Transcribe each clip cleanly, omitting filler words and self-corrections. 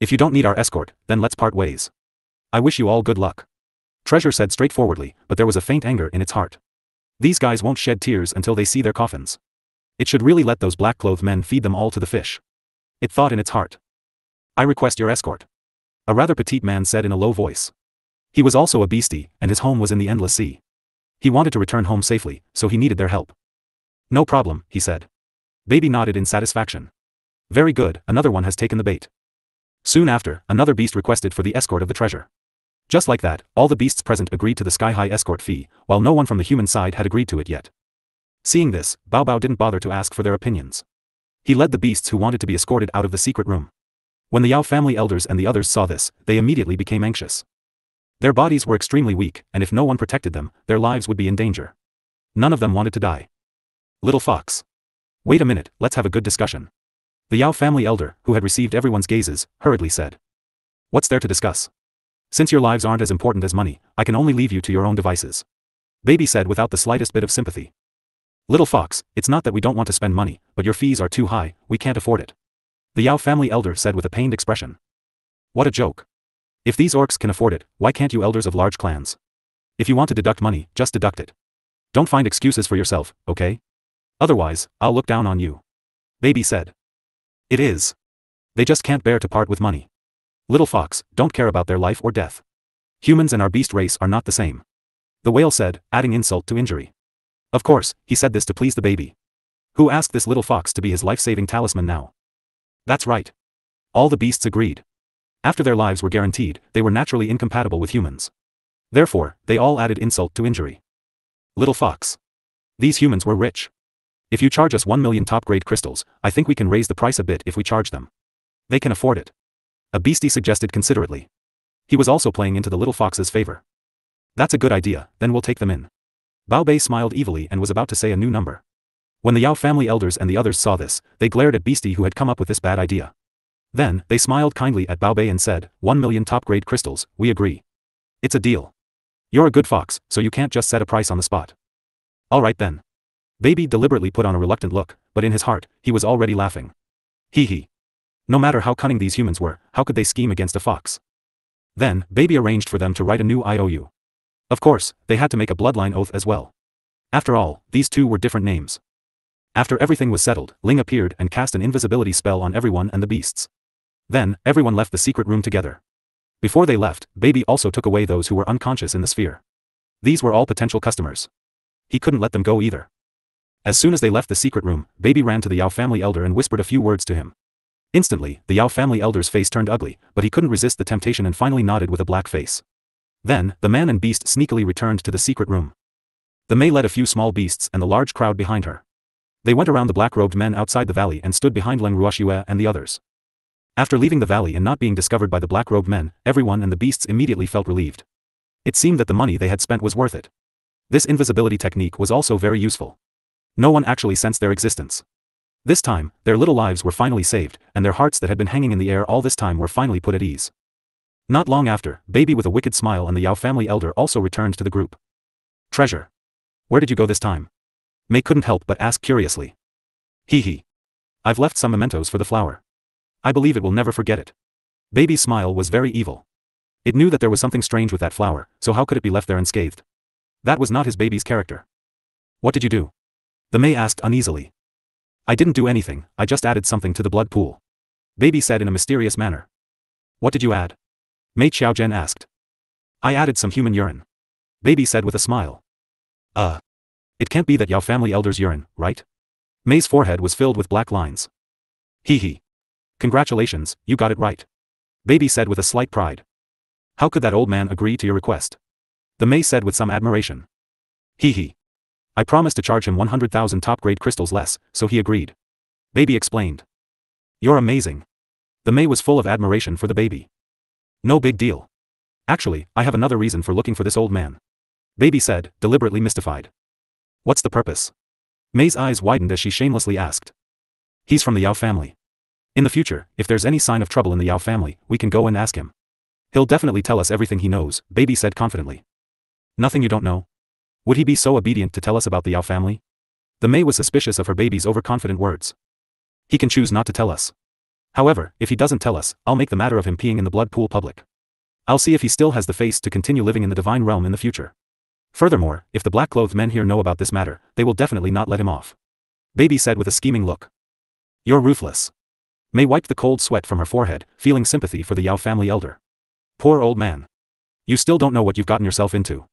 If you don't need our escort, then let's part ways. I wish you all good luck. Treasure said straightforwardly, but there was a faint anger in its heart. These guys won't shed tears until they see their coffins. It should really let those black-clothed men feed them all to the fish. It thought in its heart. I request your escort. A rather petite man said in a low voice. He was also a beastie, and his home was in the endless sea. He wanted to return home safely, so he needed their help. No problem, he said. Baby nodded in satisfaction. Very good, another one has taken the bait. Soon after, another beast requested for the escort of the treasure. Just like that, all the beasts present agreed to the sky-high escort fee, while no one from the human side had agreed to it yet. Seeing this, Bao Bao didn't bother to ask for their opinions. He led the beasts who wanted to be escorted out of the secret room. When the Yao family elders and the others saw this, they immediately became anxious. Their bodies were extremely weak, and if no one protected them, their lives would be in danger. None of them wanted to die. Little fox. Wait a minute, let's have a good discussion. The Yao family elder, who had received everyone's gazes, hurriedly said. What's there to discuss? Since your lives aren't as important as money, I can only leave you to your own devices. Baby said without the slightest bit of sympathy. Little fox, it's not that we don't want to spend money, but your fees are too high, we can't afford it. The Yao family elder said with a pained expression. What a joke. If these orcs can afford it, why can't you elders of large clans? If you want to deduct money, just deduct it. Don't find excuses for yourself, okay? Otherwise, I'll look down on you. Baby said. It is. They just can't bear to part with money. Little fox, don't care about their life or death. Humans and our beast race are not the same. The whale said, adding insult to injury. Of course, he said this to please the baby. Who asked this little fox to be his life-saving talisman now? That's right. All the beasts agreed. After their lives were guaranteed, they were naturally incompatible with humans. Therefore, they all added insult to injury. Little fox. These humans were rich. If you charge us 1 million top-grade crystals, I think we can raise the price a bit if we charge them. They can afford it. A beastie suggested considerately. He was also playing into the little fox's favor. That's a good idea, then we'll take them in. Bao Bei smiled evilly and was about to say a new number. When the Yao family elders and the others saw this, they glared at Beastie who had come up with this bad idea. Then, they smiled kindly at Bao Bei and said, 1 million top-grade crystals, we agree. It's a deal. You're a good fox, so you can't just set a price on the spot. Alright then. Baby deliberately put on a reluctant look, but in his heart, he was already laughing. Hee hee. No matter how cunning these humans were, how could they scheme against a fox? Then, Baby arranged for them to write a new IOU. Of course, they had to make a bloodline oath as well. After all, these two were different names. After everything was settled, Ling appeared and cast an invisibility spell on everyone and the beasts. Then, everyone left the secret room together. Before they left, Baby also took away those who were unconscious in the sphere. These were all potential customers. He couldn't let them go either. As soon as they left the secret room, Baby ran to the Yao family elder and whispered a few words to him. Instantly, the Yao family elder's face turned ugly, but he couldn't resist the temptation and finally nodded with a black face. Then, the man and beast sneakily returned to the secret room. The Mei led a few small beasts and the large crowd behind her. They went around the black-robed men outside the valley and stood behind Leng Ruoxue and the others. After leaving the valley and not being discovered by the black-robed men, everyone and the beasts immediately felt relieved. It seemed that the money they had spent was worth it. This invisibility technique was also very useful. No one actually sensed their existence. This time, their little lives were finally saved, and their hearts that had been hanging in the air all this time were finally put at ease. Not long after, Baby with a wicked smile and the Yao family elder also returned to the group. Treasure. Where did you go this time? Mei couldn't help but ask curiously. Hee hee. I've left some mementos for the flower. I believe it will never forget it. Baby's smile was very evil. It knew that there was something strange with that flower, so how could it be left there unscathed? That was not his baby's character. What did you do? The Mei asked uneasily. I didn't do anything, I just added something to the blood pool. Baby said in a mysterious manner. What did you add? Mei Qiaozhen asked. I added some human urine. Baby said with a smile. It can't be that Yao family elder's urine, right? Mei's forehead was filled with black lines. Hee hee. Congratulations, you got it right. Baby said with a slight pride. How could that old man agree to your request? The Mei said with some admiration. Hee hee. I promised to charge him 100,000 top-grade crystals less, so he agreed. Baby explained. You're amazing. The Mei was full of admiration for the baby. No big deal. Actually, I have another reason for looking for this old man. Baby said, deliberately mystified. What's the purpose? Mei's eyes widened as she shamelessly asked. He's from the Yao family. In the future, if there's any sign of trouble in the Yao family, we can go and ask him. He'll definitely tell us everything he knows, Baby said confidently. Nothing you don't know? Would he be so obedient to tell us about the Yao family? The Mei was suspicious of her baby's overconfident words. He can choose not to tell us. However, if he doesn't tell us, I'll make the matter of him peeing in the blood pool public. I'll see if he still has the face to continue living in the divine realm in the future. Furthermore, if the black-clothed men here know about this matter, they will definitely not let him off. Baby said with a scheming look. You're ruthless. May wiped the cold sweat from her forehead, feeling sympathy for the Yao family elder. Poor old man. You still don't know what you've gotten yourself into.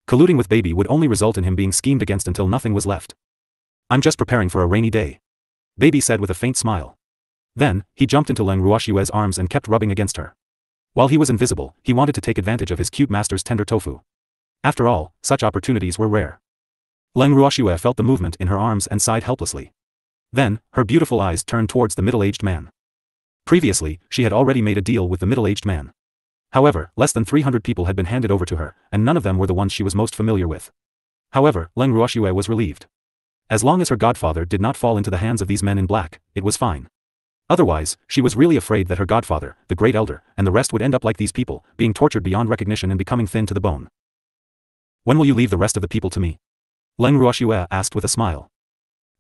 Colluding with Baby would only result in him being schemed against until nothing was left. I'm just preparing for a rainy day. Baby said with a faint smile. Then, he jumped into Leng Ruoxue's arms and kept rubbing against her. While he was invisible, he wanted to take advantage of his cute master's tender tofu. After all, such opportunities were rare. Leng Ruoxue felt the movement in her arms and sighed helplessly. Then, her beautiful eyes turned towards the middle-aged man. Previously, she had already made a deal with the middle-aged man. However, less than 300 people had been handed over to her, and none of them were the ones she was most familiar with. However, Leng Ruoxue was relieved. As long as her godfather did not fall into the hands of these men in black, it was fine. Otherwise, she was really afraid that her godfather, the great elder, and the rest would end up like these people, being tortured beyond recognition and becoming thin to the bone. When will you leave the rest of the people to me? Leng Ruoxue asked with a smile.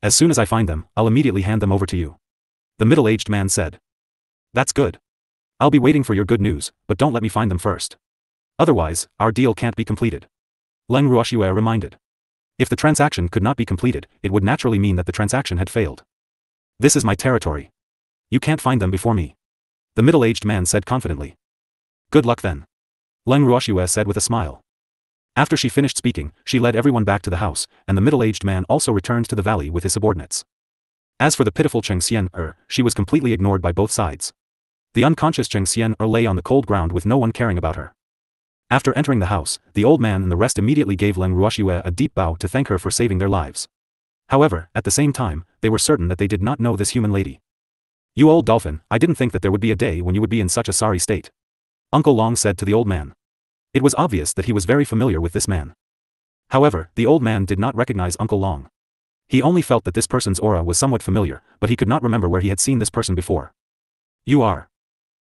As soon as I find them, I'll immediately hand them over to you. The middle-aged man said. That's good. I'll be waiting for your good news, but don't let me find them first. Otherwise, our deal can't be completed. Leng Ruoxue reminded. If the transaction could not be completed, it would naturally mean that the transaction had failed. This is my territory. You can't find them before me. The middle-aged man said confidently. Good luck then. Leng Ruoxue said with a smile. After she finished speaking, she led everyone back to the house, and the middle-aged man also returned to the valley with his subordinates. As for the pitiful Cheng Xian, she was completely ignored by both sides. The unconscious Cheng Xian lay on the cold ground with no one caring about her. After entering the house, the old man and the rest immediately gave Leng Ruoxue a deep bow to thank her for saving their lives. However, at the same time, they were certain that they did not know this human lady. You old dolphin, I didn't think that there would be a day when you would be in such a sorry state. Uncle Long said to the old man. It was obvious that he was very familiar with this man. However, the old man did not recognize Uncle Long. He only felt that this person's aura was somewhat familiar, but he could not remember where he had seen this person before. You are.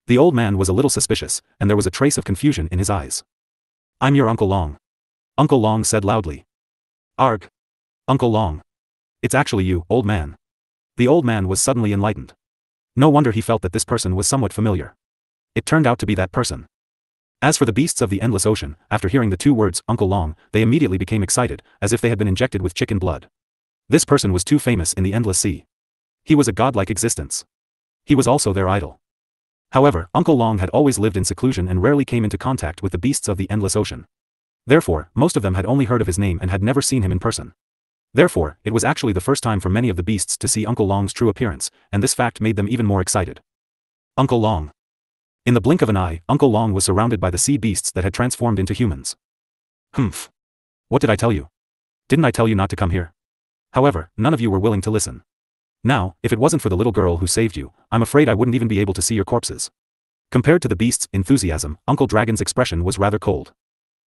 The old man was a little suspicious, and there was a trace of confusion in his eyes. I'm your Uncle Long. Uncle Long said loudly. Arg. Uncle Long. It's actually you, old man. The old man was suddenly enlightened. No wonder he felt that this person was somewhat familiar. It turned out to be that person. As for the beasts of the endless ocean, after hearing the two words, Uncle Long, they immediately became excited, as if they had been injected with chicken blood. This person was too famous in the endless sea. He was a godlike existence. He was also their idol. However, Uncle Long had always lived in seclusion and rarely came into contact with the beasts of the endless ocean. Therefore, most of them had only heard of his name and had never seen him in person. Therefore, it was actually the first time for many of the beasts to see Uncle Long's true appearance, and this fact made them even more excited. Uncle Long. In the blink of an eye, Uncle Long was surrounded by the sea beasts that had transformed into humans. Humph. What did I tell you? Didn't I tell you not to come here? However, none of you were willing to listen. Now, if it wasn't for the little girl who saved you, I'm afraid I wouldn't even be able to see your corpses. Compared to the beast's enthusiasm, Uncle Dragon's expression was rather cold.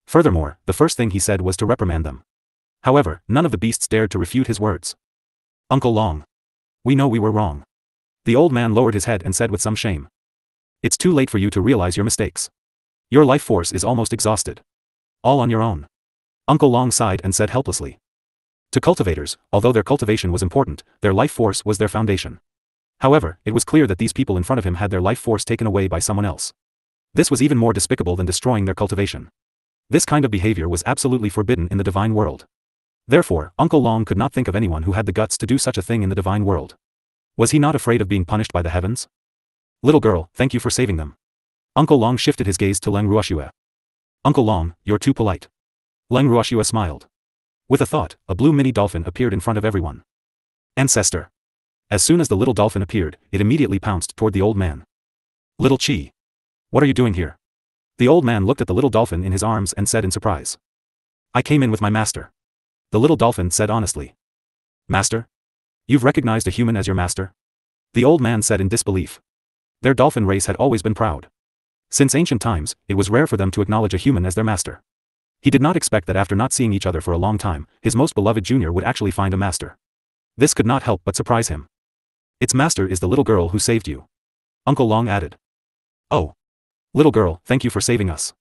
Furthermore, the first thing he said was to reprimand them. However, none of the beasts dared to refute his words. Uncle Long. We know we were wrong. The old man lowered his head and said with some shame. It's too late for you to realize your mistakes. Your life force is almost exhausted. All on your own. Uncle Long sighed and said helplessly. To cultivators, although their cultivation was important, their life force was their foundation. However, it was clear that these people in front of him had their life force taken away by someone else. This was even more despicable than destroying their cultivation. This kind of behavior was absolutely forbidden in the divine world. Therefore, Uncle Long could not think of anyone who had the guts to do such a thing in the divine world. Was he not afraid of being punished by the heavens? Little girl, thank you for saving them. Uncle Long shifted his gaze to Leng Ruoxue. Uncle Long, you're too polite. Leng Ruoxue smiled. With a thought, a blue mini dolphin appeared in front of everyone. Ancestor. As soon as the little dolphin appeared, it immediately pounced toward the old man. Little Chi. What are you doing here? The old man looked at the little dolphin in his arms and said in surprise. I came in with my master. The little dolphin said honestly. Master? You've recognized a human as your master? The old man said in disbelief. Their dolphin race had always been proud. Since ancient times, it was rare for them to acknowledge a human as their master. He did not expect that after not seeing each other for a long time, his most beloved junior would actually find a master. This could not help but surprise him. Its master is the little girl who saved you. Uncle Long added. Oh. Little girl, thank you for saving us.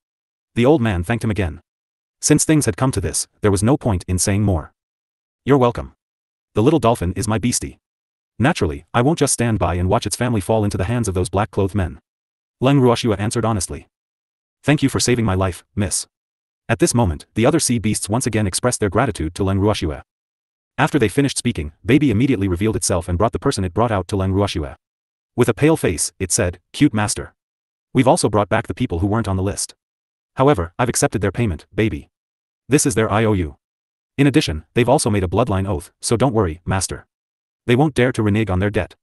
The old man thanked him again. Since things had come to this, there was no point in saying more. You're welcome. The little dolphin is my beastie. Naturally, I won't just stand by and watch its family fall into the hands of those black-clothed men. Leng Ruoxue answered honestly. Thank you for saving my life, miss. At this moment, the other sea beasts once again expressed their gratitude to Leng Ruoxue. After they finished speaking, Baby immediately revealed itself and brought the person it brought out to Leng Ruoxue. With a pale face, it said, "Cute master. We've also brought back the people who weren't on the list. However, I've accepted their payment, Baby. This is their IOU. In addition, they've also made a bloodline oath, so don't worry, master. They won't dare to renege on their debt."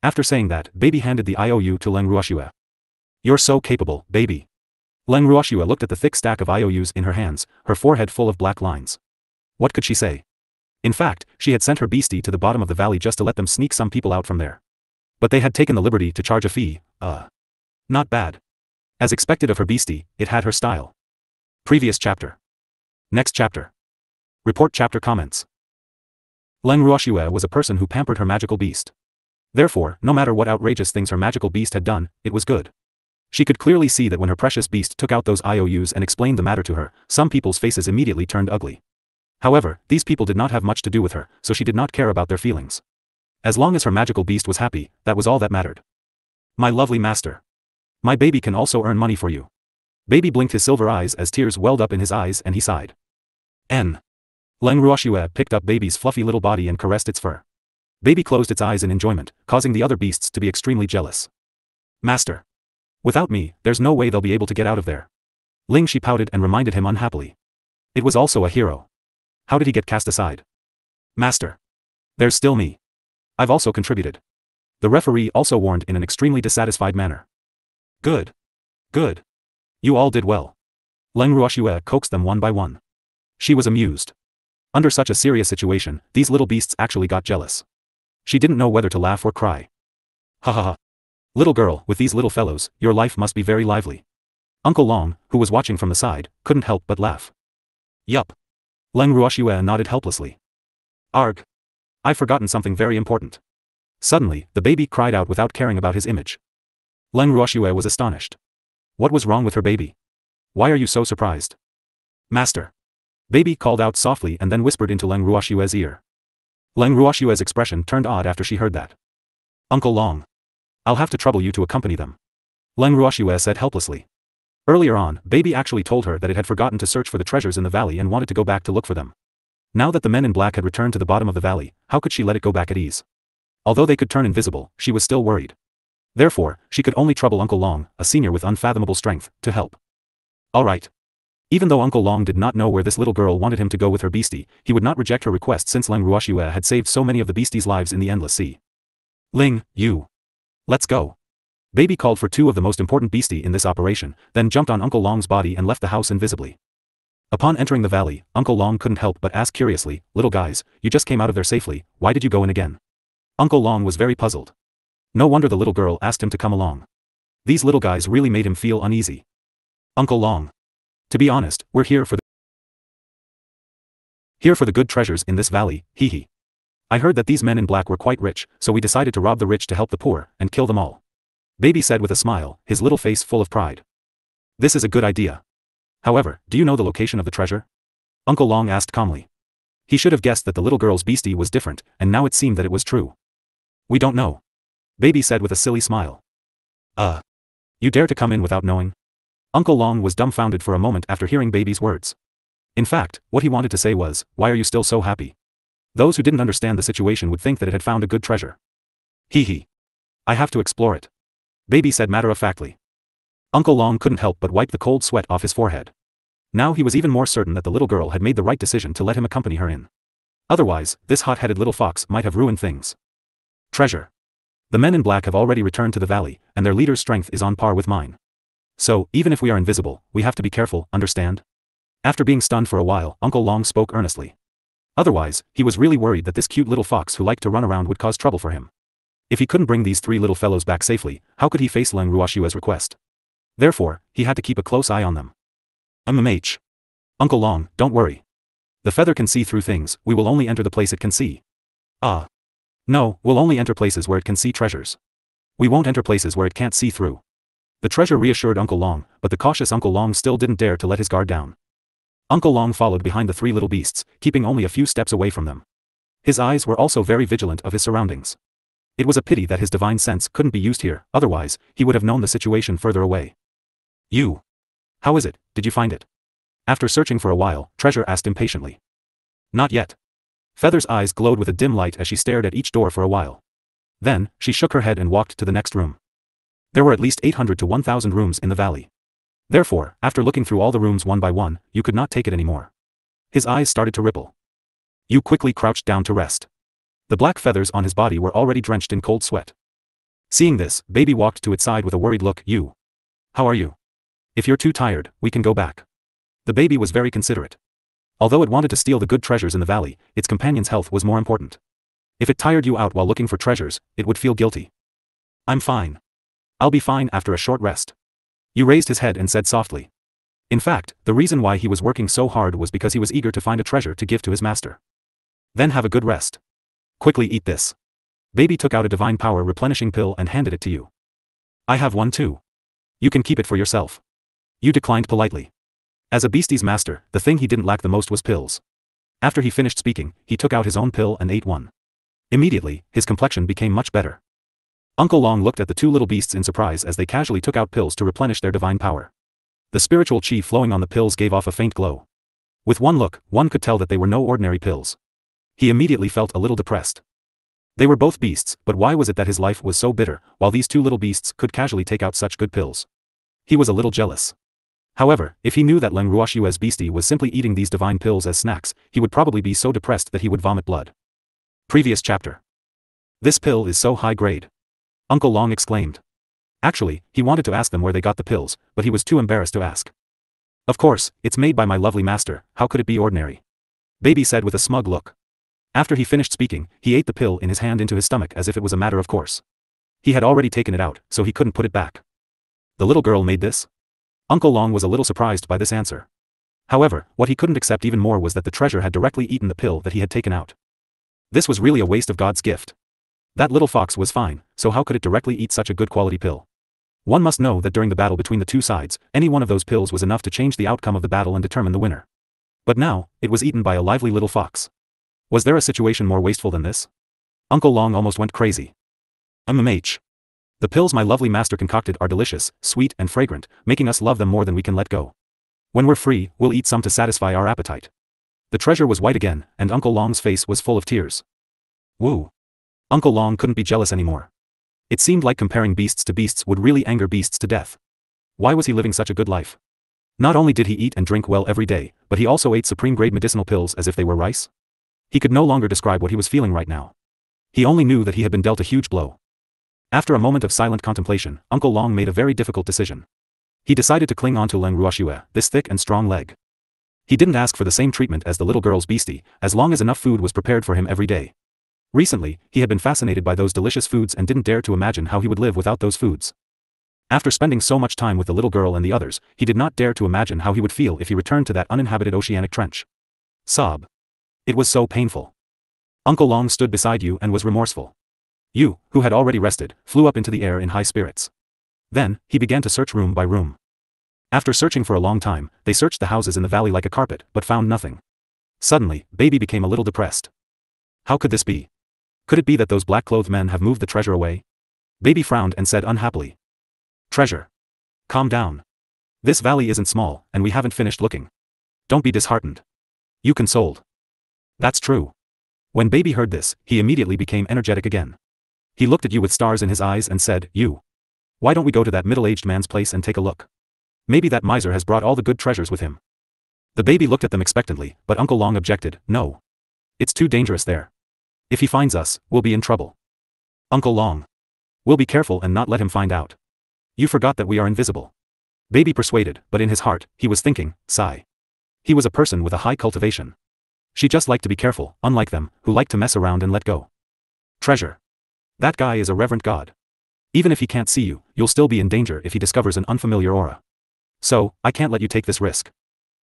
After saying that, Baby handed the IOU to Leng Ruoxue. "You're so capable, Baby." Leng Ruoxue looked at the thick stack of IOUs in her hands, her forehead full of black lines. What could she say? In fact, she had sent her beastie to the bottom of the valley just to let them sneak some people out from there. But they had taken the liberty to charge a fee. Not bad. As expected of her beastie, it had her style. Previous chapter. Next chapter. Report chapter comments. Leng Ruoxue was a person who pampered her magical beast. Therefore, no matter what outrageous things her magical beast had done, it was good. She could clearly see that when her precious beast took out those IOUs and explained the matter to her, some people's faces immediately turned ugly. However, these people did not have much to do with her, so she did not care about their feelings. As long as her magical beast was happy, that was all that mattered. My lovely master. My baby can also earn money for you. Baby blinked his silver eyes as tears welled up in his eyes and he sighed. Leng Ruoxue picked up Baby's fluffy little body and caressed its fur. Baby closed its eyes in enjoyment, causing the other beasts to be extremely jealous. Master. Without me, there's no way they'll be able to get out of there. Ling, she pouted and reminded him unhappily. It was also a hero. How did he get cast aside? Master. There's still me. I've also contributed. The referee also warned in an extremely dissatisfied manner. Good. Good. You all did well. Leng Ruoxue coaxed them one by one. She was amused. Under such a serious situation, these little beasts actually got jealous. She didn't know whether to laugh or cry. Ha ha ha. Little girl, with these little fellows, your life must be very lively. Uncle Long, who was watching from the side, couldn't help but laugh. Yup. Leng Ruoxue nodded helplessly. Arg. I've forgotten something very important. Suddenly, the baby cried out without caring about his image. Leng Ruoxue was astonished. What was wrong with her baby? Why are you so surprised? Master. Baby called out softly and then whispered into Leng Ruoxue's ear. Leng Ruoxue's expression turned odd after she heard that. Uncle Long. I'll have to trouble you to accompany them. Leng Ruoxue said helplessly. Earlier on, Baby actually told her that it had forgotten to search for the treasures in the valley and wanted to go back to look for them. Now that the men in black had returned to the bottom of the valley, how could she let it go back at ease? Although they could turn invisible, she was still worried. Therefore, she could only trouble Uncle Long, a senior with unfathomable strength, to help. All right. Even though Uncle Long did not know where this little girl wanted him to go with her beastie, he would not reject her request since Leng Ruoxue had saved so many of the beasties' lives in the endless sea. Ling, you. Let's go. Baby called for two of the most important beastie in this operation, then jumped on Uncle Long's body and left the house invisibly. Upon entering the valley, Uncle Long couldn't help but ask curiously, little guys, you just came out of there safely, why did you go in again? Uncle Long was very puzzled. No wonder the little girl asked him to come along. These little guys really made him feel uneasy. Uncle Long. To be honest, we're here for the good treasures in this valley, hee hee. I heard that these men in black were quite rich, so we decided to rob the rich to help the poor, and kill them all. Baby said with a smile, his little face full of pride. This is a good idea. However, do you know the location of the treasure? Uncle Long asked calmly. He should have guessed that the little girl's beastie was different, and now it seemed that it was true. We don't know. Baby said with a silly smile. You dare to come in without knowing? Uncle Long was dumbfounded for a moment after hearing Baby's words. In fact, what he wanted to say was, why are you still so happy? Those who didn't understand the situation would think that it had found a good treasure. Hee hee. I have to explore it. Baby said matter-of-factly. Uncle Long couldn't help but wipe the cold sweat off his forehead. Now he was even more certain that the little girl had made the right decision to let him accompany her in. Otherwise, this hot-headed little fox might have ruined things. Treasure. The men in black have already returned to the valley, and their leader's strength is on par with mine. So, even if we are invisible, we have to be careful, understand? After being stunned for a while, Uncle Long spoke earnestly. Otherwise, he was really worried that this cute little fox who liked to run around would cause trouble for him. If he couldn't bring these three little fellows back safely, how could he face Leng Ruoxue's request? Therefore, he had to keep a close eye on them. Uncle Long, don't worry. The feather can see through things, we will only enter the place it can see. No, we'll only enter places where it can see treasures. We won't enter places where it can't see through. The treasure reassured Uncle Long, but the cautious Uncle Long still didn't dare to let his guard down. Uncle Long followed behind the three little beasts, keeping only a few steps away from them. His eyes were also very vigilant of his surroundings. It was a pity that his divine sense couldn't be used here, otherwise, he would have known the situation further away. You. How is it, did you find it? After searching for a while, Treasure asked impatiently. Not yet. Feather's eyes glowed with a dim light as she stared at each door for a while. Then, she shook her head and walked to the next room. There were at least 800 to 1,000 rooms in the valley. Therefore, after looking through all the rooms one by one, you could not take it anymore. His eyes started to ripple. You quickly crouched down to rest. The black feathers on his body were already drenched in cold sweat. Seeing this, Baby walked to its side with a worried look. You. How are you? If you're too tired, we can go back. The baby was very considerate. Although it wanted to steal the good treasures in the valley, its companion's health was more important. If it tired you out while looking for treasures, it would feel guilty. I'm fine. I'll be fine after a short rest. You raised his head and said softly. In fact, the reason why he was working so hard was because he was eager to find a treasure to give to his master. Then have a good rest. Quickly eat this. Baby took out a divine power replenishing pill and handed it to you. I have one too. You can keep it for yourself. You declined politely. As a beastie's master, the thing he didn't lack the most was pills. After he finished speaking, he took out his own pill and ate one. Immediately, his complexion became much better. Uncle Long looked at the two little beasts in surprise as they casually took out pills to replenish their divine power. The spiritual chi flowing on the pills gave off a faint glow. With one look, one could tell that they were no ordinary pills. He immediately felt a little depressed. They were both beasts, but why was it that his life was so bitter, while these two little beasts could casually take out such good pills? He was a little jealous. However, if he knew that Leng Ruoxue's beastie was simply eating these divine pills as snacks, he would probably be so depressed that he would vomit blood. Previous chapter. This pill is so high grade. Uncle Long exclaimed. Actually, he wanted to ask them where they got the pills, but he was too embarrassed to ask. Of course, it's made by my lovely master, how could it be ordinary? Baby said with a smug look. After he finished speaking, he ate the pill in his hand into his stomach as if it was a matter of course. He had already taken it out, so he couldn't put it back. The little girl made this? Uncle Long was a little surprised by this answer. However, what he couldn't accept even more was that the treasure had directly eaten the pill that he had taken out. This was really a waste of God's gift. That little fox was fine, so how could it directly eat such a good quality pill? One must know that during the battle between the two sides, any one of those pills was enough to change the outcome of the battle and determine the winner. But now, it was eaten by a lively little fox. Was there a situation more wasteful than this? Uncle Long almost went crazy. MMH. The pills my lovely master concocted are delicious, sweet and fragrant, making us love them more than we can let go. When we're free, we'll eat some to satisfy our appetite. The treasure was white again, and Uncle Long's face was full of tears. Woo. Uncle Long couldn't be jealous anymore. It seemed like comparing beasts to beasts would really anger beasts to death. Why was he living such a good life? Not only did he eat and drink well every day, but he also ate supreme-grade medicinal pills as if they were rice. He could no longer describe what he was feeling right now. He only knew that he had been dealt a huge blow. After a moment of silent contemplation, Uncle Long made a very difficult decision. He decided to cling on to Leng Ruoxue, this thick and strong leg. He didn't ask for the same treatment as the little girl's beastie, as long as enough food was prepared for him every day. Recently, he had been fascinated by those delicious foods and didn't dare to imagine how he would live without those foods. After spending so much time with the little girl and the others, he did not dare to imagine how he would feel if he returned to that uninhabited oceanic trench. Sob. It was so painful. Uncle Long stood beside you and was remorseful. You, who had already rested, flew up into the air in high spirits. Then, he began to search room by room. After searching for a long time, they searched the houses in the valley like a carpet, but found nothing. Suddenly, Baby became a little depressed. How could this be? Could it be that those black-clothed men have moved the treasure away? Baby frowned and said unhappily. Treasure. Calm down. This valley isn't small, and we haven't finished looking. Don't be disheartened. You consoled. That's true. When Baby heard this, he immediately became energetic again. He looked at you with stars in his eyes and said, You. Why don't we go to that middle-aged man's place and take a look? Maybe that miser has brought all the good treasures with him. The baby looked at them expectantly, but Uncle Long objected, No. It's too dangerous there. If he finds us, we'll be in trouble. Uncle Long. We'll be careful and not let him find out. You forgot that we are invisible. Baby persuaded, but in his heart, he was thinking, sigh. He was a person with a high cultivation. She just liked to be careful, unlike them, who like to mess around and let go. Treasure. That guy is a reverent god. Even if he can't see you, you'll still be in danger if he discovers an unfamiliar aura. So, I can't let you take this risk.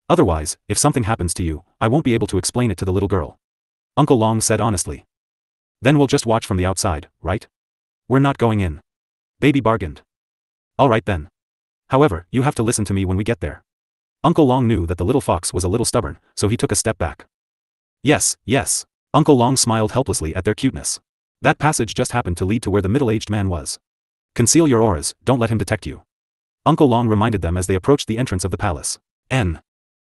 Otherwise, if something happens to you, I won't be able to explain it to the little girl. Uncle Long said honestly. Then we'll just watch from the outside, right? We're not going in. Baby bargained. All right then. However, you have to listen to me when we get there. Uncle Long knew that the little fox was a little stubborn, so he took a step back. Yes, yes. Uncle Long smiled helplessly at their cuteness. That passage just happened to lead to where the middle-aged man was. Conceal your auras, don't let him detect you. Uncle Long reminded them as they approached the entrance of the palace.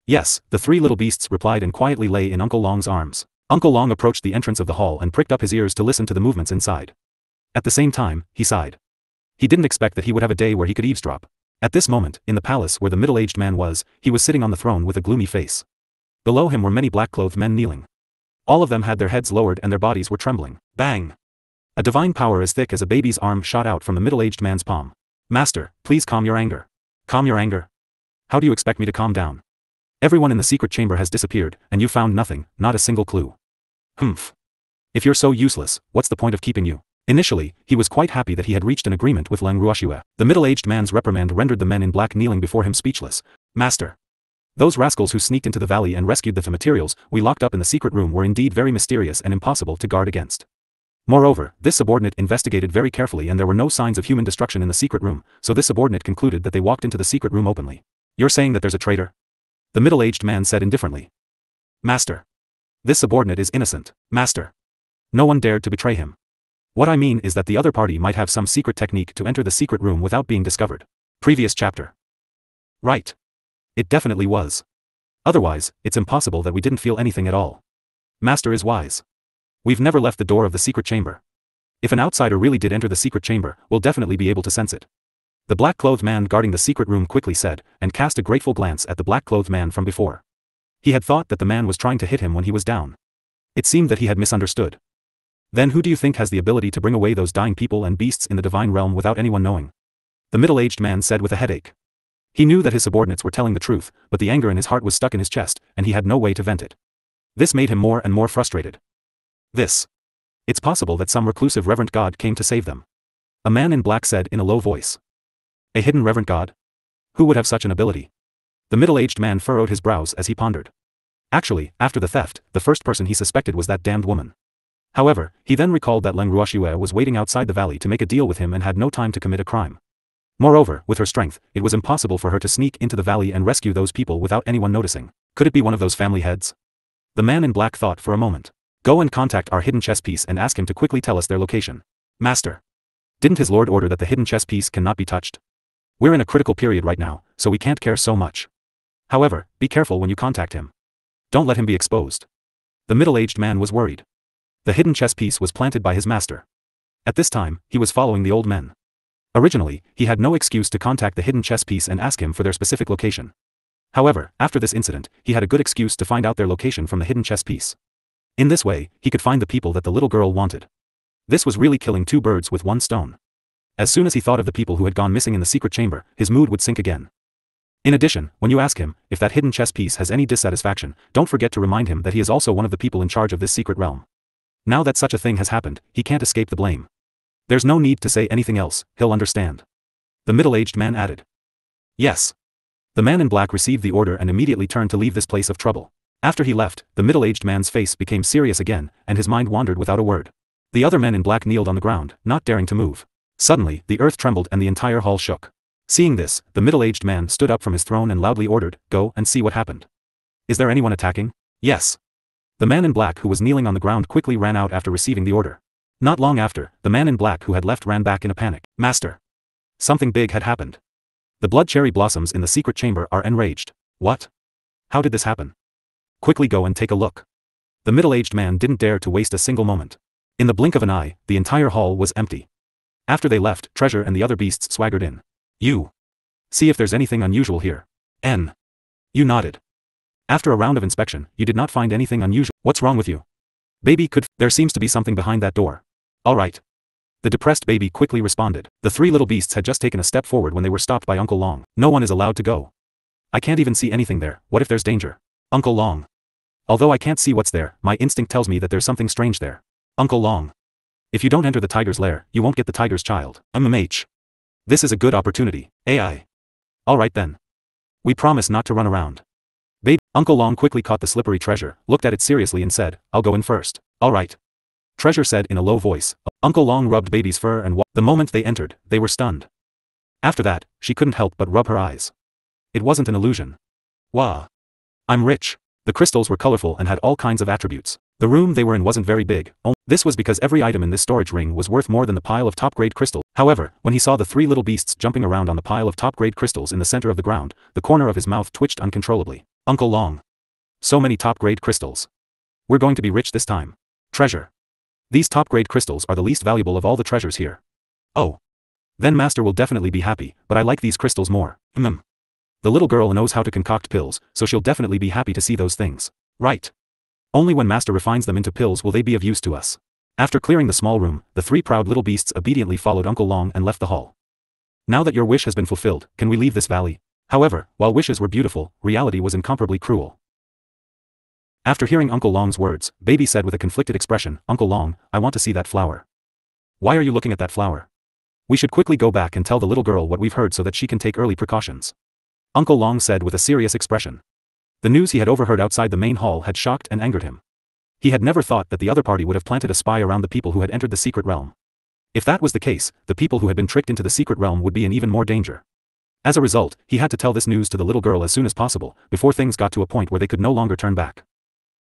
Yes, the three little beasts replied and quietly lay in Uncle Long's arms. Uncle Long approached the entrance of the hall and pricked up his ears to listen to the movements inside. At the same time, he sighed. He didn't expect that he would have a day where he could eavesdrop. At this moment, in the palace where the middle-aged man was, he was sitting on the throne with a gloomy face. Below him were many black-clothed men kneeling. All of them had their heads lowered and their bodies were trembling. Bang! A divine power as thick as a baby's arm shot out from the middle-aged man's palm. Master, please calm your anger. Calm your anger? How do you expect me to calm down? Everyone in the secret chamber has disappeared, and you found nothing, not a single clue. Humph. If you're so useless, what's the point of keeping you? Initially, he was quite happy that he had reached an agreement with Leng Ruoxue. The middle-aged man's reprimand rendered the men in black kneeling before him speechless. Master. Those rascals who sneaked into the valley and rescued the materials we locked up in the secret room were indeed very mysterious and impossible to guard against. Moreover, this subordinate investigated very carefully and there were no signs of human destruction in the secret room, so this subordinate concluded that they walked into the secret room openly. You're saying that there's a traitor? The middle-aged man said indifferently. Master. This subordinate is innocent. Master. No one dared to betray him. What I mean is that the other party might have some secret technique to enter the secret room without being discovered. Previous chapter. Right. It definitely was. Otherwise, it's impossible that we didn't feel anything at all. Master is wise. We've never left the door of the secret chamber. If an outsider really did enter the secret chamber, we'll definitely be able to sense it. The black-clothed man guarding the secret room quickly said, and cast a grateful glance at the black-clothed man from before. He had thought that the man was trying to hit him when he was down. It seemed that he had misunderstood. Then who do you think has the ability to bring away those dying people and beasts in the divine realm without anyone knowing? The middle-aged man said with a headache. He knew that his subordinates were telling the truth, but the anger in his heart was stuck in his chest, and he had no way to vent it. This made him more and more frustrated. It's possible that some reclusive reverent god came to save them. A man in black said in a low voice. A hidden reverent god? Who would have such an ability? The middle-aged man furrowed his brows as he pondered. Actually, after the theft, the first person he suspected was that damned woman. However, he then recalled that Leng Ruoxue was waiting outside the valley to make a deal with him and had no time to commit a crime. Moreover, with her strength, it was impossible for her to sneak into the valley and rescue those people without anyone noticing. Could it be one of those family heads? The man in black thought for a moment. Go and contact our hidden chess piece and ask him to quickly tell us their location. Master. Didn't his lord order that the hidden chess piece cannot be touched? We're in a critical period right now, so we can't care so much. However, be careful when you contact him. Don't let him be exposed. The middle-aged man was worried. The hidden chess piece was planted by his master. At this time, he was following the old men. Originally, he had no excuse to contact the hidden chess piece and ask him for their specific location. However, after this incident, he had a good excuse to find out their location from the hidden chess piece. In this way, he could find the people that the little girl wanted. This was really killing two birds with one stone. As soon as he thought of the people who had gone missing in the secret chamber, his mood would sink again. In addition, when you ask him if that hidden chess piece has any dissatisfaction, don't forget to remind him that he is also one of the people in charge of this secret realm. Now that such a thing has happened, he can't escape the blame. There's no need to say anything else, he'll understand. The middle-aged man added. Yes. The man in black received the order and immediately turned to leave this place of trouble. After he left, the middle-aged man's face became serious again, and his mind wandered without a word. The other men in black kneeled on the ground, not daring to move. Suddenly, the earth trembled and the entire hall shook. Seeing this, the middle-aged man stood up from his throne and loudly ordered, "Go and see what happened." Is there anyone attacking? Yes. The man in black who was kneeling on the ground quickly ran out after receiving the order. Not long after, the man in black who had left ran back in a panic. Master. Something big had happened. The blood cherry blossoms in the secret chamber are enraged. What? How did this happen? Quickly go and take a look. The middle-aged man didn't dare to waste a single moment. In the blink of an eye, the entire hall was empty. After they left, Treasure and the other beasts swaggered in. You. See if there's anything unusual here. You nodded. After a round of inspection, you did not find anything unusual. What's wrong with you? Baby there seems to be something behind that door. All right. The depressed baby quickly responded. The three little beasts had just taken a step forward when they were stopped by Uncle Long. No one is allowed to go. I can't even see anything there. What if there's danger? Uncle Long. Although I can't see what's there, my instinct tells me that there's something strange there. Uncle Long. If you don't enter the tiger's lair, you won't get the tiger's child. MMH. This is a good opportunity. AI. All right then. We promise not to run around. Baby. Uncle Long quickly caught the slippery treasure, looked at it seriously and said, I'll go in first. All right. Treasure said in a low voice. Uncle Long rubbed baby's fur and the moment they entered, they were stunned. After that, she couldn't help but rub her eyes. It wasn't an illusion. Wah. I'm rich. The crystals were colorful and had all kinds of attributes. The room they were in wasn't very big. This was because every item in this storage ring was worth more than the pile of top-grade crystals. However, when he saw the three little beasts jumping around on the pile of top-grade crystals in the center of the ground, the corner of his mouth twitched uncontrollably. Uncle Long. So many top-grade crystals. We're going to be rich this time. Treasure. These top-grade crystals are the least valuable of all the treasures here. Oh. Then Master will definitely be happy, but I like these crystals more. The little girl knows how to concoct pills, so she'll definitely be happy to see those things. Right. Only when Master refines them into pills will they be of use to us. After clearing the small room, the three proud little beasts obediently followed Uncle Long and left the hall. Now that your wish has been fulfilled, can we leave this valley? However, while wishes were beautiful, reality was incomparably cruel. After hearing Uncle Long's words, Baby said with a conflicted expression, Uncle Long, I want to see that flower. Why are you looking at that flower? We should quickly go back and tell the little girl what we've heard so that she can take early precautions. Uncle Long said with a serious expression. The news he had overheard outside the main hall had shocked and angered him. He had never thought that the other party would have planted a spy around the people who had entered the secret realm. If that was the case, the people who had been tricked into the secret realm would be in even more danger. As a result, he had to tell this news to the little girl as soon as possible, before things got to a point where they could no longer turn back.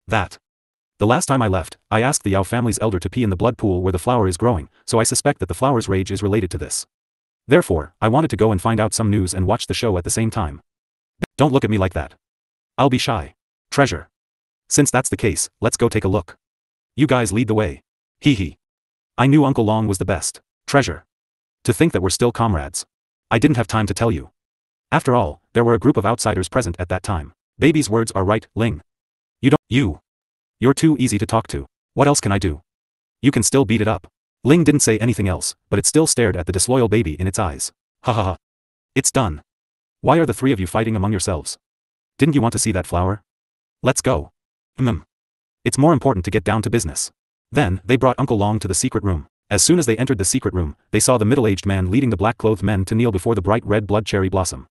The last time I left, I asked the Yao family's elder to pee in the blood pool where the flower is growing, so I suspect that the flower's rage is related to this. Therefore, I wanted to go and find out some news and watch the show at the same time. Don't look at me like that. I'll be shy. Treasure. Since that's the case, let's go take a look. You guys lead the way. Hee hee. I knew Uncle Long was the best. Treasure. To think that we're still comrades. I didn't have time to tell you. After all, there were a group of outsiders present at that time. Baby's words are right, Ling. You're too easy to talk to. What else can I do? You can still beat it up. Ling didn't say anything else, but it still stared at the disloyal baby in its eyes. Ha ha ha. It's done. Why are the three of you fighting among yourselves? Didn't you want to see that flower? Let's go. It's more important to get down to business. Then, they brought Uncle Long to the secret room. As soon as they entered the secret room, they saw the middle-aged man leading the black-clothed men to kneel before the bright red blood cherry blossom.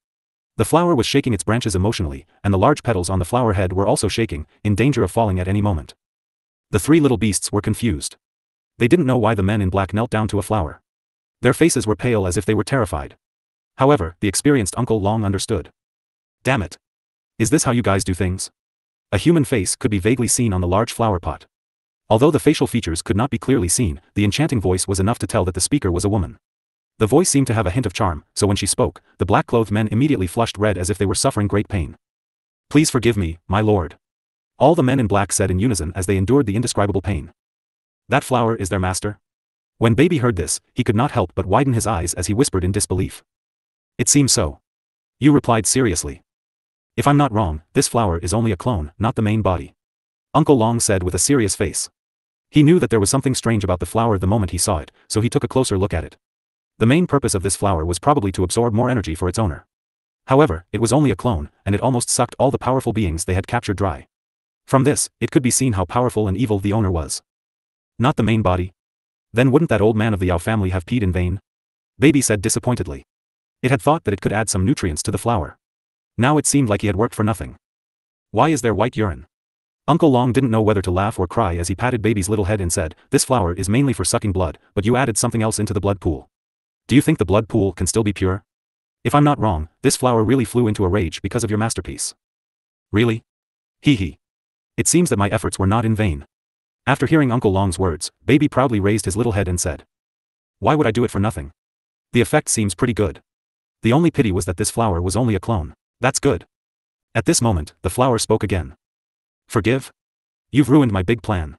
The flower was shaking its branches emotionally, and the large petals on the flower head were also shaking, in danger of falling at any moment. The three little beasts were confused. They didn't know why the men in black knelt down to a flower. Their faces were pale as if they were terrified. However, the experienced Uncle Long understood. Damn it. Is this how you guys do things? A human face could be vaguely seen on the large flower pot. Although the facial features could not be clearly seen, the enchanting voice was enough to tell that the speaker was a woman. The voice seemed to have a hint of charm, so when she spoke, the black-clothed men immediately flushed red as if they were suffering great pain. Please forgive me, my lord. All the men in black said in unison as they endured the indescribable pain. That flower is their master? When Baby heard this, he could not help but widen his eyes as he whispered in disbelief. It seems so. You replied seriously. If I'm not wrong, this flower is only a clone, not the main body. Uncle Long said with a serious face. He knew that there was something strange about the flower the moment he saw it, so he took a closer look at it. The main purpose of this flower was probably to absorb more energy for its owner. However, it was only a clone, and it almost sucked all the powerful beings they had captured dry. From this, it could be seen how powerful and evil the owner was. Not the main body? Then wouldn't that old man of the Yao family have peed in vain? Baby said disappointedly. It had thought that it could add some nutrients to the flower. Now it seemed like he had worked for nothing. Why is there white urine? Uncle Long didn't know whether to laugh or cry as he patted Baby's little head and said, this flower is mainly for sucking blood, but you added something else into the blood pool. Do you think the blood pool can still be pure? If I'm not wrong, this flower really flew into a rage because of your masterpiece. Really? Hee hee. It seems that my efforts were not in vain. After hearing Uncle Long's words, Baby proudly raised his little head and said. Why would I do it for nothing? The effect seems pretty good. The only pity was that this flower was only a clone. That's good. At this moment, the flower spoke again. Forgive? You've ruined my big plan.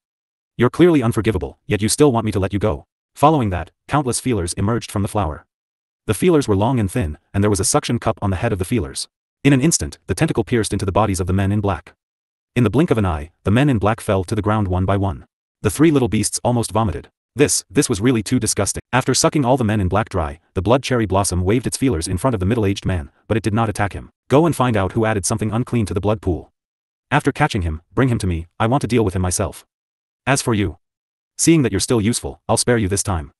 You're clearly unforgivable, yet you still want me to let you go. Following that, countless feelers emerged from the flower. The feelers were long and thin, and there was a suction cup on the head of the feelers. In an instant, the tentacle pierced into the bodies of the men in black. In the blink of an eye, the men in black fell to the ground one by one. The three little beasts almost vomited. This was really too disgusting. After sucking all the men in black dry, the blood cherry blossom waved its feelers in front of the middle-aged man, but it did not attack him. Go and find out who added something unclean to the blood pool. After catching him, bring him to me, I want to deal with him myself. As for you, seeing that you're still useful, I'll spare you this time.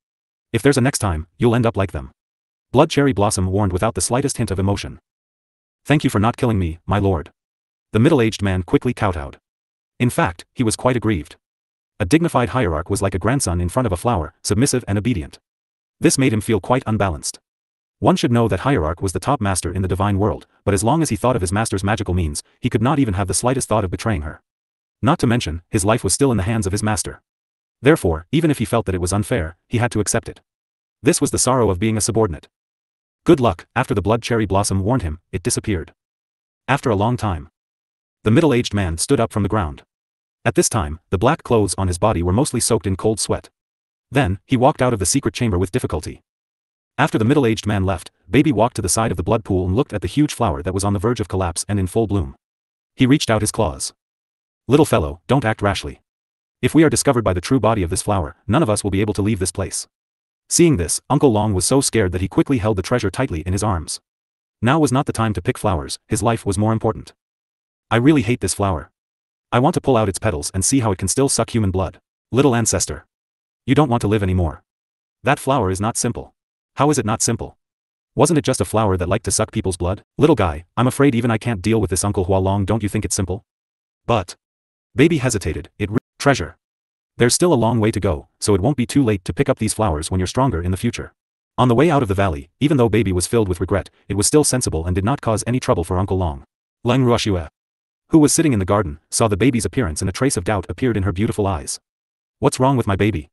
If there's a next time, you'll end up like them. Blood cherry blossom warned without the slightest hint of emotion. Thank you for not killing me, my lord. The middle-aged man quickly kowtowed. In fact, he was quite aggrieved. A dignified hierarch was like a grandson in front of a flower, submissive and obedient. This made him feel quite unbalanced. One should know that hierarch was the top master in the divine world, but as long as he thought of his master's magical means, he could not even have the slightest thought of betraying her. Not to mention, his life was still in the hands of his master. Therefore, even if he felt that it was unfair, he had to accept it. This was the sorrow of being a subordinate. Good luck. After the blood cherry blossom warned him, it disappeared. After a long time, the middle-aged man stood up from the ground. At this time, the black clothes on his body were mostly soaked in cold sweat. Then, he walked out of the secret chamber with difficulty. After the middle-aged man left, Baby walked to the side of the blood pool and looked at the huge flower that was on the verge of collapse and in full bloom. He reached out his claws. Little fellow, don't act rashly. If we are discovered by the true body of this flower, none of us will be able to leave this place. Seeing this, Uncle Long was so scared that he quickly held the treasure tightly in his arms. Now was not the time to pick flowers, his life was more important. I really hate this flower. I want to pull out its petals and see how it can still suck human blood. Little ancestor. You don't want to live anymore. That flower is not simple. How is it not simple? Wasn't it just a flower that liked to suck people's blood? Little guy, I'm afraid even I can't deal with this Uncle Hualong. Don't you think it's simple? But. Baby hesitated, treasure. There's still a long way to go, so it won't be too late to pick up these flowers when you're stronger in the future. On the way out of the valley, even though Baby was filled with regret, it was still sensible and did not cause any trouble for Uncle Long. Leng Ruoxue, who was sitting in the garden, saw the baby's appearance and a trace of doubt appeared in her beautiful eyes. What's wrong with my baby?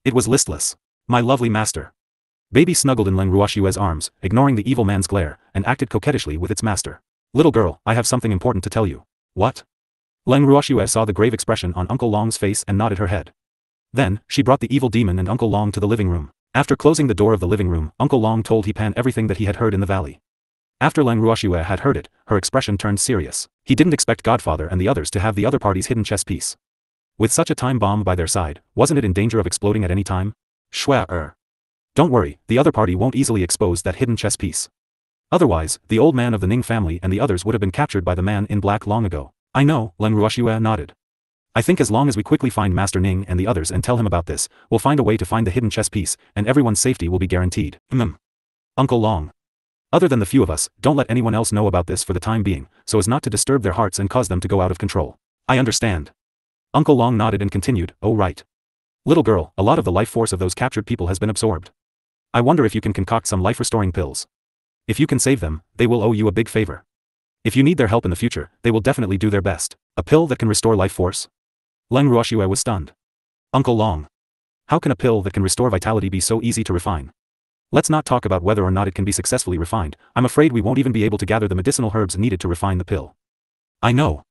It was listless. My lovely master. Baby snuggled in Leng Ruoxue's arms, ignoring the evil man's glare, and acted coquettishly with its master. Little girl, I have something important to tell you. What? Leng Ruoxue saw the grave expression on Uncle Long's face and nodded her head. Then, she brought the evil demon and Uncle Long to the living room. After closing the door of the living room, Uncle Long told Hepan everything that he had heard in the valley. After Leng Ruoxue had heard it, her expression turned serious. He didn't expect Godfather and the others to have the other party's hidden chess piece. With such a time bomb by their side, wasn't it in danger of exploding at any time? Don't worry, the other party won't easily expose that hidden chess piece. Otherwise, the old man of the Ning family and the others would have been captured by the man in black long ago. I know, Leng Ruoxue nodded. I think as long as we quickly find Master Ning and the others and tell him about this, we'll find a way to find the hidden chess piece, and everyone's safety will be guaranteed. Uncle Long. Other than the few of us, don't let anyone else know about this for the time being, so as not to disturb their hearts and cause them to go out of control. I understand. Uncle Long nodded and continued, oh right. Little girl, a lot of the life force of those captured people has been absorbed. I wonder if you can concoct some life-restoring pills. If you can save them, they will owe you a big favor. If you need their help in the future, they will definitely do their best. A pill that can restore life force? Leng Ruoxue was stunned. Uncle Long. How can a pill that can restore vitality be so easy to refine? Let's not talk about whether or not it can be successfully refined. I'm afraid we won't even be able to gather the medicinal herbs needed to refine the pill. I know.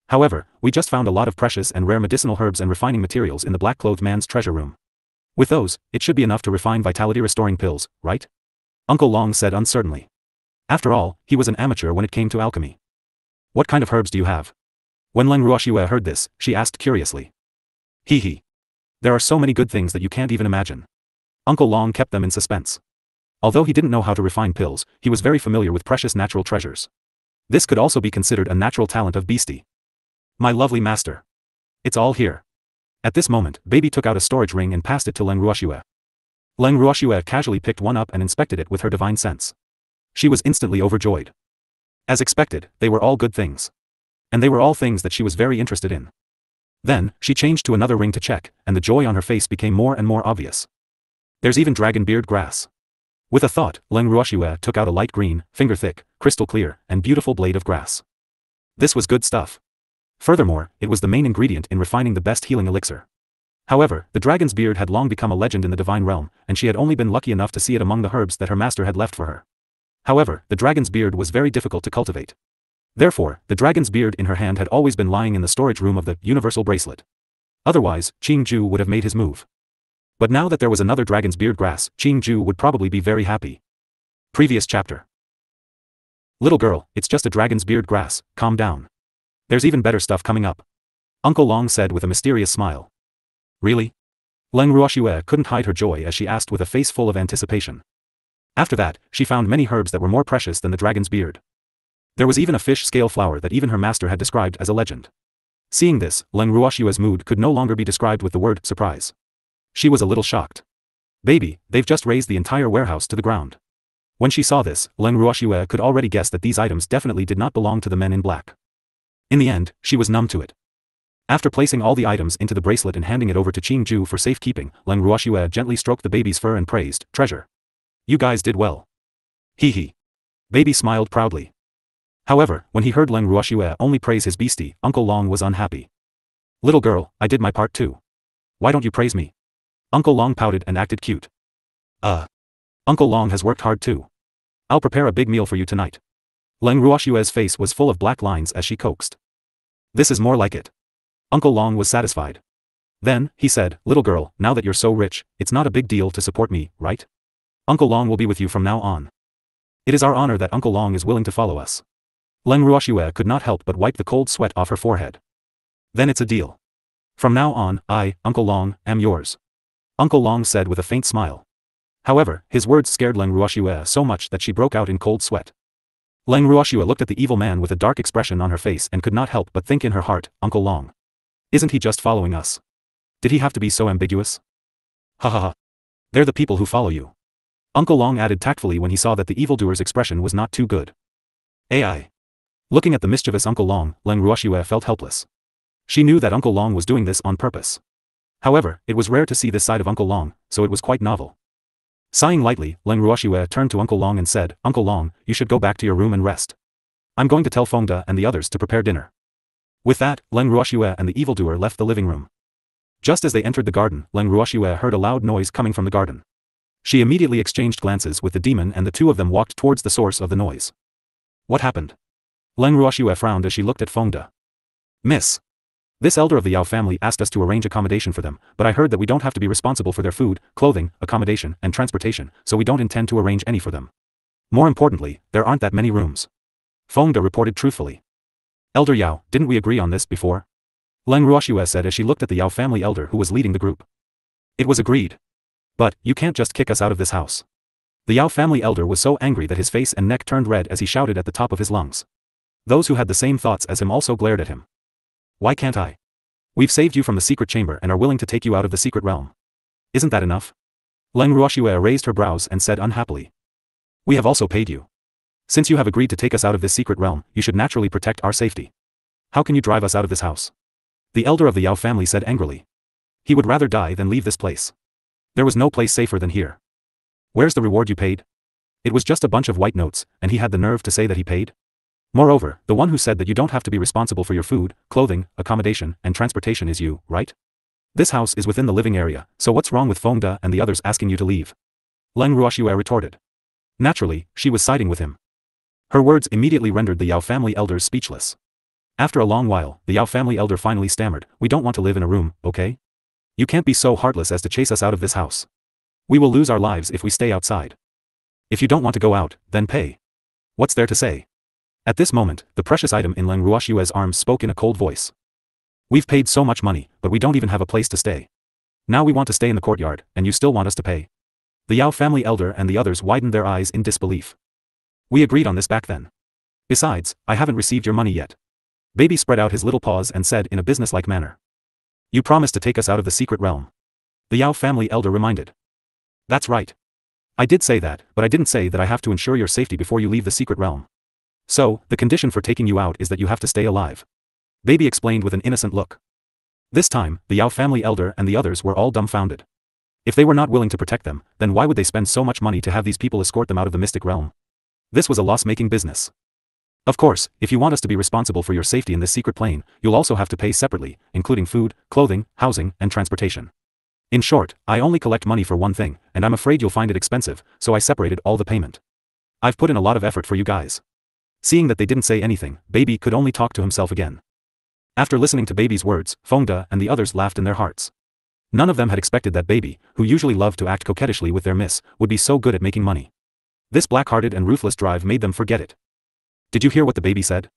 However, we just found a lot of precious and rare medicinal herbs and refining materials in the black-clothed man's treasure room. With those, it should be enough to refine vitality-restoring pills, right? Uncle Long said uncertainly. After all, he was an amateur when it came to alchemy. What kind of herbs do you have? When Leng Ruoxue heard this, she asked curiously. Hee. There are so many good things that you can't even imagine. Uncle Long kept them in suspense. Although he didn't know how to refine pills, he was very familiar with precious natural treasures. This could also be considered a natural talent of beastie. My lovely master. It's all here. At this moment, Baby took out a storage ring and passed it to Leng Ruoxue. Leng Ruoxue casually picked one up and inspected it with her divine sense. She was instantly overjoyed. As expected, they were all good things. And they were all things that she was very interested in. Then, she changed to another ring to check, and the joy on her face became more and more obvious. There's even dragon beard grass. With a thought, Leng Ruoxue took out a light green, finger-thick, crystal clear, and beautiful blade of grass. This was good stuff. Furthermore, it was the main ingredient in refining the best healing elixir. However, the dragon's beard had long become a legend in the divine realm, and she had only been lucky enough to see it among the herbs that her master had left for her. However, the dragon's beard was very difficult to cultivate. Therefore, the dragon's beard in her hand had always been lying in the storage room of the universal bracelet. Otherwise, Qing Ju would have made his move. But now that there was another dragon's beard grass, Qing Ju would probably be very happy. Previous chapter. Little girl, it's just a dragon's beard grass, calm down. There's even better stuff coming up. Uncle Long said with a mysterious smile. Really? Leng Ruoxue couldn't hide her joy as she asked with a face full of anticipation. After that, she found many herbs that were more precious than the dragon's beard. There was even a fish scale flower that even her master had described as a legend. Seeing this, Leng Ruoxue's mood could no longer be described with the word surprise. She was a little shocked. Baby, they've just razed the entire warehouse to the ground. When she saw this, Leng Ruoxue could already guess that these items definitely did not belong to the men in black. In the end, she was numb to it. After placing all the items into the bracelet and handing it over to Qing Ju for safekeeping, Leng Ruoxue gently stroked the baby's fur and praised, treasure. You guys did well. Hee. Baby smiled proudly. However, when he heard Leng Ruoxue only praise his beastie, Uncle Long was unhappy. Little girl, I did my part too. Why don't you praise me? Uncle Long pouted and acted cute. Uncle Long has worked hard too. I'll prepare a big meal for you tonight. Leng Ruoxue's face was full of black lines as she coaxed. This is more like it. Uncle Long was satisfied. Then, he said, little girl, now that you're so rich, it's not a big deal to support me, right? Uncle Long will be with you from now on. It is our honor that Uncle Long is willing to follow us. Leng Ruoxue could not help but wipe the cold sweat off her forehead. Then it's a deal. From now on, I, Uncle Long, am yours. Uncle Long said with a faint smile. However, his words scared Leng Ruoxue so much that she broke out in cold sweat. Leng Ruoxue looked at the evil man with a dark expression on her face and could not help but think in her heart, Uncle Long. Isn't he just following us? Did he have to be so ambiguous? Ha ha ha. They're the people who follow you. Uncle Long added tactfully when he saw that the evildoer's expression was not too good. AI. Looking at the mischievous Uncle Long, Leng Ruoxue felt helpless. She knew that Uncle Long was doing this on purpose. However, it was rare to see this side of Uncle Long, so it was quite novel. Sighing lightly, Leng Ruoxue turned to Uncle Long and said, Uncle Long, you should go back to your room and rest. I'm going to tell Fengde and the others to prepare dinner. With that, Leng Ruoxue and the evildoer left the living room. Just as they entered the garden, Leng Ruoxue heard a loud noise coming from the garden. She immediately exchanged glances with the demon and the two of them walked towards the source of the noise. What happened? Leng Ruoxue frowned as she looked at Fengde. Miss. This elder of the Yao family asked us to arrange accommodation for them, but I heard that we don't have to be responsible for their food, clothing, accommodation, and transportation, so we don't intend to arrange any for them. More importantly, there aren't that many rooms. Fengde reported truthfully. Elder Yao, didn't we agree on this before? Leng Ruoxue said as she looked at the Yao family elder who was leading the group. It was agreed. But, you can't just kick us out of this house. The Yao family elder was so angry that his face and neck turned red as he shouted at the top of his lungs. Those who had the same thoughts as him also glared at him. Why can't I? We've saved you from the secret chamber and are willing to take you out of the secret realm. Isn't that enough? Leng Ruoxue raised her brows and said unhappily. We have also paid you. Since you have agreed to take us out of this secret realm, you should naturally protect our safety. How can you drive us out of this house? The elder of the Yao family said angrily. He would rather die than leave this place. There was no place safer than here. Where's the reward you paid? It was just a bunch of white notes, and he had the nerve to say that he paid? Moreover, the one who said that you don't have to be responsible for your food, clothing, accommodation, and transportation is you, right? This house is within the living area, so what's wrong with Fengde and the others asking you to leave? Leng Ruoxue retorted. Naturally, she was siding with him. Her words immediately rendered the Yao family elders speechless. After a long while, the Yao family elder finally stammered, we don't want to live in a room, okay? You can't be so heartless as to chase us out of this house. We will lose our lives if we stay outside. If you don't want to go out, then pay. What's there to say? At this moment, the precious item in Leng Ruoxue's arms spoke in a cold voice. We've paid so much money, but we don't even have a place to stay. Now we want to stay in the courtyard, and you still want us to pay. The Yao family elder and the others widened their eyes in disbelief. We agreed on this back then. Besides, I haven't received your money yet. Baby spread out his little paws and said in a businesslike manner. You promised to take us out of the secret realm. The Yao family elder reminded. That's right. I did say that, but I didn't say that I have to ensure your safety before you leave the secret realm. So, the condition for taking you out is that you have to stay alive. Baby explained with an innocent look. This time, the Yao family elder and the others were all dumbfounded. If they were not willing to protect them, then why would they spend so much money to have these people escort them out of the mystic realm? This was a loss-making business. Of course, if you want us to be responsible for your safety in this secret plane, you'll also have to pay separately, including food, clothing, housing, and transportation. In short, I only collect money for one thing, and I'm afraid you'll find it expensive, so I separated all the payment. I've put in a lot of effort for you guys. Seeing that they didn't say anything, Baby could only talk to himself again. After listening to Baby's words, Fengde and the others laughed in their hearts. None of them had expected that Baby, who usually loved to act coquettishly with their miss, would be so good at making money. This black-hearted and ruthless drive made them forget it. Did you hear what the baby said?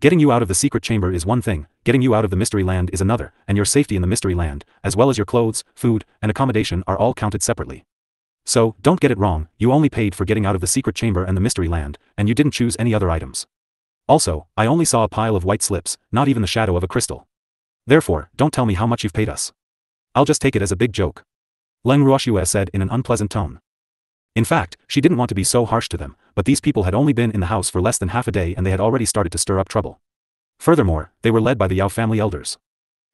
Getting you out of the secret chamber is one thing, getting you out of the mystery land is another, and your safety in the mystery land, as well as your clothes, food, and accommodation are all counted separately. So, don't get it wrong, you only paid for getting out of the secret chamber and the mystery land, and you didn't choose any other items. Also, I only saw a pile of white slips, not even the shadow of a crystal. Therefore, don't tell me how much you've paid us. I'll just take it as a big joke. Leng Ruoxue said in an unpleasant tone. In fact, she didn't want to be so harsh to them, but these people had only been in the house for less than half a day and they had already started to stir up trouble. Furthermore, they were led by the Yao family elders.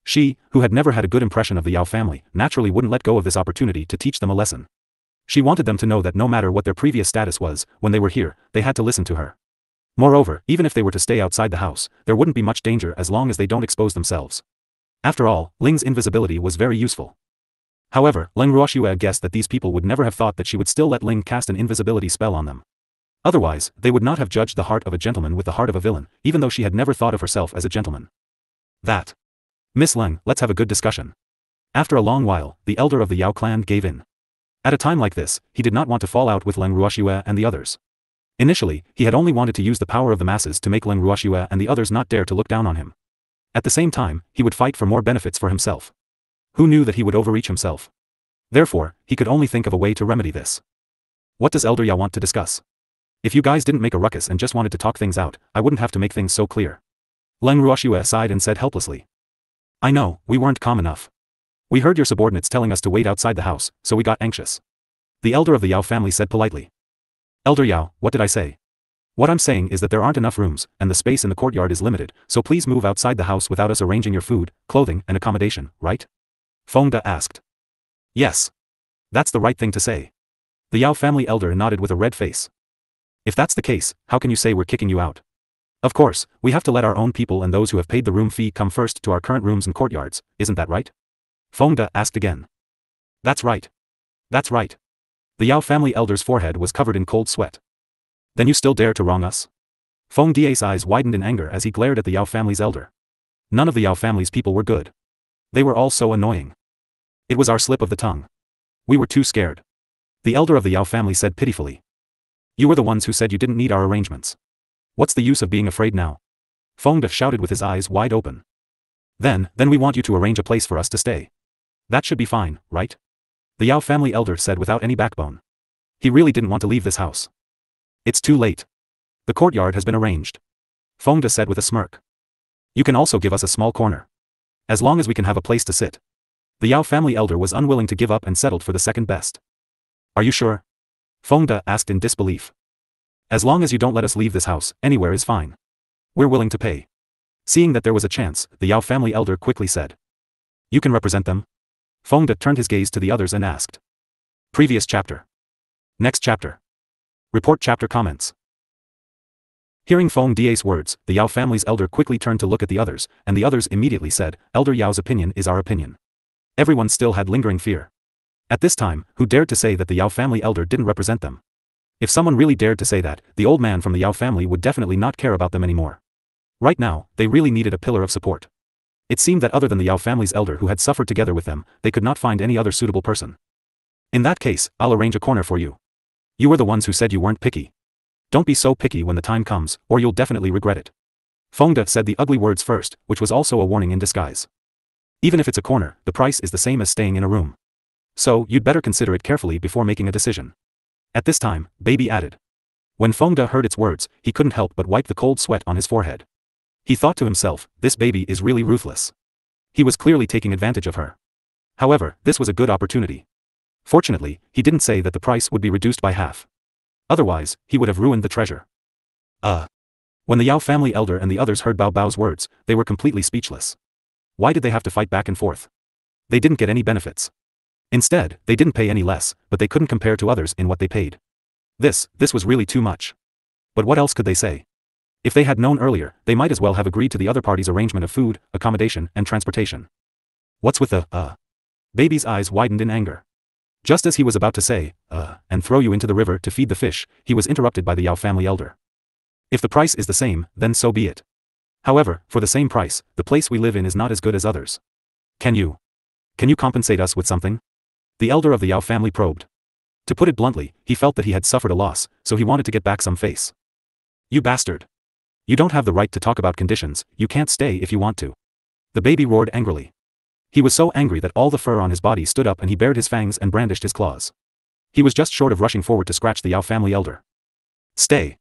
She, who had never had a good impression of the Yao family, naturally wouldn't let go of this opportunity to teach them a lesson. She wanted them to know that no matter what their previous status was, when they were here, they had to listen to her. Moreover, even if they were to stay outside the house, there wouldn't be much danger as long as they don't expose themselves. After all, Ling's invisibility was very useful. However, Leng Ruoxue guessed that these people would never have thought that she would still let Ling cast an invisibility spell on them. Otherwise, they would not have judged the heart of a gentleman with the heart of a villain, even though she had never thought of herself as a gentleman. That. Miss Leng, let's have a good discussion. After a long while, the elder of the Yao clan gave in. At a time like this, he did not want to fall out with Leng Ruoxue and the others. Initially, he had only wanted to use the power of the masses to make Leng Ruoxue and the others not dare to look down on him. At the same time, he would fight for more benefits for himself. Who knew that he would overreach himself? Therefore, he could only think of a way to remedy this. What does Elder Yao want to discuss? If you guys didn't make a ruckus and just wanted to talk things out, I wouldn't have to make things so clear. Leng Ruoxue sighed and said helplessly. I know, we weren't calm enough. We heard your subordinates telling us to wait outside the house, so we got anxious. The elder of the Yao family said politely. Elder Yao, what did I say? What I'm saying is that there aren't enough rooms, and the space in the courtyard is limited, so please move outside the house without us arranging your food, clothing, and accommodation, right? Feng De asked. Yes. That's the right thing to say. The Yao family elder nodded with a red face. If that's the case, how can you say we're kicking you out? Of course, we have to let our own people and those who have paid the room fee come first to our current rooms and courtyards, isn't that right? Feng De asked again. That's right. That's right. The Yao family elder's forehead was covered in cold sweat. Then you still dare to wrong us? Feng De's eyes widened in anger as he glared at the Yao family's elder. None of the Yao family's people were good. They were all so annoying. It was our slip of the tongue. We were too scared. The elder of the Yao family said pitifully. You were the ones who said you didn't need our arrangements. What's the use of being afraid now? Feng De shouted with his eyes wide open. Then we want you to arrange a place for us to stay. That should be fine, right? The Yao family elder said without any backbone. He really didn't want to leave this house. It's too late. The courtyard has been arranged. Feng De said with a smirk. You can also give us a small corner. As long as we can have a place to sit. The Yao family elder was unwilling to give up and settled for the second best. Are you sure? Feng De asked in disbelief. As long as you don't let us leave this house, anywhere is fine. We're willing to pay. Seeing that there was a chance, the Yao family elder quickly said. You can represent them? Feng De turned his gaze to the others and asked. Previous chapter. Next chapter. Report chapter comments. Hearing Feng De's words, the Yao family's elder quickly turned to look at the others, and the others immediately said, Elder Yao's opinion is our opinion. Everyone still had lingering fear. At this time, who dared to say that the Yao family elder didn't represent them? If someone really dared to say that, the old man from the Yao family would definitely not care about them anymore. Right now, they really needed a pillar of support. It seemed that other than the Yao family's elder who had suffered together with them, they could not find any other suitable person. In that case, I'll arrange a corner for you. You were the ones who said you weren't picky. Don't be so picky when the time comes, or you'll definitely regret it. Feng De said the ugly words first, which was also a warning in disguise. Even if it's a corner, the price is the same as staying in a room. So, you'd better consider it carefully before making a decision. At this time, Baby added. When Feng De heard its words, he couldn't help but wipe the cold sweat on his forehead. He thought to himself, this baby is really ruthless. He was clearly taking advantage of her. However, this was a good opportunity. Fortunately, he didn't say that the price would be reduced by half. Otherwise, he would have ruined the treasure. When the Yao family elder and the others heard Bao Bao's words, they were completely speechless. Why did they have to fight back and forth? They didn't get any benefits. Instead, they didn't pay any less, but they couldn't compare to others in what they paid. This was really too much. But what else could they say? If they had known earlier, they might as well have agreed to the other party's arrangement of food, accommodation, and transportation. What's with the, Baby's eyes widened in anger. Just as he was about to say, and throw you into the river to feed the fish, he was interrupted by the Yao family elder. If the price is the same, then so be it. However, for the same price, the place we live in is not as good as others. Can you compensate us with something? The elder of the Yao family probed. To put it bluntly, he felt that he had suffered a loss, so he wanted to get back some face. You bastard. You don't have the right to talk about conditions, you can't stay if you want to. The baby roared angrily. He was so angry that all the fur on his body stood up and he bared his fangs and brandished his claws. He was just short of rushing forward to scratch the Yao family elder. Stay.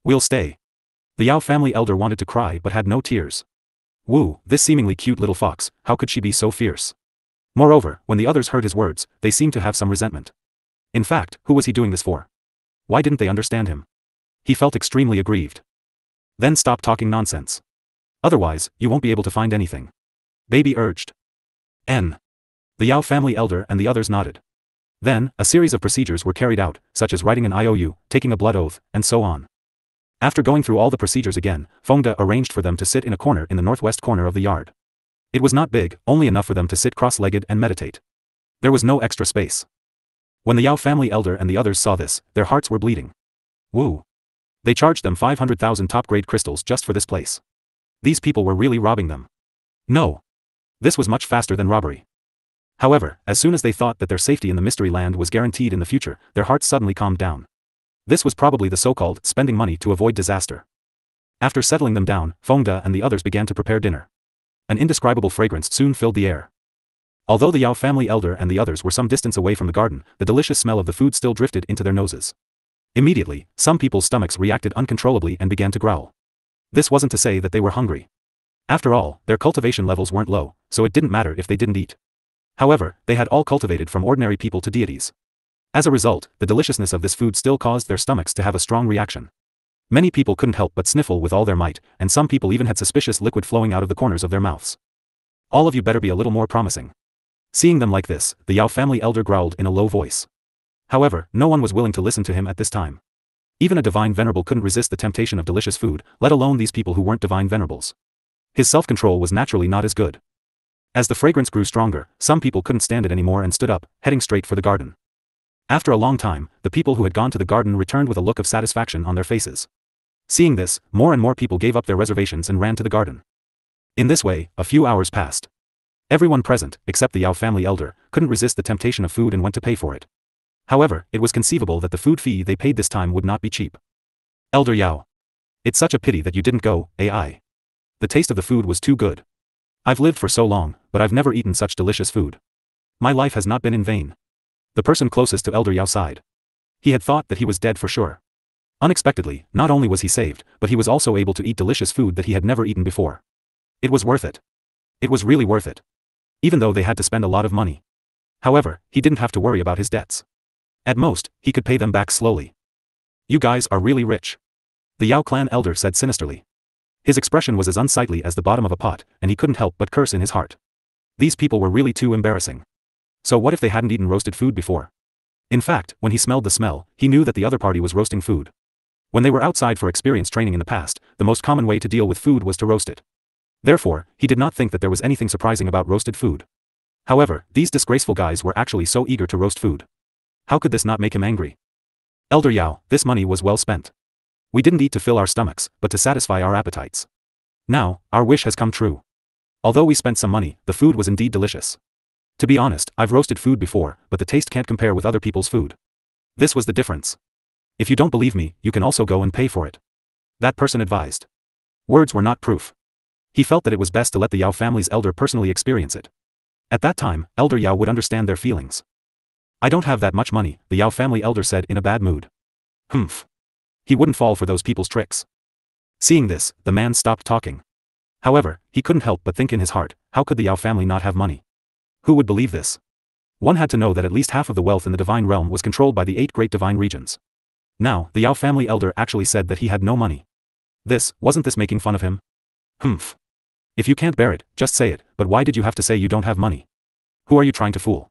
We'll stay. The Yao family elder wanted to cry but had no tears. Woo, this seemingly cute little fox, how could she be so fierce? Moreover, when the others heard his words, they seemed to have some resentment. In fact, who was he doing this for? Why didn't they understand him? He felt extremely aggrieved. Then stop talking nonsense. Otherwise, you won't be able to find anything. Baby urged. The Yao family elder and the others nodded. Then, a series of procedures were carried out, such as writing an IOU, taking a blood oath, and so on. After going through all the procedures again, Feng De arranged for them to sit in a corner in the northwest corner of the yard. It was not big, only enough for them to sit cross-legged and meditate. There was no extra space. When the Yao family elder and the others saw this, their hearts were bleeding. Woo! They charged them 500,000 top-grade crystals just for this place. These people were really robbing them. No. This was much faster than robbery. However, as soon as they thought that their safety in the mystery land was guaranteed in the future, their hearts suddenly calmed down. This was probably the so-called spending money to avoid disaster. After settling them down, Fengde and the others began to prepare dinner. An indescribable fragrance soon filled the air. Although the Yao family elder and the others were some distance away from the garden, the delicious smell of the food still drifted into their noses. Immediately, some people's stomachs reacted uncontrollably and began to growl. This wasn't to say that they were hungry. After all, their cultivation levels weren't low, so it didn't matter if they didn't eat. However, they had all cultivated from ordinary people to deities. As a result, the deliciousness of this food still caused their stomachs to have a strong reaction. Many people couldn't help but sniffle with all their might, and some people even had suspicious liquid flowing out of the corners of their mouths. All of you better be a little more promising. Seeing them like this, the Yao family elder growled in a low voice. However, no one was willing to listen to him at this time. Even a divine venerable couldn't resist the temptation of delicious food, let alone these people who weren't divine venerables. His self-control was naturally not as good. As the fragrance grew stronger, some people couldn't stand it anymore and stood up, heading straight for the garden. After a long time, the people who had gone to the garden returned with a look of satisfaction on their faces. Seeing this, more and more people gave up their reservations and ran to the garden. In this way, a few hours passed. Everyone present, except the Yao family elder, couldn't resist the temptation of food and went to pay for it. However, it was conceivable that the food fee they paid this time would not be cheap. Elder Yao. It's such a pity that you didn't go, AI. The taste of the food was too good. I've lived for so long, but I've never eaten such delicious food. My life has not been in vain. The person closest to Elder Yao sighed. He had thought that he was dead for sure. Unexpectedly, not only was he saved, but he was also able to eat delicious food that he had never eaten before. It was worth it. It was really worth it. Even though they had to spend a lot of money. However, he didn't have to worry about his debts. At most, he could pay them back slowly. You guys are really rich. The Yao clan elder said sinisterly. His expression was as unsightly as the bottom of a pot, and he couldn't help but curse in his heart. These people were really too embarrassing. So what if they hadn't eaten roasted food before? In fact, when he smelled the smell, he knew that the other party was roasting food. When they were outside for experience training in the past, the most common way to deal with food was to roast it. Therefore, he did not think that there was anything surprising about roasted food. However, these disgraceful guys were actually so eager to roast food. How could this not make him angry? Elder Yao, this money was well spent. We didn't eat to fill our stomachs, but to satisfy our appetites. Now, our wish has come true. Although we spent some money, the food was indeed delicious. To be honest, I've roasted food before, but the taste can't compare with other people's food. This was the difference. If you don't believe me, you can also go and pay for it. That person advised. Words were not proof. He felt that it was best to let the Yao family's elder personally experience it. At that time, Elder Yao would understand their feelings. I don't have that much money, the Yao family elder said in a bad mood. Humph. He wouldn't fall for those people's tricks. Seeing this, the man stopped talking. However, he couldn't help but think in his heart, how could the Yao family not have money? Who would believe this? One had to know that at least half of the wealth in the divine realm was controlled by the 8 great divine regions. Now, the Yao family elder actually said that he had no money. Wasn't this making fun of him? Humph. If you can't bear it, just say it, but why did you have to say you don't have money? Who are you trying to fool?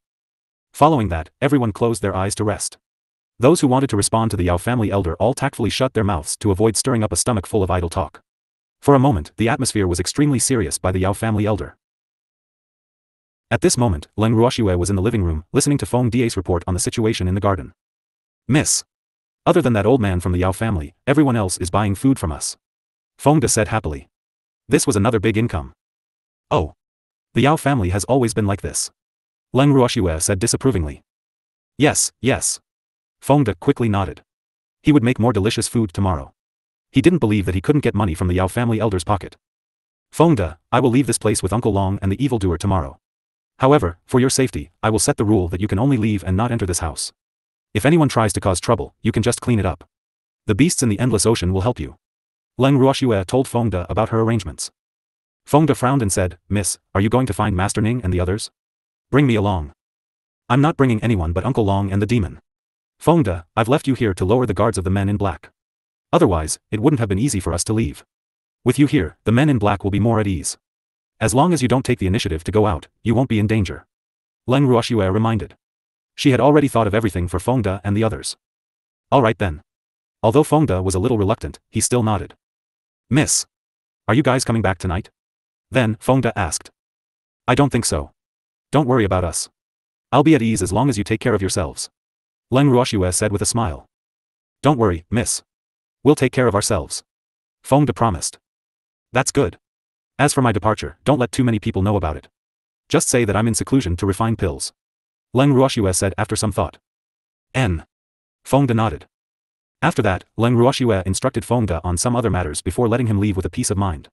Following that, everyone closed their eyes to rest. Those who wanted to respond to the Yao family elder all tactfully shut their mouths to avoid stirring up a stomach full of idle talk. For a moment, the atmosphere was extremely serious by the Yao family elder. At this moment, Leng Ruoxue was in the living room, listening to Feng Die's report on the situation in the garden. Miss. Other than that old man from the Yao family, everyone else is buying food from us. Fengde said happily. This was another big income. Oh. The Yao family has always been like this. Leng Ruoxue said disapprovingly. Yes, yes. Fengde quickly nodded. He would make more delicious food tomorrow. He didn't believe that he couldn't get money from the Yao family elder's pocket. Fengde, I will leave this place with Uncle Long and the evildoer tomorrow. However, for your safety, I will set the rule that you can only leave and not enter this house. If anyone tries to cause trouble, you can just clean it up. The beasts in the endless ocean will help you. Leng Ruoxue told Fengde about her arrangements. Fengde frowned and said, Miss, are you going to find Master Ning and the others? Bring me along. I'm not bringing anyone but Uncle Long and the demon. Fengde, I've left you here to lower the guards of the men in black. Otherwise, it wouldn't have been easy for us to leave. With you here, the men in black will be more at ease. As long as you don't take the initiative to go out, you won't be in danger. Leng Ruoxue reminded. She had already thought of everything for Fengde and the others. All right then. Although Fengde was a little reluctant, he still nodded. Miss. Are you guys coming back tonight? Then, Fengde asked. I don't think so. Don't worry about us. I'll be at ease as long as you take care of yourselves. Leng Ruoxue said with a smile. Don't worry, miss. We'll take care of ourselves. Feng De promised. That's good. As for my departure, don't let too many people know about it. Just say that I'm in seclusion to refine pills. Leng Ruoxue said after some thought. Feng De nodded. After that, Leng Ruoxue instructed Feng De on some other matters before letting him leave with a peace of mind.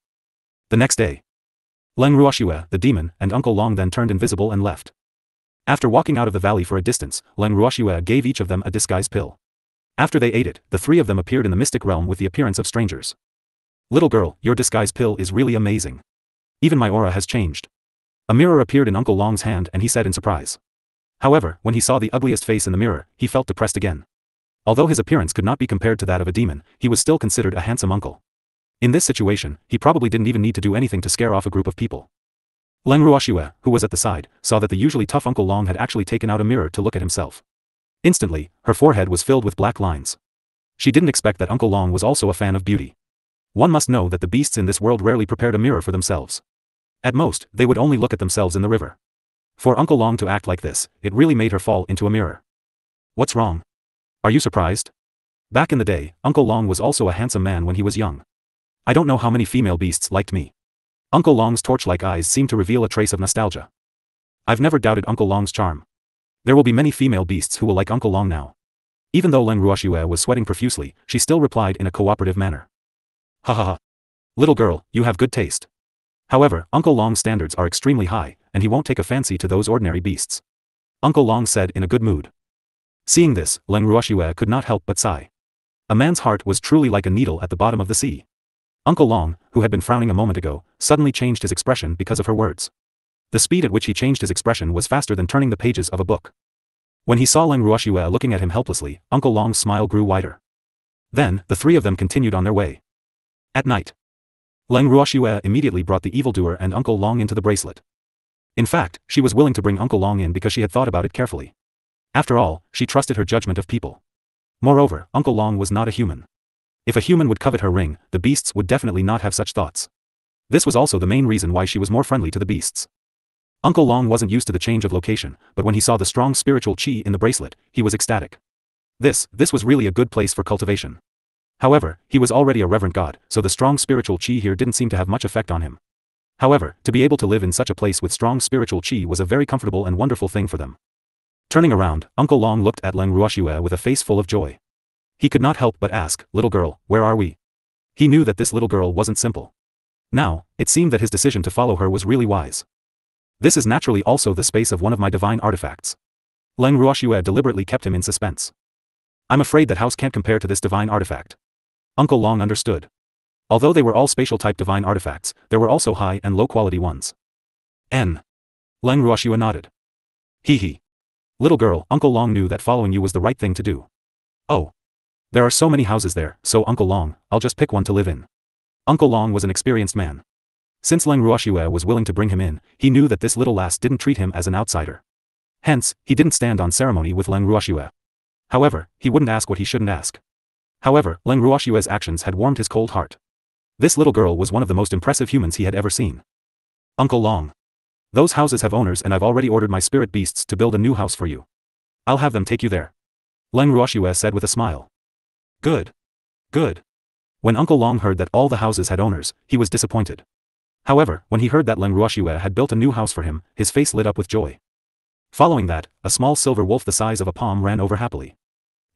The next day, Leng Ruoxue, the demon, and Uncle Long then turned invisible and left. After walking out of the valley for a distance, Leng Ruoxue gave each of them a disguise pill. After they ate it, the three of them appeared in the mystic realm with the appearance of strangers. Little girl, your disguise pill is really amazing. Even my aura has changed. A mirror appeared in Uncle Long's hand and he said in surprise. However, when he saw the ugliest face in the mirror, he felt depressed again. Although his appearance could not be compared to that of a demon, he was still considered a handsome uncle. In this situation, he probably didn't even need to do anything to scare off a group of people. Leng Ruoxue, who was at the side, saw that the usually tough Uncle Long had actually taken out a mirror to look at himself. Instantly, her forehead was filled with black lines. She didn't expect that Uncle Long was also a fan of beauty. One must know that the beasts in this world rarely prepared a mirror for themselves. At most, they would only look at themselves in the river. For Uncle Long to act like this, it really made her fall into a mirror. What's wrong? Are you surprised? Back in the day, Uncle Long was also a handsome man when he was young. I don't know how many female beasts liked me. Uncle Long's torch-like eyes seemed to reveal a trace of nostalgia. I've never doubted Uncle Long's charm. There will be many female beasts who will like Uncle Long now. Even though Leng Ruoxue was sweating profusely, she still replied in a cooperative manner. Ha ha ha. Little girl, you have good taste. However, Uncle Long's standards are extremely high, and he won't take a fancy to those ordinary beasts. Uncle Long said in a good mood. Seeing this, Leng Ruoxue could not help but sigh. A man's heart was truly like a needle at the bottom of the sea. Uncle Long, who had been frowning a moment ago, suddenly changed his expression because of her words. The speed at which he changed his expression was faster than turning the pages of a book. When he saw Leng Ruoxue looking at him helplessly, Uncle Long's smile grew wider. Then, the three of them continued on their way. At night, Leng Ruoxue immediately brought the evildoer and Uncle Long into the bracelet. In fact, she was willing to bring Uncle Long in because she had thought about it carefully. After all, she trusted her judgment of people. Moreover, Uncle Long was not a human. If a human would covet her ring, the beasts would definitely not have such thoughts. This was also the main reason why she was more friendly to the beasts. Uncle Long wasn't used to the change of location, but when he saw the strong spiritual chi in the bracelet, he was ecstatic. This was really a good place for cultivation. However, he was already a reverent god, so the strong spiritual chi here didn't seem to have much effect on him. However, to be able to live in such a place with strong spiritual chi was a very comfortable and wonderful thing for them. Turning around, Uncle Long looked at Leng Ruoxue with a face full of joy. He could not help but ask, "Little girl, where are we?" He knew that this little girl wasn't simple. Now, it seemed that his decision to follow her was really wise. This is naturally also the space of one of my divine artifacts. Leng Ruoxue deliberately kept him in suspense. I'm afraid that house can't compare to this divine artifact. Uncle Long understood. Although they were all spatial-type divine artifacts, there were also high and low-quality ones. Leng Ruoxue nodded. Hee. Little girl, Uncle Long knew that following you was the right thing to do. Oh. There are so many houses there, so Uncle Long, I'll just pick one to live in. Uncle Long was an experienced man. Since Leng Ruoxue was willing to bring him in, he knew that this little lass didn't treat him as an outsider. Hence, he didn't stand on ceremony with Leng Ruoxue. However, he wouldn't ask what he shouldn't ask. However, Leng Ruoxue's actions had warmed his cold heart. This little girl was one of the most impressive humans he had ever seen. Uncle Long. Those houses have owners and I've already ordered my spirit beasts to build a new house for you. I'll have them take you there. Leng Ruoxue said with a smile. Good. When Uncle Long heard that all the houses had owners, he was disappointed. However, when he heard that Leng Ruoxue had built a new house for him, his face lit up with joy. Following that, a small silver wolf the size of a palm ran over happily.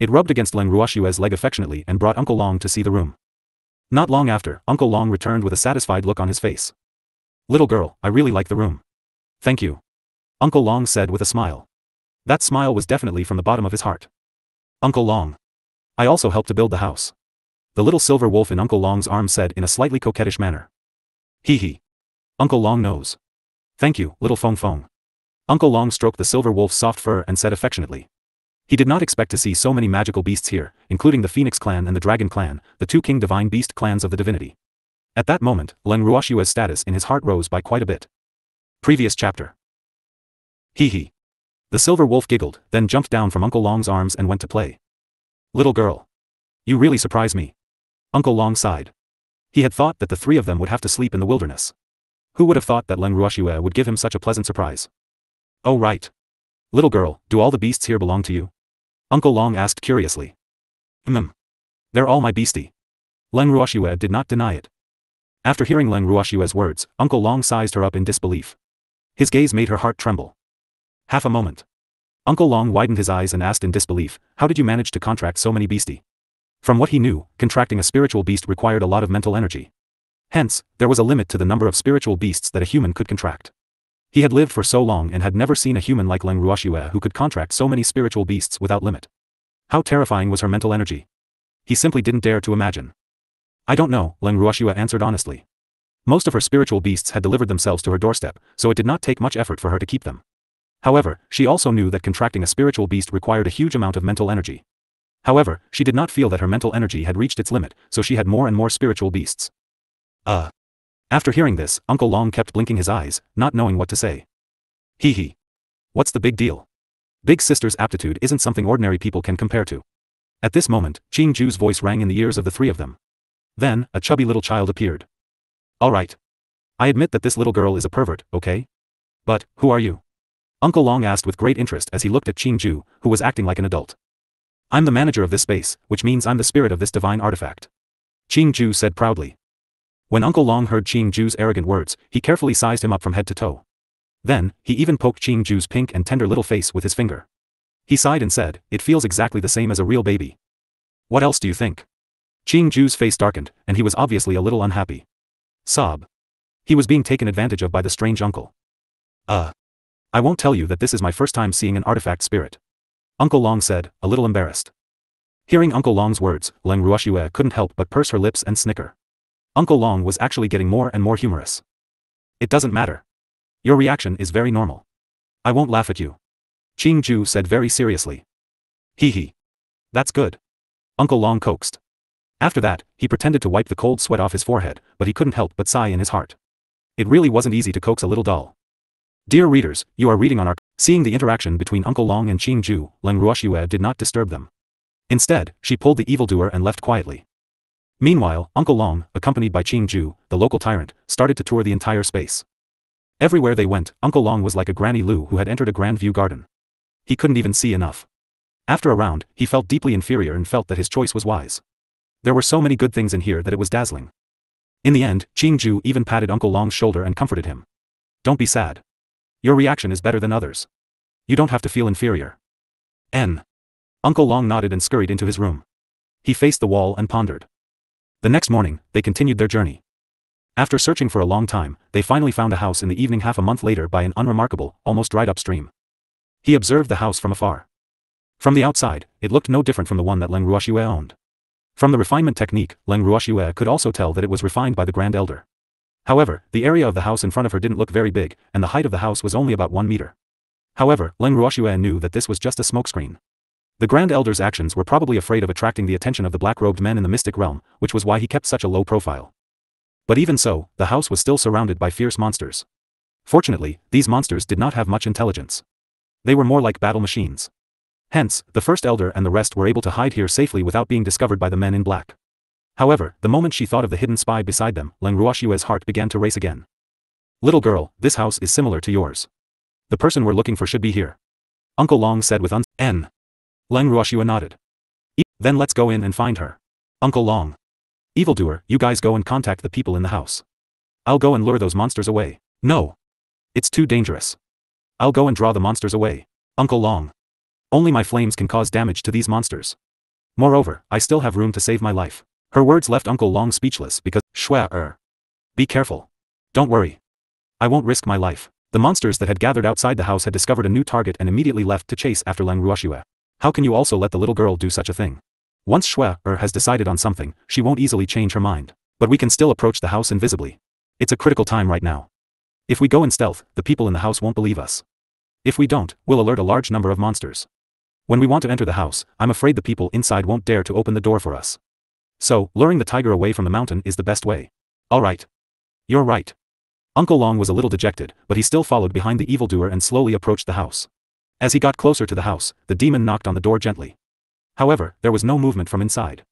It rubbed against Leng Ruoxue's leg affectionately and brought Uncle Long to see the room. Not long after, Uncle Long returned with a satisfied look on his face. Little girl, I really like the room. Thank you. Uncle Long said with a smile. That smile was definitely from the bottom of his heart. Uncle Long. I also helped to build the house. The little silver wolf in Uncle Long's arm said in a slightly coquettish manner. Hee. Uncle Long knows. Thank you, little Feng. Uncle Long stroked the silver wolf's soft fur and said affectionately. He did not expect to see so many magical beasts here, including the Phoenix clan and the Dragon clan, the two king divine beast clans of the divinity. At that moment, Leng Ruoxue's status in his heart rose by quite a bit. Previous chapter. Hee. The silver wolf giggled, then jumped down from Uncle Long's arms and went to play. Little girl. You really surprise me. Uncle Long sighed. He had thought that the three of them would have to sleep in the wilderness. Who would have thought that Leng Ruoxue would give him such a pleasant surprise? Oh right. Little girl, do all the beasts here belong to you? Uncle Long asked curiously. They're all my beastie. Leng Ruoxue did not deny it. After hearing Leng Ruoxue's words, Uncle Long sized her up in disbelief. His gaze made her heart tremble. Half a moment. Uncle Long widened his eyes and asked in disbelief, how did you manage to contract so many beastie? From what he knew, contracting a spiritual beast required a lot of mental energy. Hence, there was a limit to the number of spiritual beasts that a human could contract. He had lived for so long and had never seen a human like Leng Ruoxue who could contract so many spiritual beasts without limit. How terrifying was her mental energy? He simply didn't dare to imagine. I don't know, Leng Ruoxue answered honestly. Most of her spiritual beasts had delivered themselves to her doorstep, so it did not take much effort for her to keep them. However, she also knew that contracting a spiritual beast required a huge amount of mental energy. However, she did not feel that her mental energy had reached its limit, so she had more and more spiritual beasts. After hearing this, Uncle Long kept blinking his eyes, not knowing what to say. Hee. What's the big deal? Big sister's aptitude isn't something ordinary people can compare to. At this moment, Qing Ju's voice rang in the ears of the three of them. Then, a chubby little child appeared. Alright. I admit that this little girl is a pervert, okay? But, who are you? Uncle Long asked with great interest as he looked at Qing Ju, who was acting like an adult. I'm the manager of this space, which means I'm the spirit of this divine artifact. Qing Ju said proudly. When Uncle Long heard Qing Ju's arrogant words, he carefully sized him up from head to toe. Then, he even poked Qing Ju's pink and tender little face with his finger. He sighed and said, it feels exactly the same as a real baby. What else do you think? Qing Ju's face darkened, and he was obviously a little unhappy. Sob. He was being taken advantage of by the strange uncle. I won't tell you that this is my first time seeing an artifact spirit. Uncle Long said, a little embarrassed. Hearing Uncle Long's words, Leng Ruoxue couldn't help but purse her lips and snicker. Uncle Long was actually getting more and more humorous. It doesn't matter. Your reaction is very normal. I won't laugh at you. Qing Ju said very seriously. Hee. That's good. Uncle Long coaxed. After that, he pretended to wipe the cold sweat off his forehead, but he couldn't help but sigh in his heart. It really wasn't easy to coax a little doll. Dear readers, you are reading on our... Seeing the interaction between Uncle Long and Qing Ju, Leng Ruoxue did not disturb them. Instead, she pulled the evildoer and left quietly. Meanwhile, Uncle Long, accompanied by Qing Ju, the local tyrant, started to tour the entire space. Everywhere they went, Uncle Long was like a Granny Lu who had entered a grand view garden. He couldn't even see enough. After a round, he felt deeply inferior and felt that his choice was wise. There were so many good things in here that it was dazzling. In the end, Qing Ju even patted Uncle Long's shoulder and comforted him. Don't be sad. Your reaction is better than others. You don't have to feel inferior. Uncle Long nodded and scurried into his room. He faced the wall and pondered. The next morning, they continued their journey. After searching for a long time, they finally found a house in the evening half a month later by an unremarkable, almost dried-up stream. He observed the house from afar. From the outside, it looked no different from the one that Leng Ruoxue owned. From the refinement technique, Leng Ruoxue could also tell that it was refined by the Grand Elder. However, the area of the house in front of her didn't look very big, and the height of the house was only about 1 meter. However, Leng Ruoxue knew that this was just a smokescreen. The Grand Elder's actions were probably afraid of attracting the attention of the black-robed men in the mystic realm, which was why he kept such a low profile. But even so, the house was still surrounded by fierce monsters. Fortunately, these monsters did not have much intelligence. They were more like battle machines. Hence, the First Elder and the rest were able to hide here safely without being discovered by the men in black. However, the moment she thought of the hidden spy beside them, Leng Ruoxue's heart began to race again. Little girl, this house is similar to yours. The person we're looking for should be here. Uncle Long said with Leng Ruoxue nodded. Then let's go in and find her. Uncle Long. Evildoer, you guys go and contact the people in the house. I'll go and lure those monsters away. No. It's too dangerous. I'll go and draw the monsters away. Uncle Long. Only my flames can cause damage to these monsters. Moreover, I still have room to save my life. Her words left Uncle Long speechless because, Be careful. Don't worry. I won't risk my life. The monsters that had gathered outside the house had discovered a new target and immediately left to chase after Leng Ruoxue. How can you also let the little girl do such a thing? Once has decided on something, she won't easily change her mind. But we can still approach the house invisibly. It's a critical time right now. If we go in stealth, the people in the house won't believe us. If we don't, we'll alert a large number of monsters. When we want to enter the house, I'm afraid the people inside won't dare to open the door for us. So, luring the tiger away from the mountain is the best way. Alright. You're right. Uncle Long was a little dejected, but he still followed behind the evildoer and slowly approached the house. As he got closer to the house, the demon knocked on the door gently. However, there was no movement from inside.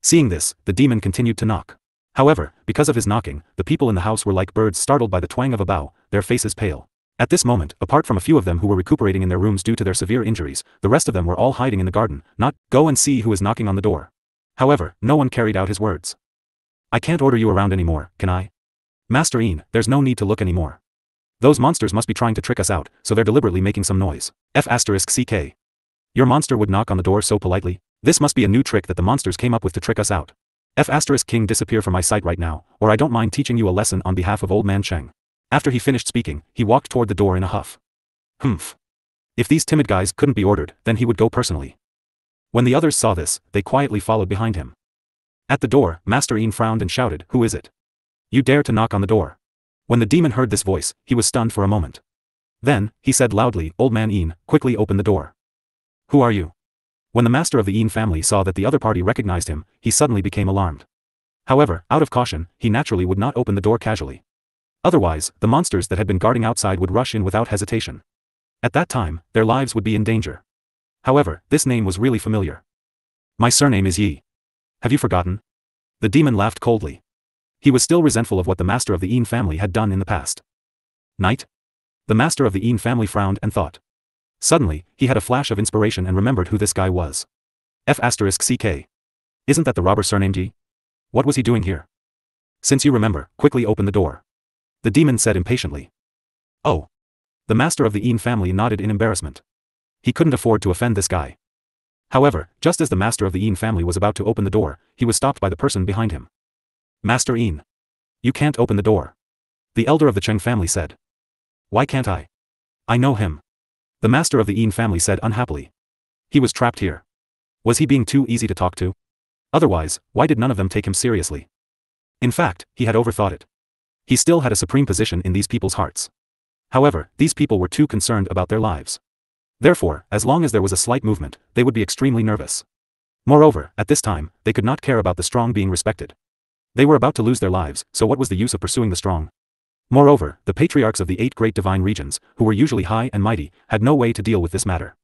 Seeing this, the demon continued to knock. However, because of his knocking, the people in the house were like birds startled by the twang of a bow, their faces pale. At this moment, apart from a few of them who were recuperating in their rooms due to their severe injuries, the rest of them were all hiding in the garden, not, "Go and see who is knocking on the door." However, no one carried out his words. "I can't order you around anymore, can I? Master Ian, there's no need to look anymore. Those monsters must be trying to trick us out, so they're deliberately making some noise. F***ck. Your monster would knock on the door so politely? This must be a new trick that the monsters came up with to trick us out. King, disappear from my sight right now, or I don't mind teaching you a lesson on behalf of Old Man Cheng." After he finished speaking, he walked toward the door in a huff. Humph. If these timid guys couldn't be ordered, then he would go personally. When the others saw this, they quietly followed behind him. At the door, Master Ian frowned and shouted, "Who is it? You dare to knock on the door?" When the demon heard this voice, he was stunned for a moment. Then, he said loudly, "Old Man Ian, quickly open the door." "Who are you?" When the master of the Ian family saw that the other party recognized him, he suddenly became alarmed. However, out of caution, he naturally would not open the door casually. Otherwise, the monsters that had been guarding outside would rush in without hesitation. At that time, their lives would be in danger. However, this name was really familiar. "My surname is Yi. Have you forgotten?" The demon laughed coldly. He was still resentful of what the master of the Ian family had done in the past. "Knight?" The master of the Ian family frowned and thought. Suddenly, he had a flash of inspiration and remembered who this guy was. F***ck. Isn't that the robber surnamed Yi? What was he doing here? Since you remember, quickly open the door. The demon said impatiently. Oh. The master of the Ian family nodded in embarrassment. He couldn't afford to offend this guy. However, just as the master of the Ian family was about to open the door, he was stopped by the person behind him. "Master Ian. You can't open the door." The elder of the Cheng family said. "Why can't I? I know him." The master of the Ian family said unhappily. He was trapped here. Was he being too easy to talk to? Otherwise, why did none of them take him seriously? In fact, he had overthought it. He still had a supreme position in these people's hearts. However, these people were too concerned about their lives. Therefore, as long as there was a slight movement, they would be extremely nervous. Moreover, at this time, they could not care about the strong being respected. They were about to lose their lives, so what was the use of pursuing the strong? Moreover, the patriarchs of the 8 great divine regions, who were usually high and mighty, had no way to deal with this matter.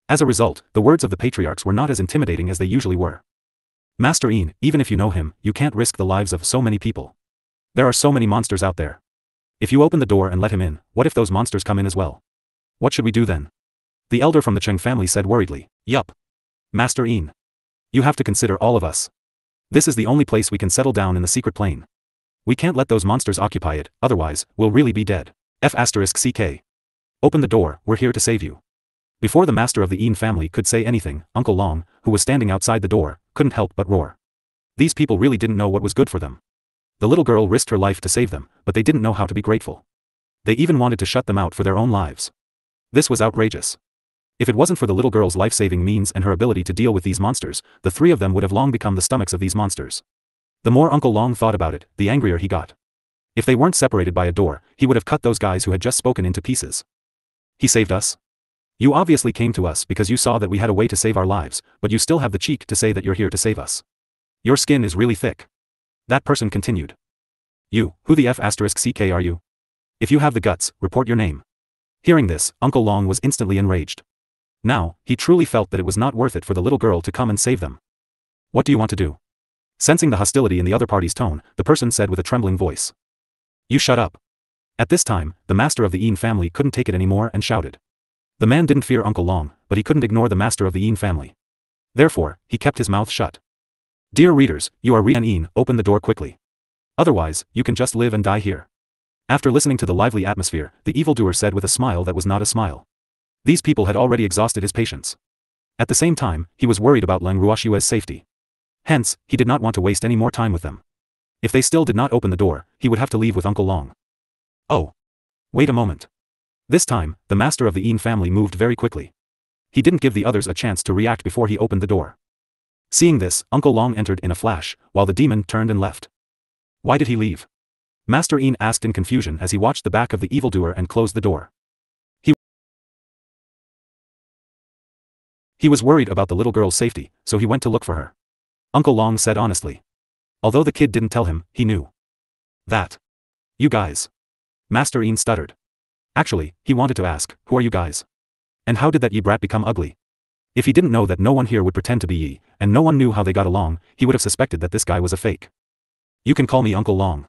As a result, the words of the patriarchs were not as intimidating as they usually were. "Master Ian, even if you know him, you can't risk the lives of so many people. There are so many monsters out there. If you open the door and let him in, what if those monsters come in as well? What should we do then?" The elder from the Cheng family said worriedly. "Yup. Master Ian. You have to consider all of us. This is the only place we can settle down in the secret plane. We can't let those monsters occupy it, otherwise, we'll really be dead. F***ck. Open the door, we're here to save you." Before the master of the Ian family could say anything, Uncle Long, who was standing outside the door, couldn't help but roar. These people really didn't know what was good for them. The little girl risked her life to save them, but they didn't know how to be grateful. They even wanted to shut them out for their own lives. This was outrageous. If it wasn't for the little girl's life-saving means and her ability to deal with these monsters, the 3 of them would have long become the stomachs of these monsters. The more Uncle Long thought about it, the angrier he got. If they weren't separated by a door, he would have cut those guys who had just spoken into pieces. "He saved us? You obviously came to us because you saw that we had a way to save our lives, but you still have the cheek to say that you're here to save us. Your skin is really thick." That person continued. "You, who the F***ck are you? If you have the guts, report your name." Hearing this, Uncle Long was instantly enraged. Now, he truly felt that it was not worth it for the little girl to come and save them. "What do you want to do?" Sensing the hostility in the other party's tone, the person said with a trembling voice. "You shut up." At this time, the master of the Ian family couldn't take it anymore and shouted. The man didn't fear Uncle Long, but he couldn't ignore the master of the Ian family. Therefore, he kept his mouth shut. "Dear readers, you are Ian, open the door quickly. Otherwise, you can just live and die here." After listening to the lively atmosphere, the evildoer said with a smile that was not a smile. These people had already exhausted his patience. At the same time, he was worried about Leng Ruoxue's safety. Hence, he did not want to waste any more time with them. If they still did not open the door, he would have to leave with Uncle Long. Oh. Wait a moment. This time, the master of the Ian family moved very quickly. He didn't give the others a chance to react before he opened the door. Seeing this, Uncle Long entered in a flash, while the demon turned and left. Why did he leave? Master Ian asked in confusion as he watched the back of the evildoer and closed the door. He was worried about the little girl's safety, so he went to look for her. Uncle Long said honestly. Although the kid didn't tell him, he knew. That. You guys. Master Ian stuttered. Actually, he wanted to ask, who are you guys? And how did that Yi brat become ugly? If he didn't know that no one here would pretend to be Yi, and no one knew how they got along, he would have suspected that this guy was a fake. You can call me Uncle Long.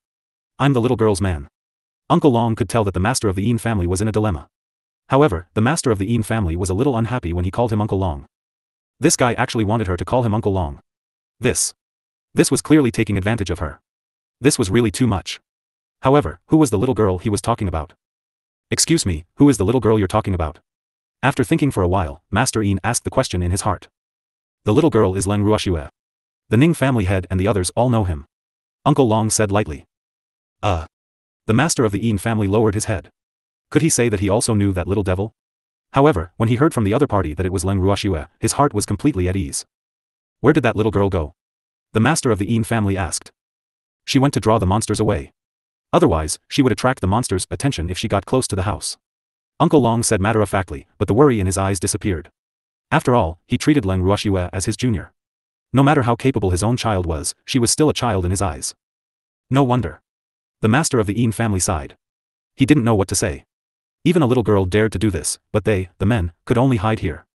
I'm the little girl's man. Uncle Long could tell that the master of the Yin family was in a dilemma. However, the master of the Yin family was a little unhappy when he called him Uncle Long. This guy actually wanted her to call him Uncle Long. This was clearly taking advantage of her. This was really too much. However, who was the little girl he was talking about? Excuse me, who is the little girl you're talking about? After thinking for a while, Master Yin asked the question in his heart. The little girl is Leng Ruoxue. The Ning family head and the others all know him. Uncle Long said lightly. The master of the Yin family lowered his head. Could he say that he also knew that little devil? However, when he heard from the other party that it was Leng Ruoxue, his heart was completely at ease. Where did that little girl go? The master of the Yin family asked. She went to draw the monsters away. Otherwise, she would attract the monsters' attention if she got close to the house. Uncle Long said matter-of-factly, but the worry in his eyes disappeared. After all, he treated Leng Ruoxue as his junior. No matter how capable his own child was, she was still a child in his eyes. No wonder. The master of the Yin family sighed. He didn't know what to say. Even a little girl dared to do this, but they, the men, could only hide here.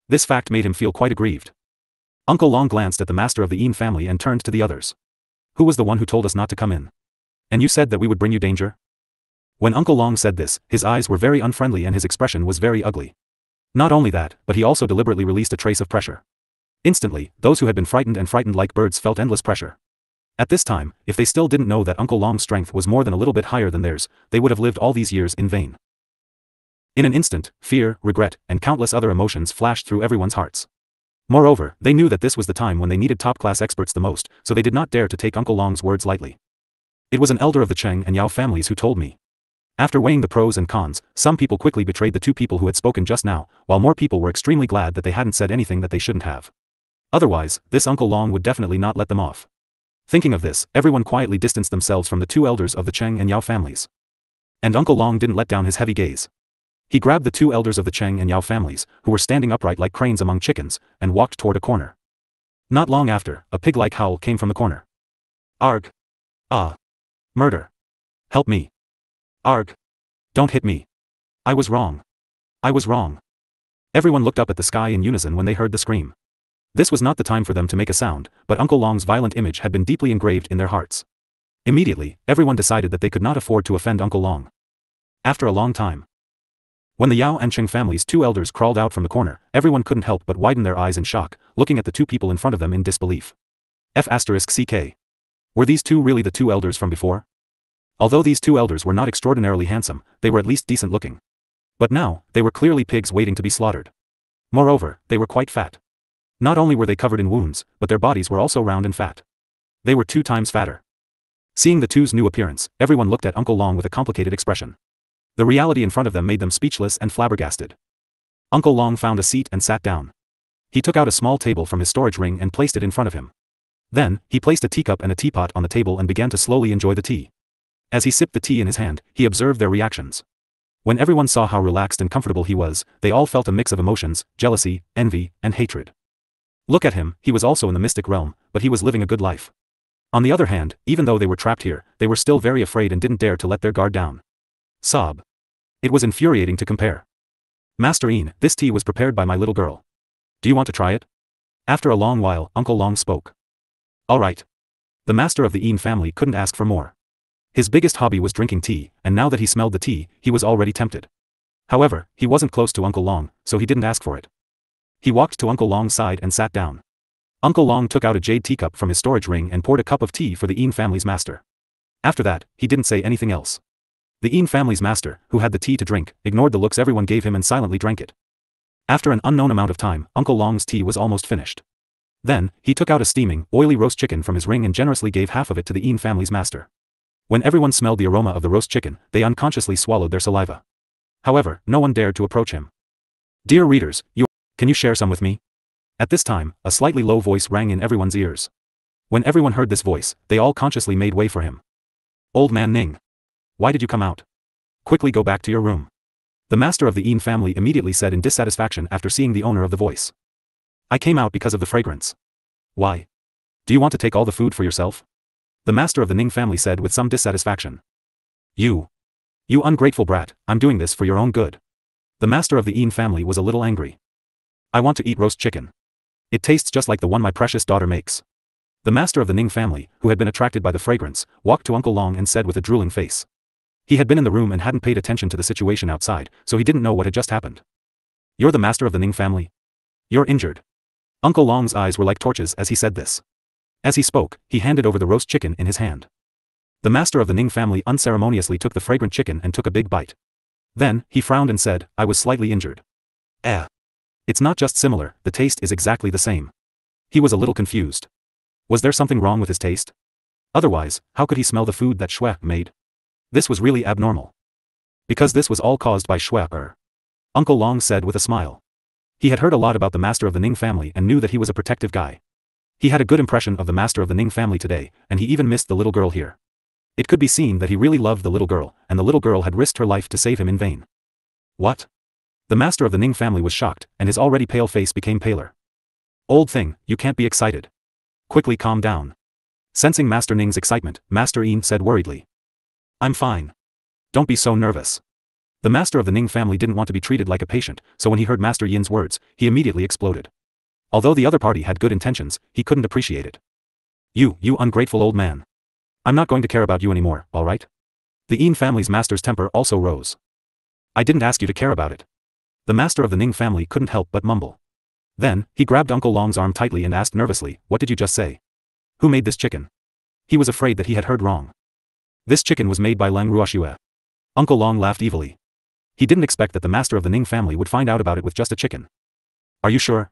This fact made him feel quite aggrieved. Uncle Long glanced at the master of the Yin family and turned to the others. Who was the one who told us not to come in? And you said that we would bring you danger? When Uncle Long said this, his eyes were very unfriendly and his expression was very ugly. Not only that, but he also deliberately released a trace of pressure. Instantly, those who had been frightened like birds felt endless pressure. At this time, if they still didn't know that Uncle Long's strength was more than a little bit higher than theirs, they would have lived all these years in vain. In an instant, fear, regret, and countless other emotions flashed through everyone's hearts. Moreover, they knew that this was the time when they needed top-class experts the most, so they did not dare to take Uncle Long's words lightly. It was an elder of the Cheng and Yao families who told me. After weighing the pros and cons, some people quickly betrayed the two people who had spoken just now, while more people were extremely glad that they hadn't said anything that they shouldn't have. Otherwise, this Uncle Long would definitely not let them off. Thinking of this, everyone quietly distanced themselves from the two elders of the Cheng and Yao families. And Uncle Long didn't let down his heavy gaze. He grabbed the two elders of the Cheng and Yao families, who were standing upright like cranes among chickens, and walked toward a corner. Not long after, a pig-like howl came from the corner. Arg! Ah! Murder! Help me! Arg! Don't hit me! I was wrong! I was wrong! Everyone looked up at the sky in unison when they heard the scream. This was not the time for them to make a sound, but Uncle Long's violent image had been deeply engraved in their hearts. Immediately, everyone decided that they could not afford to offend Uncle Long. After a long time, when the Yao and Cheng families' two elders crawled out from the corner, everyone couldn't help but widen their eyes in shock, looking at the two people in front of them in disbelief. F***CK. Were these two really the two elders from before? Although these two elders were not extraordinarily handsome, they were at least decent looking. But now, they were clearly pigs waiting to be slaughtered. Moreover, they were quite fat. Not only were they covered in wounds, but their bodies were also round and fat. They were 2 times fatter. Seeing the two's new appearance, everyone looked at Uncle Long with a complicated expression. The reality in front of them made them speechless and flabbergasted. Uncle Long found a seat and sat down. He took out a small table from his storage ring and placed it in front of him. Then, he placed a teacup and a teapot on the table and began to slowly enjoy the tea. As he sipped the tea in his hand, he observed their reactions. When everyone saw how relaxed and comfortable he was, they all felt a mix of emotions, jealousy, envy, and hatred. Look at him, he was also in the mystic realm, but he was living a good life. On the other hand, even though they were trapped here, they were still very afraid and didn't dare to let their guard down. Sob. It was infuriating to compare. Master Yin, this tea was prepared by my little girl. Do you want to try it? After a long while, Uncle Long spoke. All right. The master of the Yin family couldn't ask for more. His biggest hobby was drinking tea, and now that he smelled the tea, he was already tempted. However, he wasn't close to Uncle Long, so he didn't ask for it. He walked to Uncle Long's side and sat down. Uncle Long took out a jade teacup from his storage ring and poured a cup of tea for the Yin family's master. After that, he didn't say anything else. The Yin family's master, who had the tea to drink, ignored the looks everyone gave him and silently drank it. After an unknown amount of time, Uncle Long's tea was almost finished. Then, he took out a steaming, oily roast chicken from his ring and generously gave half of it to the Yin family's master. When everyone smelled the aroma of the roast chicken, they unconsciously swallowed their saliva. However, no one dared to approach him. Dear readers, can you share some with me? At this time, a slightly low voice rang in everyone's ears. When everyone heard this voice, they all consciously made way for him. Old man Ning. Why did you come out? Quickly go back to your room. The master of the Yin family immediately said in dissatisfaction after seeing the owner of the voice. I came out because of the fragrance. Why? Do you want to take all the food for yourself? The master of the Ning family said with some dissatisfaction. You ungrateful brat, I'm doing this for your own good. The master of the Yin family was a little angry. I want to eat roast chicken. It tastes just like the one my precious daughter makes. The master of the Ning family, who had been attracted by the fragrance, walked to Uncle Long and said with a drooling face. He had been in the room and hadn't paid attention to the situation outside, so he didn't know what had just happened. You're the master of the Ning family? You're injured. Uncle Long's eyes were like torches as he said this. As he spoke, he handed over the roast chicken in his hand. The master of the Ning family unceremoniously took the fragrant chicken and took a big bite. Then, he frowned and said, I was slightly injured. It's not just similar, the taste is exactly the same. He was a little confused. Was there something wrong with his taste? Otherwise, how could he smell the food that Xue made? This was really abnormal. Because this was all caused by Xue. Uncle Long said with a smile. He had heard a lot about the master of the Ning family and knew that he was a protective guy. He had a good impression of the master of the Ning family today, and he even missed the little girl here. It could be seen that he really loved the little girl, and the little girl had risked her life to save him in vain. What? The master of the Ning family was shocked, and his already pale face became paler. Old thing, you can't be excited. Quickly calm down. Sensing Master Ning's excitement, Master Yin said worriedly. I'm fine. Don't be so nervous. The master of the Ning family didn't want to be treated like a patient, so when he heard Master Yin's words, he immediately exploded. Although the other party had good intentions, he couldn't appreciate it. You ungrateful old man. I'm not going to care about you anymore, alright? The Yin family's master's temper also rose. I didn't ask you to care about it. The master of the Ning family couldn't help but mumble. Then, he grabbed Uncle Long's arm tightly and asked nervously, what did you just say? Who made this chicken? He was afraid that he had heard wrong. This chicken was made by Leng Ruoxue. Uncle Long laughed evilly. He didn't expect that the master of the Ning family would find out about it with just a chicken. Are you sure?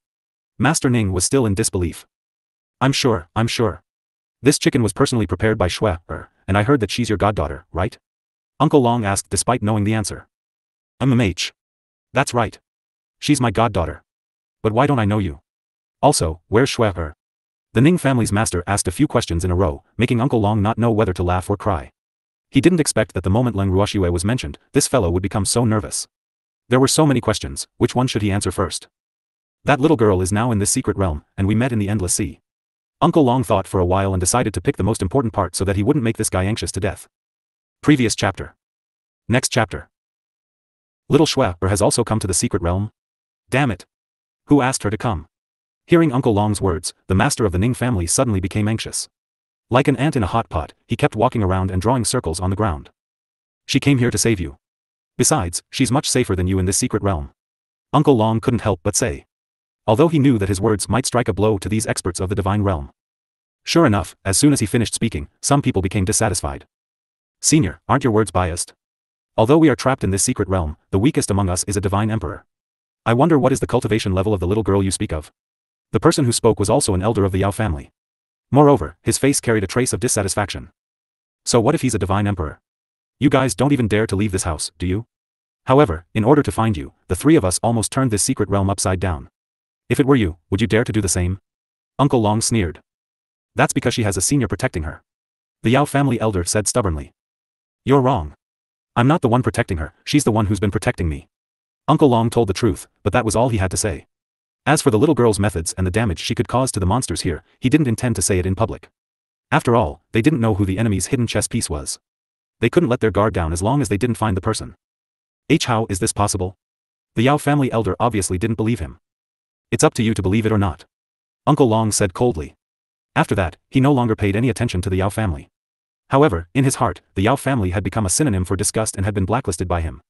Master Ning was still in disbelief. I'm sure. This chicken was personally prepared by Xue, and I heard that she's your goddaughter, right? Uncle Long asked despite knowing the answer. That's right. She's my goddaughter. But why don't I know you? Also, where's Xue? The Ning family's master asked a few questions in a row, making Uncle Long not know whether to laugh or cry. He didn't expect that the moment Leng Ruoxue was mentioned, this fellow would become so nervous. There were so many questions, which one should he answer first? That little girl is now in this secret realm, and we met in the Endless Sea. Uncle Long thought for a while and decided to pick the most important part so that he wouldn't make this guy anxious to death. Previous chapter. Next chapter. Little Xue has also come to the secret realm? Damn it. Who asked her to come? Hearing Uncle Long's words, the master of the Ning family suddenly became anxious. Like an ant in a hot pot, he kept walking around and drawing circles on the ground. She came here to save you. Besides, she's much safer than you in this secret realm. Uncle Long couldn't help but say. Although he knew that his words might strike a blow to these experts of the divine realm. Sure enough, as soon as he finished speaking, some people became dissatisfied. Senior, aren't your words biased? Although we are trapped in this secret realm, the weakest among us is a divine emperor. I wonder what is the cultivation level of the little girl you speak of? The person who spoke was also an elder of the Yao family. Moreover, his face carried a trace of dissatisfaction. So what if he's a divine emperor? You guys don't even dare to leave this house, do you? However, in order to find you, the three of us almost turned this secret realm upside down. If it were you, would you dare to do the same? Uncle Long sneered. That's because she has a senior protecting her. The Yao family elder said stubbornly. You're wrong. I'm not the one protecting her, she's the one who's been protecting me. Uncle Long told the truth, but that was all he had to say. As for the little girl's methods and the damage she could cause to the monsters here, he didn't intend to say it in public. After all, they didn't know who the enemy's hidden chess piece was. They couldn't let their guard down as long as they didn't find the person. How is this possible? The Yao family elder obviously didn't believe him. It's up to you to believe it or not. Uncle Long said coldly. After that, he no longer paid any attention to the Yao family. However, in his heart, the Yao family had become a synonym for disgust and had been blacklisted by him.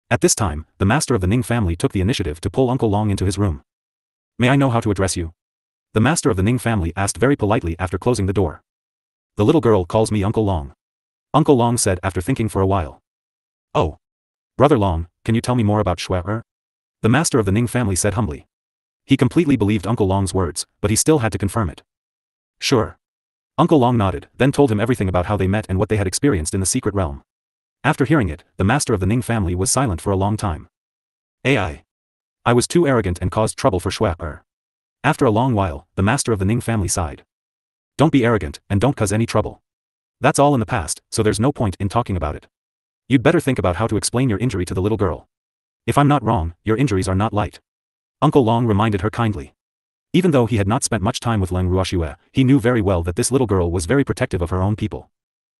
At this time, the master of the Ning family took the initiative to pull Uncle Long into his room. May I know how to address you? The master of the Ning family asked very politely after closing the door. The little girl calls me Uncle Long. Uncle Long said after thinking for a while. Oh. Brother Long, can you tell me more about Xue? The master of the Ning family said humbly. He completely believed Uncle Long's words, but he still had to confirm it. Sure. Uncle Long nodded, then told him everything about how they met and what they had experienced in the secret realm. After hearing it, the master of the Ning family was silent for a long time. I was too arrogant and caused trouble for Xue. After a long while, the master of the Ning family sighed. Don't be arrogant, and don't cause any trouble. That's all in the past, so there's no point in talking about it. You'd better think about how to explain your injury to the little girl. If I'm not wrong, your injuries are not light. Uncle Long reminded her kindly. Even though he had not spent much time with Leng Ruoxue, he knew very well that this little girl was very protective of her own people.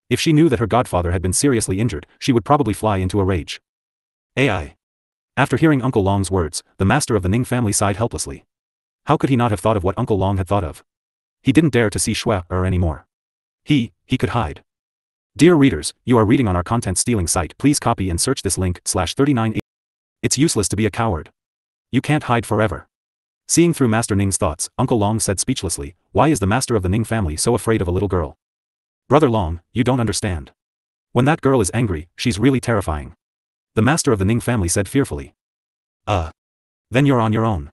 If she knew that her godfather had been seriously injured, she would probably fly into a rage. After hearing Uncle Long's words, the master of the Ning family sighed helplessly. How could he not have thought of what Uncle Long had thought of? He didn't dare to see Shui anymore. He could hide. Dear readers, you are reading on our content stealing site. Please copy and search this link /39. It's useless to be a coward. You can't hide forever. Seeing through Master Ning's thoughts, Uncle Long said speechlessly, why is the master of the Ning family so afraid of a little girl? Brother Long, you don't understand. When that girl is angry, she's really terrifying. The master of the Ning family said fearfully. Then you're on your own.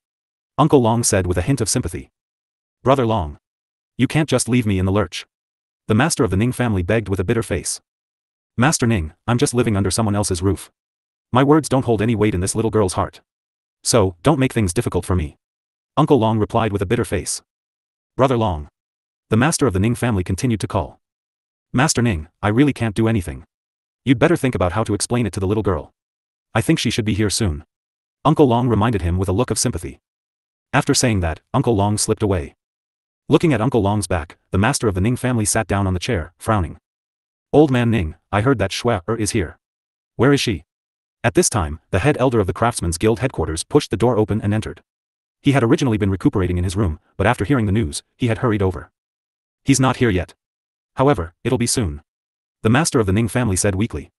Uncle Long said with a hint of sympathy. Brother Long. You can't just leave me in the lurch. The master of the Ning family begged with a bitter face. Master Ning, I'm just living under someone else's roof. My words don't hold any weight in this little girl's heart. So, don't make things difficult for me. Uncle Long replied with a bitter face. Brother Long. The master of the Ning family continued to call. Master Ning, I really can't do anything. You'd better think about how to explain it to the little girl. I think she should be here soon. Uncle Long reminded him with a look of sympathy. After saying that, Uncle Long slipped away. Looking at Uncle Long's back, the master of the Ning family sat down on the chair, frowning. Old man Ning, I heard that Shui is here. Where is she? At this time, the head elder of the Craftsmen's Guild headquarters pushed the door open and entered. He had originally been recuperating in his room, but after hearing the news, he had hurried over. He's not here yet. However, it'll be soon. The master of the Ning family said weakly.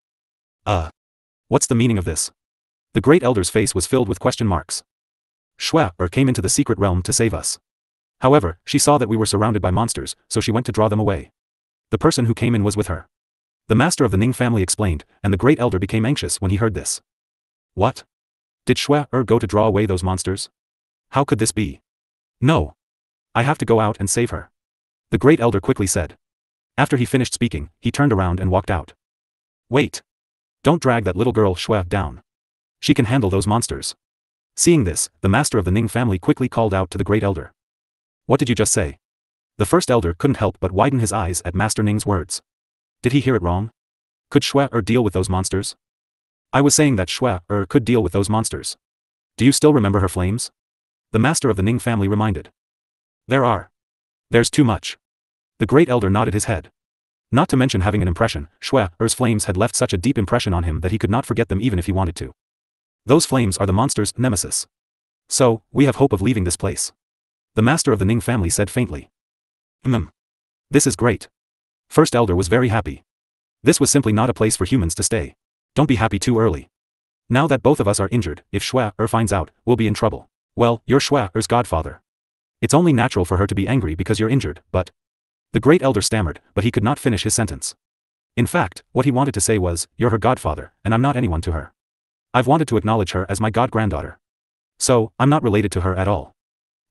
What's the meaning of this? The great elder's face was filled with question marks. Shui came into the secret realm to save us. However, she saw that we were surrounded by monsters, so she went to draw them away. The person who came in was with her. The master of the Ning family explained, and the great elder became anxious when he heard this. What? Did Shui go to draw away those monsters? How could this be? No. I have to go out and save her. The great elder quickly said. After he finished speaking, he turned around and walked out. Wait. Don't drag that little girl Shui down. She can handle those monsters. Seeing this, the master of the Ning family quickly called out to the great elder. What did you just say? The first elder couldn't help but widen his eyes at Master Ning's words. Did he hear it wrong? Could Shui deal with those monsters? I was saying that Shui could deal with those monsters. Do you still remember her flames? The master of the Ning family reminded. There's too much. The great elder nodded his head. Not to mention having an impression, Shui's flames had left such a deep impression on him that he could not forget them even if he wanted to. Those flames are the monster's nemesis. So, we have hope of leaving this place. The master of the Ning family said faintly. This is great. First elder was very happy. This was simply not a place for humans to stay. Don't be happy too early. Now that both of us are injured, if Shui finds out, we'll be in trouble. Well, you're Shui's godfather. It's only natural for her to be angry because you're injured, but... The great elder stammered, but he could not finish his sentence. In fact, what he wanted to say was, you're her godfather, and I'm not anyone to her. I've wanted to acknowledge her as my god-granddaughter. So, I'm not related to her at all.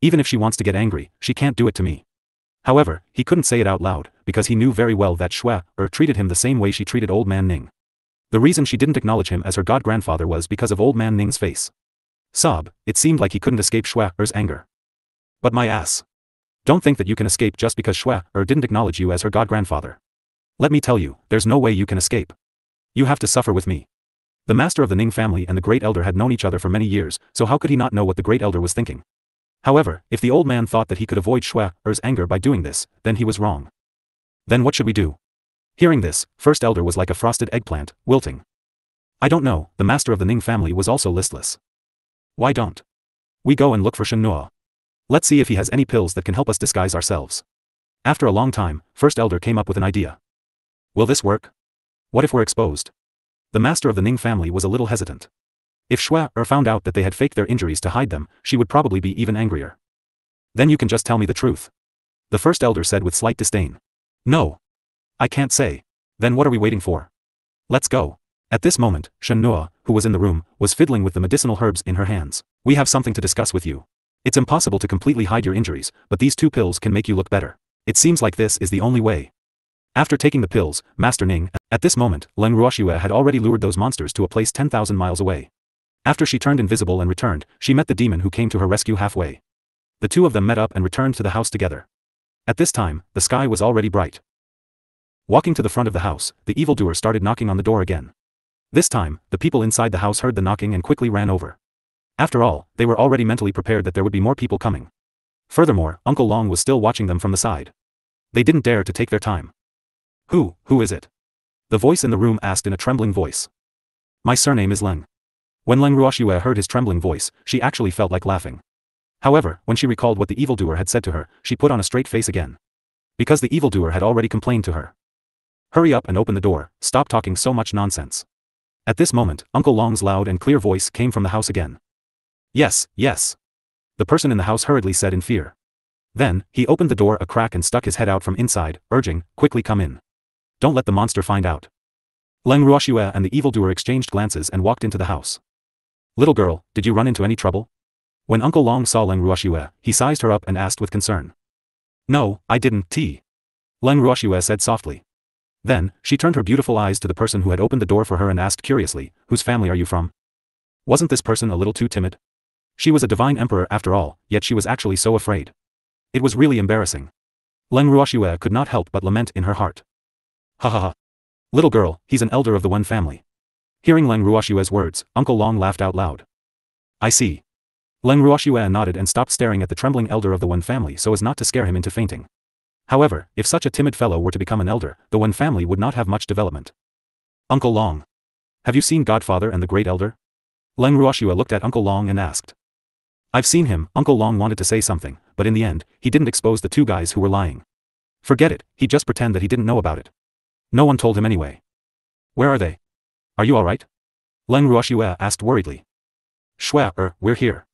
Even if she wants to get angry, she can't do it to me. However, he couldn't say it out loud, because he knew very well that Shui treated him the same way she treated Old Man Ning. The reason she didn't acknowledge him as her god-grandfather was because of Old Man Ning's face. It seemed like he couldn't escape Shui's anger. But my ass. Don't think that you can escape just because Shui didn't acknowledge you as her god-grandfather. Let me tell you, there's no way you can escape. You have to suffer with me. The master of the Ning family and the great elder had known each other for many years, so how could he not know what the great elder was thinking? However, if the old man thought that he could avoid Shui's anger by doing this, then he was wrong. Then what should we do? Hearing this, first elder was like a frosted eggplant, wilting. I don't know, the master of the Ning family was also listless. Why don't we go and look for Shen Nuo? Let's see if he has any pills that can help us disguise ourselves. After a long time, first elder came up with an idea. Will this work? What if we're exposed? The master of the Ning family was a little hesitant. If Shui found out that they had faked their injuries to hide them, she would probably be even angrier. Then you can just tell me the truth. The first elder said with slight disdain. No. I can't say. Then what are we waiting for? Let's go. At this moment, Shen Nuo, who was in the room, was fiddling with the medicinal herbs in her hands. We have something to discuss with you. It's impossible to completely hide your injuries, but these 2 pills can make you look better. It seems like this is the only way. After taking the pills, Master Ning, at this moment, Leng Ruoxue had already lured those monsters to a place 10,000 miles away. After she turned invisible and returned, she met the demon who came to her rescue halfway. The 2 of them met up and returned to the house together. At this time, the sky was already bright. Walking to the front of the house, the evildoer started knocking on the door again. This time, the people inside the house heard the knocking and quickly ran over. After all, they were already mentally prepared that there would be more people coming. Furthermore, Uncle Long was still watching them from the side. They didn't dare to take their time. Who is it? The voice in the room asked in a trembling voice. My surname is Leng. When Leng Ruoxue heard his trembling voice, she actually felt like laughing. However, when she recalled what the evildoer had said to her, she put on a straight face again. Because the evildoer had already complained to her. Hurry up and open the door, stop talking so much nonsense. At this moment, Uncle Long's loud and clear voice came from the house again. Yes, yes. The person in the house hurriedly said in fear. Then, he opened the door a crack and stuck his head out from inside, urging, quickly come in. Don't let the monster find out. Leng Ruoxue and the evildoer exchanged glances and walked into the house. Little girl, did you run into any trouble? When Uncle Long saw Leng Ruoxue, he sized her up and asked with concern. No, I didn't, Leng Ruoxue said softly. Then, she turned her beautiful eyes to the person who had opened the door for her and asked curiously, whose family are you from? Wasn't this person a little too timid? She was a divine emperor after all, yet she was actually so afraid. It was really embarrassing. Leng Ruoxue could not help but lament in her heart. Ha ha ha. Little girl, he's an elder of the Wen family. Hearing Leng Ruoxue's words, Uncle Long laughed out loud. I see. Leng Ruoxue nodded and stopped staring at the trembling elder of the Wen family so as not to scare him into fainting. However, if such a timid fellow were to become an elder, the Wen family would not have much development. Uncle Long. Have you seen Godfather and the Great Elder? Leng Ruoxue looked at Uncle Long and asked. I've seen him. Uncle Long wanted to say something, but in the end, he didn't expose the two guys who were lying. Forget it, he'd just pretend that he didn't know about it. No one told him anyway. Where are they? Are you alright? Leng Ruoxue asked worriedly. We're here.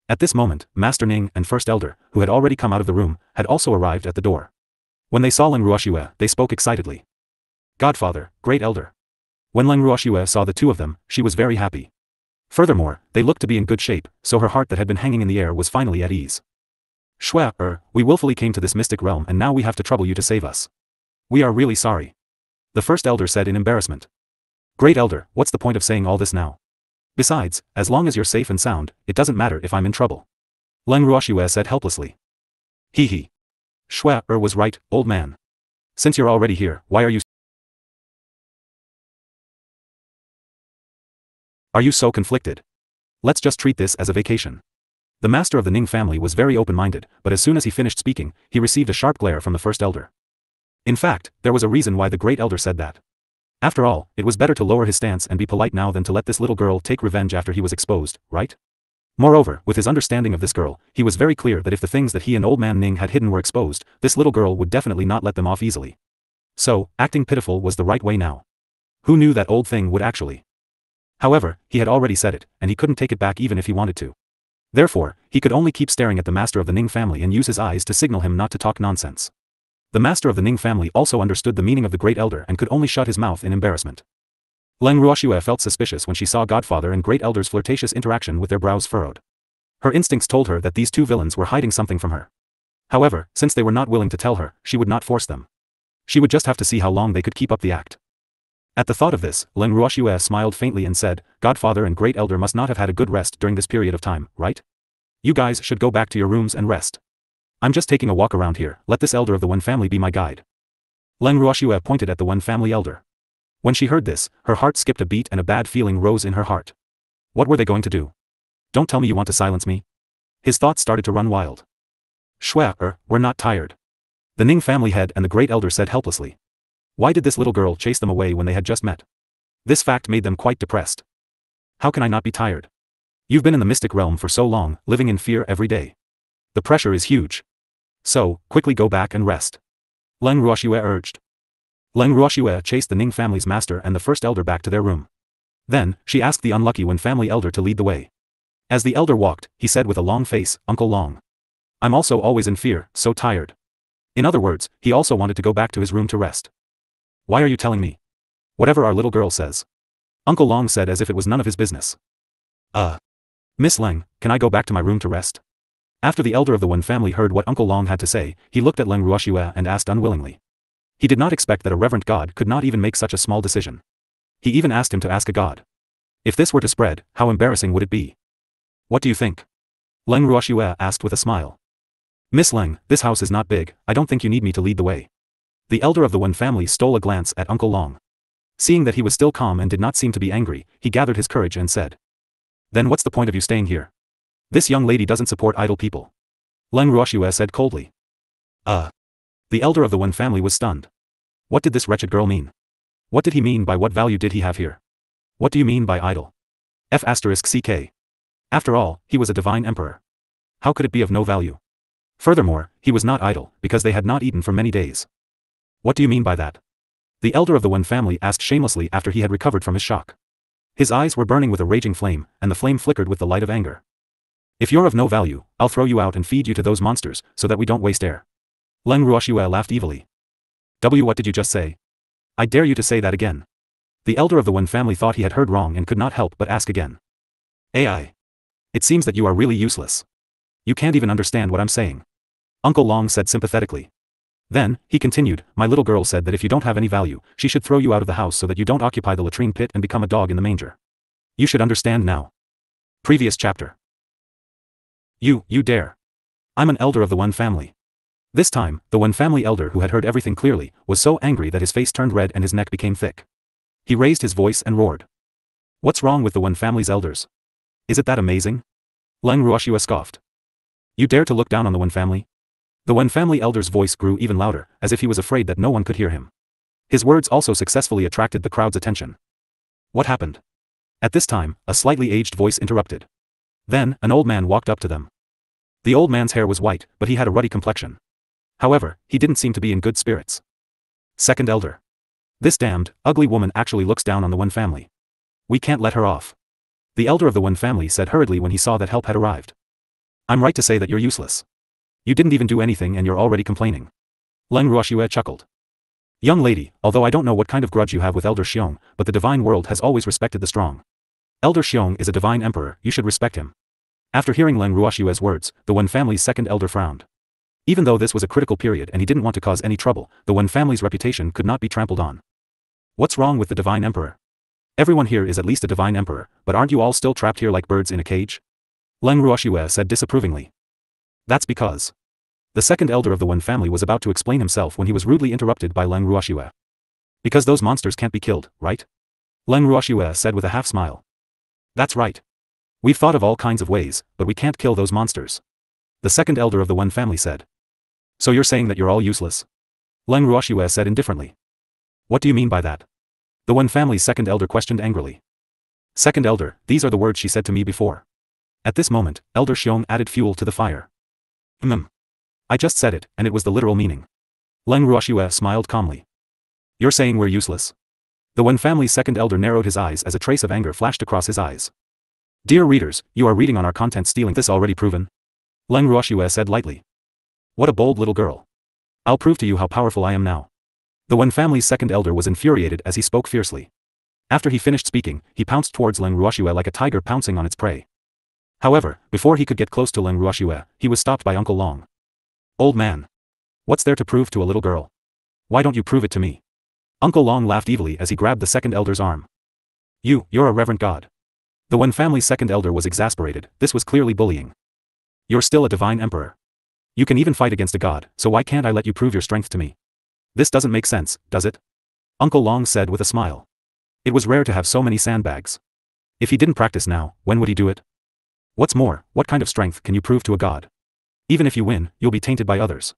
At this moment, Master Ning and First Elder, who had already come out of the room, had also arrived at the door. When they saw Leng Ruoxue, they spoke excitedly. Godfather, Great Elder. When Leng Ruoxue saw the two of them, she was very happy. Furthermore, they looked to be in good shape, so her heart that had been hanging in the air was finally at ease. We willfully came to this mystic realm and now we have to trouble you to save us. We are really sorry. The First Elder said in embarrassment. Great Elder, what's the point of saying all this now? Besides, as long as you're safe and sound, it doesn't matter if I'm in trouble. Leng Ruoxue said helplessly. Hee. Was right, old man. Since you're already here, why are you so conflicted? Let's just treat this as a vacation. The master of the Ning family was very open-minded, but as soon as he finished speaking, he received a sharp glare from the First Elder. In fact, there was a reason why the Great Elder said that. After all, it was better to lower his stance and be polite now than to let this little girl take revenge after he was exposed, right? Moreover, with his understanding of this girl, he was very clear that if the things that he and Old Man Ning had hidden were exposed, this little girl would definitely not let them off easily. So, acting pitiful was the right way now. Who knew that old thing would actually? However, he had already said it, and he couldn't take it back even if he wanted to. Therefore, he could only keep staring at the master of the Ning family and use his eyes to signal him not to talk nonsense. The master of the Ning family also understood the meaning of the Great Elder and could only shut his mouth in embarrassment. Leng Ruoxue felt suspicious when she saw Godfather and Great Elder's flirtatious interaction with their brows furrowed. Her instincts told her that these two villains were hiding something from her. However, since they were not willing to tell her, she would not force them. She would just have to see how long they could keep up the act. At the thought of this, Leng Ruoxue smiled faintly and said, Godfather and Great Elder must not have had a good rest during this period of time, right? You guys should go back to your rooms and rest. I'm just taking a walk around here, let this elder of the Wen family be my guide. Leng Ruoxue pointed at the Wen family elder. When she heard this, her heart skipped a beat and a bad feeling rose in her heart. What were they going to do? Don't tell me you want to silence me? His thoughts started to run wild. We're not tired. The Ning family head and the Great Elder said helplessly. Why did this little girl chase them away when they had just met? This fact made them quite depressed. How can I not be tired? You've been in the mystic realm for so long, living in fear every day. The pressure is huge. So, quickly go back and rest. Leng Ruoxue urged. Leng Ruoxue chased the Ning family's master and the First Elder back to their room. Then, she asked the unlucky Wen family elder to lead the way. As the elder walked, he said with a long face, Uncle Long. I'm also always in fear, so tired. In other words, he also wanted to go back to his room to rest. Why are you telling me? Whatever our little girl says. Uncle Long said as if it was none of his business. Miss Leng, can I go back to my room to rest? After the elder of the Wen family heard what Uncle Long had to say, he looked at Leng Ruoxue and asked unwillingly. He did not expect that a reverent god could not even make such a small decision. He even asked him to ask a god. If this were to spread, how embarrassing would it be? What do you think? Leng Ruoxue asked with a smile. Miss Leng, this house is not big, I don't think you need me to lead the way. The elder of the Wen family stole a glance at Uncle Long. Seeing that he was still calm and did not seem to be angry, he gathered his courage and said. Then what's the point of you staying here? This young lady doesn't support idle people. Leng Ruoxue said coldly. The elder of the Wen family was stunned. What did this wretched girl mean? What did he mean by what value did he have here? What do you mean by idle? F***ck. After all, he was a divine emperor. How could it be of no value? Furthermore, he was not idle, because they had not eaten for many days. What do you mean by that? The elder of the Wen family asked shamelessly after he had recovered from his shock. His eyes were burning with a raging flame, and the flame flickered with the light of anger. If you're of no value, I'll throw you out and feed you to those monsters, so that we don't waste air. Leng Ruoxue laughed evilly. What did you just say? I dare you to say that again. The elder of the Wen family thought he had heard wrong and could not help but ask again. AI. It seems that you are really useless. You can't even understand what I'm saying. Uncle Long said sympathetically. Then, he continued, my little girl said that if you don't have any value, she should throw you out of the house so that you don't occupy the latrine pit and become a dog in the manger. You should understand now. Previous chapter. You dare. I'm an elder of the Wen family. This time, the Wen family elder who had heard everything clearly, was so angry that his face turned red and his neck became thick. He raised his voice and roared. What's wrong with the Wen family's elders? Is it that amazing? Leng Ruoxue scoffed. You dare to look down on the Wen family? The Wen family elder's voice grew even louder, as if he was afraid that no one could hear him. His words also successfully attracted the crowd's attention. What happened? At this time, a slightly aged voice interrupted. Then, an old man walked up to them. The old man's hair was white, but he had a ruddy complexion. However, he didn't seem to be in good spirits. Second elder. This damned, ugly woman actually looks down on the Wen family. We can't let her off. The elder of the Wen family said hurriedly when he saw that help had arrived. I'm right to say that you're useless. You didn't even do anything and you're already complaining. Leng Ruoxue chuckled. Young lady, although I don't know what kind of grudge you have with Elder Xiong, but the divine world has always respected the strong. Elder Xiong is a divine emperor, you should respect him. After hearing Leng Ruoxue's words, the Wen family's second elder frowned. Even though this was a critical period and he didn't want to cause any trouble, the Wen family's reputation could not be trampled on. What's wrong with the divine emperor? Everyone here is at least a divine emperor, but aren't you all still trapped here like birds in a cage? Leng Ruoxue said disapprovingly. That's because. The second elder of the Wen family was about to explain himself when he was rudely interrupted by Leng Ruoxue. Because those monsters can't be killed, right? Leng Ruoxue said with a half-smile. That's right. We've thought of all kinds of ways, but we can't kill those monsters. The second elder of the Wen family said. So you're saying that you're all useless? Leng Ruoxue said indifferently. What do you mean by that? The Wen family's second elder questioned angrily. Second elder, these are the words she said to me before. At this moment, Elder Xiong added fuel to the fire. I just said it, and it was the literal meaning. Leng Ruoxue smiled calmly. You're saying we're useless? The Wen family's second elder narrowed his eyes as a trace of anger flashed across his eyes. Dear readers, you are reading on our content stealing this already proven? Leng Ruoxue said lightly. What a bold little girl. I'll prove to you how powerful I am now. The Wen family's second elder was infuriated as he spoke fiercely. After he finished speaking, he pounced towards Leng Ruoxue like a tiger pouncing on its prey. However, before he could get close to Leng Ruoxue, he was stopped by Uncle Long. Old man. What's there to prove to a little girl? Why don't you prove it to me? Uncle Long laughed evilly as he grabbed the second elder's arm. You're a reverent god. The Wen family's second elder was exasperated, this was clearly bullying. You're still a divine emperor. You can even fight against a god, so why can't I let you prove your strength to me? This doesn't make sense, does it? Uncle Long said with a smile. It was rare to have so many sandbags. If he didn't practice now, when would he do it? What's more, what kind of strength can you prove to a god? Even if you win, you'll be tainted by others.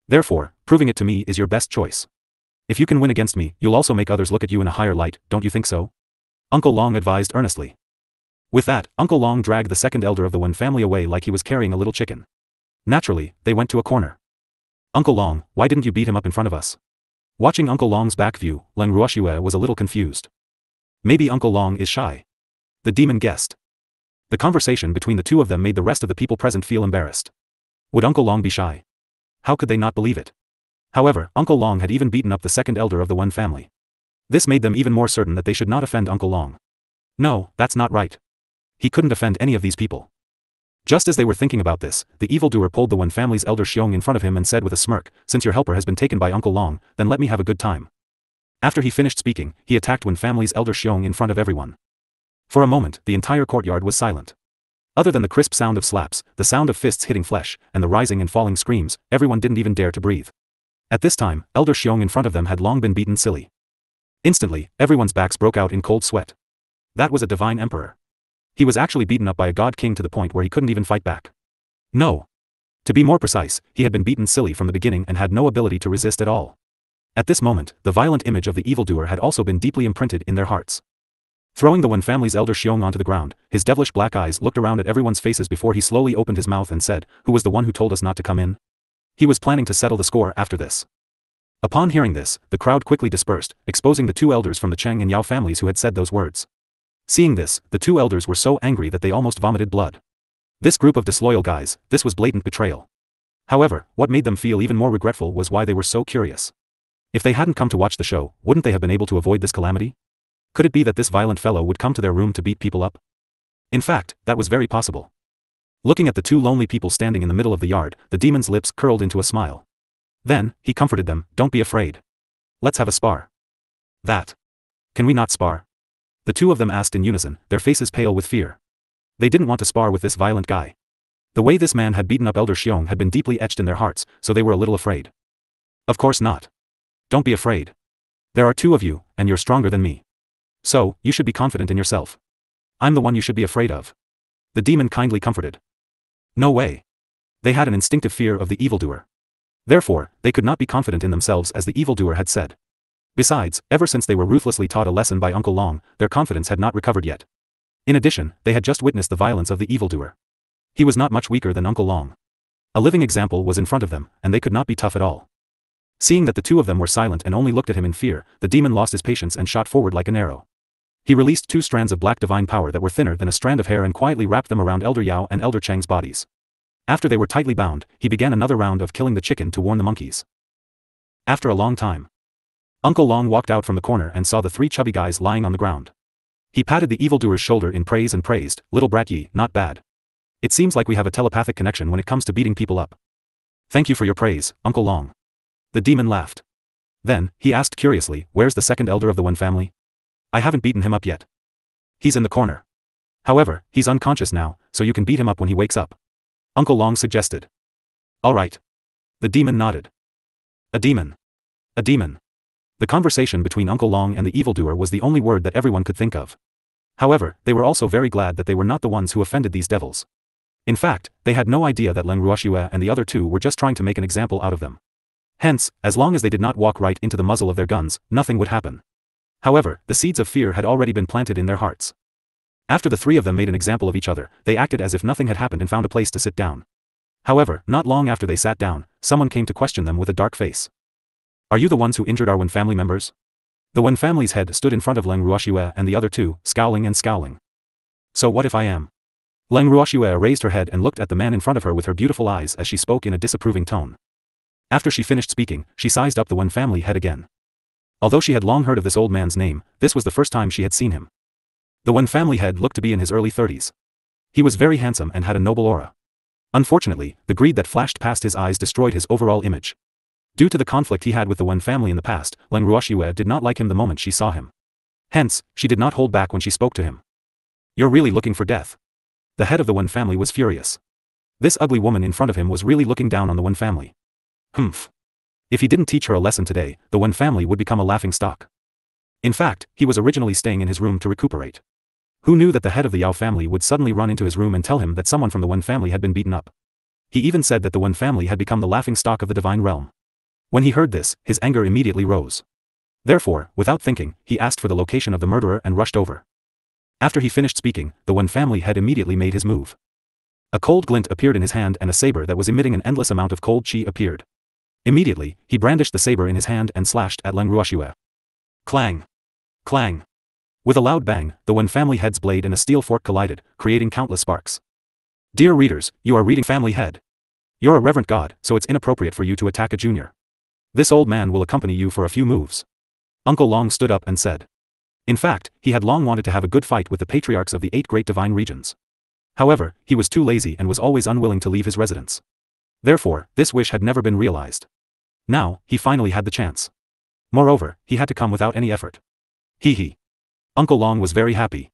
Therefore, proving it to me is your best choice. If you can win against me, you'll also make others look at you in a higher light, don't you think so? Uncle Long advised earnestly. With that, Uncle Long dragged the second elder of the Wen family away like he was carrying a little chicken. Naturally, they went to a corner. Uncle Long, why didn't you beat him up in front of us? Watching Uncle Long's back view, Leng Ruoxue was a little confused. Maybe Uncle Long is shy. The demon guessed. The conversation between the two of them made the rest of the people present feel embarrassed. Would Uncle Long be shy? How could they not believe it? However, Uncle Long had even beaten up the second elder of the Wen family. This made them even more certain that they should not offend Uncle Long. No, that's not right. He couldn't offend any of these people. Just as they were thinking about this, the evildoer pulled the Wen family's elder Xiong in front of him and said with a smirk, since your helper has been taken by Uncle Long, then let me have a good time. After he finished speaking, he attacked Wen family's elder Xiong in front of everyone. For a moment, the entire courtyard was silent. Other than the crisp sound of slaps, the sound of fists hitting flesh, and the rising and falling screams, everyone didn't even dare to breathe. At this time, Elder Xiong in front of them had long been beaten silly. Instantly, everyone's backs broke out in cold sweat. That was a divine emperor. He was actually beaten up by a god king to the point where he couldn't even fight back. No. To be more precise, he had been beaten silly from the beginning and had no ability to resist at all. At this moment, the violent image of the evildoer had also been deeply imprinted in their hearts. Throwing the Wen family's elder Xiong onto the ground, his devilish black eyes looked around at everyone's faces before he slowly opened his mouth and said, "Who was the one who told us not to come in?" He was planning to settle the score after this. Upon hearing this, the crowd quickly dispersed, exposing the two elders from the Cheng and Yao families who had said those words. Seeing this, the two elders were so angry that they almost vomited blood. This group of disloyal guys, this was blatant betrayal. However, what made them feel even more regretful was why they were so curious. If they hadn't come to watch the show, wouldn't they have been able to avoid this calamity? Could it be that this violent fellow would come to their room to beat people up? In fact, that was very possible. Looking at the two lonely people standing in the middle of the yard, the demon's lips curled into a smile. Then, he comforted them, "Don't be afraid. Let's have a spar." "That. Can we not spar?" The two of them asked in unison, their faces pale with fear. They didn't want to spar with this violent guy. The way this man had beaten up Elder Xiong had been deeply etched in their hearts, so they were a little afraid. "Of course not. Don't be afraid. There are two of you, and you're stronger than me. So, you should be confident in yourself. I'm the one you should be afraid of." The demon kindly comforted. No way. They had an instinctive fear of the evildoer. Therefore, they could not be confident in themselves as the evildoer had said. Besides, ever since they were ruthlessly taught a lesson by Uncle Long, their confidence had not recovered yet. In addition, they had just witnessed the violence of the evildoer. He was not much weaker than Uncle Long. A living example was in front of them, and they could not be tough at all. Seeing that the two of them were silent and only looked at him in fear, the demon lost his patience and shot forward like an arrow. He released 2 strands of black divine power that were thinner than a strand of hair and quietly wrapped them around Elder Yao and Elder Cheng's bodies. After they were tightly bound, he began another round of killing the chicken to warn the monkeys. After a long time, Uncle Long walked out from the corner and saw the 3 chubby guys lying on the ground. He patted the evildoer's shoulder in praise and praised, "Little brat ye, not bad. It seems like we have a telepathic connection when it comes to beating people up. Thank you for your praise, Uncle Long." The demon laughed. Then, he asked curiously, "Where's the second elder of the Wen family? I haven't beaten him up yet." "He's in the corner. However, he's unconscious now, so you can beat him up when he wakes up," Uncle Long suggested. "All right." The demon nodded. A demon. A demon. The conversation between Uncle Long and the evildoer was the only word that everyone could think of. However, they were also very glad that they were not the ones who offended these devils. In fact, they had no idea that Leng Ruoxue and the other two were just trying to make an example out of them. Hence, as long as they did not walk right into the muzzle of their guns, nothing would happen. However, the seeds of fear had already been planted in their hearts. After the 3 of them made an example of each other, they acted as if nothing had happened and found a place to sit down. However, not long after they sat down, someone came to question them with a dark face. "Are you the ones who injured our Wen family members?" The Wen family's head stood in front of Leng Ruoxue and the other two, scowling and scowling. "So what if I am?" Leng Ruoxue raised her head and looked at the man in front of her with her beautiful eyes as she spoke in a disapproving tone. After she finished speaking, she sized up the Wen family head again. Although she had long heard of this old man's name, this was the first time she had seen him. The Wen family head looked to be in his early 30s. He was very handsome and had a noble aura. Unfortunately, the greed that flashed past his eyes destroyed his overall image. Due to the conflict he had with the Wen family in the past, Leng Ruoxue did not like him the moment she saw him. Hence, she did not hold back when she spoke to him. "You're really looking for death." The head of the Wen family was furious. This ugly woman in front of him was really looking down on the Wen family. Humph. If he didn't teach her a lesson today, the Wen family would become a laughing stock. In fact, he was originally staying in his room to recuperate. Who knew that the head of the Yao family would suddenly run into his room and tell him that someone from the Wen family had been beaten up? He even said that the Wen family had become the laughing stock of the divine realm. When he heard this, his anger immediately rose. Therefore, without thinking, he asked for the location of the murderer and rushed over. After he finished speaking, the Wen family head immediately made his move. A cold glint appeared in his hand and a saber that was emitting an endless amount of cold chi appeared. Immediately, he brandished the saber in his hand and slashed at Leng Ruoxue. Clang! Clang! With a loud bang, the Wen family head's blade and a steel fork collided, creating countless sparks. Dear readers, you are reading Family Head. You're a reverent god, so it's inappropriate for you to attack a junior. This old man will accompany you for a few moves. Uncle Long stood up and said. In fact, he had long wanted to have a good fight with the patriarchs of the 8 great divine regions. However, he was too lazy and was always unwilling to leave his residence. Therefore, this wish had never been realized. Now, he finally had the chance. Moreover, he had to come without any effort. Hee hee. Uncle Long was very happy.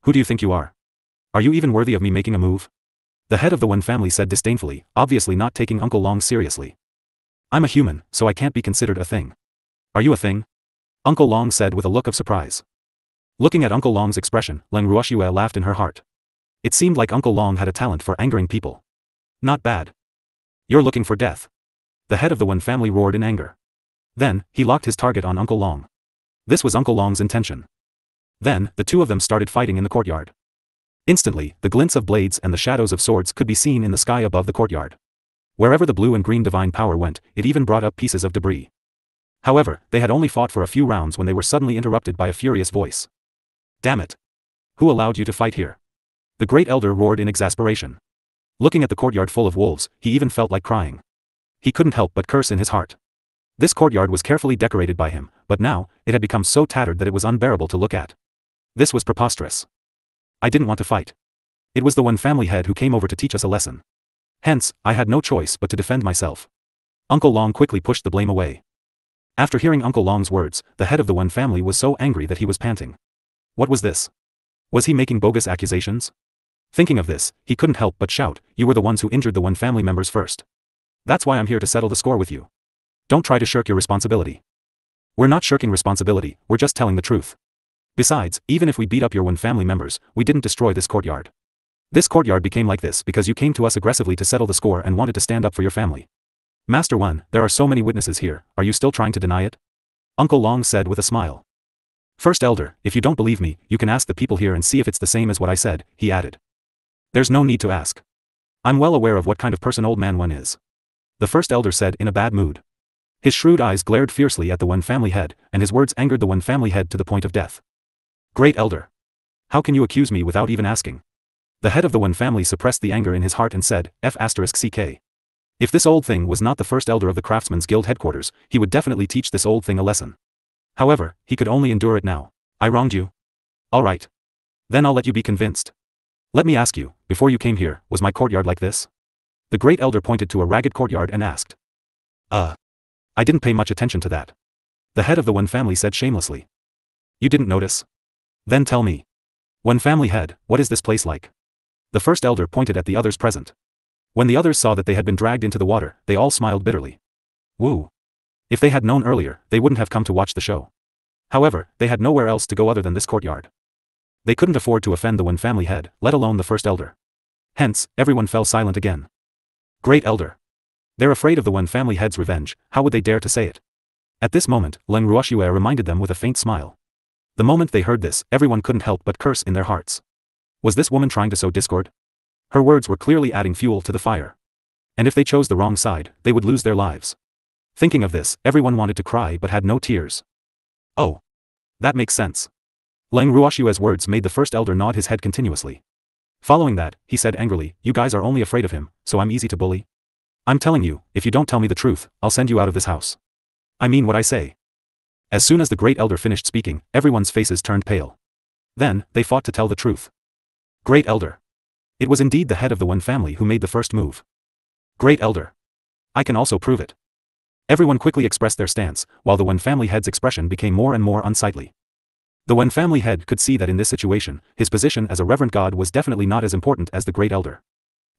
Who do you think you are? Are you even worthy of me making a move? The head of the Wen family said disdainfully, obviously not taking Uncle Long seriously. I'm a human, so I can't be considered a thing. Are you a thing? Uncle Long said with a look of surprise. Looking at Uncle Long's expression, Leng Ruoxue laughed in her heart. It seemed like Uncle Long had a talent for angering people. Not bad. You're looking for death. The head of the Wen family roared in anger. Then, he locked his target on Uncle Long. This was Uncle Long's intention. Then, the two of them started fighting in the courtyard. Instantly, the glints of blades and the shadows of swords could be seen in the sky above the courtyard. Wherever the blue and green divine power went, it even brought up pieces of debris. However, they had only fought for a few rounds when they were suddenly interrupted by a furious voice. Damn it! Who allowed you to fight here? The great elder roared in exasperation. Looking at the courtyard full of wolves, he even felt like crying. He couldn't help but curse in his heart. This courtyard was carefully decorated by him, but now, it had become so tattered that it was unbearable to look at. This was preposterous. I didn't want to fight. It was the one family head who came over to teach us a lesson. Hence, I had no choice but to defend myself. Uncle Long quickly pushed the blame away. After hearing Uncle Long's words, the head of the one family was so angry that he was panting. What was this? Was he making bogus accusations? Thinking of this, he couldn't help but shout, "You were the ones who injured the one family members first. That's why I'm here to settle the score with you. Don't try to shirk your responsibility." We're not shirking responsibility, we're just telling the truth. Besides, even if we beat up your one family members, we didn't destroy this courtyard. This courtyard became like this because you came to us aggressively to settle the score and wanted to stand up for your family. Master One, there are so many witnesses here, are you still trying to deny it? Uncle Long said with a smile. First Elder, if you don't believe me, you can ask the people here and see if it's the same as what I said, he added. There's no need to ask. I'm well aware of what kind of person Old Man One is. The First Elder said in a bad mood. His shrewd eyes glared fiercely at the one family head, and his words angered the one family head to the point of death. Great Elder. How can you accuse me without even asking? The head of the one family suppressed the anger in his heart and said, F***ck. If this old thing was not the First Elder of the Craftsman's Guild headquarters, he would definitely teach this old thing a lesson. However, he could only endure it now. I wronged you? All right. Then I'll let you be convinced. Let me ask you, before you came here, was my courtyard like this? The Great Elder pointed to a ragged courtyard and asked. I didn't pay much attention to that. The head of the one family said shamelessly. You didn't notice? Then tell me. One family head, what is this place like? The First Elder pointed at the others present. When the others saw that they had been dragged into the water, they all smiled bitterly. Woo. If they had known earlier, they wouldn't have come to watch the show. However, they had nowhere else to go other than this courtyard. They couldn't afford to offend the one family head, let alone the First Elder. Hence, everyone fell silent again. Great Elder. They're afraid of the one family head's revenge, how would they dare to say it? At this moment, Leng Ruoxue reminded them with a faint smile. The moment they heard this, everyone couldn't help but curse in their hearts. Was this woman trying to sow discord? Her words were clearly adding fuel to the fire. And if they chose the wrong side, they would lose their lives. Thinking of this, everyone wanted to cry but had no tears. Oh. That makes sense. Leng Ruoxue's words made the First Elder nod his head continuously. Following that, he said angrily, you guys are only afraid of him, so I'm easy to bully? I'm telling you, if you don't tell me the truth, I'll send you out of this house. I mean what I say. As soon as the Great Elder finished speaking, everyone's faces turned pale. Then, they fought to tell the truth. Great Elder. It was indeed the head of the one family who made the first move. Great Elder. I can also prove it. Everyone quickly expressed their stance, while the one family head's expression became more and more unsightly. The one family head could see that in this situation, his position as a reverend god was definitely not as important as the Great Elder.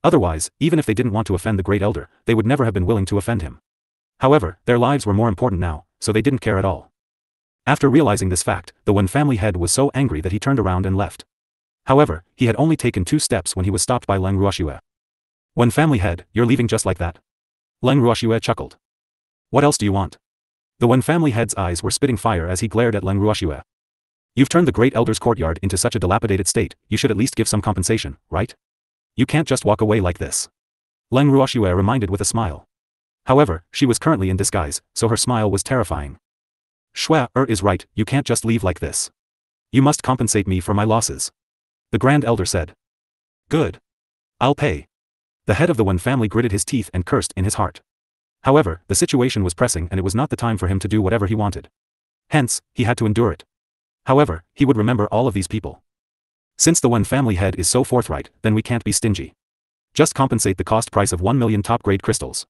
Otherwise, even if they didn't want to offend the Great Elder, they would never have been willing to offend him. However, their lives were more important now, so they didn't care at all. After realizing this fact, the one family head was so angry that he turned around and left. However, he had only taken 2 steps when he was stopped by Leng Ruoxue. One family head, you're leaving just like that? Leng Ruoxue chuckled. What else do you want? The one family head's eyes were spitting fire as he glared at Leng Ruoxue. You've turned the Great Elder's courtyard into such a dilapidated state, you should at least give some compensation, right? You can't just walk away like this. Leng Ruoxue reminded with a smile. However, she was currently in disguise, so her smile was terrifying. Shua is right, you can't just leave like this. You must compensate me for my losses. The Grand Elder said. Good. I'll pay. The head of the one family gritted his teeth and cursed in his heart. However, the situation was pressing and it was not the time for him to do whatever he wanted. Hence, he had to endure it. However, he would remember all of these people. Since the one family head is so forthright, then we can't be stingy. Just compensate the cost price of 1 million top-grade crystals.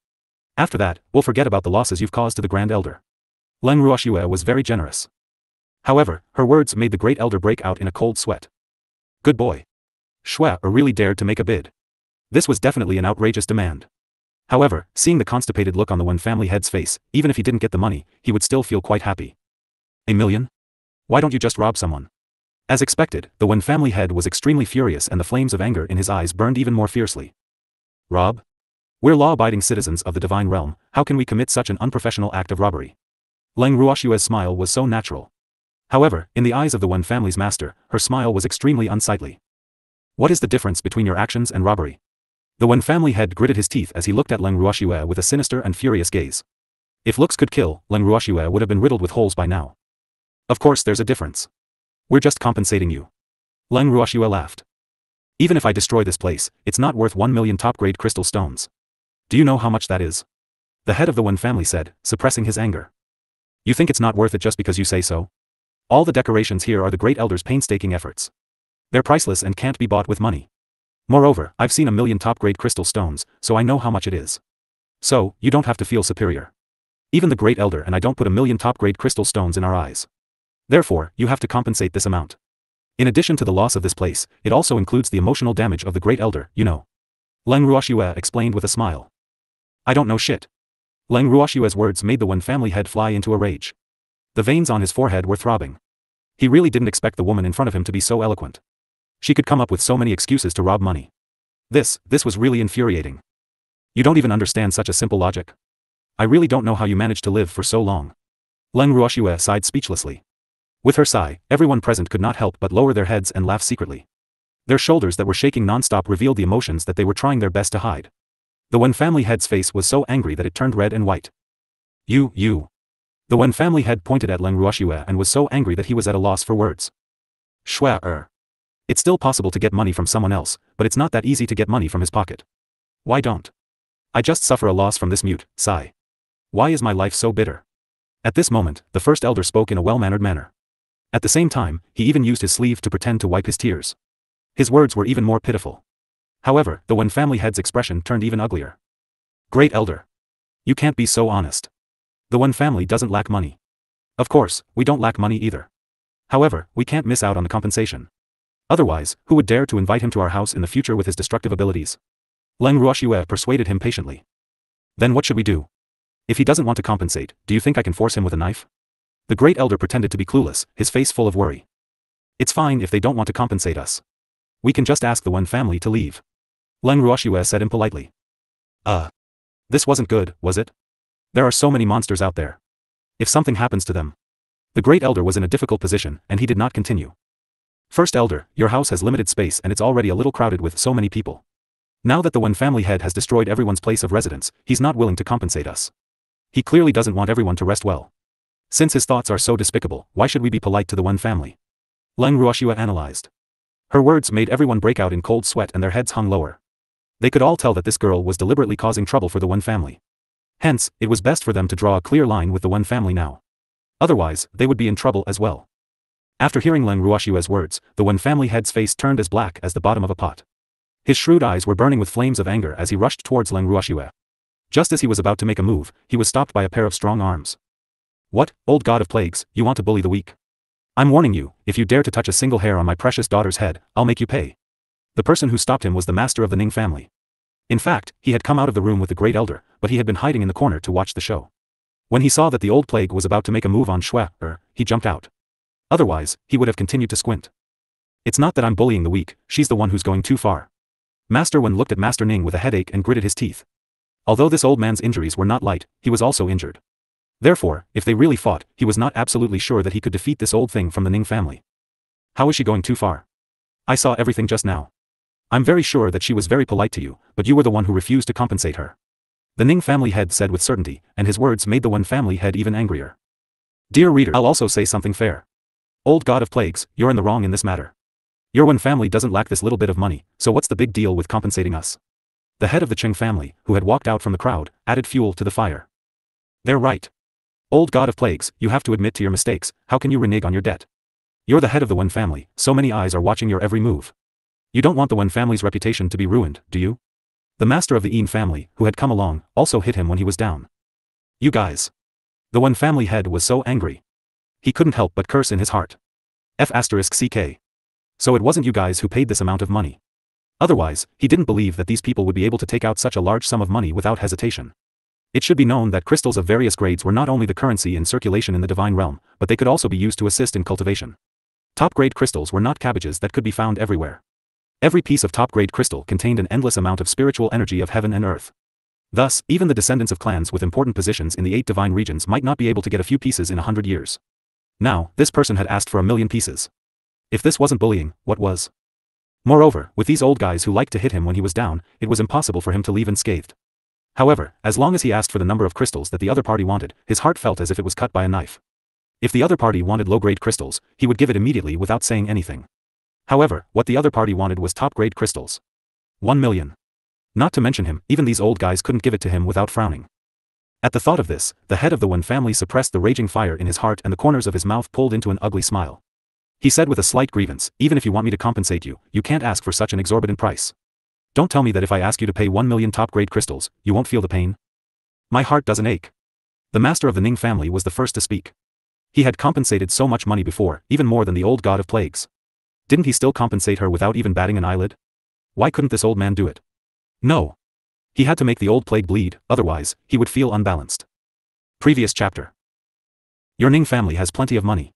After that, we'll forget about the losses you've caused to the Grand Elder. Leng Ruoxue was very generous. However, her words made the Great Elder break out in a cold sweat. Good boy. Shua really dared to make a bid. This was definitely an outrageous demand. However, seeing the constipated look on the one family head's face, even if he didn't get the money, he would still feel quite happy. 1 million? Why don't you just rob someone? As expected, the one family head was extremely furious and the flames of anger in his eyes burned even more fiercely. Rob? We're law-abiding citizens of the divine realm, how can we commit such an unprofessional act of robbery? Leng Ruoxue's smile was so natural. However, in the eyes of the Wen family's master, her smile was extremely unsightly. What is the difference between your actions and robbery? The Wen family head gritted his teeth as he looked at Leng Ruoxue with a sinister and furious gaze. If looks could kill, Leng Ruoxue would have been riddled with holes by now. Of course there's a difference. We're just compensating you. Leng Ruoxue laughed. Even if I destroy this place, it's not worth 1 million top-grade crystal stones. Do you know how much that is? The head of the Wen family said, suppressing his anger. You think it's not worth it just because you say so? All the decorations here are the great elder's painstaking efforts. They're priceless and can't be bought with money. Moreover, I've seen 1 million top-grade crystal stones, so I know how much it is. So, you don't have to feel superior. Even the great elder and I don't put 1 million top-grade crystal stones in our eyes. Therefore, you have to compensate this amount. In addition to the loss of this place, it also includes the emotional damage of the great elder, you know. Leng Ruoxue explained with a smile. I don't know shit. Leng Ruoxue's words made the Wen family head fly into a rage. The veins on his forehead were throbbing. He really didn't expect the woman in front of him to be so eloquent. She could come up with so many excuses to rob money. This was really infuriating. You don't even understand such a simple logic. I really don't know how you managed to live for so long. Leng Ruoxue sighed speechlessly. With her sigh, everyone present could not help but lower their heads and laugh secretly. Their shoulders that were shaking non-stop revealed the emotions that they were trying their best to hide. The Wen family head's face was so angry that it turned red and white. You. The Wen family head pointed at Leng Ruoxue and was so angry that he was at a loss for words. It's still possible to get money from someone else, but it's not that easy to get money from his pocket. Why don't I just suffer a loss from this mute sigh? Why is my life so bitter? At this moment, the first elder spoke in a well-mannered manner. At the same time, he even used his sleeve to pretend to wipe his tears. His words were even more pitiful. However, the Wen family head's expression turned even uglier. Great elder. You can't be so honest. The Wen family doesn't lack money. Of course, we don't lack money either. However, we can't miss out on the compensation. Otherwise, who would dare to invite him to our house in the future with his destructive abilities? Leng Ruoxue persuaded him patiently. Then what should we do? If he doesn't want to compensate, do you think I can force him with a knife? The great elder pretended to be clueless, his face full of worry. It's fine if they don't want to compensate us. We can just ask the Wen family to leave. Leng Ruoxue said impolitely. This wasn't good, was it? There are so many monsters out there. If something happens to them. The great elder was in a difficult position, and he did not continue. First elder, your house has limited space and it's already a little crowded with so many people. Now that the Wen family head has destroyed everyone's place of residence, he's not willing to compensate us. He clearly doesn't want everyone to rest well. Since his thoughts are so despicable, why should we be polite to the Wen family? Leng Ruoxue analyzed. Her words made everyone break out in cold sweat and their heads hung lower. They could all tell that this girl was deliberately causing trouble for the Wen family. Hence, it was best for them to draw a clear line with the Wen family now. Otherwise, they would be in trouble as well. After hearing Leng Ruoxue's words, the Wen family head's face turned as black as the bottom of a pot. His shrewd eyes were burning with flames of anger as he rushed towards Leng Ruoxue. Just as he was about to make a move, he was stopped by a pair of strong arms. What, old god of plagues, you want to bully the weak? I'm warning you, if you dare to touch a single hair on my precious daughter's head, I'll make you pay. The person who stopped him was the master of the Ning family. In fact, he had come out of the room with the great elder, but he had been hiding in the corner to watch the show. When he saw that the old plague was about to make a move on Shui, he jumped out. Otherwise, he would have continued to squint. It's not that I'm bullying the weak, she's the one who's going too far. Master Wen looked at Master Ning with a headache and gritted his teeth. Although this old man's injuries were not light, he was also injured. Therefore, if they really fought, he was not absolutely sure that he could defeat this old thing from the Ning family. How is she going too far? I saw everything just now. I'm very sure that she was very polite to you, but you were the one who refused to compensate her. The Ning family head said with certainty, and his words made the Wen family head even angrier. Dear reader, I'll also say something fair. Old god of plagues, you're in the wrong in this matter. Your Wen family doesn't lack this little bit of money, so what's the big deal with compensating us? The head of the Cheng family, who had walked out from the crowd, added fuel to the fire. They're right. Old god of plagues, you have to admit to your mistakes, how can you renege on your debt? You're the head of the Wen family, so many eyes are watching your every move. You don't want the Wen family's reputation to be ruined, do you? The master of the Yin family, who had come along, also hit him when he was down. You guys. The Wen family head was so angry. He couldn't help but curse in his heart. F***ck. So it wasn't you guys who paid this amount of money. Otherwise, he didn't believe that these people would be able to take out such a large sum of money without hesitation. It should be known that crystals of various grades were not only the currency in circulation in the divine realm, but they could also be used to assist in cultivation. Top-grade crystals were not cabbages that could be found everywhere. Every piece of top-grade crystal contained an endless amount of spiritual energy of heaven and earth. Thus, even the descendants of clans with important positions in the 8 divine regions might not be able to get a few pieces in 100 years. Now, this person had asked for 1,000,000 pieces. If this wasn't bullying, what was? Moreover, with these old guys who liked to hit him when he was down, it was impossible for him to leave unscathed. However, as long as he asked for the number of crystals that the other party wanted, his heart felt as if it was cut by a knife. If the other party wanted low-grade crystals, he would give it immediately without saying anything. However, what the other party wanted was top-grade crystals. 1,000,000. Not to mention him, even these old guys couldn't give it to him without frowning. At the thought of this, the head of the Wen family suppressed the raging fire in his heart and the corners of his mouth pulled into an ugly smile. He said with a slight grievance, even if you want me to compensate you, you can't ask for such an exorbitant price. Don't tell me that if I ask you to pay 1,000,000 top-grade crystals, you won't feel the pain. My heart doesn't ache. The master of the Ning family was the first to speak. He had compensated so much money before, even more than the old god of plagues. Didn't he still compensate her without even batting an eyelid? Why couldn't this old man do it? No. He had to make the old plague bleed, otherwise, he would feel unbalanced. Previous chapter. Your Ning family has plenty of money.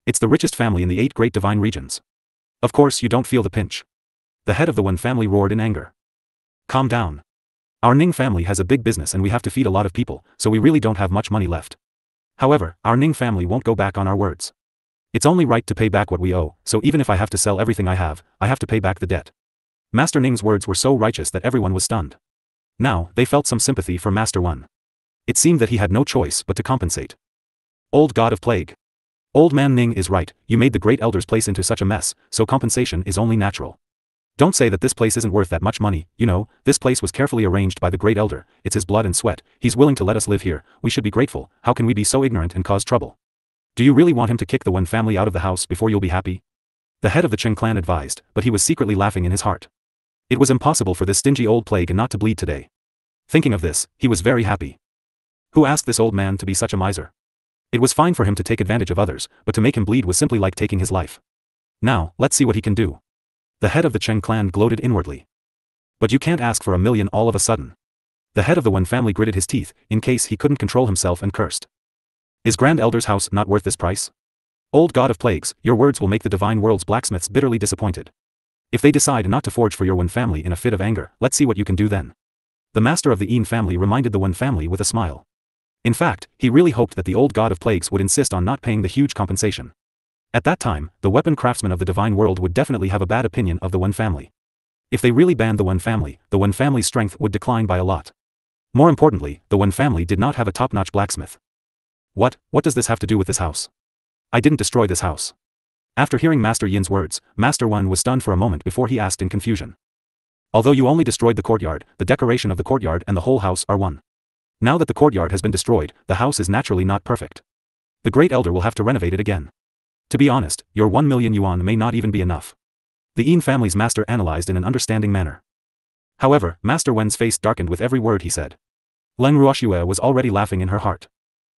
It's the richest family in the 8 great divine regions. Of course you don't feel the pinch. The head of the Wen family roared in anger. Calm down. Our Ning family has a big business and we have to feed a lot of people, so we really don't have much money left. However, our Ning family won't go back on our words. It's only right to pay back what we owe, so even if I have to sell everything I have to pay back the debt. Master Ning's words were so righteous that everyone was stunned. Now, they felt some sympathy for Master Wen. It seemed that he had no choice but to compensate. Old god of plague. Old man Ning is right, you made the great elder's place into such a mess, so compensation is only natural. Don't say that this place isn't worth that much money, you know, this place was carefully arranged by the great elder, it's his blood and sweat, he's willing to let us live here, we should be grateful, how can we be so ignorant and cause trouble? Do you really want him to kick the Wen family out of the house before you'll be happy? The head of the Qing clan advised, but he was secretly laughing in his heart. It was impossible for this stingy old plague not to bleed today. Thinking of this, he was very happy. Who asked this old man to be such a miser? It was fine for him to take advantage of others, but to make him bleed was simply like taking his life. Now, let's see what he can do. The head of the Qing clan gloated inwardly. But you can't ask for 1,000,000 all of a sudden. The head of the Wen family gritted his teeth, in case he couldn't control himself, and cursed. Is Grand Elder's house not worth this price? Old god of plagues, your words will make the divine world's blacksmiths bitterly disappointed. If they decide not to forge for your Wen family in a fit of anger, let's see what you can do then. The master of the Yin family reminded the Wen family with a smile. In fact, he really hoped that the old god of plagues would insist on not paying the huge compensation. At that time, the weapon craftsmen of the divine world would definitely have a bad opinion of the Wen family. If they really banned the Wen family's strength would decline by a lot. More importantly, the Wen family did not have a top-notch blacksmith. What does this have to do with this house? I didn't destroy this house. After hearing Master Yin's words, Master Wen was stunned for a moment before he asked in confusion. Although you only destroyed the courtyard, the decoration of the courtyard and the whole house are one. Now that the courtyard has been destroyed, the house is naturally not perfect. The great elder will have to renovate it again. To be honest, your 1,000,000 yuan may not even be enough. The Yin family's master analyzed in an understanding manner. However, Master Wen's face darkened with every word he said. Leng Ruoxue was already laughing in her heart.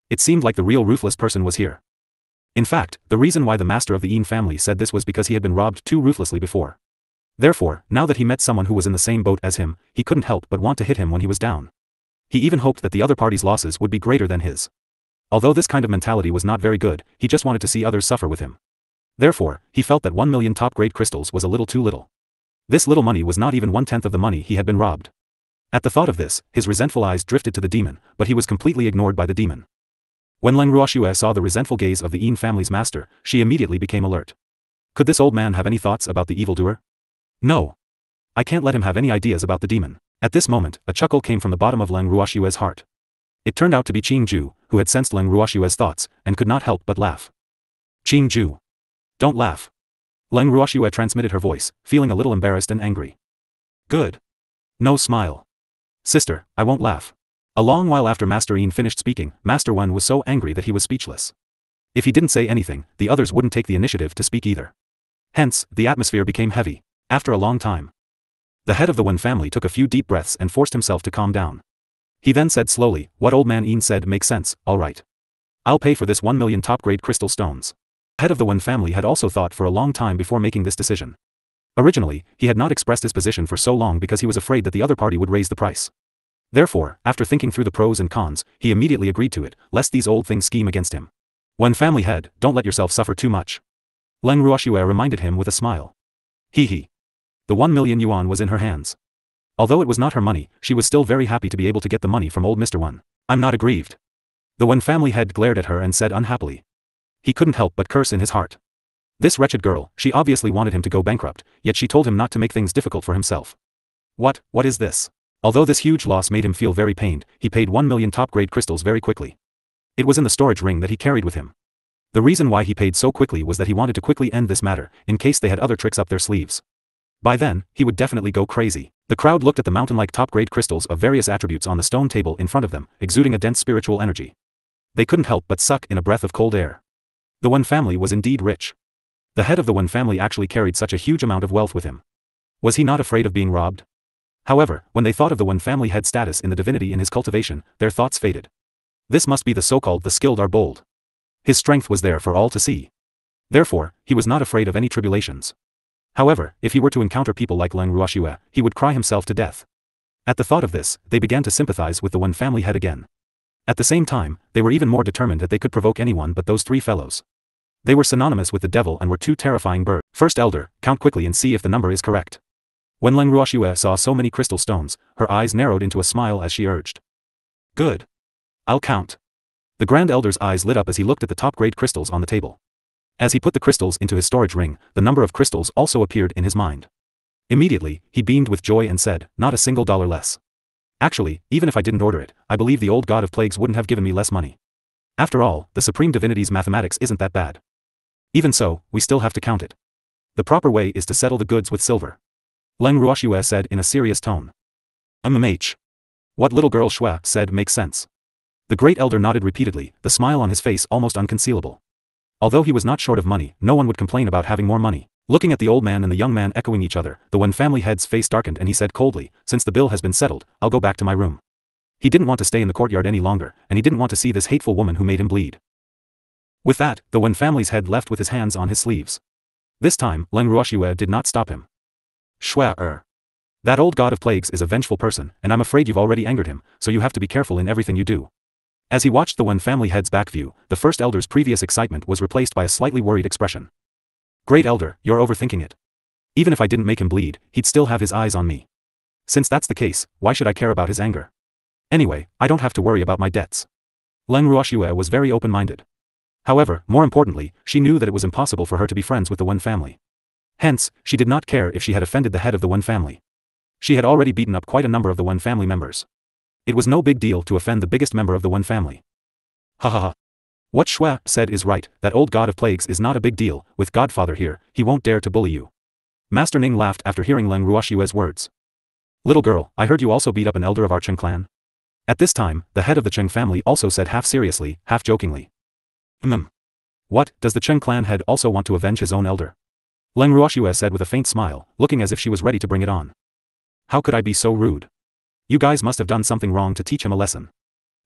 It seemed like the real ruthless person was here. In fact, the reason why the master of the Yin family said this was because he had been robbed too ruthlessly before. Therefore, now that he met someone who was in the same boat as him, he couldn't help but want to hit him when he was down. He even hoped that the other party's losses would be greater than his. Although this kind of mentality was not very good, he just wanted to see others suffer with him. Therefore, he felt that 1,000,000 top-grade crystals was a little too little. This little money was not even 1/10 of the money he had been robbed. At the thought of this, his resentful eyes drifted to the demon, but he was completely ignored by the demon. When Leng Ruoxue saw the resentful gaze of the Yin family's master, she immediately became alert. Could this old man have any thoughts about the evildoer? No. I can't let him have any ideas about the demon. At this moment, a chuckle came from the bottom of Leng Ruoxue's heart. It turned out to be Qing Ju, who had sensed Leng Ruoxue's thoughts, and could not help but laugh. Qing Ju. Don't laugh. Leng Ruoxue transmitted her voice, feeling a little embarrassed and angry. Good. No smile. Sister, I won't laugh. A long while after Master Yin finished speaking, Master Wen was so angry that he was speechless. If he didn't say anything, the others wouldn't take the initiative to speak either. Hence, the atmosphere became heavy. After a long time, the head of the Wen family took a few deep breaths and forced himself to calm down. He then said slowly, what old man Yin said makes sense, all right. I'll pay for this 1,000,000 top-grade crystal stones. The head of the Wen family had also thought for a long time before making this decision. Originally, he had not expressed his position for so long because he was afraid that the other party would raise the price. Therefore, after thinking through the pros and cons, he immediately agreed to it, lest these old things scheme against him. Wen family head, don't let yourself suffer too much. Leng Ruoxue reminded him with a smile. Hee. The 1,000,000 yuan was in her hands. Although it was not her money, she was still very happy to be able to get the money from old Mr. Wen. I'm not aggrieved. The Wen family head glared at her and said unhappily. He couldn't help but curse in his heart. This wretched girl, she obviously wanted him to go bankrupt, yet she told him not to make things difficult for himself. What is this? Although this huge loss made him feel very pained, he paid 1 million top-grade crystals very quickly. It was in the storage ring that he carried with him. The reason why he paid so quickly was that he wanted to quickly end this matter, in case they had other tricks up their sleeves. By then, he would definitely go crazy. The crowd looked at the mountain-like top-grade crystals of various attributes on the stone table in front of them, exuding a dense spiritual energy. They couldn't help but suck in a breath of cold air. The Wen family was indeed rich. The head of the Wen family actually carried such a huge amount of wealth with him. Was he not afraid of being robbed? However, when they thought of the Wen family head status in the divinity in his cultivation, their thoughts faded. This must be the so-called the skilled are bold. His strength was there for all to see. Therefore, he was not afraid of any tribulations. However, if he were to encounter people like Leng Ruoxue, he would cry himself to death. At the thought of this, they began to sympathize with the Wen family head again. At the same time, they were even more determined that they could provoke anyone but those three fellows. They were synonymous with the devil and were two terrifying birds. First elder, count quickly and see if the number is correct. When Leng Ruoxue saw so many crystal stones, her eyes narrowed into a smile as she urged. Good. I'll count. The grand elder's eyes lit up as he looked at the top-grade crystals on the table. As he put the crystals into his storage ring, the number of crystals also appeared in his mind. Immediately, he beamed with joy and said, not a single dollar less. Actually, even if I didn't order it, I believe the old god of plagues wouldn't have given me less money. After all, the supreme divinity's mathematics isn't that bad. Even so, we still have to count it. The proper way is to settle the goods with silver. Leng Ruoxue said in a serious tone. What little girl Xue said makes sense. The great elder nodded repeatedly, the smile on his face almost unconcealable. Although he was not short of money, no one would complain about having more money. Looking at the old man and the young man echoing each other, the Wen family head's face darkened and he said coldly, since the bill has been settled, I'll go back to my room. He didn't want to stay in the courtyard any longer, and he didn't want to see this hateful woman who made him bleed. With that, the Wen family's head left with his hands on his sleeves. This time, Leng Ruoxue did not stop him. Xue. That old god of plagues is a vengeful person, and I'm afraid you've already angered him, so you have to be careful in everything you do. As he watched the Wen family head's back view, the first elder's previous excitement was replaced by a slightly worried expression. Great elder, you're overthinking it. Even if I didn't make him bleed, he'd still have his eyes on me. Since that's the case, why should I care about his anger? Anyway, I don't have to worry about my debts. Leng Ruoxue was very open-minded. However, more importantly, she knew that it was impossible for her to be friends with the Wen family. Hence, she did not care if she had offended the head of the Wen family. She had already beaten up quite a number of the Wen family members. It was no big deal to offend the biggest member of the Wen family. Ha ha ha. What Xue said is right, that old god of plagues is not a big deal, with Godfather here, he won't dare to bully you. Master Ning laughed after hearing Leng Ruoxue's words. Little girl, I heard you also beat up an elder of our Cheng clan. At this time, the head of the Cheng family also said half seriously, half jokingly. What, does the Cheng clan head also want to avenge his own elder? Leng Ruoxue said with a faint smile, looking as if she was ready to bring it on. How could I be so rude? You guys must have done something wrong to teach him a lesson.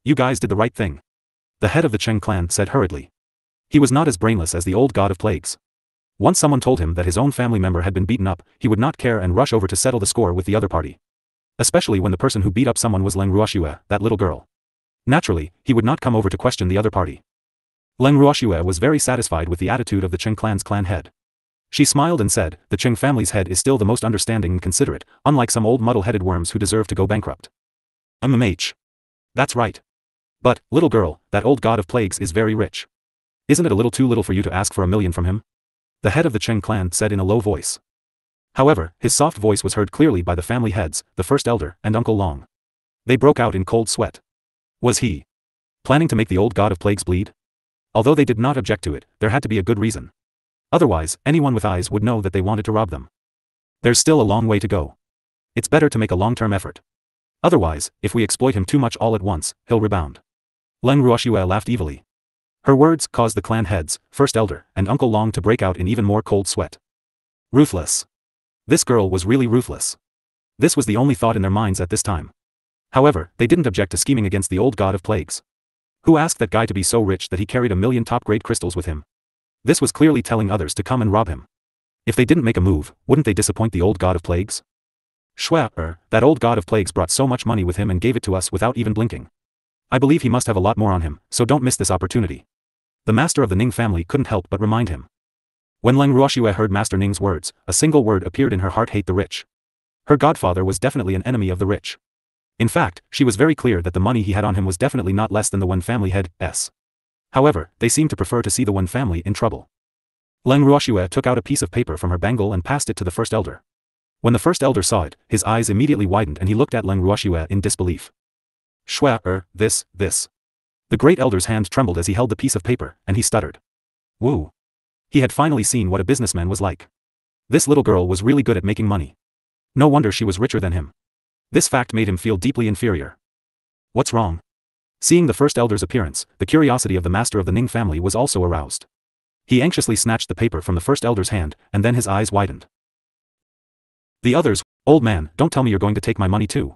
You guys did the right thing. The head of the Cheng clan said hurriedly. He was not as brainless as the old god of plagues. Once someone told him that his own family member had been beaten up, he would not care and rush over to settle the score with the other party. Especially when the person who beat up someone was Leng Ruoxue, that little girl. Naturally, he would not come over to question the other party. Leng Ruoxue was very satisfied with the attitude of the Cheng clan's clan head. She smiled and said, the Cheng family's head is still the most understanding and considerate, unlike some old muddle-headed worms who deserve to go bankrupt. That's right. But, little girl, that old god of plagues is very rich. Isn't it a little too little for you to ask for 1 million from him? The head of the Cheng clan said in a low voice. However, his soft voice was heard clearly by the family heads, the first elder, and Uncle Long. They broke out in cold sweat. Was he planning to make the old god of plagues bleed? Although they did not object to it, there had to be a good reason. Otherwise, anyone with eyes would know that they wanted to rob them. There's still a long way to go. It's better to make a long-term effort. Otherwise, if we exploit him too much all at once, he'll rebound. Leng Ruoxue laughed evilly. Her words caused the clan heads, first elder, and Uncle Long to break out in even more cold sweat. Ruthless. This girl was really ruthless. This was the only thought in their minds at this time. However, they didn't object to scheming against the old god of plagues. Who asked that guy to be so rich that he carried 1 million top-grade crystals with him? This was clearly telling others to come and rob him. If they didn't make a move, wouldn't they disappoint the old god of plagues? Xue, that old god of plagues brought so much money with him and gave it to us without even blinking. I believe he must have a lot more on him, so don't miss this opportunity. The master of the Ning family couldn't help but remind him. When Leng Ruoxue heard Master Ning's words, a single word appeared in her heart: hate the rich. Her godfather was definitely an enemy of the rich. In fact, she was very clear that the money he had on him was definitely not less than the Wen family head's. However, they seemed to prefer to see the Wen family in trouble. Leng Ruoxue took out a piece of paper from her bangle and passed it to the first elder. When the first elder saw it, his eyes immediately widened and he looked at Leng Ruoxue in disbelief. This. The great elder's hand trembled as he held the piece of paper, and he stuttered. Woo. He had finally seen what a businessman was like. This little girl was really good at making money. No wonder she was richer than him. This fact made him feel deeply inferior. What's wrong? Seeing the first elder's appearance, the curiosity of the master of the Ning family was also aroused. He anxiously snatched the paper from the first elder's hand, and then his eyes widened. The others, old man, don't tell me you're going to take my money too.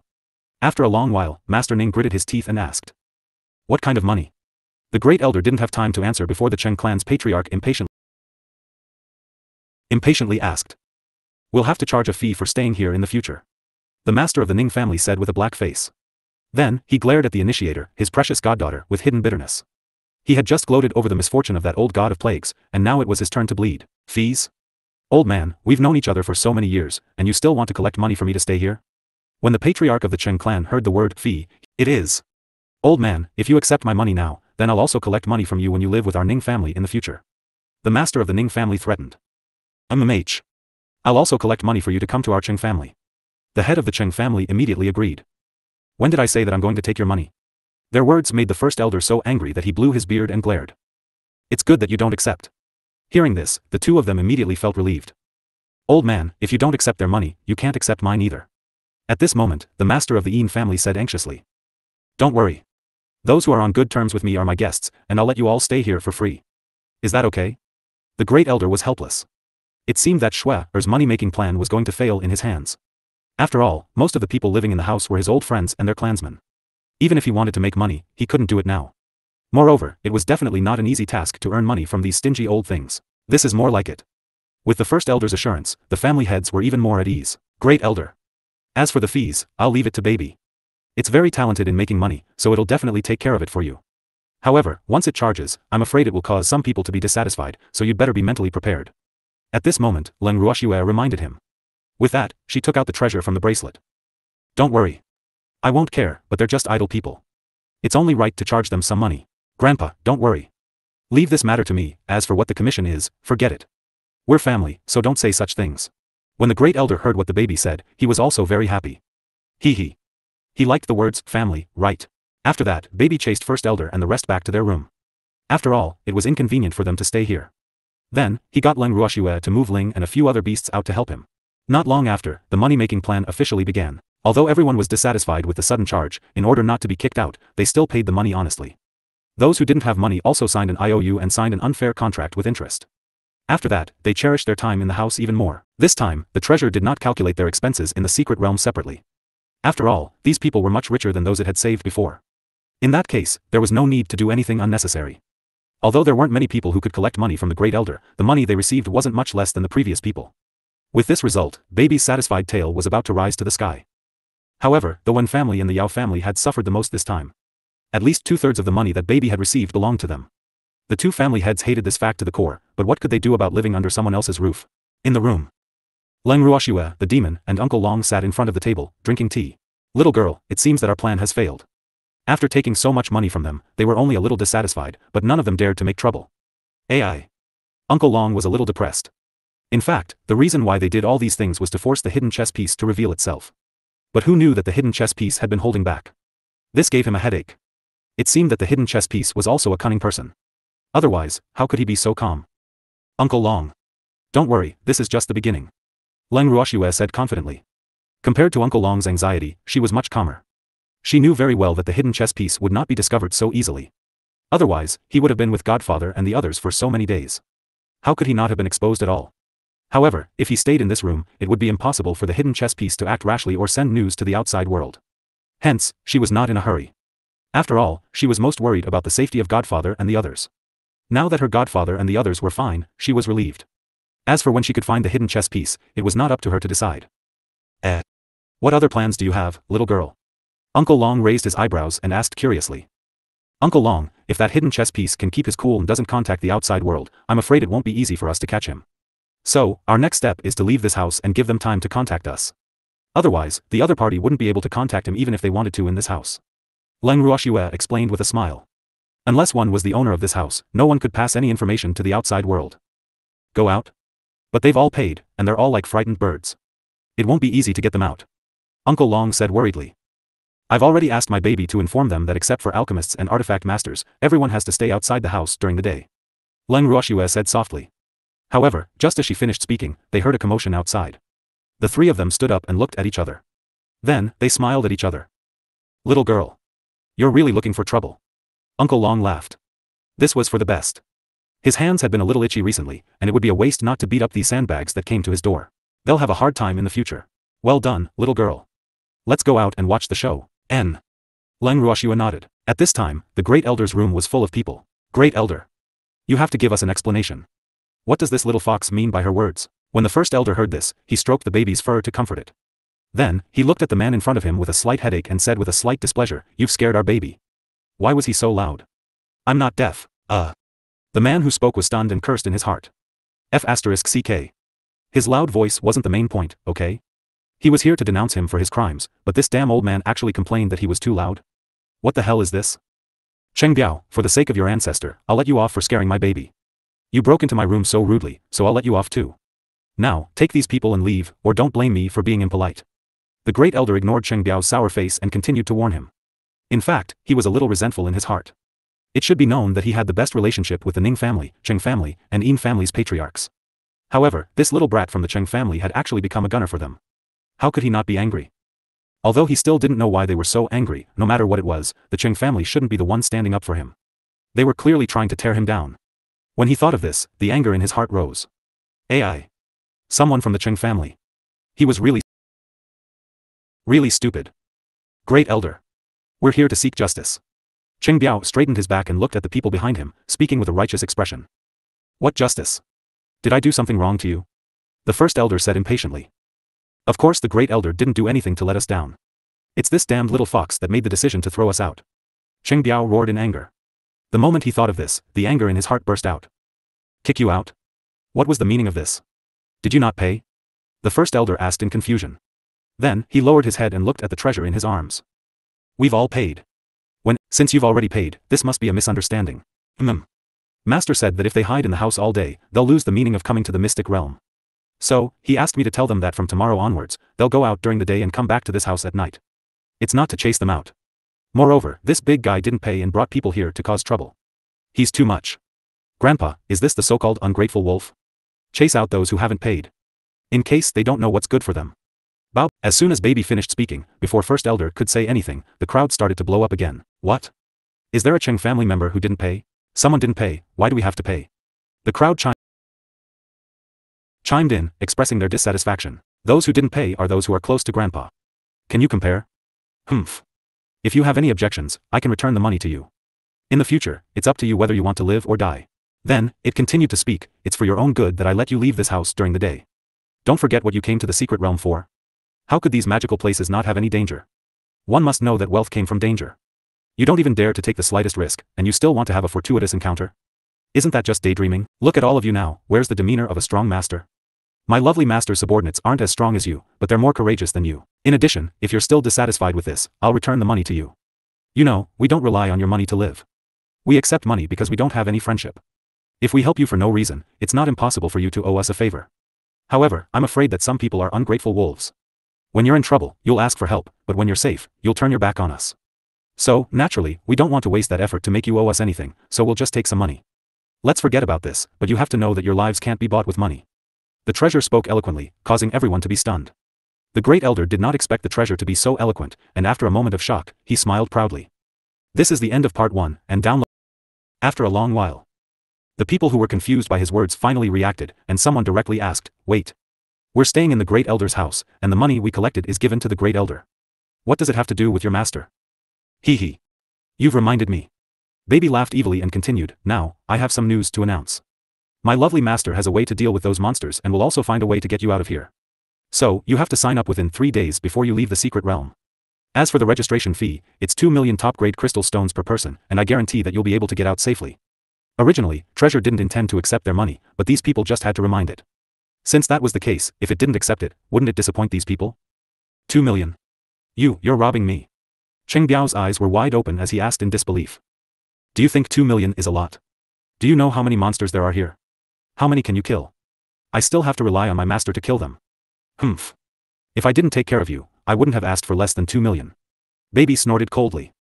After a long while, Master Ning gritted his teeth and asked. What kind of money? The great elder didn't have time to answer before the Cheng clan's patriarch impatiently asked. We'll have to charge a fee for staying here in the future. The master of the Ning family said with a black face. Then, he glared at the initiator, his precious goddaughter, with hidden bitterness. He had just gloated over the misfortune of that old god of plagues, and now it was his turn to bleed. Fees? Old man, we've known each other for so many years, and you still want to collect money for me to stay here? When the patriarch of the Cheng clan heard the word fee, it is. Old man, if you accept my money now, then I'll also collect money from you when you live with our Ning family in the future. The master of the Ning family threatened. I'll also collect money for you to come to our Cheng family. The head of the Cheng family immediately agreed. When did I say that I'm going to take your money? Their words made the first elder so angry that he blew his beard and glared. It's good that you don't accept. Hearing this, the two of them immediately felt relieved. Old man, if you don't accept their money, you can't accept mine either. At this moment, the master of the Yin family said anxiously. Don't worry. Those who are on good terms with me are my guests, and I'll let you all stay here for free. Is that okay? The great elder was helpless. It seemed that Shue's money-making plan was going to fail in his hands. After all, most of the people living in the house were his old friends and their clansmen. Even if he wanted to make money, he couldn't do it now. Moreover, it was definitely not an easy task to earn money from these stingy old things. This is more like it. With the first elder's assurance, the family heads were even more at ease. Great elder. As for the fees, I'll leave it to baby. It's very talented in making money, so it'll definitely take care of it for you. However, once it charges, I'm afraid it will cause some people to be dissatisfied, so you'd better be mentally prepared. At this moment, Leng Ruoxue reminded him. With that, she took out the treasure from the bracelet. Don't worry. I won't care, but they're just idle people. It's only right to charge them some money. Grandpa, don't worry. Leave this matter to me, as for what the commission is, forget it. We're family, so don't say such things. When the great elder heard what the baby said, he was also very happy. He liked the words, family, right. After that, baby chased first elder and the rest back to their room. After all, it was inconvenient for them to stay here. Then, he got Leng Ruoxue to move Ling and a few other beasts out to help him. Not long after, the money-making plan officially began. Although everyone was dissatisfied with the sudden charge, in order not to be kicked out, they still paid the money honestly. Those who didn't have money also signed an IOU and signed an unfair contract with interest. After that, they cherished their time in the house even more. This time, the treasurer did not calculate their expenses in the secret realm separately. After all, these people were much richer than those it had saved before. In that case, there was no need to do anything unnecessary. Although there weren't many people who could collect money from the great elder, the money they received wasn't much less than the previous people. With this result, baby's satisfied tail was about to rise to the sky. However, the Wen family and the Yao family had suffered the most this time. At least 2/3 of the money that baby had received belonged to them. The two family heads hated this fact to the core, but what could they do about living under someone else's roof? In the room, Leng Ruoxue, the demon, and Uncle Long sat in front of the table, drinking tea. Little girl, it seems that our plan has failed. After taking so much money from them, they were only a little dissatisfied, but none of them dared to make trouble. AI. Uncle Long was a little depressed. In fact, the reason why they did all these things was to force the hidden chess piece to reveal itself. But who knew that the hidden chess piece had been holding back? This gave him a headache. It seemed that the hidden chess piece was also a cunning person. Otherwise, how could he be so calm? Uncle Long. Don't worry, this is just the beginning. Leng Ruoxue said confidently. Compared to Uncle Long's anxiety, she was much calmer. She knew very well that the hidden chess piece would not be discovered so easily. Otherwise, he would have been with Godfather and the others for so many days. How could he not have been exposed at all? However, if he stayed in this room, it would be impossible for the hidden chess piece to act rashly or send news to the outside world. Hence, she was not in a hurry. After all, she was most worried about the safety of Godfather and the others. Now that her Godfather and the others were fine, she was relieved. As for when she could find the hidden chess piece, it was not up to her to decide. What other plans do you have, little girl? Uncle Long raised his eyebrows and asked curiously. Uncle Long, if that hidden chess piece can keep his cool and doesn't contact the outside world, I'm afraid it won't be easy for us to catch him. So, our next step is to leave this house and give them time to contact us. Otherwise, the other party wouldn't be able to contact him even if they wanted to in this house. Leng Ruoxue explained with a smile. Unless one was the owner of this house, no one could pass any information to the outside world. Go out? But they've all paid, and they're all like frightened birds. It won't be easy to get them out. Uncle Long said worriedly. I've already asked my baby to inform them that except for alchemists and artifact masters, everyone has to stay outside the house during the day. Leng Ruoxue said softly. However, just as she finished speaking, they heard a commotion outside. The three of them stood up and looked at each other. Then, they smiled at each other. Little girl. You're really looking for trouble. Uncle Long laughed. This was for the best. His hands had been a little itchy recently, and it would be a waste not to beat up these sandbags that came to his door. They'll have a hard time in the future. Well done, little girl. Let's go out and watch the show. Leng Ruoxue nodded. At this time, the Great Elder's room was full of people. Great Elder. You have to give us an explanation. What does this little fox mean by her words? When the first elder heard this, he stroked the baby's fur to comfort it. Then, he looked at the man in front of him with a slight headache and said with a slight displeasure, You've scared our baby. Why was he so loud? I'm not deaf. The man who spoke was stunned and cursed in his heart. F***ck. His loud voice wasn't the main point, okay? He was here to denounce him for his crimes, but this damn old man actually complained that he was too loud? What the hell is this? Cheng Biao, for the sake of your ancestor, I'll let you off for scaring my baby. You broke into my room so rudely, so I'll let you off too. Now, take these people and leave, or don't blame me for being impolite. The Great Elder ignored Cheng Biao's sour face and continued to warn him. In fact, he was a little resentful in his heart. It should be known that he had the best relationship with the Ning family, Cheng family, and Yin family's patriarchs. However, this little brat from the Cheng family had actually become a gunner for them. How could he not be angry? Although he still didn't know why they were so angry, no matter what it was, the Cheng family shouldn't be the one standing up for him. They were clearly trying to tear him down. When he thought of this, the anger in his heart rose. AI. Someone from the Cheng family. He was really stupid. Great Elder. We're here to seek justice. Cheng Biao straightened his back and looked at the people behind him, speaking with a righteous expression. What justice? Did I do something wrong to you? The first elder said impatiently. Of course the Great Elder didn't do anything to let us down. It's this damned little fox that made the decision to throw us out. Cheng Biao roared in anger. The moment he thought of this, the anger in his heart burst out. Kick you out? What was the meaning of this? Did you not pay? The first elder asked in confusion. Then, he lowered his head and looked at the treasure in his arms. We've all paid. Since you've already paid, this must be a misunderstanding. Master said that if they hide in the house all day, they'll lose the meaning of coming to the mystic realm. So, he asked me to tell them that from tomorrow onwards, they'll go out during the day and come back to this house at night. It's not to chase them out. Moreover, this big guy didn't pay and brought people here to cause trouble. He's too much. Grandpa, is this the so-called ungrateful wolf? Chase out those who haven't paid. In case they don't know what's good for them. Bao. As soon as baby finished speaking, before first elder could say anything, the crowd started to blow up again. What? Is there a Cheng family member who didn't pay? Someone didn't pay, why do we have to pay? The crowd chimed in, expressing their dissatisfaction. Those who didn't pay are those who are close to Grandpa. Can you compare? Humph. If you have any objections, I can return the money to you. In the future, it's up to you whether you want to live or die. Then, it continued to speak, it's for your own good that I let you leave this house during the day. Don't forget what you came to the secret realm for. How could these magical places not have any danger? One must know that wealth came from danger. You don't even dare to take the slightest risk, and you still want to have a fortuitous encounter? Isn't that just daydreaming? Look at all of you now, where's the demeanor of a strong master? My lovely master subordinates aren't as strong as you, but they're more courageous than you. In addition, if you're still dissatisfied with this, I'll return the money to you. You know, we don't rely on your money to live. We accept money because we don't have any friendship. If we help you for no reason, it's not impossible for you to owe us a favor. However, I'm afraid that some people are ungrateful wolves. When you're in trouble, you'll ask for help, but when you're safe, you'll turn your back on us. So, naturally, we don't want to waste that effort to make you owe us anything, so we'll just take some money. Let's forget about this, but you have to know that your lives can't be bought with money. The treasure spoke eloquently, causing everyone to be stunned. The Great Elder did not expect the treasure to be so eloquent, and after a moment of shock, he smiled proudly. This is the end of part 1, and download. After a long while, the people who were confused by his words finally reacted, and someone directly asked, wait. We're staying in the Great Elder's house, and the money we collected is given to the Great Elder. What does it have to do with your master? Hee hee. You've reminded me. Baby laughed evilly and continued, now, I have some news to announce. My lovely master has a way to deal with those monsters and will also find a way to get you out of here. So, you have to sign up within 3 days before you leave the secret realm. As for the registration fee, it's 2 million top-grade crystal stones per person, and I guarantee that you'll be able to get out safely. Originally, Treasure didn't intend to accept their money, but these people just had to remind it. Since that was the case, if it didn't accept it, wouldn't it disappoint these people? 2 million. You're robbing me. Cheng Biao's eyes were wide open as he asked in disbelief. Do you think 2 million is a lot? Do you know how many monsters there are here? How many can you kill? I still have to rely on my master to kill them. Humph. If I didn't take care of you, I wouldn't have asked for less than 2 million. Baby snorted coldly.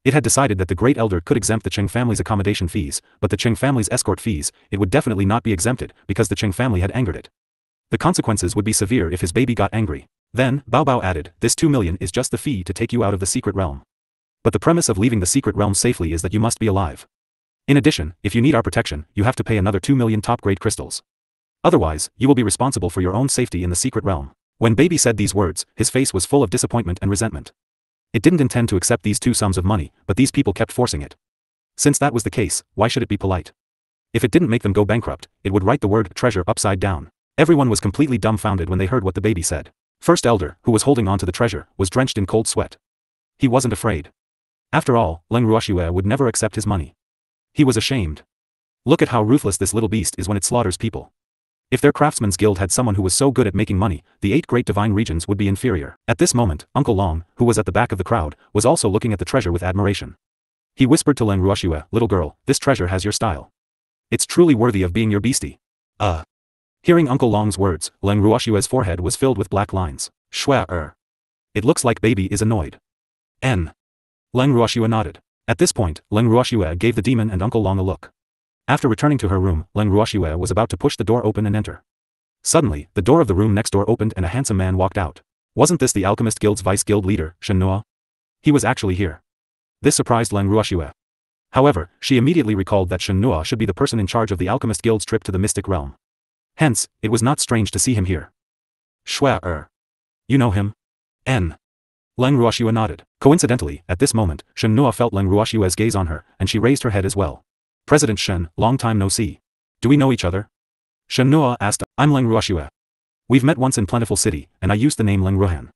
It had decided that the Great Elder could exempt the Cheng family's accommodation fees, but the Cheng family's escort fees, it would definitely not be exempted, because the Cheng family had angered it. The consequences would be severe if his baby got angry. Then, Bao Bao added, this 2 million is just the fee to take you out of the secret realm. But the premise of leaving the secret realm safely is that you must be alive. In addition, if you need our protection, you have to pay another 2 million top-grade crystals. Otherwise, you will be responsible for your own safety in the secret realm. When Baby said these words, his face was full of disappointment and resentment. It didn't intend to accept these two sums of money, but these people kept forcing it. Since that was the case, why should it be polite? If it didn't make them go bankrupt, it would write the word treasure upside down. Everyone was completely dumbfounded when they heard what the baby said. First Elder, who was holding on to the treasure, was drenched in cold sweat. He wasn't afraid. After all, Leng Ruoxue would never accept his money. He was ashamed. Look at how ruthless this little beast is when it slaughters people. If their craftsman's guild had someone who was so good at making money, the 8 great divine regions would be inferior. At this moment, Uncle Long, who was at the back of the crowd, was also looking at the treasure with admiration. He whispered to Leng Ruoxue, little girl, this treasure has your style. It's truly worthy of being your beastie. Hearing Uncle Long's words, Leng Ruoxue's forehead was filled with black lines. It looks like Baby is annoyed. Leng Ruoxue nodded. At this point, Leng Ruoxue gave the demon and Uncle Long a look. After returning to her room, Leng Ruoxue was about to push the door open and enter. Suddenly, the door of the room next door opened and a handsome man walked out. Wasn't this the Alchemist Guild's vice guild leader, Shen Nuo? He was actually here. This surprised Leng Ruoxue. However, she immediately recalled that Shen Nuo should be the person in charge of the Alchemist Guild's trip to the Mystic Realm. Hence, it was not strange to see him here. You know him? Leng Ruoxue nodded. Coincidentally, at this moment, Shen Nuo felt Leng Ruoxue's gaze on her, and she raised her head as well. President Shen, long time no see. Do we know each other? Shen Nuo asked. I'm Leng Ruoxue. We've met once in Plentiful City, and I used the name Leng Ruohan.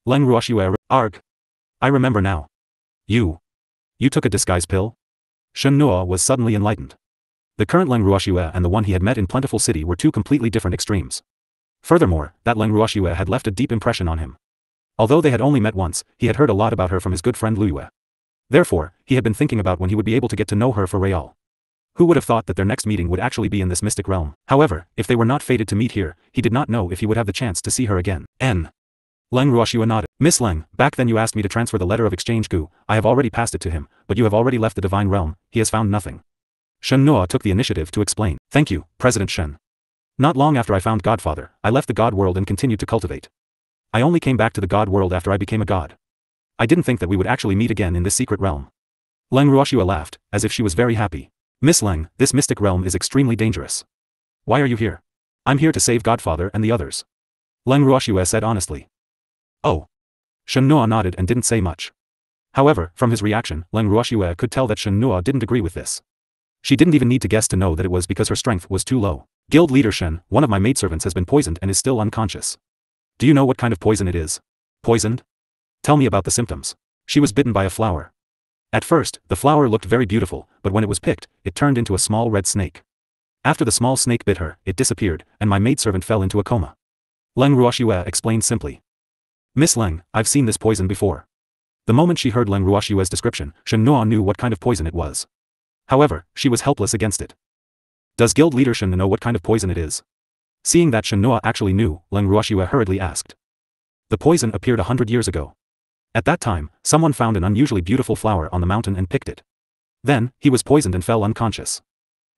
Leng Ruoxue. Arg. I remember now. You took a disguise pill? Shen Nuo was suddenly enlightened. The current Leng Ruoxue and the one he had met in Plentiful City were two completely different extremes. Furthermore, that Leng Ruoxue had left a deep impression on him. Although they had only met once, he had heard a lot about her from his good friend Luyue. Therefore, he had been thinking about when he would be able to get to know her for real. Who would have thought that their next meeting would actually be in this mystic realm? However, if they were not fated to meet here, he did not know if he would have the chance to see her again. Leng Ruoxue nodded. Miss Leng, back then you asked me to transfer the letter of exchange Gu. I have already passed it to him, but you have already left the divine realm. He has found nothing. Shen Nuo took the initiative to explain. Thank you, President Shen. Not long after I found Godfather, I left the God world and continued to cultivate. I only came back to the God world after I became a god. I didn't think that we would actually meet again in this secret realm. Leng Ruoxue laughed, as if she was very happy. Miss Leng, this mystic realm is extremely dangerous. Why are you here? I'm here to save Godfather and the others. Leng Ruoxue said honestly. Oh. Shen Nuo nodded and didn't say much. However, from his reaction, Leng Ruoxue could tell that Shen Nuo didn't agree with this. She didn't even need to guess to know that it was because her strength was too low. Guild leader Shen, one of my maidservants has been poisoned and is still unconscious. Do you know what kind of poison it is? Poisoned? Tell me about the symptoms. She was bitten by a flower. At first, the flower looked very beautiful, but when it was picked, it turned into a small red snake. After the small snake bit her, it disappeared, and my maidservant fell into a coma. Leng Ruoxue explained simply. Miss Leng, I've seen this poison before. The moment she heard Leng Ruoxue's description, Shen Nuo knew what kind of poison it was. However, she was helpless against it. Does guild leader Shen know what kind of poison it is? Seeing that Shen Nuo actually knew, Leng Ruoxue hurriedly asked. The poison appeared 100 years ago. At that time, someone found an unusually beautiful flower on the mountain and picked it. Then, he was poisoned and fell unconscious.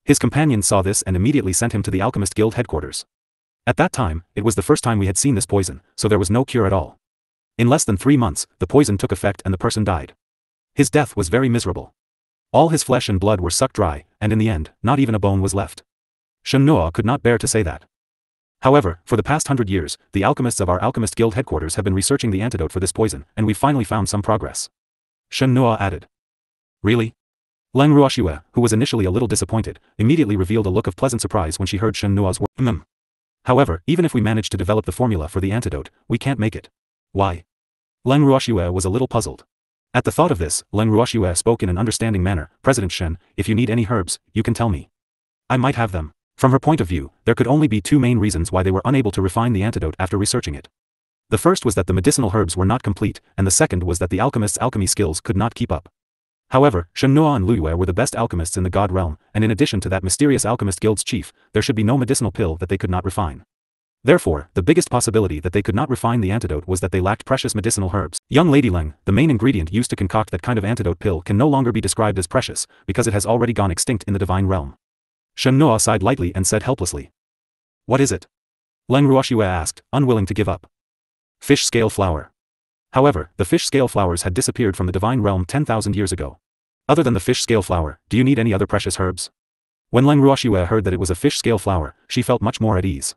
His companions saw this and immediately sent him to the Alchemist Guild headquarters. At that time, it was the first time we had seen this poison, so there was no cure at all. In less than 3 months, the poison took effect and the person died. His death was very miserable. All his flesh and blood were sucked dry, and in the end, not even a bone was left. Shen Nuo could not bear to say that. However, for the past 100 years, the alchemists of our Alchemist Guild headquarters have been researching the antidote for this poison, and we finally found some progress. Shen Nuo added. Really? Leng Ruoxue, who was initially a little disappointed, immediately revealed a look of pleasant surprise when she heard Shen Nuo's words. However, even if we manage to develop the formula for the antidote, we can't make it. Why? Leng Ruoxue was a little puzzled. At the thought of this, Leng Ruoxue spoke in an understanding manner. President Shen, if you need any herbs, you can tell me. I might have them. From her point of view, there could only be 2 main reasons why they were unable to refine the antidote after researching it. The first was that the medicinal herbs were not complete, and the second was that the alchemist's alchemy skills could not keep up. However, Shen Nuo and Liyue were the best alchemists in the god realm, and in addition to that mysterious alchemist guild's chief, there should be no medicinal pill that they could not refine. Therefore, the biggest possibility that they could not refine the antidote was that they lacked precious medicinal herbs. Young Lady Leng, the main ingredient used to concoct that kind of antidote pill, can no longer be described as precious, because it has already gone extinct in the divine realm. Shen Nuo sighed lightly and said helplessly. What is it? Leng Ruoxue asked, unwilling to give up. Fish scale flower. However, the fish scale flowers had disappeared from the divine realm 10,000 years ago. Other than the fish scale flower, do you need any other precious herbs? When Leng Ruoxue heard that it was a fish scale flower, she felt much more at ease.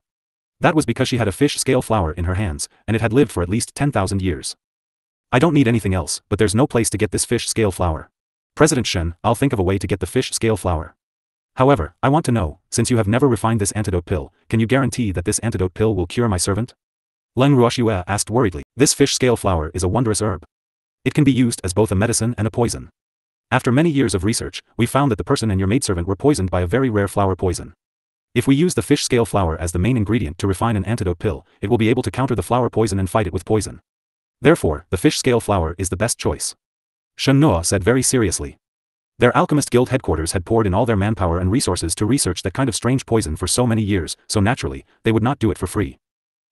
That was because she had a fish scale flower in her hands, and it had lived for at least 10,000 years. I don't need anything else, but there's no place to get this fish scale flower. President Shen, I'll think of a way to get the fish scale flower. However, I want to know, since you have never refined this antidote pill, can you guarantee that this antidote pill will cure my servant? Leng Ruoxue asked worriedly. This fish scale flower is a wondrous herb. It can be used as both a medicine and a poison. After many years of research, we found that the person and your maidservant were poisoned by a very rare flower poison. If we use the fish scale flower as the main ingredient to refine an antidote pill, it will be able to counter the flower poison and fight it with poison. Therefore, the fish scale flower is the best choice. Shen Nuo said very seriously. Their alchemist guild headquarters had poured in all their manpower and resources to research that kind of strange poison for so many years, so naturally, they would not do it for free.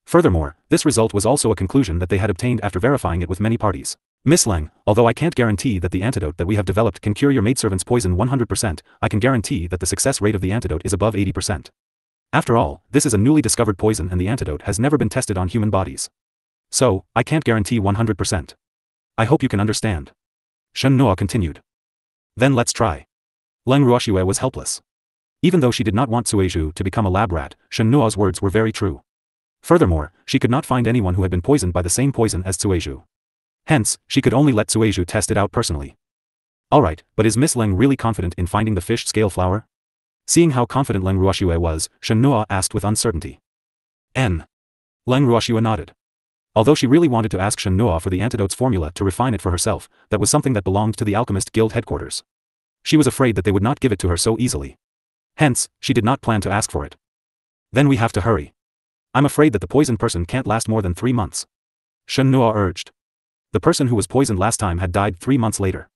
Furthermore, this result was also a conclusion that they had obtained after verifying it with many parties. Miss Leng, although I can't guarantee that the antidote that we have developed can cure your maidservant's poison 100%, I can guarantee that the success rate of the antidote is above 80%. After all, this is a newly discovered poison and the antidote has never been tested on human bodies. So, I can't guarantee 100%. I hope you can understand. Shen Nuo continued. Then let's try. Leng Ruoxue was helpless. Even though she did not want Suizhu to become a lab rat, Shen Nuo's words were very true. Furthermore, she could not find anyone who had been poisoned by the same poison as Suizhu. Hence, she could only let Suizhu test it out personally. Alright, but is Miss Leng really confident in finding the fish scale flower? Seeing how confident Leng Ruoxue was, Shen Nuo asked with uncertainty. Leng Ruoxue nodded. Although she really wanted to ask Shen Nuo for the antidote's formula to refine it for herself, that was something that belonged to the alchemist guild headquarters. She was afraid that they would not give it to her so easily. Hence, she did not plan to ask for it. Then we have to hurry. I'm afraid that the poisoned person can't last more than 3 months. Shen Nuo urged. The person who was poisoned last time had died 3 months later.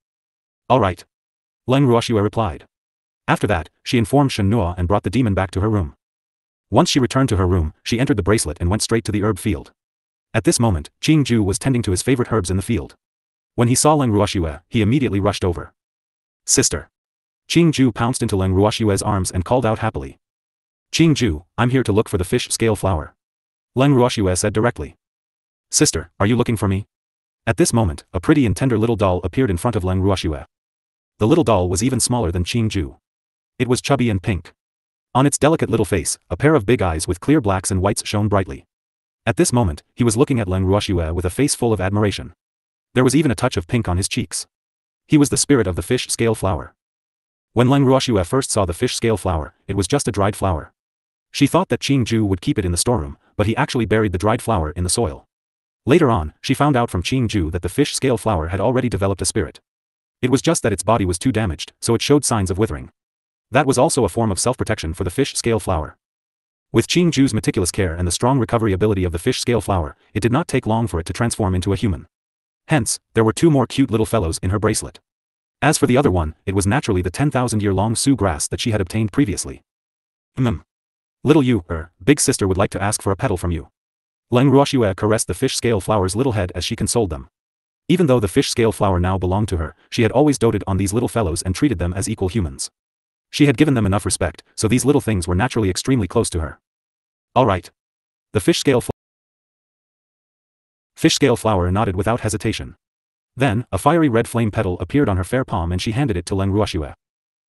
Alright. Leng Ruoxue replied. After that, she informed Shen Nuo and brought the demon back to her room. Once she returned to her room, she entered the bracelet and went straight to the herb field. At this moment, Qing Ju was tending to his favorite herbs in the field. When he saw Leng Ruoxue, he immediately rushed over. Sister. Qing Ju pounced into Leng Ruoxue's arms and called out happily. Qing Ju, I'm here to look for the fish scale flower. Leng Ruoxue said directly. Sister, are you looking for me? At this moment, a pretty and tender little doll appeared in front of Leng Ruoxue. The little doll was even smaller than Qing Ju. It was chubby and pink. On its delicate little face, a pair of big eyes with clear blacks and whites shone brightly. At this moment, he was looking at Leng Ruoxue with a face full of admiration. There was even a touch of pink on his cheeks. He was the spirit of the fish scale flower. When Leng Ruoxue first saw the fish scale flower, it was just a dried flower. She thought that Qing Ju would keep it in the storeroom, but he actually buried the dried flower in the soil. Later on, she found out from Qing Ju that the fish scale flower had already developed a spirit. It was just that its body was too damaged, so it showed signs of withering. That was also a form of self-protection for the fish scale flower. With Qing Ju's meticulous care and the strong recovery ability of the fish scale flower, it did not take long for it to transform into a human. Hence, there were 2 more cute little fellows in her bracelet. As for the other one, it was naturally the 10,000-year-long Su grass that she had obtained previously. Little you, big sister would like to ask for a petal from you. Leng Ruoxue caressed the fish scale flower's little head as she consoled them. Even though the fish scale flower now belonged to her, she had always doted on these little fellows and treated them as equal humans. She had given them enough respect, so these little things were naturally extremely close to her. Alright. The fish scale flower nodded without hesitation. Then, a fiery red flame petal appeared on her fair palm and she handed it to Leng Ruoxue.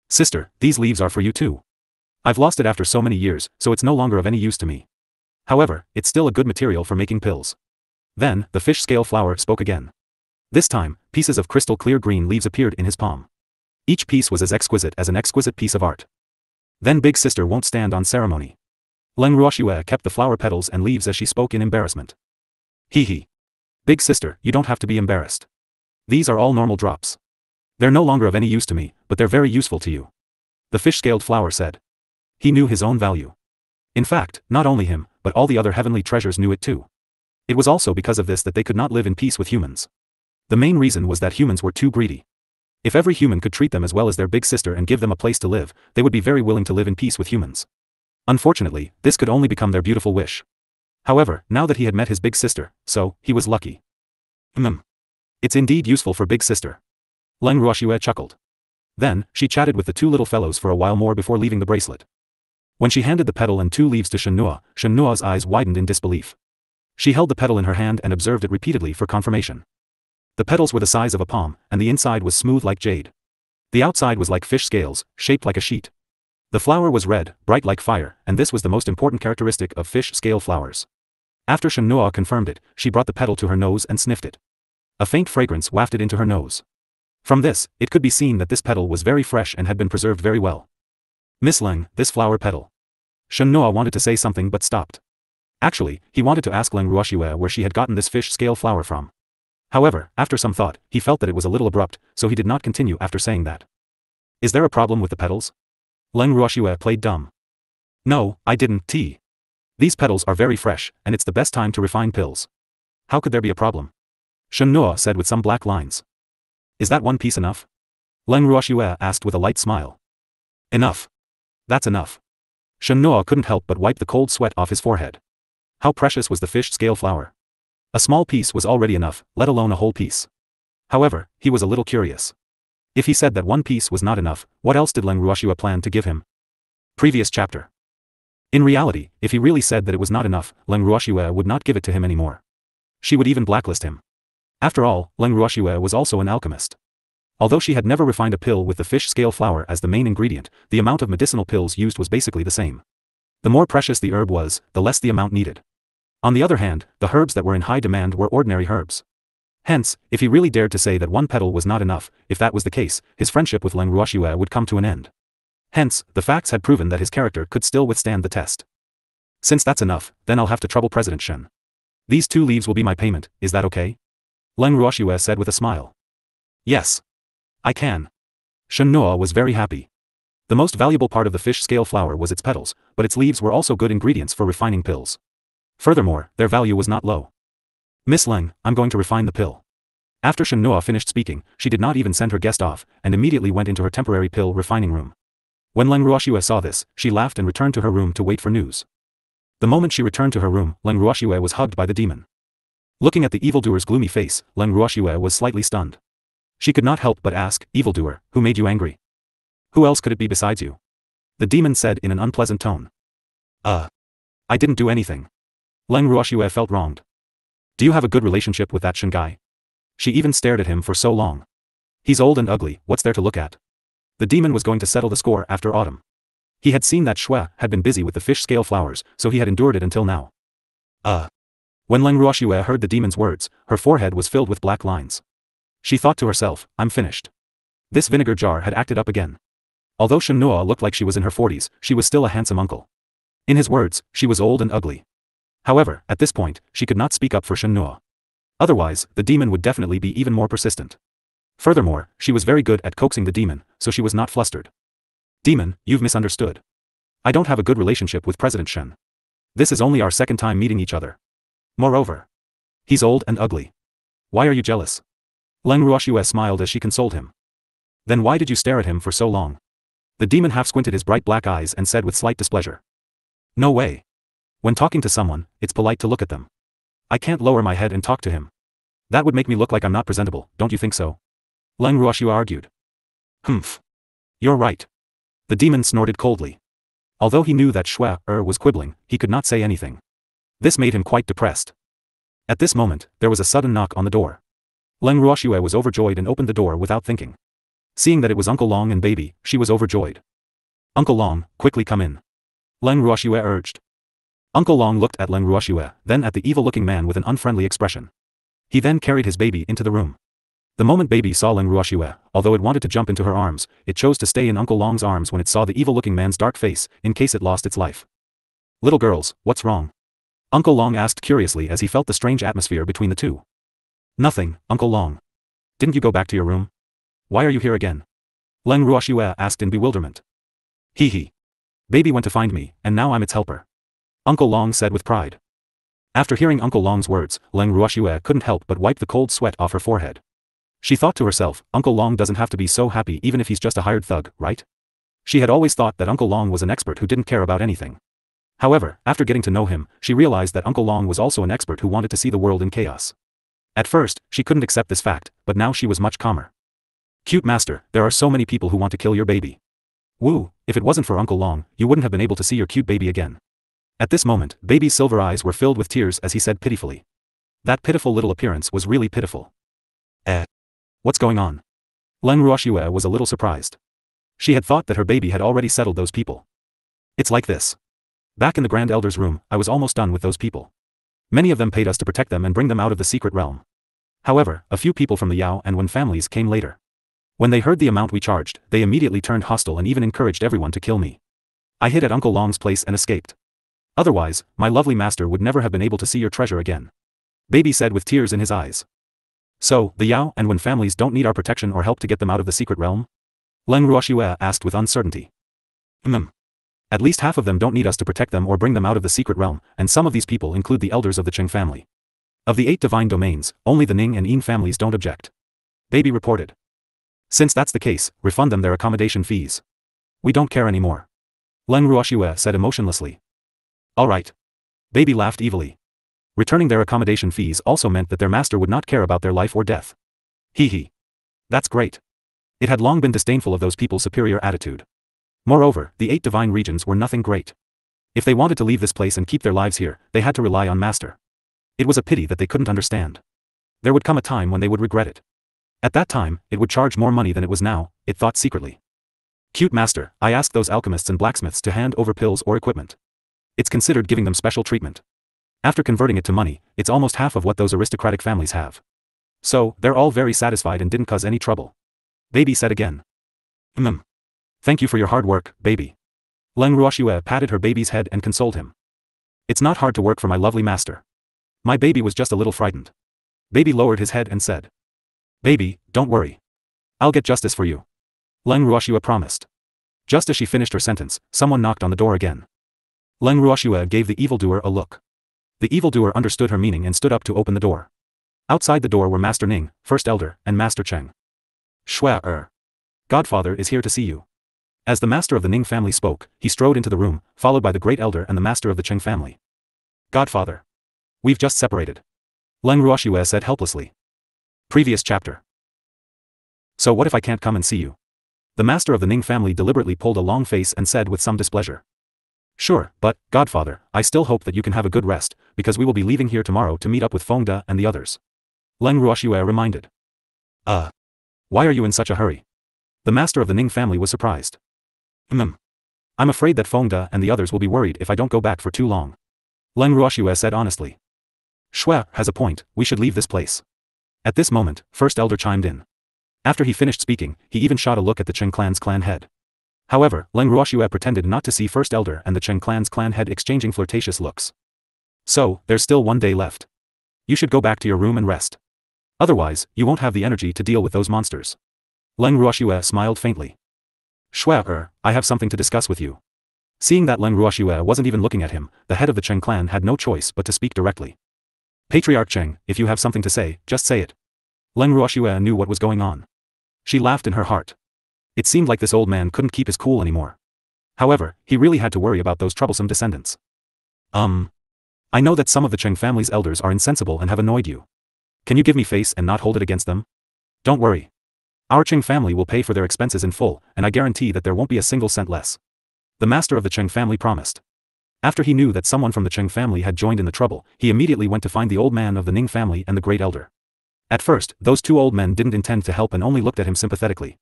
Sister, these leaves are for you too. I've lost it after so many years, so it's no longer of any use to me. However, it's still a good material for making pills. Then, the fish scale flower spoke again. This time, pieces of crystal clear green leaves appeared in his palm. Each piece was as exquisite as an exquisite piece of art. Then big sister won't stand on ceremony. Leng Ruoxue kept the flower petals and leaves as she spoke in embarrassment. Hee. Big sister, you don't have to be embarrassed. These are all normal drops. They're no longer of any use to me, but they're very useful to you. The fish-scaled flower said. He knew his own value. In fact, not only him, but all the other heavenly treasures knew it too. It was also because of this that they could not live in peace with humans. The main reason was that humans were too greedy. If every human could treat them as well as their big sister and give them a place to live, they would be very willing to live in peace with humans. Unfortunately, this could only become their beautiful wish. However, now that he had met his big sister, so, he was lucky. It's indeed useful for big sister. Leng Ruoxue chuckled. Then, she chatted with the two little fellows for a while more before leaving the bracelet. When she handed the petal and 2 leaves to Shennua's eyes widened in disbelief. She held the petal in her hand and observed it repeatedly for confirmation. The petals were the size of a palm, and the inside was smooth like jade. The outside was like fish scales, shaped like a sheet. The flower was red, bright like fire, and this was the most important characteristic of fish scale flowers. After Shennua confirmed it, she brought the petal to her nose and sniffed it. A faint fragrance wafted into her nose. From this, it could be seen that this petal was very fresh and had been preserved very well. Miss Leng, this flower petal. Shennua wanted to say something but stopped. Actually, he wanted to ask Leng Ruoxue where she had gotten this fish scale flower from. However, after some thought, he felt that it was a little abrupt, so he did not continue after saying that. Is there a problem with the petals? Leng Ruoxue played dumb. No, I didn't. These petals are very fresh, and it's the best time to refine pills. How could there be a problem? Shennua said with some black lines. Is that one piece enough? Leng Ruoxue asked with a light smile. Enough. That's enough. Shennua couldn't help but wipe the cold sweat off his forehead. How precious was the fish scale flower? A small piece was already enough, let alone a whole piece. However, he was a little curious. If he said that one piece was not enough, what else did Leng Ruoxue plan to give him? Previous chapter. In reality, if he really said that it was not enough, Leng Ruoxue would not give it to him anymore. She would even blacklist him. After all, Leng Ruoxue was also an alchemist. Although she had never refined a pill with the fish scale flower as the main ingredient, the amount of medicinal pills used was basically the same. The more precious the herb was, the less the amount needed. On the other hand, the herbs that were in high demand were ordinary herbs. Hence, if he really dared to say that one petal was not enough, if that was the case, his friendship with Leng Ruoxue would come to an end. Hence, the facts had proven that his character could still withstand the test. Since that's enough, then I'll have to trouble President Shen. These 2 leaves will be my payment, is that okay? Leng Ruoxue said with a smile. Yes. I can. Shennua was very happy. The most valuable part of the fish scale flower was its petals, but its leaves were also good ingredients for refining pills. Furthermore, their value was not low. Miss Leng, I'm going to refine the pill. After Shennua finished speaking, she did not even send her guest off, and immediately went into her temporary pill refining room. When Leng Ruoxue saw this, she laughed and returned to her room to wait for news. The moment she returned to her room, Leng Ruoxue was hugged by the demon. Looking at the evildoer's gloomy face, Leng Ruoxue was slightly stunned. She could not help but ask, evildoer, who made you angry? Who else could it be besides you? The demon said in an unpleasant tone. I didn't do anything. Leng Ruoxue felt wronged. Do you have a good relationship with that Shen guy? She even stared at him for so long. He's old and ugly, what's there to look at? The demon was going to settle the score after autumn. He had seen that Shui had been busy with the fish scale flowers, so he had endured it until now. When Leng Ruoxue heard the demon's words, her forehead was filled with black lines. She thought to herself, I'm finished. This vinegar jar had acted up again. Although Shennua looked like she was in her 40s, she was still a handsome uncle. In his words, she was old and ugly. However, at this point, she could not speak up for Shennua. Otherwise, the demon would definitely be even more persistent. Furthermore, she was very good at coaxing the demon, so she was not flustered. Demon, you've misunderstood. I don't have a good relationship with President Shen. This is only our 2nd time meeting each other. Moreover, he's old and ugly. Why are you jealous? Leng Ruoxue smiled as she consoled him. Then why did you stare at him for so long? The demon half squinted his bright black eyes and said with slight displeasure. No way. When talking to someone, it's polite to look at them. I can't lower my head and talk to him. That would make me look like I'm not presentable, don't you think so? Leng Ruoxue argued. Humph. You're right. The demon snorted coldly. Although he knew that Shui was quibbling, he could not say anything. This made him quite depressed. At this moment, there was a sudden knock on the door. Leng Ruoxue was overjoyed and opened the door without thinking. Seeing that it was Uncle Long and Baby, she was overjoyed. Uncle Long, quickly come in. Leng Ruoxue urged. Uncle Long looked at Leng Ruoxue, then at the evil-looking man with an unfriendly expression. He then carried his baby into the room. The moment Baby saw Leng Ruoxue, although it wanted to jump into her arms, it chose to stay in Uncle Long's arms when it saw the evil-looking man's dark face, in case it lost its life. Little girls, what's wrong? Uncle Long asked curiously as he felt the strange atmosphere between the two. Nothing, Uncle Long. Didn't you go back to your room? Why are you here again? Leng Ruoxue asked in bewilderment. Hee. Baby went to find me, and now I'm its helper. Uncle Long said with pride. After hearing Uncle Long's words, Leng Ruoxue couldn't help but wipe the cold sweat off her forehead. She thought to herself, Uncle Long doesn't have to be so happy even if he's just a hired thug, right? She had always thought that Uncle Long was an expert who didn't care about anything. However, after getting to know him, she realized that Uncle Long was also an expert who wanted to see the world in chaos. At first, she couldn't accept this fact, but now she was much calmer. Cute master, there are so many people who want to kill your baby. Woo, if it wasn't for Uncle Long, you wouldn't have been able to see your cute baby again. At this moment, baby's silver eyes were filled with tears as he said pitifully. That pitiful little appearance was really pitiful. What's going on? Leng Ruoxue was a little surprised. She had thought that her baby had already settled those people. It's like this. Back in the Grand Elder's room, I was almost done with those people. Many of them paid us to protect them and bring them out of the secret realm. However, a few people from the Yao and Wen families came later. When they heard the amount we charged, they immediately turned hostile and even encouraged everyone to kill me. I hid at Uncle Long's place and escaped. Otherwise, my lovely master would never have been able to see your treasure again. Baby said with tears in his eyes. So, the Yao and Wen families don't need our protection or help to get them out of the secret realm? Leng Ruoxue asked with uncertainty. At least half of them don't need us to protect them or bring them out of the secret realm, and some of these people include the elders of the Cheng family. Of the 8 divine domains, only the Ning and Yin families don't object. Baby reported. Since that's the case, refund them their accommodation fees. We don't care anymore. Leng Ruoxue said emotionlessly. All right. Baby laughed evilly. Returning their accommodation fees also meant that their master would not care about their life or death. Hee hee. That's great. It had long been disdainful of those people's superior attitude. Moreover, the 8 divine regions were nothing great. If they wanted to leave this place and keep their lives here, they had to rely on master. It was a pity that they couldn't understand. There would come a time when they would regret it. At that time, it would charge more money than it was now, it thought secretly. Cute master, I asked those alchemists and blacksmiths to hand over pills or equipment. It's considered giving them special treatment. After converting it to money, it's almost half of what those aristocratic families have. So, they're all very satisfied and didn't cause any trouble. Baby said again. Thank you for your hard work, baby. Leng Ruoxue patted her baby's head and consoled him. It's not hard to work for my lovely master. My baby was just a little frightened. Baby lowered his head and said. Baby, don't worry. I'll get justice for you. Leng Ruoxue promised. Just as she finished her sentence, someone knocked on the door again. Leng Ruoxue gave the evildoer a look. The evildoer understood her meaning and stood up to open the door. Outside the door were Master Ning, First Elder, and Master Cheng. Shua Godfather is here to see you. As the master of the Ning family spoke, he strode into the room, followed by the Great Elder and the master of the Cheng family. Godfather. We've just separated. Leng Ruoxue said helplessly. Previous chapter. So what if I can't come and see you? The master of the Ning family deliberately pulled a long face and said with some displeasure. Sure, but, Godfather, I still hope that you can have a good rest, because we will be leaving here tomorrow to meet up with Fengde and the others. Leng Ruoxue reminded. Why are you in such a hurry? The master of the Ning family was surprised. I'm afraid that Fengde and the others will be worried if I don't go back for too long. Leng Ruoxue said honestly. Shua has a point, we should leave this place. At this moment, First Elder chimed in. After he finished speaking, he even shot a look at the Cheng clan's clan head. However, Leng Ruoxue pretended not to see First Elder and the Cheng clan's clan head exchanging flirtatious looks. So, there's still one day left. You should go back to your room and rest. Otherwise, you won't have the energy to deal with those monsters. Leng Ruoxue smiled faintly. Shua I have something to discuss with you. Seeing that Leng Ruoxue wasn't even looking at him, the head of the Cheng clan had no choice but to speak directly. Patriarch Cheng, if you have something to say, just say it. Leng Ruoxue knew what was going on. She laughed in her heart. It seemed like this old man couldn't keep his cool anymore. However, he really had to worry about those troublesome descendants. I know that some of the Cheng family's elders are insensible and have annoyed you. Can you give me face and not hold it against them? Don't worry. Our Cheng family will pay for their expenses in full, and I guarantee that there won't be a single cent less. The master of the Cheng family promised. After he knew that someone from the Cheng family had joined in the trouble, he immediately went to find the old man of the Ning family and the Great Elder. At first, those 2 old men didn't intend to help and only looked at him sympathetically.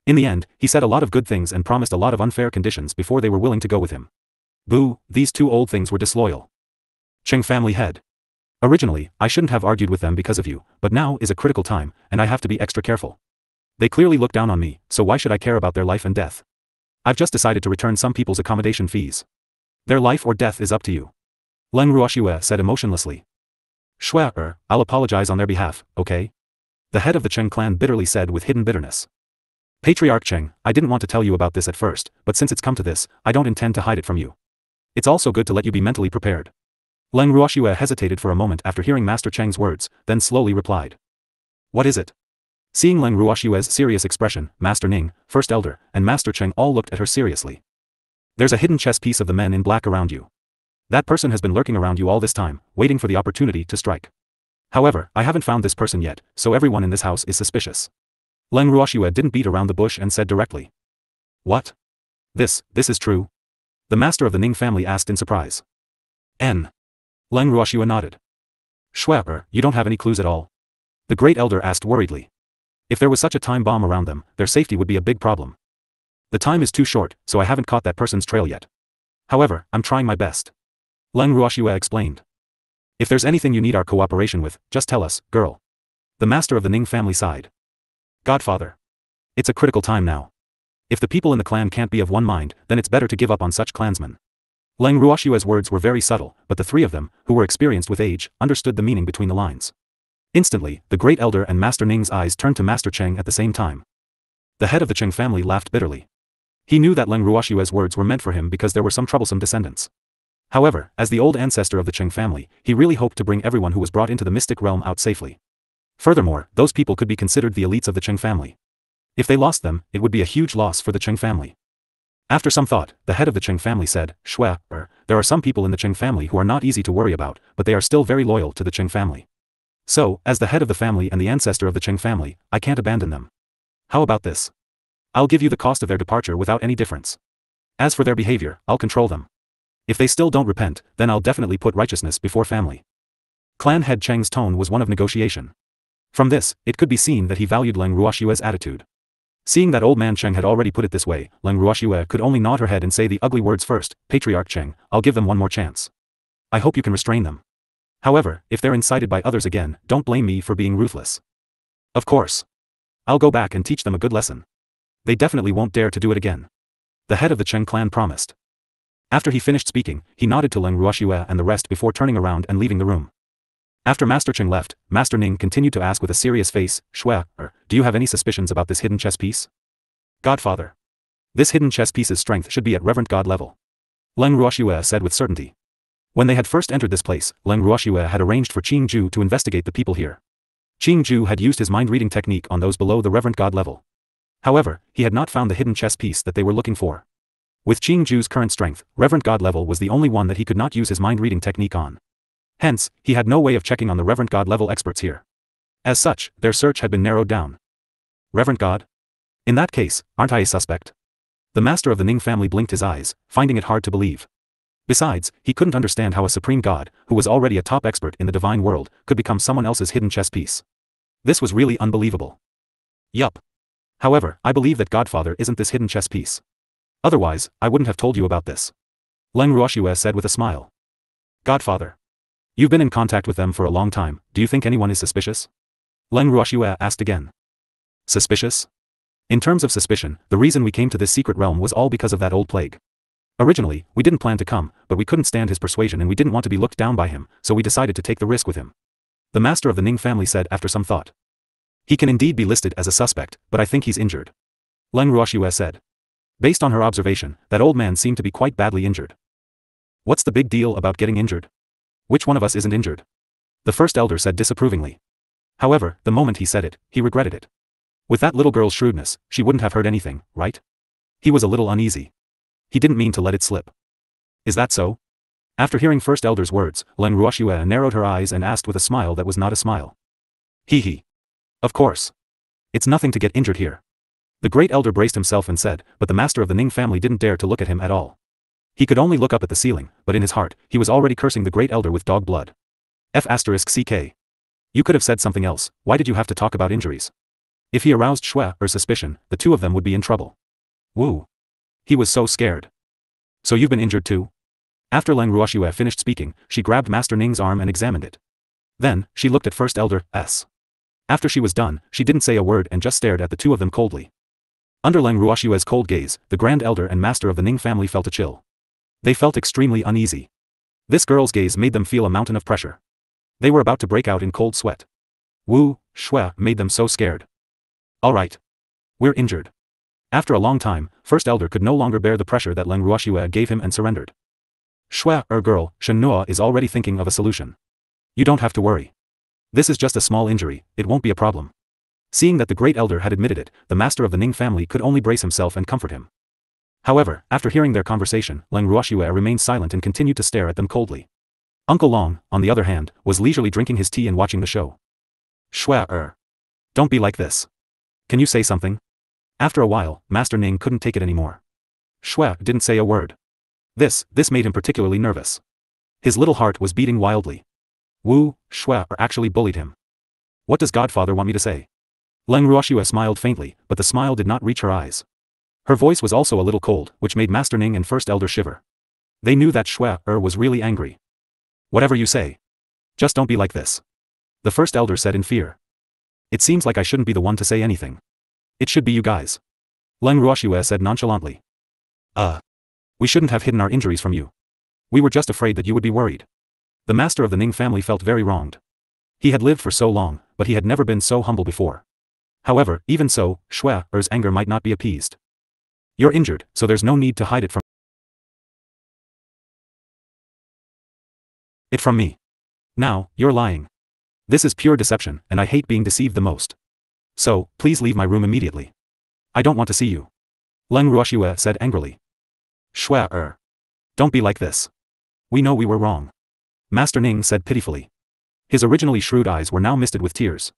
In the end, he said a lot of good things and promised a lot of unfair conditions before they were willing to go with him. Boo, these 2 old things were disloyal. Cheng family head. Originally, I shouldn't have argued with them because of you, but now is a critical time, and I have to be extra careful. They clearly look down on me, so why should I care about their life and death? I've just decided to return some people's accommodation fees. Their life or death is up to you. Leng Ruoxue said emotionlessly. Shua I'll apologize on their behalf, okay? The head of the Cheng clan bitterly said with hidden bitterness. Patriarch Cheng, I didn't want to tell you about this at first, but since it's come to this, I don't intend to hide it from you. It's also good to let you be mentally prepared. Leng Ruoxue hesitated for a moment after hearing Master Cheng's words, then slowly replied. What is it? Seeing Leng Ruoxue's serious expression, Master Ning, First Elder, and Master Cheng all looked at her seriously. There's a hidden chess piece of the men in black around you. That person has been lurking around you all this time, waiting for the opportunity to strike. However, I haven't found this person yet, so everyone in this house is suspicious. Leng Ruoxue didn't beat around the bush and said directly. What? This is true? The master of the Ning family asked in surprise. Leng Ruoxue nodded. Shue, you don't have any clues at all? The great elder asked worriedly. If there was such a time bomb around them, their safety would be a big problem. The time is too short, so I haven't caught that person's trail yet. However, I'm trying my best. Leng Ruoxue explained. If there's anything you need our cooperation with, just tell us, girl. The master of the Ning family sighed. Godfather. It's a critical time now. If the people in the clan can't be of one mind, then it's better to give up on such clansmen. Leng Ruoxue's words were very subtle, but the three of them, who were experienced with age, understood the meaning between the lines. Instantly, the great elder and Master Ning's eyes turned to Master Cheng at the same time. The head of the Cheng family laughed bitterly. He knew that Leng Ruoxue's words were meant for him because there were some troublesome descendants. However, as the old ancestor of the Cheng family, he really hoped to bring everyone who was brought into the mystic realm out safely. Furthermore, those people could be considered the elites of the Cheng family. If they lost them, it would be a huge loss for the Cheng family. After some thought, the head of the Cheng family said, Shue, there are some people in the Cheng family who are not easy to worry about, but they are still very loyal to the Cheng family. So, as the head of the family and the ancestor of the Cheng family, I can't abandon them. How about this? I'll give you the cost of their departure without any difference. As for their behavior, I'll control them. If they still don't repent, then I'll definitely put righteousness before family. Clan head Cheng's tone was one of negotiation. From this, it could be seen that he valued Leng Ruoxue's attitude. Seeing that old man Cheng had already put it this way, Leng Ruoxue could only nod her head and say the ugly words first, Patriarch Cheng, I'll give them one more chance. I hope you can restrain them. However, if they're incited by others again, don't blame me for being ruthless. Of course. I'll go back and teach them a good lesson. They definitely won't dare to do it again. The head of the Cheng clan promised. After he finished speaking, he nodded to Leng Ruoxue and the rest before turning around and leaving the room. After Master Cheng left, Master Ning continued to ask with a serious face, Shue, do you have any suspicions about this hidden chess piece? Godfather. This hidden chess piece's strength should be at reverent god level. Leng Ruoxue said with certainty. When they had first entered this place, Leng Ruoxue had arranged for Qing Ju to investigate the people here. Qing Ju had used his mind-reading technique on those below the reverent god level. However, he had not found the hidden chess piece that they were looking for. With Qing Ju's current strength, reverent god level was the only one that he could not use his mind-reading technique on. Hence, he had no way of checking on the reverent god level experts here. As such, their search had been narrowed down. Reverent god? In that case, aren't I a suspect? The master of the Ning family blinked his eyes, finding it hard to believe. Besides, he couldn't understand how a supreme god, who was already a top expert in the divine world, could become someone else's hidden chess piece. This was really unbelievable. Yup. However, I believe that Godfather isn't this hidden chess piece. Otherwise, I wouldn't have told you about this. Leng Ruoxue said with a smile. Godfather. You've been in contact with them for a long time, do you think anyone is suspicious? Leng Ruoxue asked again. Suspicious? In terms of suspicion, the reason we came to this secret realm was all because of that old plague. Originally, we didn't plan to come, but we couldn't stand his persuasion and we didn't want to be looked down by him, so we decided to take the risk with him. The master of the Ning family said after some thought. He can indeed be listed as a suspect, but I think he's injured. Leng Ruoxue said. Based on her observation, that old man seemed to be quite badly injured. What's the big deal about getting injured? Which one of us isn't injured? The first elder said disapprovingly. However, the moment he said it, he regretted it. With that little girl's shrewdness, she wouldn't have heard anything, right? He was a little uneasy. He didn't mean to let it slip. Is that so? After hearing first elder's words, Leng Ruoxue narrowed her eyes and asked with a smile that was not a smile. Hee. Of course. It's nothing to get injured here. The great elder braced himself and said, but the master of the Ning family didn't dare to look at him at all. He could only look up at the ceiling, but in his heart, he was already cursing the great elder with dog blood. F***ck. You could have said something else, why did you have to talk about injuries? If he aroused Shue's suspicion, the two of them would be in trouble. Woo. He was so scared. So you've been injured too? After Leng Ruoxue finished speaking, she grabbed Master Ning's arm and examined it. Then, she looked at First Elder S. After she was done, she didn't say a word and just stared at the two of them coldly. Under Leng Ruoxue's cold gaze, the Grand Elder and Master of the Ning family felt a chill. They felt extremely uneasy. This girl's gaze made them feel a mountain of pressure. They were about to break out in cold sweat. Wu, Shue made them so scared. Alright. We're injured. After a long time, First Elder could no longer bear the pressure that Leng Ruoxue gave him and surrendered. Shue, girl, Shen Nuo is already thinking of a solution. You don't have to worry. This is just a small injury, it won't be a problem. Seeing that the great elder had admitted it, the master of the Ning family could only brace himself and comfort him. However, after hearing their conversation, Leng Ruoxue remained silent and continued to stare at them coldly. Uncle Long, on the other hand, was leisurely drinking his tea and watching the show. Shue. Don't be like this. Can you say something? After a while, Master Ning couldn't take it anymore. Shue didn't say a word. This made him particularly nervous. His little heart was beating wildly. Wu, Shue actually bullied him. What does Godfather want me to say? Leng Ruoxue smiled faintly, but the smile did not reach her eyes. Her voice was also a little cold, which made Master Ning and First Elder shiver. They knew that Shue was really angry. Whatever you say. Just don't be like this. The First Elder said in fear. It seems like I shouldn't be the one to say anything. It should be you guys. Leng Ruoxue said nonchalantly. We shouldn't have hidden our injuries from you. We were just afraid that you would be worried. The master of the Ning family felt very wronged. He had lived for so long, but he had never been so humble before. However, even so, Shue's anger might not be appeased. You're injured, so there's no need to hide it from me. Now, you're lying. This is pure deception, and I hate being deceived the most. So, please leave my room immediately. I don't want to see you. Leng Ruoxue said angrily. Shue. Don't be like this. We know we were wrong. Master Ning said pitifully. His originally shrewd eyes were now misted with tears.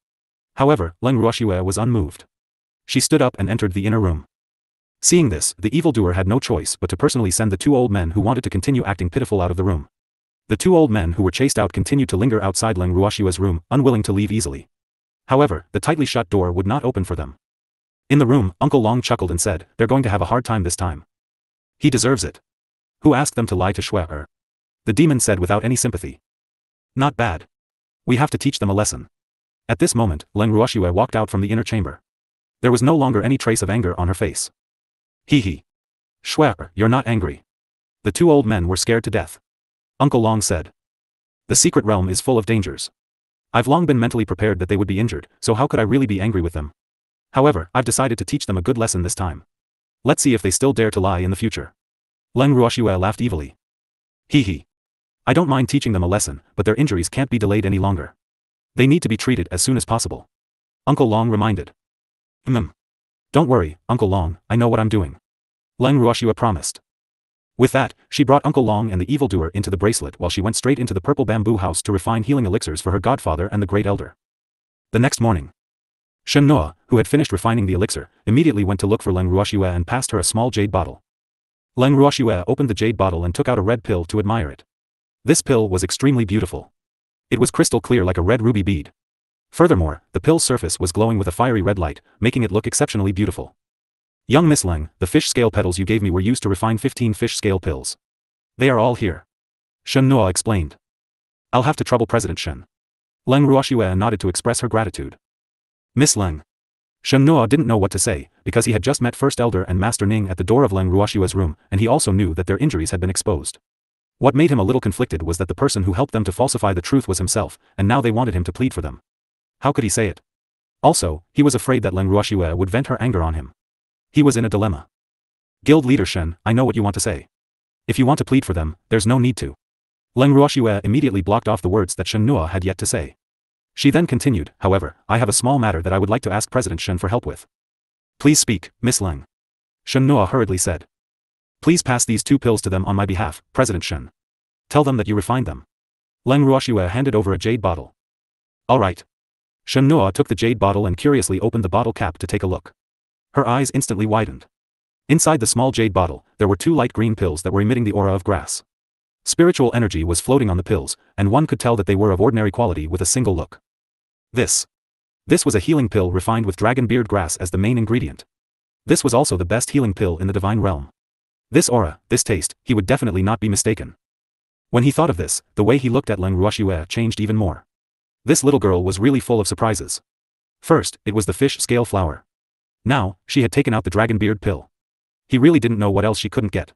However, Leng Ruoxue was unmoved. She stood up and entered the inner room. Seeing this, the evildoer had no choice but to personally send the two old men who wanted to continue acting pitiful out of the room. The two old men who were chased out continued to linger outside Leng Ruoxue's room, unwilling to leave easily. However, the tightly shut door would not open for them. In the room, Uncle Long chuckled and said, they're going to have a hard time this time. He deserves it. Who asked them to lie to Shue? The demon said without any sympathy. Not bad. We have to teach them a lesson. At this moment, Leng Ruoxue walked out from the inner chamber. There was no longer any trace of anger on her face. Hee. Shue, you're not angry. The two old men were scared to death. Uncle Long said. The secret realm is full of dangers. I've long been mentally prepared that they would be injured, so how could I really be angry with them? However, I've decided to teach them a good lesson this time. Let's see if they still dare to lie in the future. Leng Ruoxue laughed evilly. Hee. I don't mind teaching them a lesson, but their injuries can't be delayed any longer. They need to be treated as soon as possible. Uncle Long reminded. Don't worry, Uncle Long, I know what I'm doing. Leng Ruoxue promised. With that, she brought Uncle Long and the evildoer into the bracelet while she went straight into the purple bamboo house to refine healing elixirs for her godfather and the great elder. The next morning, Shen Noa, who had finished refining the elixir, immediately went to look for Leng Ruoxue and passed her a small jade bottle. Leng Ruoxue opened the jade bottle and took out a red pill to admire it. This pill was extremely beautiful. It was crystal clear like a red ruby bead. Furthermore, the pill's surface was glowing with a fiery red light, making it look exceptionally beautiful. Young Miss Leng, the fish scale petals you gave me were used to refine 15 fish scale pills. They are all here. Shen Noa explained. I'll have to trouble President Shen. Leng Ruoxue nodded to express her gratitude. Miss Leng. Shen Noa didn't know what to say, because he had just met First Elder and Master Ning at the door of Leng Ruoxue's room, and he also knew that their injuries had been exposed. What made him a little conflicted was that the person who helped them to falsify the truth was himself, and now they wanted him to plead for them. How could he say it? Also, he was afraid that Leng Ruoxue would vent her anger on him. He was in a dilemma. Guild leader Shen, I know what you want to say. If you want to plead for them, there's no need to. Leng Ruoxue immediately blocked off the words that Shen Noa had yet to say. She then continued, however, I have a small matter that I would like to ask President Shen for help with. Please speak, Miss Leng. Shen Noa hurriedly said. Please pass these 2 pills to them on my behalf, President Shen. Tell them that you refined them. Leng Ruoxue handed over a jade bottle. All right. Shen Noa took the jade bottle and curiously opened the bottle cap to take a look. Her eyes instantly widened. Inside the small jade bottle, there were 2 light green pills that were emitting the aura of grass. Spiritual energy was floating on the pills, and one could tell that they were of ordinary quality with a single look. This was a healing pill refined with dragon beard grass as the main ingredient. This was also the best healing pill in the divine realm. This aura, this taste, he would definitely not be mistaken. When he thought of this, the way he looked at Leng Ruoxue changed even more. This little girl was really full of surprises. First, it was the fish scale flower. Now, she had taken out the dragon beard pill. He really didn't know what else she couldn't get.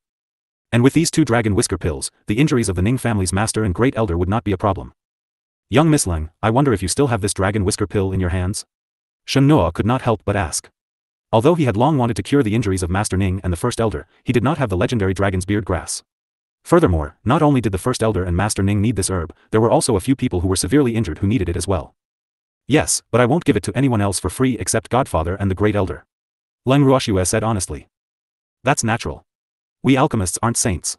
And with these 2 dragon whisker pills, the injuries of the Ning family's master and great elder would not be a problem. Young Miss Leng, I wonder if you still have this dragon whisker pill in your hands? Shen Noa could not help but ask. Although he had long wanted to cure the injuries of Master Ning and the First Elder, he did not have the legendary dragon's beard grass. Furthermore, not only did the First Elder and Master Ning need this herb, there were also a few people who were severely injured who needed it as well. Yes, but I won't give it to anyone else for free except Godfather and the Great Elder. Leng Ruoxue said honestly. That's natural. We alchemists aren't saints.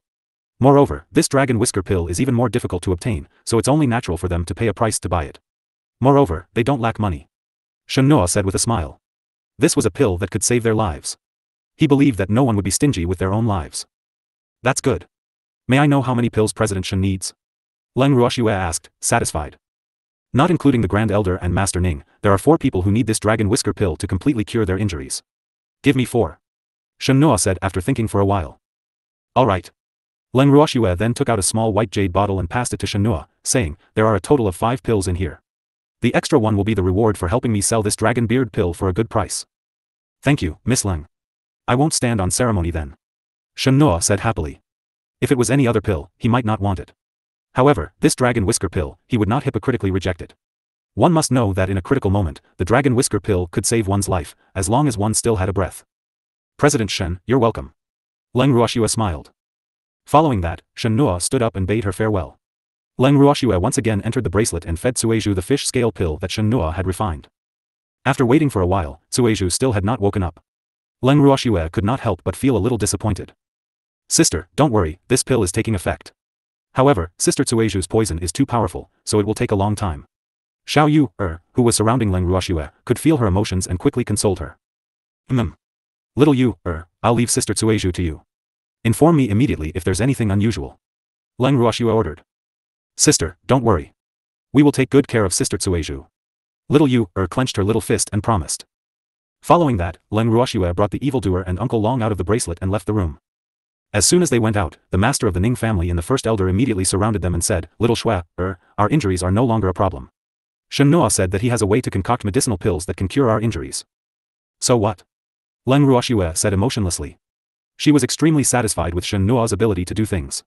Moreover, this dragon whisker pill is even more difficult to obtain, so it's only natural for them to pay a price to buy it. Moreover, they don't lack money. Shenhua said with a smile. This was a pill that could save their lives. He believed that no one would be stingy with their own lives. That's good. May I know how many pills President Shen needs? Leng Ruoxue asked, satisfied. Not including the Grand Elder and Master Ning, there are 4 people who need this dragon whisker pill to completely cure their injuries. Give me 4. Shenhua said after thinking for a while. All right. Leng Ruoxue then took out a small white jade bottle and passed it to Shenhua, saying, there are a total of 5 pills in here. The extra one will be the reward for helping me sell this dragon beard pill for a good price. Thank you, Miss Leng. I won't stand on ceremony then. Shenhua said happily. If it was any other pill, he might not want it. However, this dragon whisker pill, he would not hypocritically reject it. One must know that in a critical moment, the dragon whisker pill could save one's life, as long as one still had a breath. President Shen, you're welcome. Leng Ruoxue smiled. Following that, Shenhua stood up and bade her farewell. Leng Ruoxue once again entered the bracelet and fed Suizhu the fish scale pill that Shenhua had refined. After waiting for a while, Suizhu still had not woken up. Leng Ruoxue could not help but feel a little disappointed. Sister, don't worry, this pill is taking effect. However, Sister Suizhu's poison is too powerful, so it will take a long time. Xiao Yu, who was surrounding Leng Ruoxue, could feel her emotions and quickly consoled her. Little Yu, I'll leave Sister Suizhu to you. Inform me immediately if there's anything unusual. Leng Ruoxue ordered. Sister, don't worry. We will take good care of Sister Suizhu. Little Yu, clenched her little fist and promised. Following that, Leng Ruoxue brought the evildoer and Uncle Long out of the bracelet and left the room. As soon as they went out, the master of the Ning family and the first elder immediately surrounded them and said, Little Shui, our injuries are no longer a problem. Shenhua said that he has a way to concoct medicinal pills that can cure our injuries. So what? Leng Ruoxue said emotionlessly. She was extremely satisfied with Shenhua's ability to do things.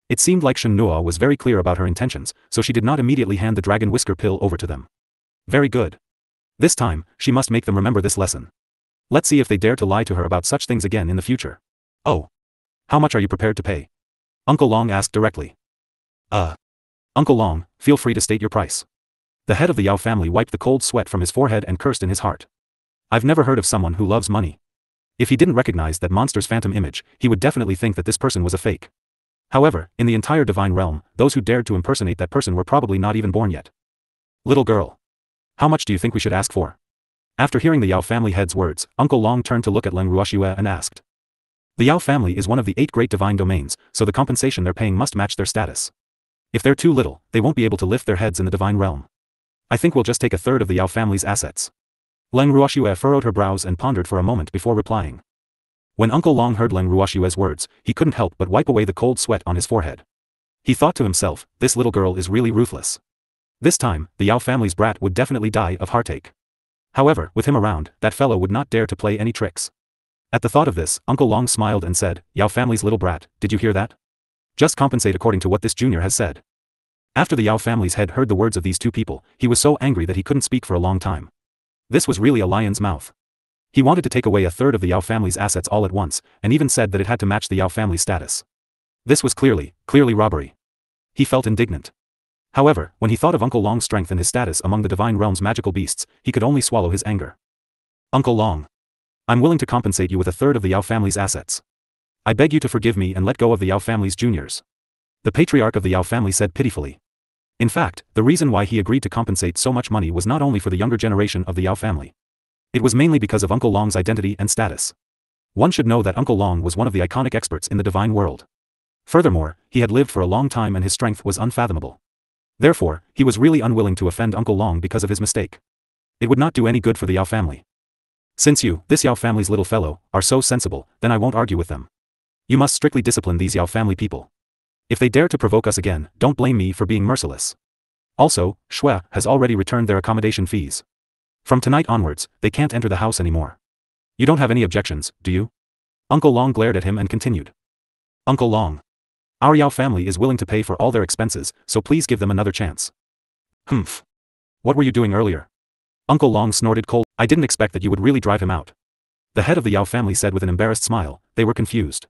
It seemed like Shenhua was very clear about her intentions, so she did not immediately hand the dragon whisker pill over to them. Very good. This time, she must make them remember this lesson. Let's see if they dare to lie to her about such things again in the future. Oh. How much are you prepared to pay? Uncle Long asked directly. Uncle Long, feel free to state your price. The head of the Yao family wiped the cold sweat from his forehead and cursed in his heart. I've never heard of someone who loves money. If he didn't recognize that monster's phantom image, he would definitely think that this person was a fake. However, in the entire divine realm, those who dared to impersonate that person were probably not even born yet. Little girl. How much do you think we should ask for? After hearing the Yao family head's words, Uncle Long turned to look at Leng Ruoxue and asked. The Yao family is one of the 8 great divine domains, so the compensation they're paying must match their status. If they're too little, they won't be able to lift their heads in the divine realm. I think we'll just take a third of the Yao family's assets. Leng Ruoxue furrowed her brows and pondered for a moment before replying. When Uncle Long heard Leng Ruoxue's words, he couldn't help but wipe away the cold sweat on his forehead. He thought to himself, this little girl is really ruthless. This time, the Yao family's brat would definitely die of heartache. However, with him around, that fellow would not dare to play any tricks. At the thought of this, Uncle Long smiled and said, Yao family's little brat, did you hear that? Just compensate according to what this junior has said. After the Yao family's head heard the words of these 2 people, he was so angry that he couldn't speak for a long time. This was really a lion's mouth. He wanted to take away a third of the Yao family's assets all at once, and even said that it had to match the Yao family's status. This was clearly robbery. He felt indignant. However, when he thought of Uncle Long's strength and his status among the divine realm's magical beasts, he could only swallow his anger. Uncle Long. I'm willing to compensate you with a third of the Yao family's assets. I beg you to forgive me and let go of the Yao family's juniors. The patriarch of the Yao family said pitifully. In fact, the reason why he agreed to compensate so much money was not only for the younger generation of the Yao family. It was mainly because of Uncle Long's identity and status. One should know that Uncle Long was one of the iconic experts in the divine world. Furthermore, he had lived for a long time and his strength was unfathomable. Therefore, he was really unwilling to offend Uncle Long because of his mistake. It would not do any good for the Yao family. Since you, this Yao family's little fellow, are so sensible, then I won't argue with them. You must strictly discipline these Yao family people. If they dare to provoke us again, don't blame me for being merciless. Also, Shui has already returned their accommodation fees. From tonight onwards, they can't enter the house anymore. You don't have any objections, do you? Uncle Long glared at him and continued. Uncle Long. Our Yao family is willing to pay for all their expenses, so please give them another chance. Humph. What were you doing earlier? Uncle Long snorted cold. I didn't expect that you would really drive him out. The head of the Yao family said with an embarrassed smile. They were confused.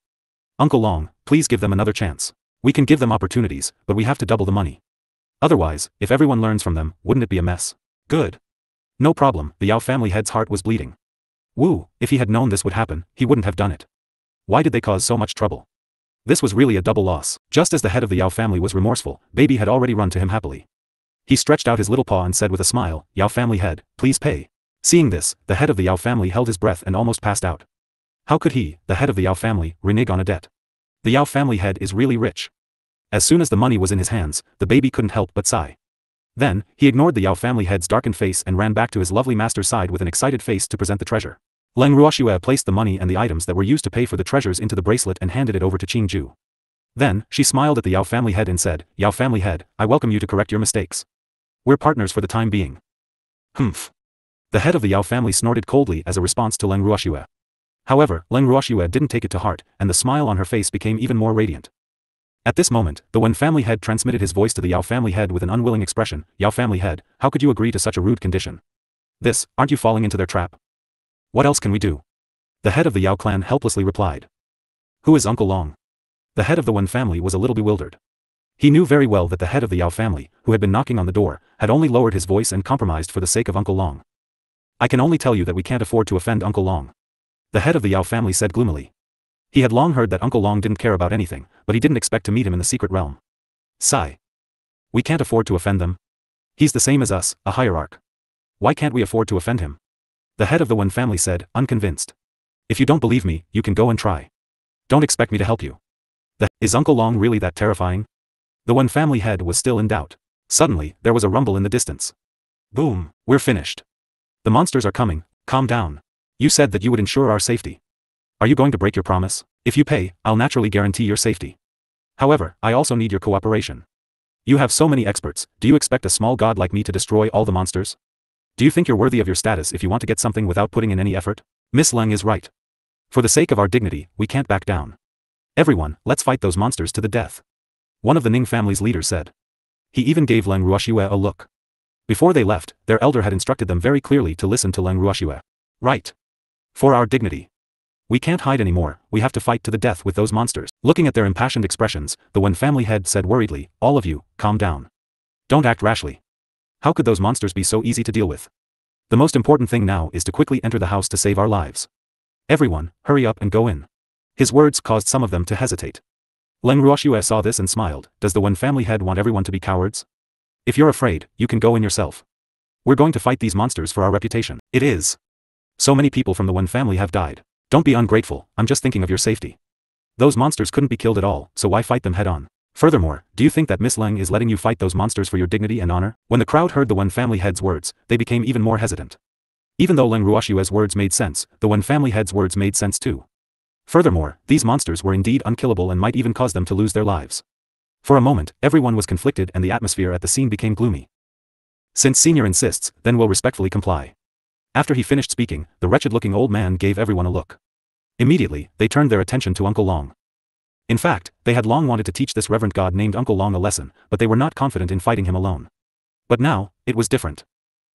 Uncle Long, please give them another chance. We can give them opportunities, but we have to double the money. Otherwise, if everyone learns from them, wouldn't it be a mess? Good. No problem, the Yao family head's heart was bleeding. Woo, if he had known this would happen, he wouldn't have done it. Why did they cause so much trouble? This was really a double loss. Just as the head of the Yao family was remorseful, Baby had already run to him happily. He stretched out his little paw and said with a smile, Yao family head, please pay. Seeing this, the head of the Yao family held his breath and almost passed out. How could he, the head of the Yao family, renege on a debt? The Yao family head is really rich. As soon as the money was in his hands, the baby couldn't help but sigh. Then, he ignored the Yao family head's darkened face and ran back to his lovely master's side with an excited face to present the treasure. Leng Ruoxue placed the money and the items that were used to pay for the treasures into the bracelet and handed it over to Qingju. Then, she smiled at the Yao family head and said, Yao family head, I welcome you to correct your mistakes. We're partners for the time being. Humph. The head of the Yao family snorted coldly as a response to Leng Ruoxue. However, Leng Ruoxue didn't take it to heart, and the smile on her face became even more radiant. At this moment, the Wen family head transmitted his voice to the Yao family head with an unwilling expression, Yao family head, how could you agree to such a rude condition? This, aren't you falling into their trap? What else can we do? The head of the Yao clan helplessly replied. Who is Uncle Long? The head of the Wen family was a little bewildered. He knew very well that the head of the Yao family, who had been knocking on the door, had only lowered his voice and compromised for the sake of Uncle Long. I can only tell you that we can't afford to offend Uncle Long. The head of the Yao family said gloomily. He had long heard that Uncle Long didn't care about anything, but he didn't expect to meet him in the secret realm. Sigh. We can't afford to offend them. He's the same as us, a hierarch. Why can't we afford to offend him? The head of the Wen family said, unconvinced. If you don't believe me, you can go and try. Don't expect me to help you. Is Uncle Long really that terrifying? The Wen family head was still in doubt. Suddenly, there was a rumble in the distance. Boom, we're finished. The monsters are coming, calm down. You said that you would ensure our safety. Are you going to break your promise? If you pay, I'll naturally guarantee your safety. However, I also need your cooperation. You have so many experts, do you expect a small god like me to destroy all the monsters? Do you think you're worthy of your status if you want to get something without putting in any effort? Miss Leng is right. For the sake of our dignity, we can't back down. Everyone, let's fight those monsters to the death. One of the Ning family's leaders said. He even gave Leng Ruoxue a look. Before they left, their elder had instructed them very clearly to listen to Leng Ruoxue. Right. For our dignity. We can't hide anymore, we have to fight to the death with those monsters. Looking at their impassioned expressions, the Wen family head said worriedly, all of you, calm down. Don't act rashly. How could those monsters be so easy to deal with? The most important thing now is to quickly enter the house to save our lives. Everyone, hurry up and go in. His words caused some of them to hesitate. Leng Ruoxue saw this and smiled, does the Wen family head want everyone to be cowards? If you're afraid, you can go in yourself. We're going to fight these monsters for our reputation. It is. So many people from the Wen family have died. Don't be ungrateful, I'm just thinking of your safety. Those monsters couldn't be killed at all, so why fight them head on? Furthermore, do you think that Miss Leng is letting you fight those monsters for your dignity and honor? When the crowd heard the Wen family head's words, they became even more hesitant. Even though Leng Ruoxue's words made sense, the Wen family head's words made sense too. Furthermore, these monsters were indeed unkillable and might even cause them to lose their lives. For a moment, everyone was conflicted and the atmosphere at the scene became gloomy. Since Senior insists, then we'll respectfully comply. After he finished speaking, the wretched-looking old man gave everyone a look. Immediately, they turned their attention to Uncle Long. In fact, they had long wanted to teach this reverend god named Uncle Long a lesson, but they were not confident in fighting him alone. But now, it was different.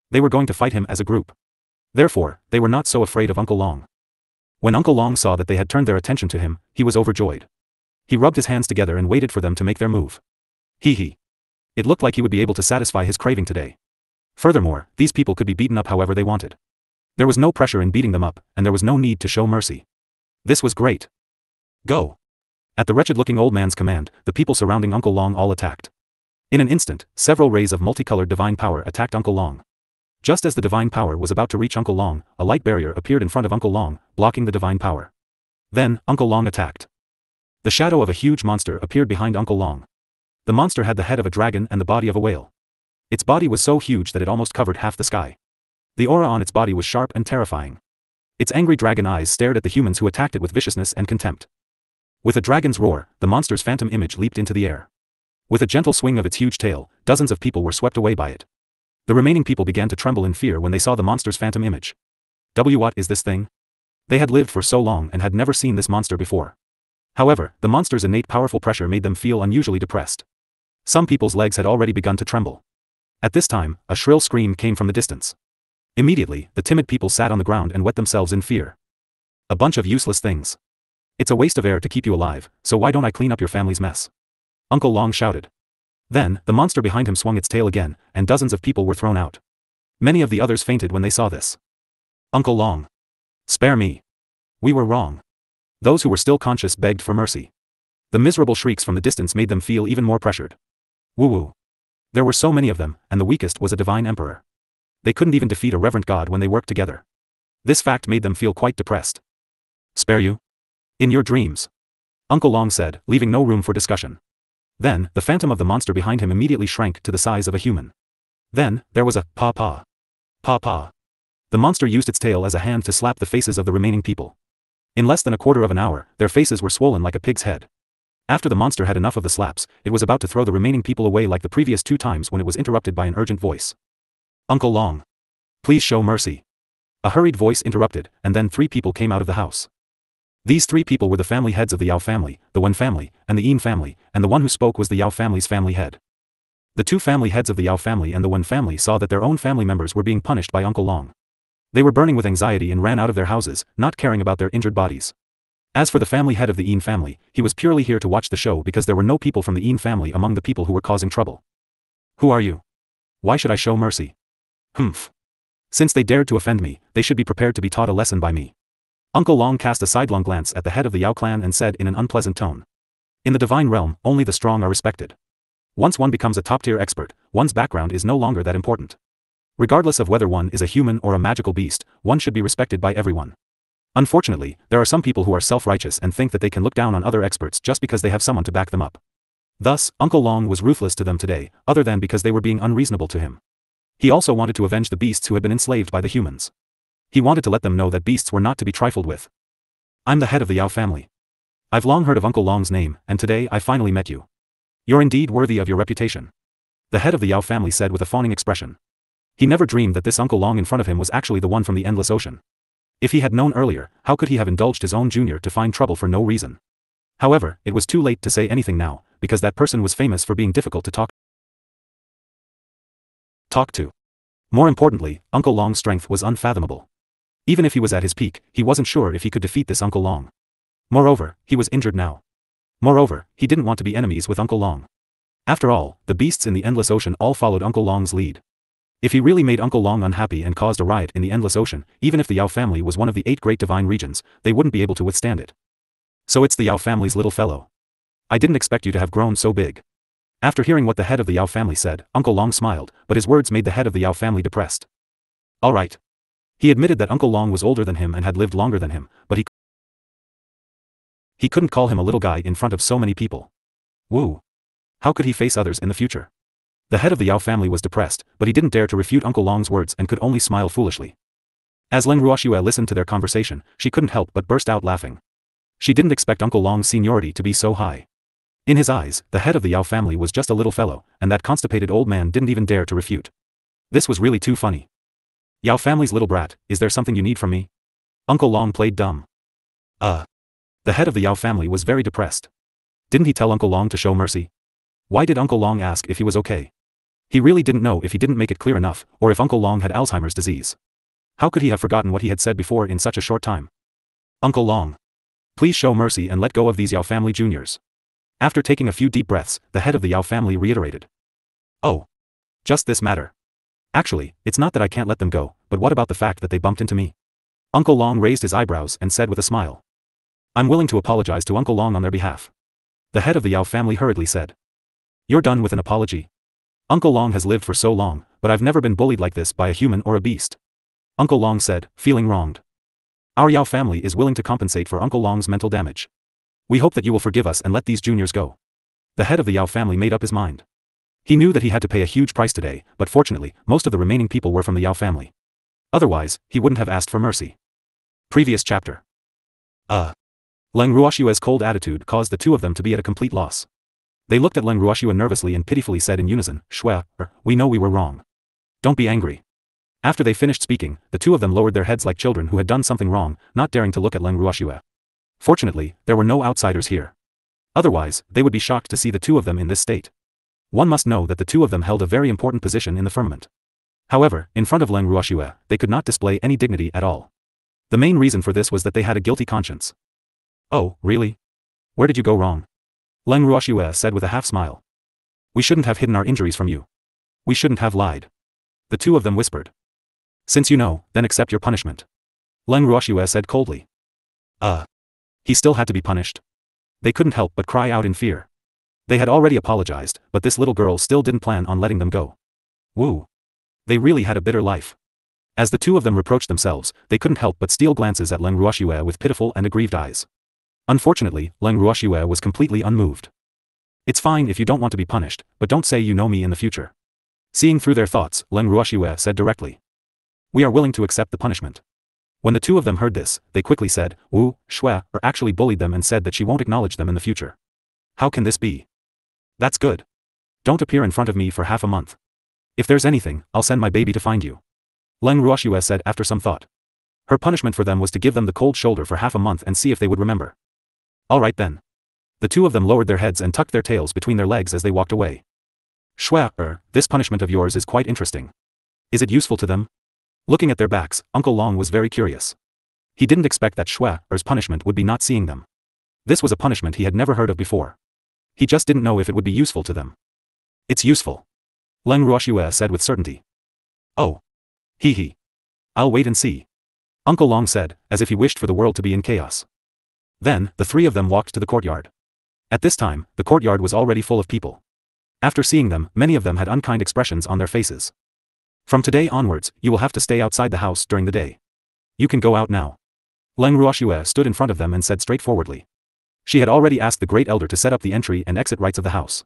They were going to fight him as a group. Therefore, they were not so afraid of Uncle Long. When Uncle Long saw that they had turned their attention to him, he was overjoyed. He rubbed his hands together and waited for them to make their move. Hee. It looked like he would be able to satisfy his craving today. Furthermore, these people could be beaten up however they wanted. There was no pressure in beating them up, and there was no need to show mercy. This was great. Go. At the wretched-looking old man's command, the people surrounding Uncle Long all attacked. In an instant, several rays of multicolored divine power attacked Uncle Long. Just as the divine power was about to reach Uncle Long, a light barrier appeared in front of Uncle Long, blocking the divine power. Then, Uncle Long attacked. The shadow of a huge monster appeared behind Uncle Long. The monster had the head of a dragon and the body of a whale. Its body was so huge that it almost covered half the sky. The aura on its body was sharp and terrifying. Its angry dragon eyes stared at the humans who attacked it with viciousness and contempt. With a dragon's roar, the monster's phantom image leaped into the air. With a gentle swing of its huge tail, dozens of people were swept away by it. The remaining people began to tremble in fear when they saw the monster's phantom image. What is this thing? They had lived for so long and had never seen this monster before. However, the monster's innate powerful pressure made them feel unusually depressed. Some people's legs had already begun to tremble. At this time, a shrill scream came from the distance. Immediately, the timid people sat on the ground and wet themselves in fear. A bunch of useless things. It's a waste of air to keep you alive, so why don't I clean up your family's mess? Uncle Long shouted. Then, the monster behind him swung its tail again, and dozens of people were thrown out. Many of the others fainted when they saw this. Uncle Long. Spare me. We were wrong. Those who were still conscious begged for mercy. The miserable shrieks from the distance made them feel even more pressured. Woo-woo. There were so many of them, and the weakest was a divine emperor. They couldn't even defeat a reverent god when they worked together. This fact made them feel quite depressed. Spare you? In your dreams. Uncle Long said, leaving no room for discussion. Then, the phantom of the monster behind him immediately shrank to the size of a human. Then, there was a paw-paw. Paw-paw. The monster used its tail as a hand to slap the faces of the remaining people. In less than a quarter of an hour, their faces were swollen like a pig's head. After the monster had enough of the slaps, it was about to throw the remaining people away like the previous 2 times when it was interrupted by an urgent voice. Uncle Long. Please show mercy. A hurried voice interrupted, and then 3 people came out of the house. These 3 people were the family heads of the Yao family, the Wen family, and the Yin family, and the one who spoke was the Yao family's family head. The 2 family heads of the Yao family and the Wen family saw that their own family members were being punished by Uncle Long. They were burning with anxiety and ran out of their houses, not caring about their injured bodies. As for the family head of the Yin family, he was purely here to watch the show because there were no people from the Yin family among the people who were causing trouble. Who are you? Why should I show mercy? Humph. Since they dared to offend me, they should be prepared to be taught a lesson by me. Uncle Long cast a sidelong glance at the head of the Yao clan and said in an unpleasant tone. In the divine realm, only the strong are respected. Once one becomes a top-tier expert, one's background is no longer that important. Regardless of whether one is a human or a magical beast, one should be respected by everyone. Unfortunately, there are some people who are self-righteous and think that they can look down on other experts just because they have someone to back them up. Thus, Uncle Long was ruthless to them today, other than because they were being unreasonable to him. He also wanted to avenge the beasts who had been enslaved by the humans. He wanted to let them know that beasts were not to be trifled with. I'm the head of the Yao family. I've long heard of Uncle Long's name, and today I finally met you. You're indeed worthy of your reputation. The head of the Yao family said with a fawning expression. He never dreamed that this Uncle Long in front of him was actually the one from the endless ocean. If he had known earlier, how could he have indulged his own junior to find trouble for no reason? However, it was too late to say anything now, because that person was famous for being difficult to talk to. More importantly, Uncle Long's strength was unfathomable. Even if he was at his peak, he wasn't sure if he could defeat this Uncle Long. Moreover, he was injured now. Moreover, he didn't want to be enemies with Uncle Long. After all, the beasts in the endless ocean all followed Uncle Long's lead. If he really made Uncle Long unhappy and caused a riot in the endless ocean, even if the Yao family was one of the 8 great divine regions, they wouldn't be able to withstand it. So it's the Yao family's little fellow. I didn't expect you to have grown so big. After hearing what the head of the Yao family said, Uncle Long smiled, but his words made the head of the Yao family depressed. All right. He admitted that Uncle Long was older than him and had lived longer than him, but he couldn't call him a little guy in front of so many people. Woo. How could he face others in the future? The head of the Yao family was depressed, but he didn't dare to refute Uncle Long's words and could only smile foolishly. As Leng Ruoxue listened to their conversation, she couldn't help but burst out laughing. She didn't expect Uncle Long's seniority to be so high. In his eyes, the head of the Yao family was just a little fellow, and that constipated old man didn't even dare to refute. This was really too funny. Yao family's little brat, is there something you need from me? Uncle Long played dumb. The head of the Yao family was very depressed. Didn't he tell Uncle Long to show mercy? Why did Uncle Long ask if he was okay? He really didn't know if he didn't make it clear enough, or if Uncle Long had Alzheimer's disease. How could he have forgotten what he had said before in such a short time? Uncle Long. Please show mercy and let go of these Yao family juniors. After taking a few deep breaths, the head of the Yao family reiterated. Oh. Just this matter. Actually, it's not that I can't let them go, but what about the fact that they bumped into me? Uncle Long raised his eyebrows and said with a smile. I'm willing to apologize to Uncle Long on their behalf. The head of the Yao family hurriedly said. You're done with an apology? Uncle Long has lived for so long, but I've never been bullied like this by a human or a beast. Uncle Long said, feeling wronged. Our Yao family is willing to compensate for Uncle Long's mental damage. We hope that you will forgive us and let these juniors go. The head of the Yao family made up his mind. He knew that he had to pay a huge price today, but fortunately, most of the remaining people were from the Yao family. Otherwise, he wouldn't have asked for mercy. Previous chapter. Leng Ruoxue's cold attitude caused the 2 of them to be at a complete loss. They looked at Leng Ruoxue nervously and pitifully said in unison, Shui, we know we were wrong. Don't be angry. After they finished speaking, the 2 of them lowered their heads like children who had done something wrong, not daring to look at Leng Ruoxue. Fortunately, there were no outsiders here. Otherwise, they would be shocked to see the 2 of them in this state. One must know that the 2 of them held a very important position in the firmament. However, in front of Leng Ruoxue, they could not display any dignity at all. The main reason for this was that they had a guilty conscience. Oh, really? Where did you go wrong? Leng Ruoxue said with a half-smile. We shouldn't have hidden our injuries from you. We shouldn't have lied. The 2 of them whispered. Since you know, then accept your punishment. Leng Ruoxue said coldly. He still had to be punished. They couldn't help but cry out in fear. They had already apologized, but this little girl still didn't plan on letting them go. Woo. They really had a bitter life. As the two of them reproached themselves, they couldn't help but steal glances at Leng Ruoxue with pitiful and aggrieved eyes. Unfortunately, Leng Ruoxue was completely unmoved. It's fine if you don't want to be punished, but don't say you know me in the future. Seeing through their thoughts, Leng Ruoxue said directly. We are willing to accept the punishment. When the two of them heard this, they quickly said, Wu, Shui, or actually bullied them and said that she won't acknowledge them in the future. How can this be? That's good. Don't appear in front of me for half a month. If there's anything, I'll send my baby to find you. Leng Ruoxue said after some thought. Her punishment for them was to give them the cold shoulder for half a month and see if they would remember. Alright then. The two of them lowered their heads and tucked their tails between their legs as they walked away. Shui, this punishment of yours is quite interesting. Is it useful to them? Looking at their backs, Uncle Long was very curious. He didn't expect that Shui's punishment would be not seeing them. This was a punishment he had never heard of before. He just didn't know if it would be useful to them. It's useful. Leng Ruoxue said with certainty. Oh. Hee. I'll wait and see. Uncle Long said, as if he wished for the world to be in chaos. Then, the three of them walked to the courtyard. At this time, the courtyard was already full of people. After seeing them, many of them had unkind expressions on their faces. From today onwards, you will have to stay outside the house during the day. You can go out now. Leng Ruoxue stood in front of them and said straightforwardly. She had already asked the Great Elder to set up the entry and exit rights of the house.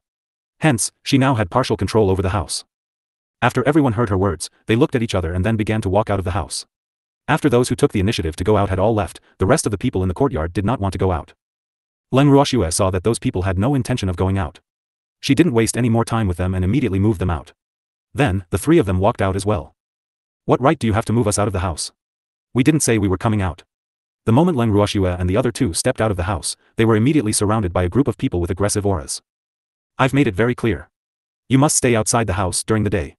Hence, she now had partial control over the house. After everyone heard her words, they looked at each other and then began to walk out of the house. After those who took the initiative to go out had all left, the rest of the people in the courtyard did not want to go out. Leng Ruoxue saw that those people had no intention of going out. She didn't waste any more time with them and immediately moved them out. Then, the three of them walked out as well. What right do you have to move us out of the house? We didn't say we were coming out. The moment Leng Ruoxue and the other two stepped out of the house, they were immediately surrounded by a group of people with aggressive auras. I've made it very clear. You must stay outside the house during the day.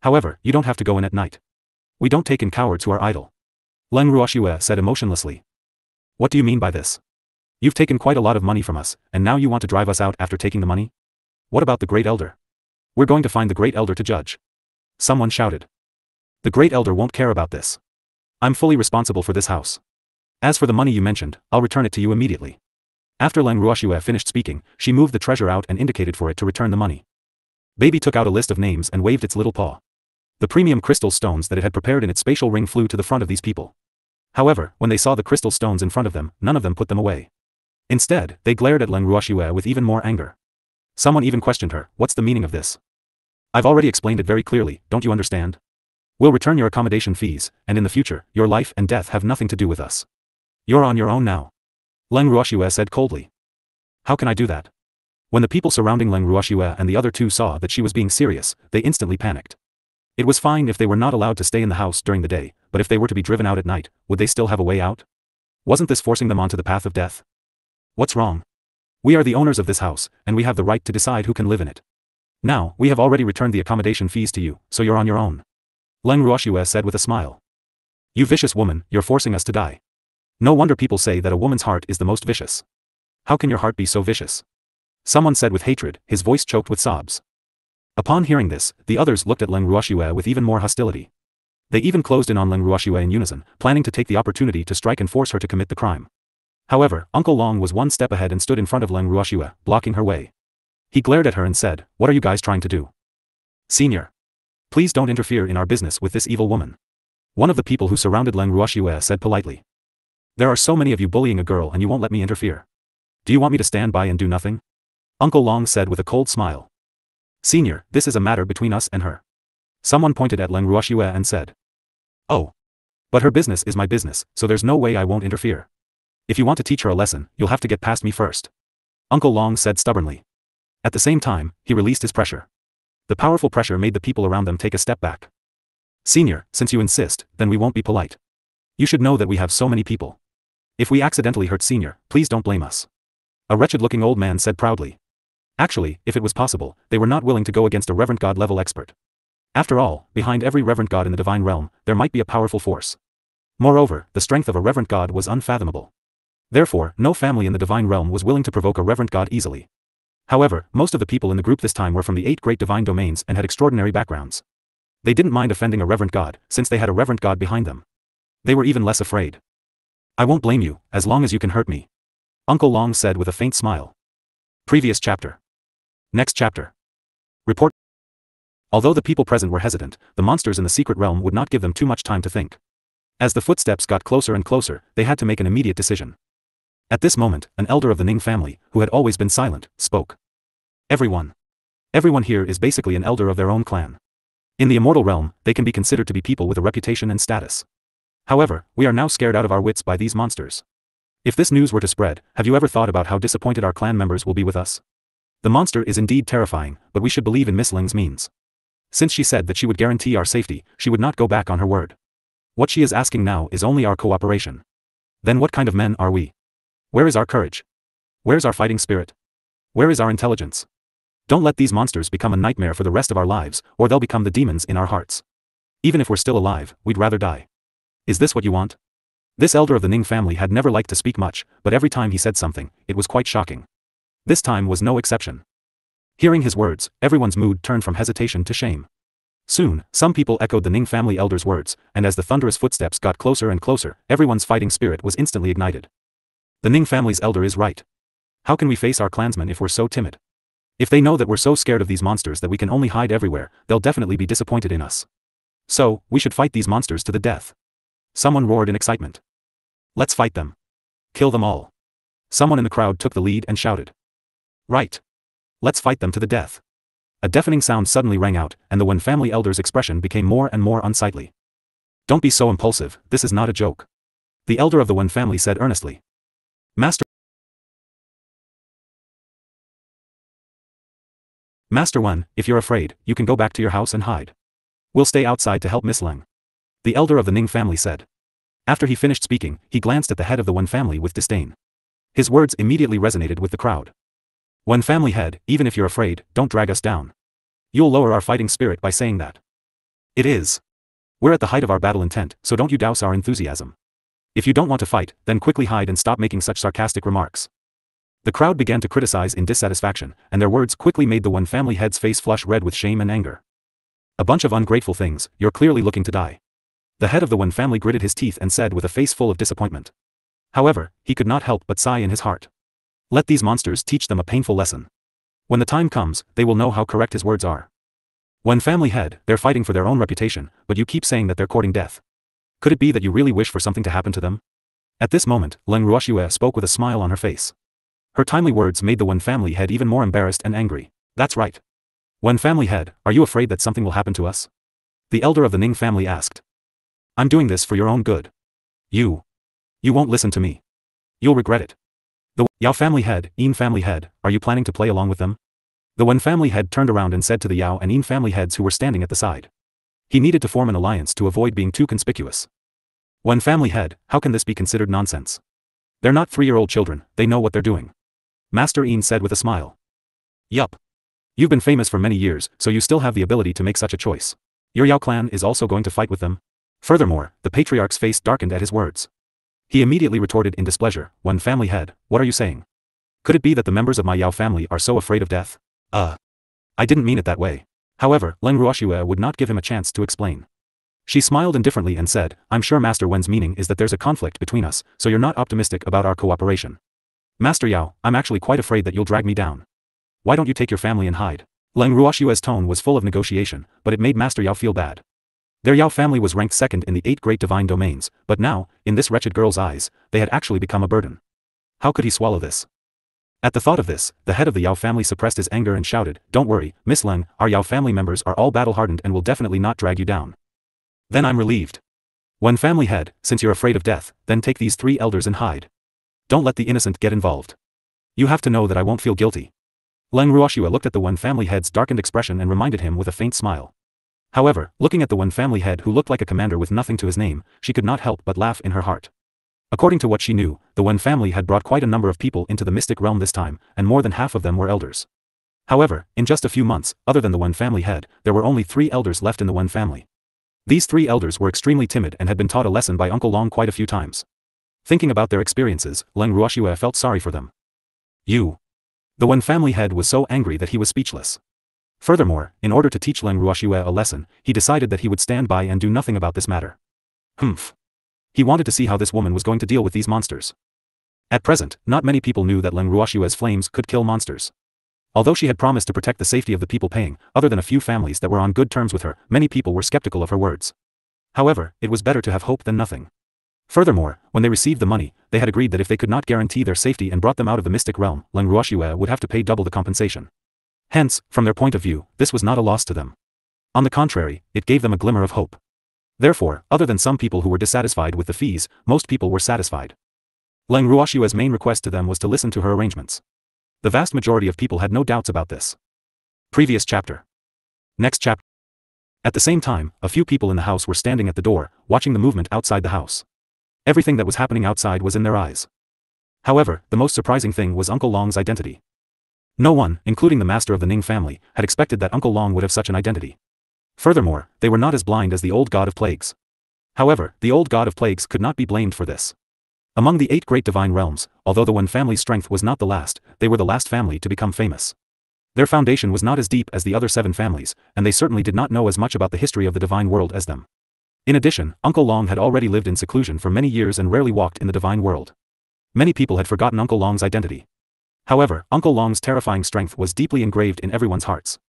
However, you don't have to go in at night. We don't take in cowards who are idle. Leng Ruoxue said emotionlessly. What do you mean by this? You've taken quite a lot of money from us, and now you want to drive us out after taking the money? What about the Great Elder? We're going to find the Great Elder to judge. Someone shouted. The Great Elder won't care about this. I'm fully responsible for this house. As for the money you mentioned, I'll return it to you immediately. After Leng Ruoxue finished speaking, she moved the treasure out and indicated for it to return the money. Baby took out a list of names and waved its little paw. The premium crystal stones that it had prepared in its spatial ring flew to the front of these people. However, when they saw the crystal stones in front of them, none of them put them away. Instead, they glared at Leng Ruoxue with even more anger. Someone even questioned her, what's the meaning of this? I've already explained it very clearly, don't you understand? We'll return your accommodation fees, and in the future, your life and death have nothing to do with us. You're on your own now. Leng Ruoxue said coldly. How can I do that? When the people surrounding Leng Ruoxue and the other two saw that she was being serious, they instantly panicked. It was fine if they were not allowed to stay in the house during the day, but if they were to be driven out at night, would they still have a way out? Wasn't this forcing them onto the path of death? What's wrong? We are the owners of this house, and we have the right to decide who can live in it. Now, we have already returned the accommodation fees to you, so you're on your own. Leng Ruoxue said with a smile. You vicious woman, you're forcing us to die. No wonder people say that a woman's heart is the most vicious. How can your heart be so vicious? Someone said with hatred, his voice choked with sobs. Upon hearing this, the others looked at Leng Ruoxue with even more hostility. They even closed in on Leng Ruoxue in unison, planning to take the opportunity to strike and force her to commit the crime. However, Uncle Long was one step ahead and stood in front of Leng Ruoxue, blocking her way. He glared at her and said, what are you guys trying to do? Senior. Please don't interfere in our business with this evil woman. One of the people who surrounded Leng Ruoxue said politely. There are so many of you bullying a girl and you won't let me interfere. Do you want me to stand by and do nothing? Uncle Long said with a cold smile. Senior, this is a matter between us and her. Someone pointed at Leng Ruoxue and said. Oh. But her business is my business, so there's no way I won't interfere. If you want to teach her a lesson, you'll have to get past me first. Uncle Long said stubbornly. At the same time, he released his pressure. The powerful pressure made the people around them take a step back. Senior, since you insist, then we won't be polite. You should know that we have so many people. If we accidentally hurt Senior, please don't blame us. A wretched-looking old man said proudly. Actually, if it was possible, they were not willing to go against a reverend god-level expert. After all, behind every reverend god in the divine realm, there might be a powerful force. Moreover, the strength of a reverend god was unfathomable. Therefore, no family in the divine realm was willing to provoke a reverend god easily. However, most of the people in the group this time were from the 8 great divine domains and had extraordinary backgrounds. They didn't mind offending a reverent god, since they had a reverent god behind them. They were even less afraid. I won't blame you, as long as you can hurt me, Uncle Long said with a faint smile. Previous chapter. Next chapter. Report. Although the people present were hesitant, the monsters in the secret realm would not give them too much time to think. As the footsteps got closer and closer, they had to make an immediate decision. At this moment, an elder of the Ning family, who had always been silent, spoke. Everyone here is basically an elder of their own clan. In the immortal realm, they can be considered to be people with a reputation and status. However, we are now scared out of our wits by these monsters. If this news were to spread, have you ever thought about how disappointed our clan members will be with us? The monster is indeed terrifying, but we should believe in Miss Leng's means. Since she said that she would guarantee our safety, she would not go back on her word. What she is asking now is only our cooperation. Then what kind of men are we? Where is our courage? Where's our fighting spirit? Where is our intelligence? Don't let these monsters become a nightmare for the rest of our lives, or they'll become the demons in our hearts. Even if we're still alive, we'd rather die. Is this what you want? This elder of the Ning family had never liked to speak much, but every time he said something, it was quite shocking. This time was no exception. Hearing his words, everyone's mood turned from hesitation to shame. Soon, some people echoed the Ning family elder's words, and as the thunderous footsteps got closer and closer, everyone's fighting spirit was instantly ignited. The Ning family's elder is right. How can we face our clansmen if we're so timid? If they know that we're so scared of these monsters that we can only hide everywhere, they'll definitely be disappointed in us. So, we should fight these monsters to the death. Someone roared in excitement. Let's fight them. Kill them all. Someone in the crowd took the lead and shouted. Right. Let's fight them to the death. A deafening sound suddenly rang out, and the Wen family elder's expression became more and more unsightly. Don't be so impulsive, this is not a joke. The elder of the Wen family said earnestly. Master Wen, if you're afraid, you can go back to your house and hide. We'll stay outside to help Miss Leng. The elder of the Ning family said. After he finished speaking, he glanced at the head of the Wen family with disdain. His words immediately resonated with the crowd. Wen family head, even if you're afraid, don't drag us down. You'll lower our fighting spirit by saying that. It is. We're at the height of our battle intent, so don't you douse our enthusiasm. If you don't want to fight, then quickly hide and stop making such sarcastic remarks. The crowd began to criticize in dissatisfaction, and their words quickly made the Wen family head's face flush red with shame and anger. A bunch of ungrateful things, you're clearly looking to die. The head of the Wen family gritted his teeth and said with a face full of disappointment. However, he could not help but sigh in his heart. Let these monsters teach them a painful lesson. When the time comes, they will know how correct his words are. Wen family head, they're fighting for their own reputation, but you keep saying that they're courting death. Could it be that you really wish for something to happen to them? At this moment, Leng Ruoxue spoke with a smile on her face. Her timely words made the Wen family head even more embarrassed and angry. That's right. Wen family head, are you afraid that something will happen to us? The elder of the Ning family asked. I'm doing this for your own good. You won't listen to me. You'll regret it. The Yao family head, Yin family head, are you planning to play along with them? The Wen family head turned around and said to the Yao and Yin family heads who were standing at the side. He needed to form an alliance to avoid being too conspicuous. Wen family head, how can this be considered nonsense? They're not 3-year-old children, they know what they're doing. Master Yin said with a smile. Yup. You've been famous for many years, so you still have the ability to make such a choice. Your Yao clan is also going to fight with them. Furthermore, the patriarch's face darkened at his words. He immediately retorted in displeasure, Wen family head, what are you saying? Could it be that the members of my Yao family are so afraid of death? I didn't mean it that way. However, Leng Ruoxue would not give him a chance to explain. She smiled indifferently and said, I'm sure Master Wen's meaning is that there's a conflict between us, so you're not optimistic about our cooperation. Master Yao, I'm actually quite afraid that you'll drag me down. Why don't you take your family and hide? Leng Ruoxue's tone was full of negotiation, but it made Master Yao feel bad. Their Yao family was ranked second in the 8 great divine domains, but now, in this wretched girl's eyes, they had actually become a burden. How could he swallow this? At the thought of this, the head of the Yao family suppressed his anger and shouted, Don't worry, Miss Leng, our Yao family members are all battle-hardened and will definitely not drag you down. Then I'm relieved. Wen family head, since you're afraid of death, then take these 3 elders and hide. Don't let the innocent get involved. You have to know that I won't feel guilty. Leng Ruoxue looked at the Wen family head's darkened expression and reminded him with a faint smile. However, looking at the Wen family head who looked like a commander with nothing to his name, she could not help but laugh in her heart. According to what she knew, the Wen family had brought quite a number of people into the mystic realm this time, and more than half of them were elders. However, in just a few months, other than the Wen family head, there were only 3 elders left in the Wen family. These 3 elders were extremely timid and had been taught a lesson by Uncle Long quite a few times. Thinking about their experiences, Leng Ruoxue felt sorry for them. The Wen family head was so angry that he was speechless. Furthermore, in order to teach Leng Ruoxue a lesson, he decided that he would stand by and do nothing about this matter. Humph. He wanted to see how this woman was going to deal with these monsters. At present, not many people knew that Leng Ruoxue's flames could kill monsters. Although she had promised to protect the safety of the people paying, other than a few families that were on good terms with her, many people were skeptical of her words. However, it was better to have hope than nothing. Furthermore, when they received the money, they had agreed that if they could not guarantee their safety and brought them out of the mystic realm, Leng Ruoxue would have to pay double the compensation. Hence, from their point of view, this was not a loss to them. On the contrary, it gave them a glimmer of hope. Therefore, other than some people who were dissatisfied with the fees, most people were satisfied. Leng Ruoxue's main request to them was to listen to her arrangements. The vast majority of people had no doubts about this. Previous chapter. Next chapter. At the same time, a few people in the house were standing at the door, watching the movement outside the house. Everything that was happening outside was in their eyes. However, the most surprising thing was Uncle Long's identity. No one, including the master of the Ning family, had expected that Uncle Long would have such an identity. Furthermore, they were not as blind as the old god of plagues. However, the old god of plagues could not be blamed for this. Among the 8 great divine realms, although the One family's strength was not the last, they were the last family to become famous. Their foundation was not as deep as the other 7 families, and they certainly did not know as much about the history of the divine world as them. In addition, Uncle Long had already lived in seclusion for many years and rarely walked in the divine world. Many people had forgotten Uncle Long's identity. However, Uncle Long's terrifying strength was deeply engraved in everyone's hearts.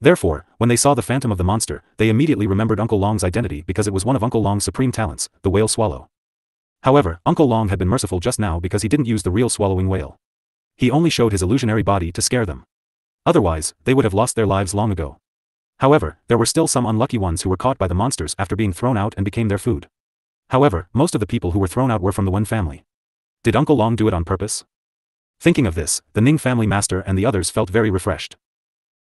Therefore, when they saw the phantom of the monster, they immediately remembered Uncle Long's identity because it was one of Uncle Long's supreme talents, the whale swallow. However, Uncle Long had been merciful just now because he didn't use the real swallowing whale. He only showed his illusionary body to scare them. Otherwise, they would have lost their lives long ago. However, there were still some unlucky ones who were caught by the monsters after being thrown out and became their food. However, most of the people who were thrown out were from the One family. Did Uncle Long do it on purpose? Thinking of this, the Ning family master and the others felt very refreshed.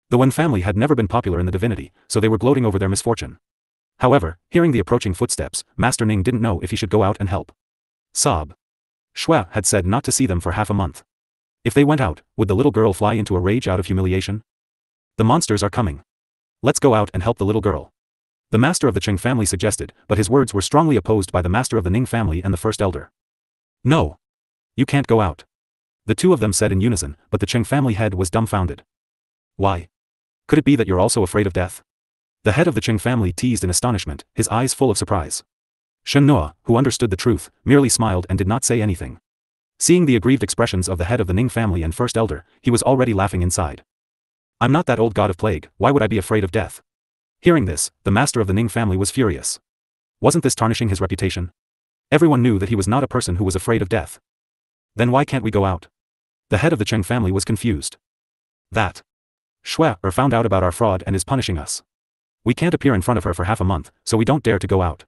The One family had never been popular in the divinity, so they were gloating over their misfortune. However, hearing the approaching footsteps, Master Ning didn't know if he should go out and help. Sob. Shui had said not to see them for half a month. If they went out, would the little girl fly into a rage out of humiliation? The monsters are coming. Let's go out and help the little girl. The master of the Cheng family suggested, but his words were strongly opposed by the master of the Ning family and the first elder. No. You can't go out. The 2 of them said in unison, but the Cheng family head was dumbfounded. Why? Could it be that you're also afraid of death? The head of the Cheng family teased in astonishment, his eyes full of surprise. Shen Nuo, who understood the truth, merely smiled and did not say anything. Seeing the aggrieved expressions of the head of the Ning family and first elder, he was already laughing inside. I'm not that old god of plague, why would I be afraid of death? Hearing this, the master of the Ning family was furious. Wasn't this tarnishing his reputation? Everyone knew that he was not a person who was afraid of death. Then why can't we go out? The head of the Cheng family was confused. That. Shui found out about our fraud and is punishing us. We can't appear in front of her for half a month, so we don't dare to go out.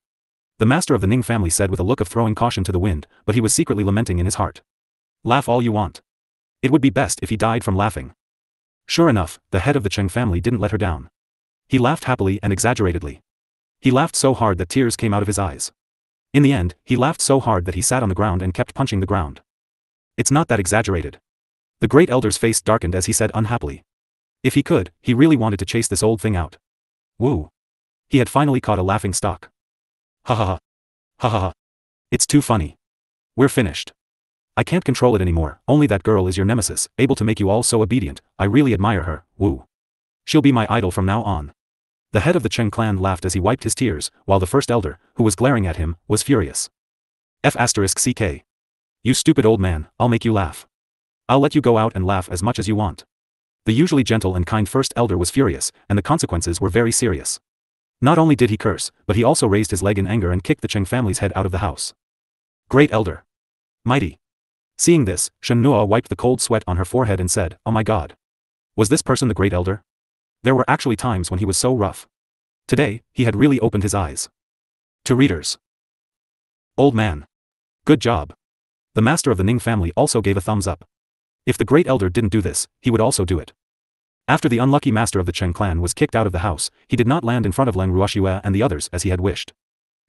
The master of the Ning family said with a look of throwing caution to the wind, but he was secretly lamenting in his heart. Laugh all you want. It would be best if he died from laughing. Sure enough, the head of the Cheng family didn't let her down. He laughed happily and exaggeratedly. He laughed so hard that tears came out of his eyes. In the end, he laughed so hard that he sat on the ground and kept punching the ground. It's not that exaggerated. The great elder's face darkened as he said unhappily. If he could, he really wanted to chase this old thing out. Woo. He had finally caught a laughing stock. Ha ha ha. Ha ha ha. It's too funny. We're finished. I can't control it anymore, only that girl is your nemesis, able to make you all so obedient, I really admire her, woo. She'll be my idol from now on. The head of the Cheng clan laughed as he wiped his tears, while the first elder, who was glaring at him, was furious. F***ck. You stupid old man, I'll make you laugh. I'll let you go out and laugh as much as you want. The usually gentle and kind first elder was furious, and the consequences were very serious. Not only did he curse, but he also raised his leg in anger and kicked the Cheng family's head out of the house. Great elder. Mighty. Seeing this, Shen Nuo wiped the cold sweat on her forehead and said, oh my god. Was this person the great elder? There were actually times when he was so rough. Today, he had really opened his eyes. To readers. Old man. Good job. The master of the Ning family also gave a thumbs up. If the great elder didn't do this, he would also do it. After the unlucky master of the Cheng clan was kicked out of the house, he did not land in front of Leng Ruoxue and the others as he had wished.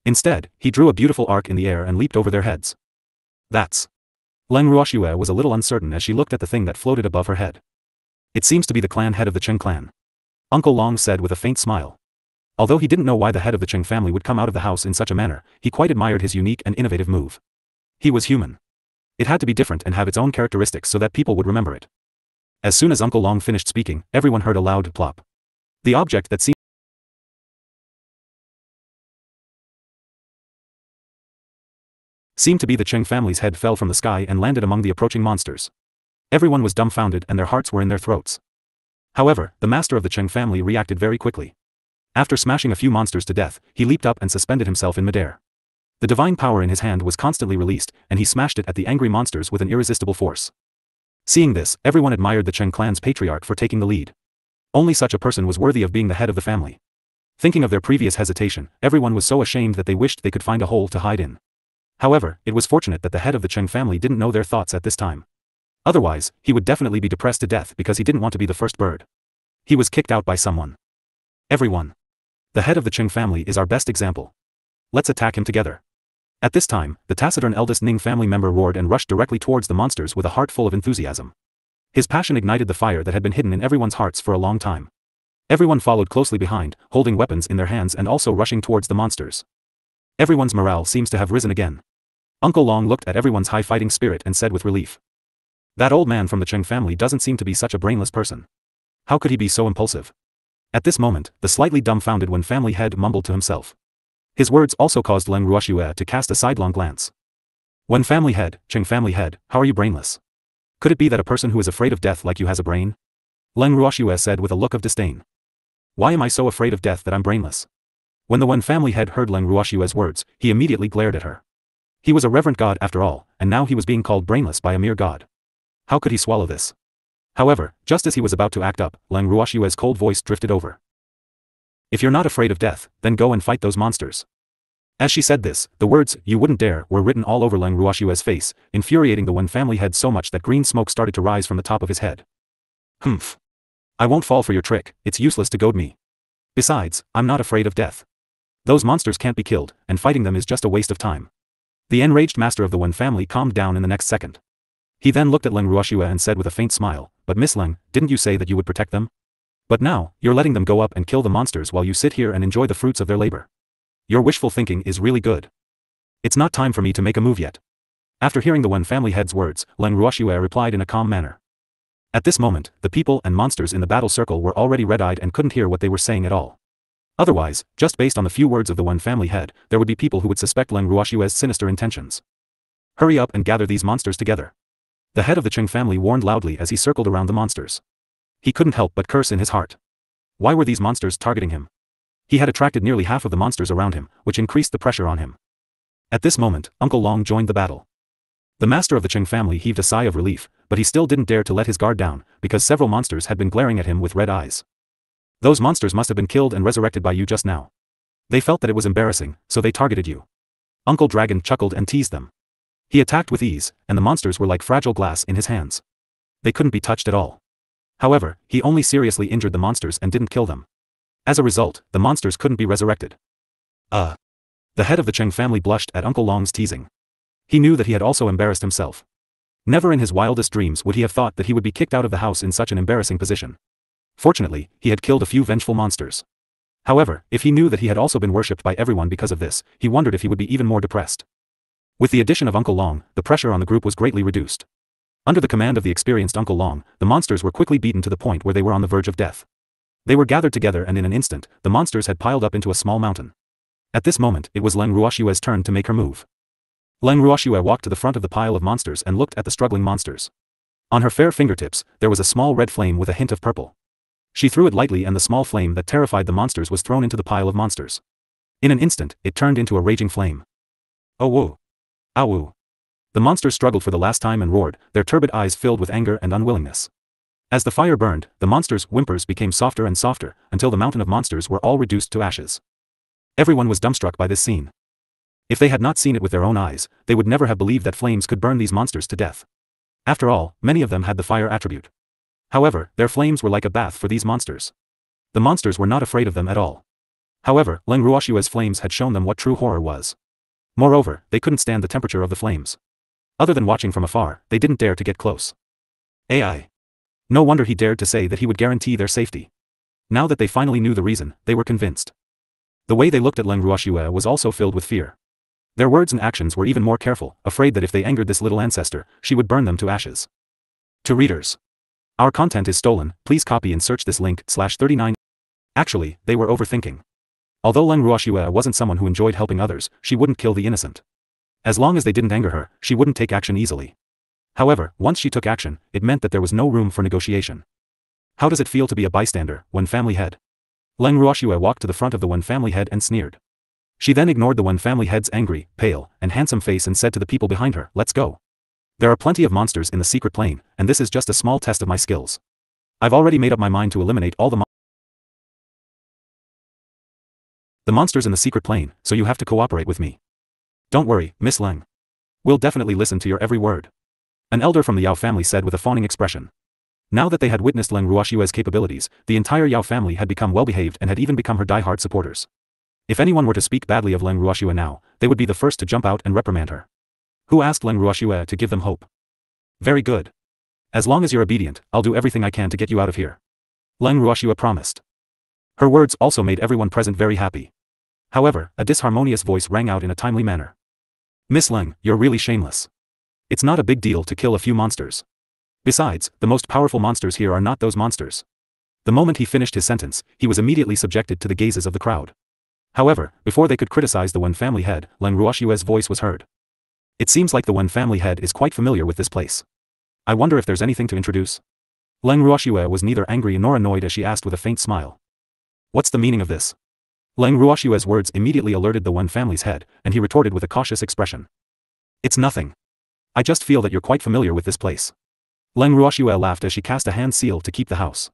Instead, he drew a beautiful arc in the air and leaped over their heads. That's. Leng Ruoxue was a little uncertain as she looked at the thing that floated above her head. It seems to be the clan head of the Cheng clan. Uncle Long said with a faint smile. Although he didn't know why the head of the Cheng family would come out of the house in such a manner, he quite admired his unique and innovative move. He was human. It had to be different and have its own characteristics so that people would remember it. As soon as Uncle Long finished speaking, everyone heard a loud plop. The object that seemed to be the Cheng family's head fell from the sky and landed among the approaching monsters. Everyone was dumbfounded and their hearts were in their throats. However, the master of the Cheng family reacted very quickly. After smashing a few monsters to death, he leaped up and suspended himself in midair. The divine power in his hand was constantly released, and he smashed it at the angry monsters with an irresistible force. Seeing this, everyone admired the Cheng clan's patriarch for taking the lead. Only such a person was worthy of being the head of the family. Thinking of their previous hesitation, everyone was so ashamed that they wished they could find a hole to hide in. However, it was fortunate that the head of the Cheng family didn't know their thoughts at this time. Otherwise, he would definitely be depressed to death because he didn't want to be the first bird. He was kicked out by someone. Everyone. The head of the Cheng family is our best example. Let's attack him together. At this time, the taciturn eldest Ning family member roared and rushed directly towards the monsters with a heart full of enthusiasm. His passion ignited the fire that had been hidden in everyone's hearts for a long time. Everyone followed closely behind, holding weapons in their hands and also rushing towards the monsters. Everyone's morale seems to have risen again. Uncle Long looked at everyone's high fighting spirit and said with relief. That old man from the Cheng family doesn't seem to be such a brainless person. How could he be so impulsive? At this moment, the slightly dumbfounded Wen family head mumbled to himself. His words also caused Leng Ruoxue to cast a sidelong glance. Wen family head, Cheng family head, how are you brainless? Could it be that a person who is afraid of death like you has a brain? Leng Ruoxue said with a look of disdain. Why am I so afraid of death that I'm brainless? When the Wen family head heard Leng Ruoxue's words, he immediately glared at her. He was a reverent god after all, and now he was being called brainless by a mere god. How could he swallow this? However, just as he was about to act up, Leng Ruoxue's cold voice drifted over. If you're not afraid of death, then go and fight those monsters. As she said this, the words, you wouldn't dare, were written all over Leng Ruoxue's face, infuriating the Wen family head so much that green smoke started to rise from the top of his head. Humph. I won't fall for your trick, it's useless to goad me. Besides, I'm not afraid of death. Those monsters can't be killed, and fighting them is just a waste of time. The enraged master of the Wen family calmed down in the next second. He then looked at Leng Ruoxue and said with a faint smile, but Miss Leng, didn't you say that you would protect them? But now, you're letting them go up and kill the monsters while you sit here and enjoy the fruits of their labor. Your wishful thinking is really good. It's not time for me to make a move yet. After hearing the Wen family head's words, Leng Ruoxue replied in a calm manner. At this moment, the people and monsters in the battle circle were already red-eyed and couldn't hear what they were saying at all. Otherwise, just based on the few words of the Wen family head, there would be people who would suspect Leng Ruoxue's sinister intentions. Hurry up and gather these monsters together. The head of the Cheng family warned loudly as he circled around the monsters. He couldn't help but curse in his heart. Why were these monsters targeting him? He had attracted nearly half of the monsters around him, which increased the pressure on him. At this moment, Uncle Long joined the battle. The master of the Cheng family heaved a sigh of relief, but he still didn't dare to let his guard down, because several monsters had been glaring at him with red eyes. Those monsters must have been killed and resurrected by you just now. They felt that it was embarrassing, so they targeted you. Uncle Dragon chuckled and teased them. He attacked with ease, and the monsters were like fragile glass in his hands. They couldn't be touched at all. However, he only seriously injured the monsters and didn't kill them. As a result, the monsters couldn't be resurrected. The head of the Cheng family blushed at Uncle Long's teasing. He knew that he had also embarrassed himself. Never in his wildest dreams would he have thought that he would be kicked out of the house in such an embarrassing position. Fortunately, he had killed a few vengeful monsters. However, if he knew that he had also been worshipped by everyone because of this, he wondered if he would be even more depressed. With the addition of Uncle Long, the pressure on the group was greatly reduced. Under the command of the experienced Uncle Long, the monsters were quickly beaten to the point where they were on the verge of death. They were gathered together and in an instant, the monsters had piled up into a small mountain. At this moment, it was Leng Ruoxue's turn to make her move. Leng Ruoxue walked to the front of the pile of monsters and looked at the struggling monsters. On her fair fingertips, there was a small red flame with a hint of purple. She threw it lightly and the small flame that terrified the monsters was thrown into the pile of monsters. In an instant, it turned into a raging flame. Oh woo! Ah woo! The monsters struggled for the last time and roared, their turbid eyes filled with anger and unwillingness. As the fire burned, the monsters' whimpers became softer and softer, until the mountain of monsters were all reduced to ashes. Everyone was dumbstruck by this scene. If they had not seen it with their own eyes, they would never have believed that flames could burn these monsters to death. After all, many of them had the fire attribute. However, their flames were like a bath for these monsters. The monsters were not afraid of them at all. However, Leng Ruoxue's flames had shown them what true horror was. Moreover, they couldn't stand the temperature of the flames. Other than watching from afar, they didn't dare to get close. AI. No wonder he dared to say that he would guarantee their safety. Now that they finally knew the reason, they were convinced. The way they looked at Leng Ruoxue was also filled with fear. Their words and actions were even more careful, afraid that if they angered this little ancestor, she would burn them to ashes. To readers. Our content is stolen, please copy and search this link /39. Actually, they were overthinking. Although Leng Ruoxue wasn't someone who enjoyed helping others, she wouldn't kill the innocent. As long as they didn't anger her, she wouldn't take action easily. However, once she took action, it meant that there was no room for negotiation. How does it feel to be a bystander, One Family Head? Leng Ruoxue walked to the front of the One Family Head and sneered. She then ignored the One Family Head's angry, pale, and handsome face and said to the people behind her, "Let's go. There are plenty of monsters in the secret plane, and this is just a small test of my skills. I've already made up my mind to eliminate all the monsters in the secret plane, so you have to cooperate with me. Don't worry, Miss Leng. We'll definitely listen to your every word," an elder from the Yao family said with a fawning expression. Now that they had witnessed Leng Ruoxue's capabilities, the entire Yao family had become well-behaved and had even become her die-hard supporters. If anyone were to speak badly of Leng Ruoxue now, they would be the first to jump out and reprimand her. Who asked Leng Ruoxue to give them hope? Very good. As long as you're obedient, I'll do everything I can to get you out of here, Leng Ruoxue promised. Her words also made everyone present very happy. However, a disharmonious voice rang out in a timely manner. "Miss Leng, you're really shameless. It's not a big deal to kill a few monsters. Besides, the most powerful monsters here are not those monsters." The moment he finished his sentence, he was immediately subjected to the gazes of the crowd. However, before they could criticize the One Family Head, Leng Ruoxue's voice was heard. "It seems like the One Family Head is quite familiar with this place. I wonder if there's anything to introduce?" Leng Ruoxue was neither angry nor annoyed as she asked with a faint smile. "What's the meaning of this?" Leng Ruoxue's words immediately alerted the One Family's head, and he retorted with a cautious expression. "It's nothing. I just feel that you're quite familiar with this place." Leng Ruoxue laughed as she cast a hand seal to keep the house.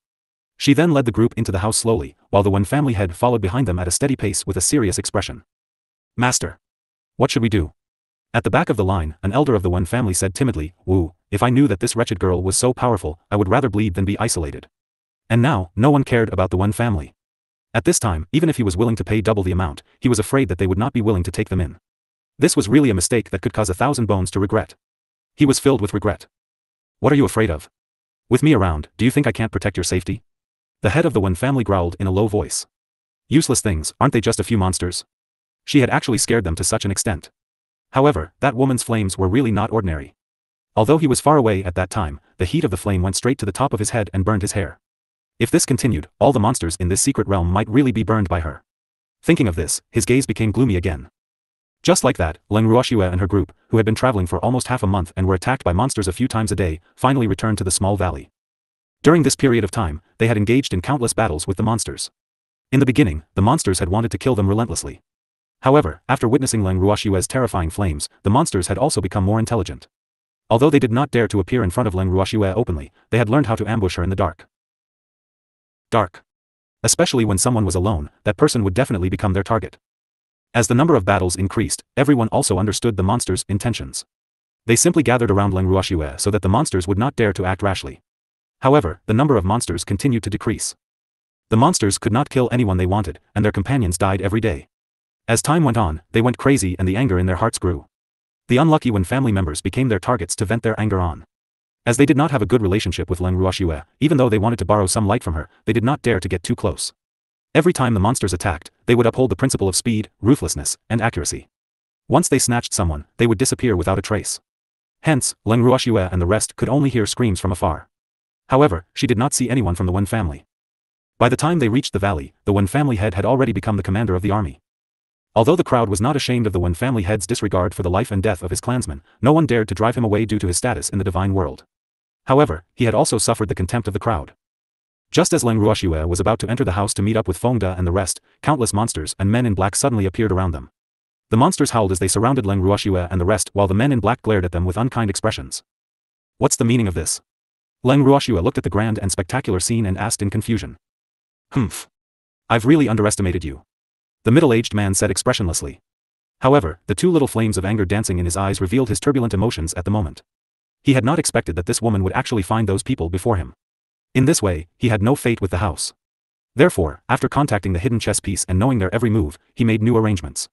She then led the group into the house slowly, while the One Family Head followed behind them at a steady pace with a serious expression. "Master. What should we do?" At the back of the line, an elder of the One Family said timidly, "Wu, if I knew that this wretched girl was so powerful, I would rather bleed than be isolated." And now, no one cared about the One Family. At this time, even if he was willing to pay double the amount, he was afraid that they would not be willing to take them in. This was really a mistake that could cause 1,000 bones to regret. He was filled with regret. "What are you afraid of? With me around, do you think I can't protect your safety?" The head of the One Family growled in a low voice. "Useless things, aren't they just a few monsters?" She had actually scared them to such an extent. However, that woman's flames were really not ordinary. Although he was far away at that time, the heat of the flame went straight to the top of his head and burned his hair. If this continued, all the monsters in this secret realm might really be burned by her. Thinking of this, his gaze became gloomy again. Just like that, Leng Ruoxue and her group, who had been traveling for almost half a month and were attacked by monsters a few times a day, finally returned to the small valley. During this period of time, they had engaged in countless battles with the monsters. In the beginning, the monsters had wanted to kill them relentlessly. However, after witnessing Leng Ruoxue's terrifying flames, the monsters had also become more intelligent. Although they did not dare to appear in front of Leng Ruoxue openly, they had learned how to ambush her in the dark. Especially when someone was alone, that person would definitely become their target. As the number of battles increased, everyone also understood the monsters' intentions. They simply gathered around Leng Ruoxue so that the monsters would not dare to act rashly. However, the number of monsters continued to decrease. The monsters could not kill anyone they wanted, and their companions died every day. As time went on, they went crazy and the anger in their hearts grew. The unlucky One family members became their targets to vent their anger on. As they did not have a good relationship with Leng Ruoxue, even though they wanted to borrow some light from her, they did not dare to get too close. Every time the monsters attacked, they would uphold the principle of speed, ruthlessness, and accuracy. Once they snatched someone, they would disappear without a trace. Hence, Leng Ruoxue and the rest could only hear screams from afar. However, she did not see anyone from the One family. By the time they reached the valley, the One family head had already become the commander of the army. Although the crowd was not ashamed of the One family head's disregard for the life and death of his clansmen, no one dared to drive him away due to his status in the divine world. However, he had also suffered the contempt of the crowd. Just as Leng Ruoxue was about to enter the house to meet up with Fengde and the rest, countless monsters and men in black suddenly appeared around them. The monsters howled as they surrounded Leng Ruoxue and the rest while the men in black glared at them with unkind expressions. "What's the meaning of this?" Leng Ruoxue looked at the grand and spectacular scene and asked in confusion. "Humph. I've really underestimated you," the middle-aged man said expressionlessly. However, the two little flames of anger dancing in his eyes revealed his turbulent emotions at the moment. He had not expected that this woman would actually find those people before him. In this way, he had no fate with the house. Therefore, after contacting the hidden chess piece and knowing their every move, he made new arrangements.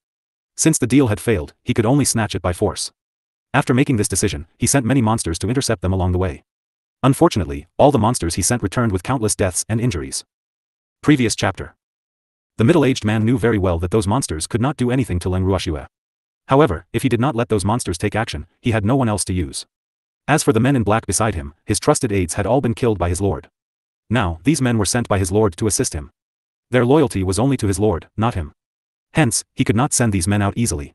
Since the deal had failed, he could only snatch it by force. After making this decision, he sent many monsters to intercept them along the way. Unfortunately, all the monsters he sent returned with countless deaths and injuries. Previous chapter. The middle-aged man knew very well that those monsters could not do anything to Leng Ruoxue. However, if he did not let those monsters take action, he had no one else to use. As for the men in black beside him, his trusted aides had all been killed by his lord. Now, these men were sent by his lord to assist him. Their loyalty was only to his lord, not him. Hence, he could not send these men out easily.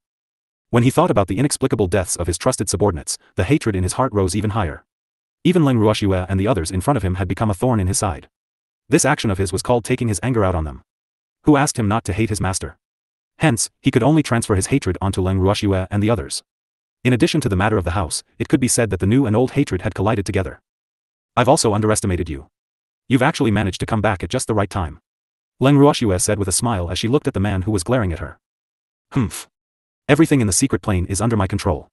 When he thought about the inexplicable deaths of his trusted subordinates, the hatred in his heart rose even higher. Even Leng Ruoxue and the others in front of him had become a thorn in his side. This action of his was called taking his anger out on them. Who asked him not to hate his master? Hence, he could only transfer his hatred onto Leng Ruoxue and the others. In addition to the matter of the house, it could be said that the new and old hatred had collided together. I've also underestimated you. You've actually managed to come back at just the right time. Leng Ruoxue said with a smile as she looked at the man who was glaring at her. Humph. Everything in the secret plane is under my control.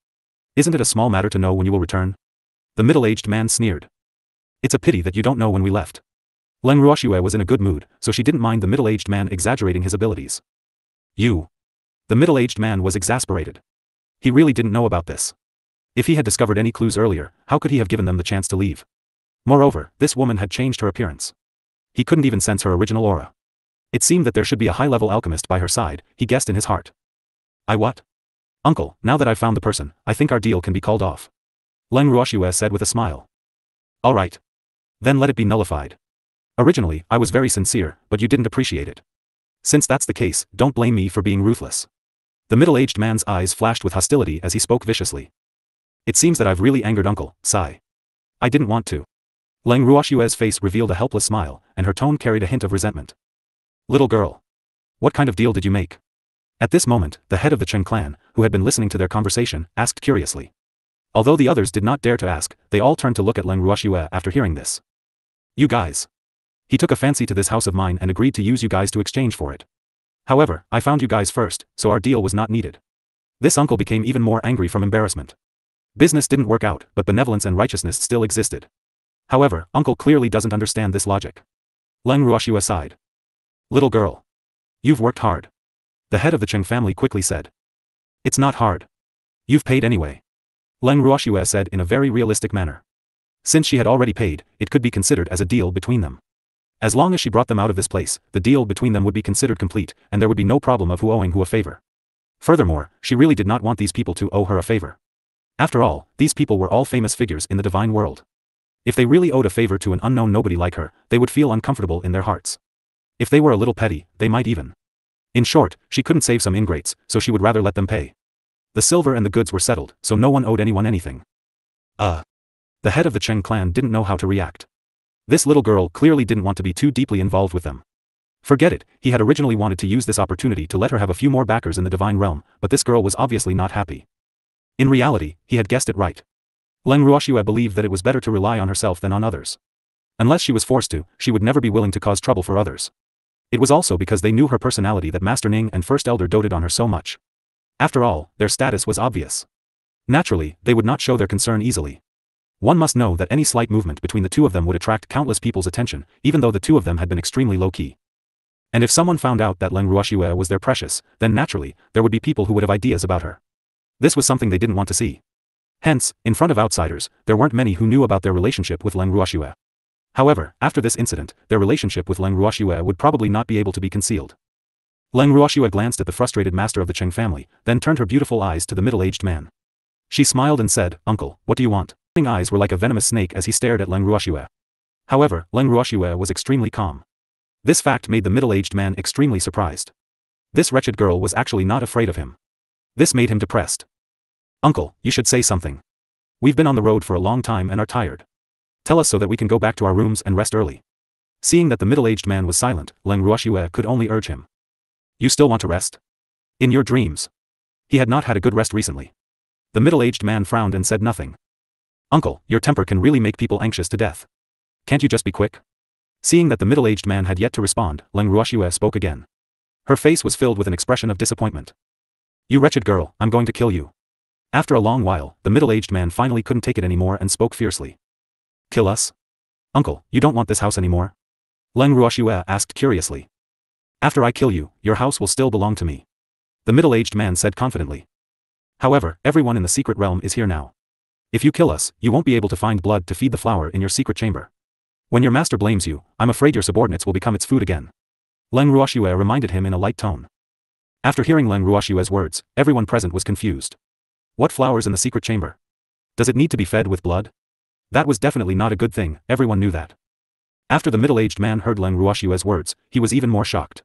Isn't it a small matter to know when you will return? The middle-aged man sneered. It's a pity that you don't know when we left. Leng Ruoxue was in a good mood, so she didn't mind the middle-aged man exaggerating his abilities. You. The middle-aged man was exasperated. He really didn't know about this. If he had discovered any clues earlier, how could he have given them the chance to leave? Moreover, this woman had changed her appearance. He couldn't even sense her original aura. It seemed that there should be a high-level alchemist by her side, he guessed in his heart. What? Uncle, now that I've found the person, I think our deal can be called off. Leng Ruoxue said with a smile. All right. Then let it be nullified. Originally, I was very sincere, but you didn't appreciate it. Since that's the case, don't blame me for being ruthless. The middle-aged man's eyes flashed with hostility as he spoke viciously. It seems that I've really angered Uncle, sigh. I didn't want to. Leng Ruoxue's face revealed a helpless smile, and her tone carried a hint of resentment. Little girl. What kind of deal did you make? At this moment, the head of the Cheng clan, who had been listening to their conversation, asked curiously. Although the others did not dare to ask, they all turned to look at Leng Ruoxue after hearing this. You guys. He took a fancy to this house of mine and agreed to use you guys to exchange for it. However, I found you guys first, so our deal was not needed. This uncle became even more angry from embarrassment. Business didn't work out, but benevolence and righteousness still existed. However, uncle clearly doesn't understand this logic. Leng Ruoxue sighed. Little girl. You've worked hard. The head of the Cheng family quickly said. It's not hard. You've paid anyway. Leng Ruoxue said in a very realistic manner. Since she had already paid, it could be considered as a deal between them. As long as she brought them out of this place, the deal between them would be considered complete, and there would be no problem of who owing who a favor. Furthermore, she really did not want these people to owe her a favor. After all, these people were all famous figures in the divine world. If they really owed a favor to an unknown nobody like her, they would feel uncomfortable in their hearts. If they were a little petty, they might even. In short, she couldn't save some ingrates, so she would rather let them pay. The silver and the goods were settled, so no one owed anyone anything. The head of the Cheng clan didn't know how to react. This little girl clearly didn't want to be too deeply involved with them. Forget it, he had originally wanted to use this opportunity to let her have a few more backers in the divine realm, but this girl was obviously not happy. In reality, he had guessed it right. Leng Ruoxue believed that it was better to rely on herself than on others. Unless she was forced to, she would never be willing to cause trouble for others. It was also because they knew her personality that Master Ning and First Elder doted on her so much. After all, their status was obvious. Naturally, they would not show their concern easily. One must know that any slight movement between the two of them would attract countless people's attention, even though the two of them had been extremely low-key. And if someone found out that Leng Ruoxue was their precious, then naturally, there would be people who would have ideas about her. This was something they didn't want to see. Hence, in front of outsiders, there weren't many who knew about their relationship with Leng Ruoxue. However, after this incident, their relationship with Leng Ruoxue would probably not be able to be concealed. Leng Ruoxue glanced at the frustrated master of the Cheng family, then turned her beautiful eyes to the middle-aged man. She smiled and said, Uncle, what do you want? His eyes were like a venomous snake as he stared at Leng Ruoxue. However, Leng Ruoxue was extremely calm. This fact made the middle-aged man extremely surprised. This wretched girl was actually not afraid of him. This made him depressed. Uncle, you should say something. We've been on the road for a long time and are tired. Tell us so that we can go back to our rooms and rest early. Seeing that the middle-aged man was silent, Leng Ruoxue could only urge him. You still want to rest? In your dreams. He had not had a good rest recently. The middle-aged man frowned and said nothing. Uncle, your temper can really make people anxious to death. Can't you just be quick? Seeing that the middle-aged man had yet to respond, Leng Ruoxue spoke again. Her face was filled with an expression of disappointment. You wretched girl, I'm going to kill you. After a long while, the middle-aged man finally couldn't take it anymore and spoke fiercely. Kill us? Uncle, you don't want this house anymore? Leng Ruoxue asked curiously. After I kill you, your house will still belong to me. The middle-aged man said confidently. However, everyone in the secret realm is here now. If you kill us, you won't be able to find blood to feed the flower in your secret chamber. When your master blames you, I'm afraid your subordinates will become its food again. Leng Ruoxue reminded him in a light tone. After hearing Leng Ruoxue's words, everyone present was confused. What flowers in the secret chamber? Does it need to be fed with blood? That was definitely not a good thing, everyone knew that. After the middle-aged man heard Leng Ruoxue's words, he was even more shocked.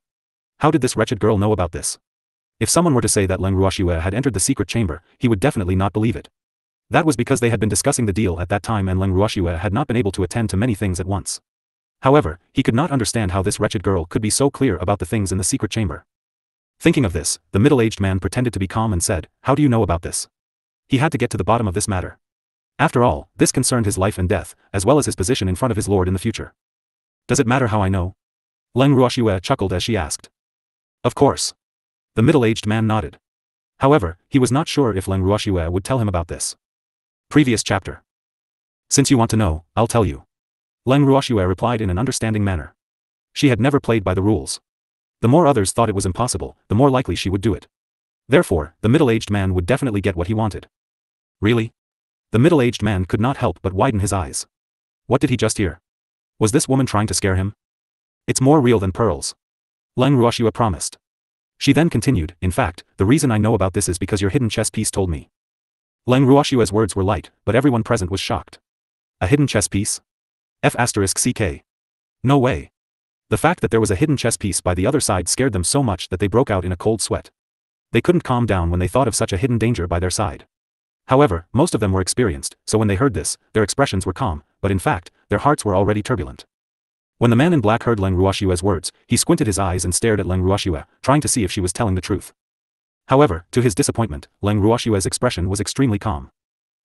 How did this wretched girl know about this? If someone were to say that Leng Ruoxue had entered the secret chamber, he would definitely not believe it. That was because they had been discussing the deal at that time and Leng Ruoxue had not been able to attend to many things at once. However, he could not understand how this wretched girl could be so clear about the things in the secret chamber. Thinking of this, the middle-aged man pretended to be calm and said, "How do you know about this?" He had to get to the bottom of this matter. After all, this concerned his life and death, as well as his position in front of his lord in the future. Does it matter how I know? Leng Ruoxue chuckled as she asked. Of course. The middle-aged man nodded. However, he was not sure if Leng Ruoxue would tell him about this. Previous chapter. Since you want to know, I'll tell you. Leng Ruoxue replied in an understanding manner. She had never played by the rules. The more others thought it was impossible, the more likely she would do it. Therefore, the middle-aged man would definitely get what he wanted. Really? The middle-aged man could not help but widen his eyes. What did he just hear? Was this woman trying to scare him? It's more real than pearls. Leng Ruoxue promised. She then continued, in fact, the reason I know about this is because your hidden chess piece told me. Leng Ruoxue's words were light, but everyone present was shocked. A hidden chess piece? F***ck. No way. The fact that there was a hidden chess piece by the other side scared them so much that they broke out in a cold sweat. They couldn't calm down when they thought of such a hidden danger by their side. However, most of them were experienced, so when they heard this, their expressions were calm, but in fact, their hearts were already turbulent. When the man in black heard Leng Ruoxue's words, he squinted his eyes and stared at Leng Ruoxue, trying to see if she was telling the truth. However, to his disappointment, Leng Ruoxue's expression was extremely calm.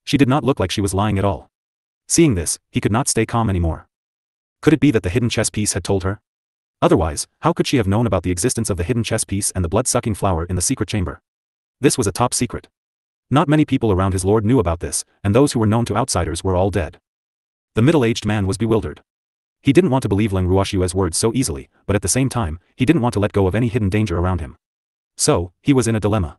She did not look like she was lying at all. Seeing this, he could not stay calm anymore. Could it be that the hidden chess piece had told her? Otherwise, how could she have known about the existence of the hidden chess piece and the blood-sucking flower in the secret chamber? This was a top secret. Not many people around his lord knew about this, and those who were known to outsiders were all dead. The middle-aged man was bewildered. He didn't want to believe Leng Ruoxue's words so easily, but at the same time, he didn't want to let go of any hidden danger around him. So, he was in a dilemma.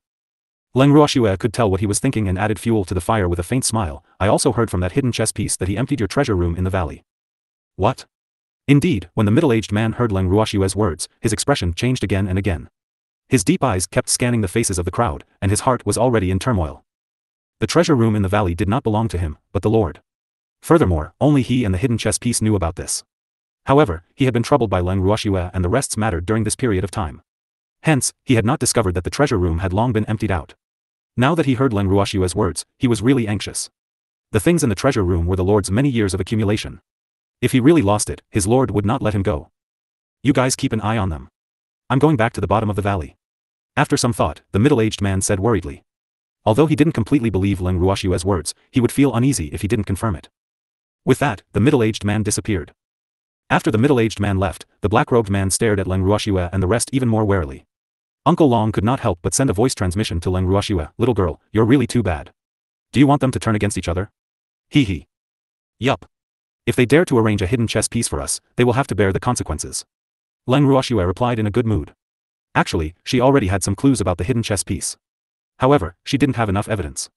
Leng Ruoxue could tell what he was thinking and added fuel to the fire with a faint smile. I also heard from that hidden chess piece that he emptied your treasure room in the valley. What? Indeed, when the middle-aged man heard Leng Ruoxue's words, his expression changed again and again. His deep eyes kept scanning the faces of the crowd, and his heart was already in turmoil. The treasure room in the valley did not belong to him, but the Lord. Furthermore, only he and the hidden chess piece knew about this. However, he had been troubled by Leng Ruoxue and the rest's matter during this period of time. Hence, he had not discovered that the treasure room had long been emptied out. Now that he heard Leng Ruoxue's words, he was really anxious. The things in the treasure room were the Lord's many years of accumulation. If he really lost it, his Lord would not let him go. You guys keep an eye on them. I'm going back to the bottom of the valley. After some thought, the middle-aged man said worriedly. Although he didn't completely believe Leng Ruoxue's words, he would feel uneasy if he didn't confirm it. With that, the middle-aged man disappeared. After the middle-aged man left, the black-robed man stared at Leng Ruoxue and the rest even more warily. Uncle Long could not help but send a voice transmission to Leng Ruoxue. Little girl, you're really too bad. Do you want them to turn against each other? Hee hee. Yup. If they dare to arrange a hidden chess piece for us, they will have to bear the consequences. Leng Ruoxue replied in a good mood. Actually, she already had some clues about the hidden chess piece. However, she didn't have enough evidence.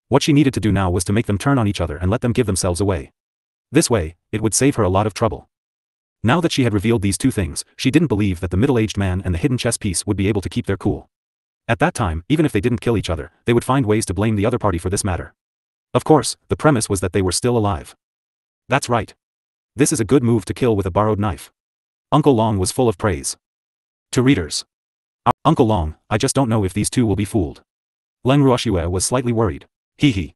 What she needed to do now was to make them turn on each other and let them give themselves away. This way, it would save her a lot of trouble. Now that she had revealed these two things, she didn't believe that the middle-aged man and the hidden chess piece would be able to keep their cool. At that time, even if they didn't kill each other, they would find ways to blame the other party for this matter. Of course, the premise was that they were still alive. That's right. This is a good move to kill with a borrowed knife. Uncle Long was full of praise. To readers. Uncle Long, I just don't know if these two will be fooled. Leng Ruoxue was slightly worried. Hee hee.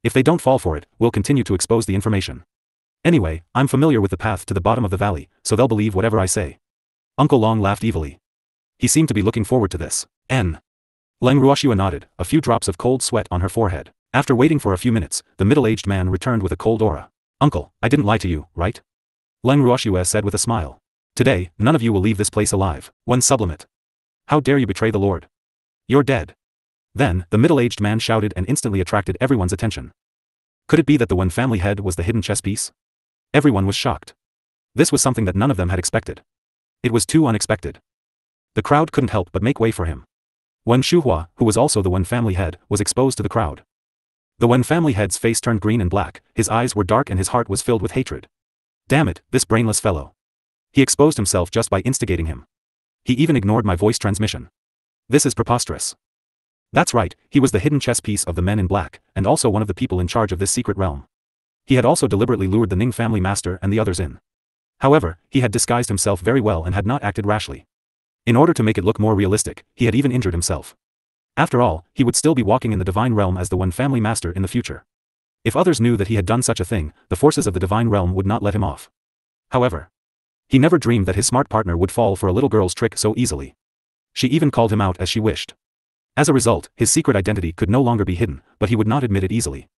If they don't fall for it, we'll continue to expose the information. Anyway, I'm familiar with the path to the bottom of the valley, so they'll believe whatever I say. Uncle Long laughed evilly. He seemed to be looking forward to this. Leng Ruoxue nodded, a few drops of cold sweat on her forehead. After waiting for a few minutes, the middle-aged man returned with a cold aura. Uncle, I didn't lie to you, right? Leng Ruoxue said with a smile. Today, none of you will leave this place alive. One sublimate. How dare you betray the Lord? You're dead. Then, the middle-aged man shouted and instantly attracted everyone's attention. Could it be that the one family head was the hidden chess piece? Everyone was shocked. This was something that none of them had expected. It was too unexpected. The crowd couldn't help but make way for him. Wen Shuhua, who was also the Wen family head, was exposed to the crowd. The Wen family head's face turned green and black, his eyes were dark and his heart was filled with hatred. Damn it, this brainless fellow. He exposed himself just by instigating him. He even ignored my voice transmission. This is preposterous. That's right, he was the hidden chess piece of the men in black, and also one of the people in charge of this secret realm. He had also deliberately lured the Ning family master and the others in. However, he had disguised himself very well and had not acted rashly. In order to make it look more realistic, he had even injured himself. After all, he would still be walking in the divine realm as the one family master in the future. If others knew that he had done such a thing, the forces of the divine realm would not let him off. However, he never dreamed that his smart partner would fall for a little girl's trick so easily. She even called him out as she wished. As a result, his secret identity could no longer be hidden, but he would not admit it easily.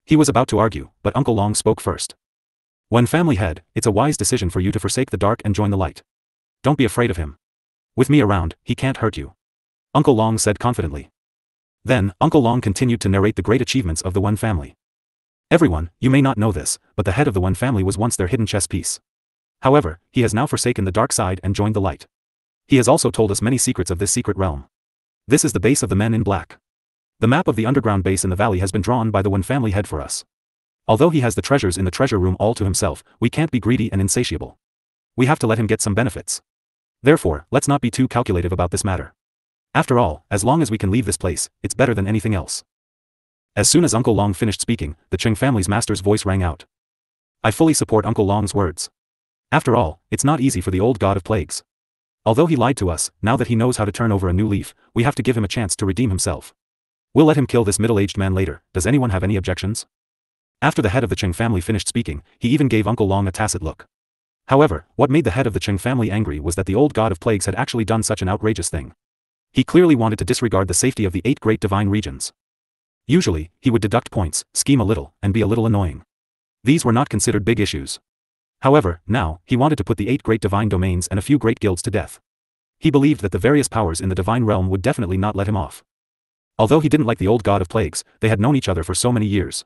He was about to argue, but Uncle Long spoke first. One family head, it's a wise decision for you to forsake the dark and join the light. Don't be afraid of him. With me around, he can't hurt you. Uncle Long said confidently. Then, Uncle Long continued to narrate the great achievements of the One family. Everyone, you may not know this, but the head of the One family was once their hidden chess piece. However, he has now forsaken the dark side and joined the light. He has also told us many secrets of this secret realm. This is the base of the men in black. The map of the underground base in the valley has been drawn by the One family head for us. Although he has the treasures in the treasure room all to himself, we can't be greedy and insatiable. We have to let him get some benefits. Therefore, let's not be too calculative about this matter. After all, as long as we can leave this place, it's better than anything else. As soon as Uncle Long finished speaking, the Cheng family's master's voice rang out. I fully support Uncle Long's words. After all, it's not easy for the old god of plagues. Although he lied to us, now that he knows how to turn over a new leaf, we have to give him a chance to redeem himself. We'll let him kill this middle-aged man later. Does anyone have any objections? After the head of the Cheng family finished speaking, he even gave Uncle Long a tacit look. However, what made the head of the Cheng family angry was that the old god of plagues had actually done such an outrageous thing. He clearly wanted to disregard the safety of the 8 great divine regions. Usually, he would deduct points, scheme a little, and be a little annoying. These were not considered big issues. However, now, he wanted to put the 8 great divine domains and a few great guilds to death. He believed that the various powers in the divine realm would definitely not let him off. Although he didn't like the old god of plagues, they had known each other for so many years.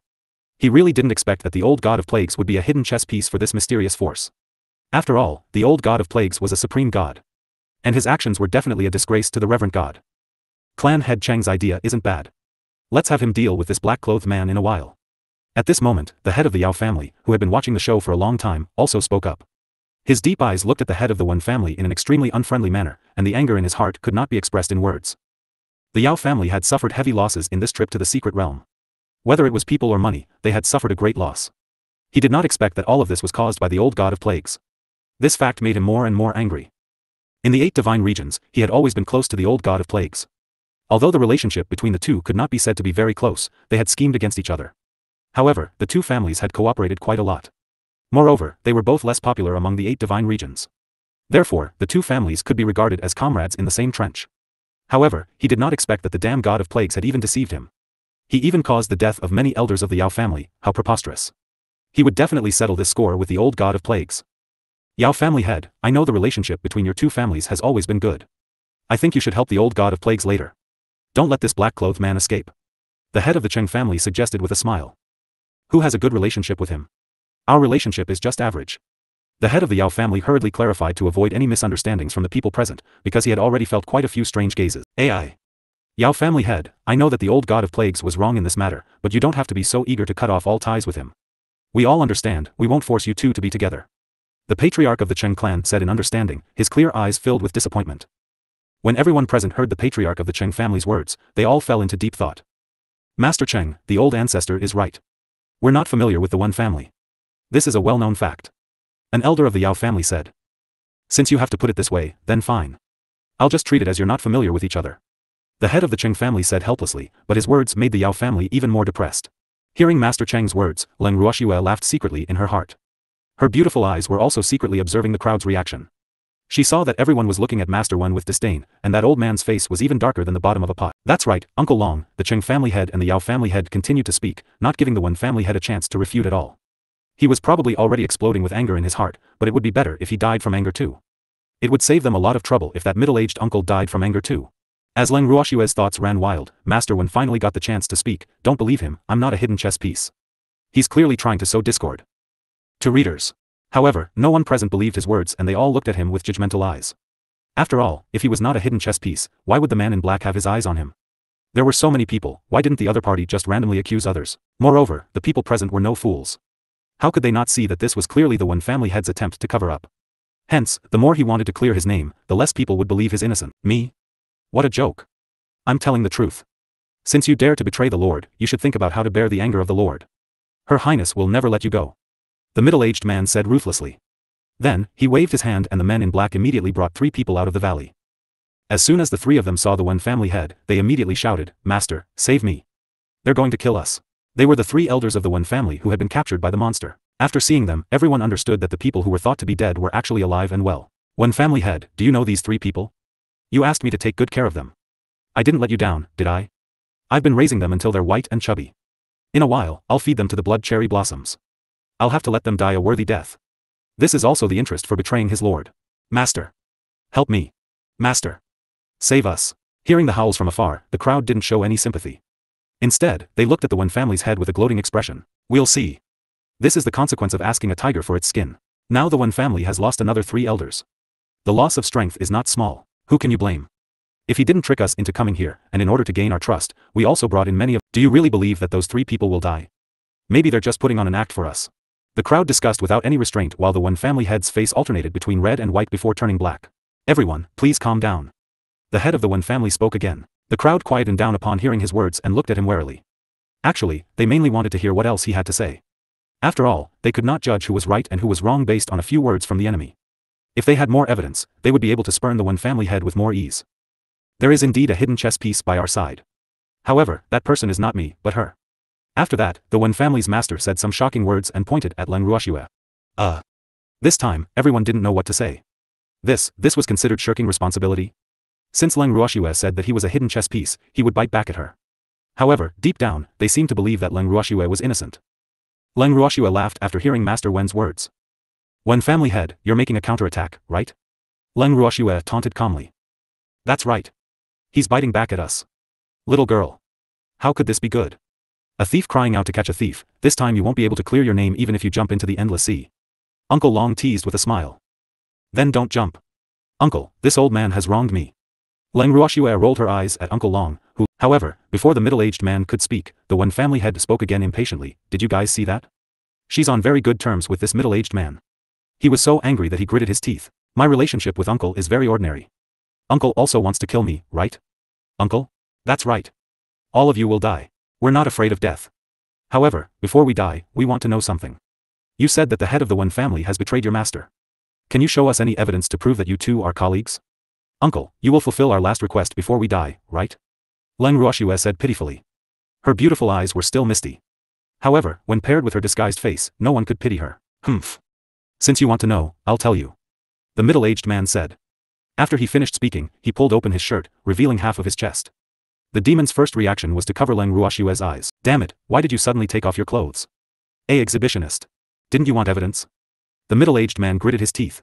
He really didn't expect that the old god of plagues would be a hidden chess piece for this mysterious force. After all, the old god of plagues was a supreme god. And his actions were definitely a disgrace to the reverent god. Clan head Cheng's idea isn't bad. Let's have him deal with this black-clothed man in a while. At this moment, the head of the Yao family, who had been watching the show for a long time, also spoke up. His deep eyes looked at the head of the One family in an extremely unfriendly manner, and the anger in his heart could not be expressed in words. The Yao family had suffered heavy losses in this trip to the secret realm. Whether it was people or money, they had suffered a great loss. He did not expect that all of this was caused by the old god of plagues. This fact made him more and more angry. In the 8 divine regions, he had always been close to the old god of plagues. Although the relationship between the two could not be said to be very close, they had schemed against each other. However, the two families had cooperated quite a lot. Moreover, they were both less popular among the 8 divine regions. Therefore, the two families could be regarded as comrades in the same trench. However, he did not expect that the damn god of plagues had even deceived him. He even caused the death of many elders of the Yao family. How preposterous. He would definitely settle this score with the old god of plagues. Yao family head, I know the relationship between your two families has always been good. I think you should help the old god of plagues later. Don't let this black-clothed man escape. The head of the Cheng family suggested with a smile. Who has a good relationship with him? Our relationship is just average. The head of the Yao family hurriedly clarified to avoid any misunderstandings from the people present, because he had already felt quite a few strange gazes. AI. Yao family head, I know that the old god of plagues was wrong in this matter, but you don't have to be so eager to cut off all ties with him. We all understand, we won't force you two to be together. The patriarch of the Cheng clan said in understanding, his clear eyes filled with disappointment. When everyone present heard the patriarch of the Cheng family's words, they all fell into deep thought. Master Cheng, the old ancestor is right. We're not familiar with the One family. This is a well-known fact. An elder of the Yao family said. Since you have to put it this way, then fine. I'll just treat it as you're not familiar with each other. The head of the Cheng family said helplessly, but his words made the Yao family even more depressed. Hearing Master Cheng's words, Leng Ruoxue laughed secretly in her heart. Her beautiful eyes were also secretly observing the crowd's reaction. She saw that everyone was looking at Master Wen with disdain, and that old man's face was even darker than the bottom of a pot. That's right, Uncle Long, the Cheng family head and the Yao family head continued to speak, not giving the Wen family head a chance to refute at all. He was probably already exploding with anger in his heart, but it would be better if he died from anger too. It would save them a lot of trouble if that middle-aged uncle died from anger too. As Leng Ruoxue's thoughts ran wild, Master Wen finally got the chance to speak. Don't believe him, I'm not a hidden chess piece. He's clearly trying to sow discord. To readers. However, no one present believed his words and they all looked at him with judgmental eyes. After all, if he was not a hidden chess piece, why would the man in black have his eyes on him? There were so many people, why didn't the other party just randomly accuse others? Moreover, the people present were no fools. How could they not see that this was clearly the One family head's attempt to cover up? Hence, the more he wanted to clear his name, the less people would believe his innocence. Me? What a joke. I'm telling the truth. Since you dare to betray the Lord, you should think about how to bear the anger of the Lord. Her Highness will never let you go. The middle-aged man said ruthlessly. Then, he waved his hand and the men in black immediately brought 3 people out of the valley. As soon as the 3 of them saw the Wen family head, they immediately shouted, "Master, save me. They're going to kill us." They were the 3 elders of the Wen family who had been captured by the monster. After seeing them, everyone understood that the people who were thought to be dead were actually alive and well. Wen family head, do you know these 3 people? You asked me to take good care of them. I didn't let you down, did I? I've been raising them until they're white and chubby. In a while, I'll feed them to the blood cherry blossoms. I'll have to let them die a worthy death. This is also the interest for betraying his lord. Master. Help me. Master. Save us. Hearing the howls from afar, the crowd didn't show any sympathy. Instead, they looked at the Wen family's head with a gloating expression. We'll see. This is the consequence of asking a tiger for its skin. Now the Wen family has lost another 3 elders. The loss of strength is not small. Who can you blame? If he didn't trick us into coming here, and in order to gain our trust, we also brought in many of— Do you really believe that those 3 people will die? Maybe they're just putting on an act for us. The crowd discussed without any restraint while the Wen family head's face alternated between red and white before turning black. Everyone, please calm down. The head of the Wen family spoke again. The crowd quietened down upon hearing his words and looked at him warily. Actually, they mainly wanted to hear what else he had to say. After all, they could not judge who was right and who was wrong based on a few words from the enemy. If they had more evidence, they would be able to spurn the Wen family head with more ease. There is indeed a hidden chess piece by our side. However, that person is not me, but her. After that, the Wen family's master said some shocking words and pointed at Leng Ruoxue. This time, everyone didn't know what to say. This was considered shirking responsibility? Since Leng Ruoxue said that he was a hidden chess piece, he would bite back at her. However, deep down, they seemed to believe that Leng Ruoxue was innocent. Leng Ruoxue laughed after hearing Master Wen's words. Wen family head, you're making a counterattack, right? Leng Ruoxue taunted calmly. That's right. He's biting back at us. Little girl. How could this be good? A thief crying out to catch a thief, this time you won't be able to clear your name even if you jump into the endless sea. Uncle Long teased with a smile. Then don't jump. Uncle, this old man has wronged me. Leng Ruoxue rolled her eyes at Uncle Long, who, however, before the middle-aged man could speak, the Wen family head spoke again impatiently. Did you guys see that? She's on very good terms with this middle-aged man. He was so angry that he gritted his teeth. My relationship with Uncle is very ordinary. Uncle also wants to kill me, right? Uncle? That's right. All of you will die. We're not afraid of death. However, before we die, we want to know something. You said that the head of the Wen family has betrayed your master. Can you show us any evidence to prove that you two are colleagues? Uncle, you will fulfill our last request before we die, right? Leng Ruoxue said pitifully. Her beautiful eyes were still misty. However, when paired with her disguised face, no one could pity her. Humph. Since you want to know, I'll tell you. The middle-aged man said. After he finished speaking, he pulled open his shirt, revealing half of his chest. The demon's first reaction was to cover Leng Ruoxue's eyes. Damn it, why did you suddenly take off your clothes? Exhibitionist. Didn't you want evidence? The middle-aged man gritted his teeth.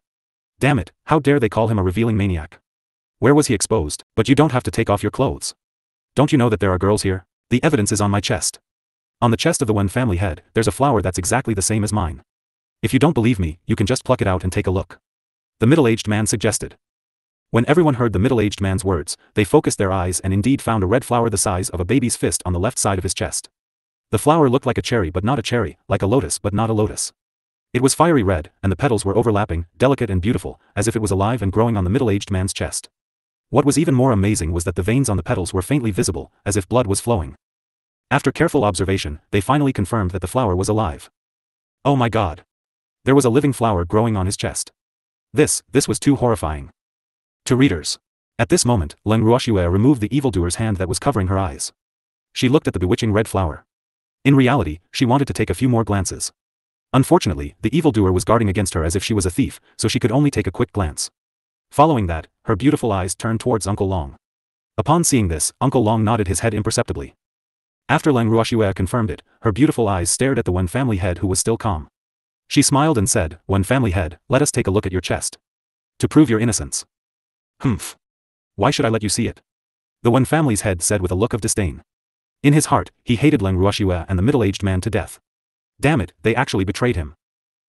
Damn it, how dare they call him a revealing maniac? Where was he exposed? But you don't have to take off your clothes. Don't you know that there are girls here? The evidence is on my chest. On the chest of the Wen family head, there's a flower that's exactly the same as mine. If you don't believe me, you can just pluck it out and take a look. The middle-aged man suggested. When everyone heard the middle-aged man's words, they focused their eyes and indeed found a red flower the size of a baby's fist on the left side of his chest. The flower looked like a cherry but not a cherry, like a lotus but not a lotus. It was fiery red, and the petals were overlapping, delicate and beautiful, as if it was alive and growing on the middle-aged man's chest. What was even more amazing was that the veins on the petals were faintly visible, as if blood was flowing. After careful observation, they finally confirmed that the flower was alive. Oh my god. There was a living flower growing on his chest. This was too horrifying. To readers. At this moment, Leng Ruoxue removed the evildoer's hand that was covering her eyes. She looked at the bewitching red flower. In reality, she wanted to take a few more glances. Unfortunately, the evildoer was guarding against her as if she was a thief, so she could only take a quick glance. Following that, her beautiful eyes turned towards Uncle Long. Upon seeing this, Uncle Long nodded his head imperceptibly. After Leng Ruoxue confirmed it, her beautiful eyes stared at the Wen family head who was still calm. She smiled and said, Wen family head, let us take a look at your chest. To prove your innocence. Humph. Why should I let you see it? The Wen family's head said with a look of disdain. In his heart, he hated Leng Ruoxue and the middle-aged man to death. Damn it, they actually betrayed him.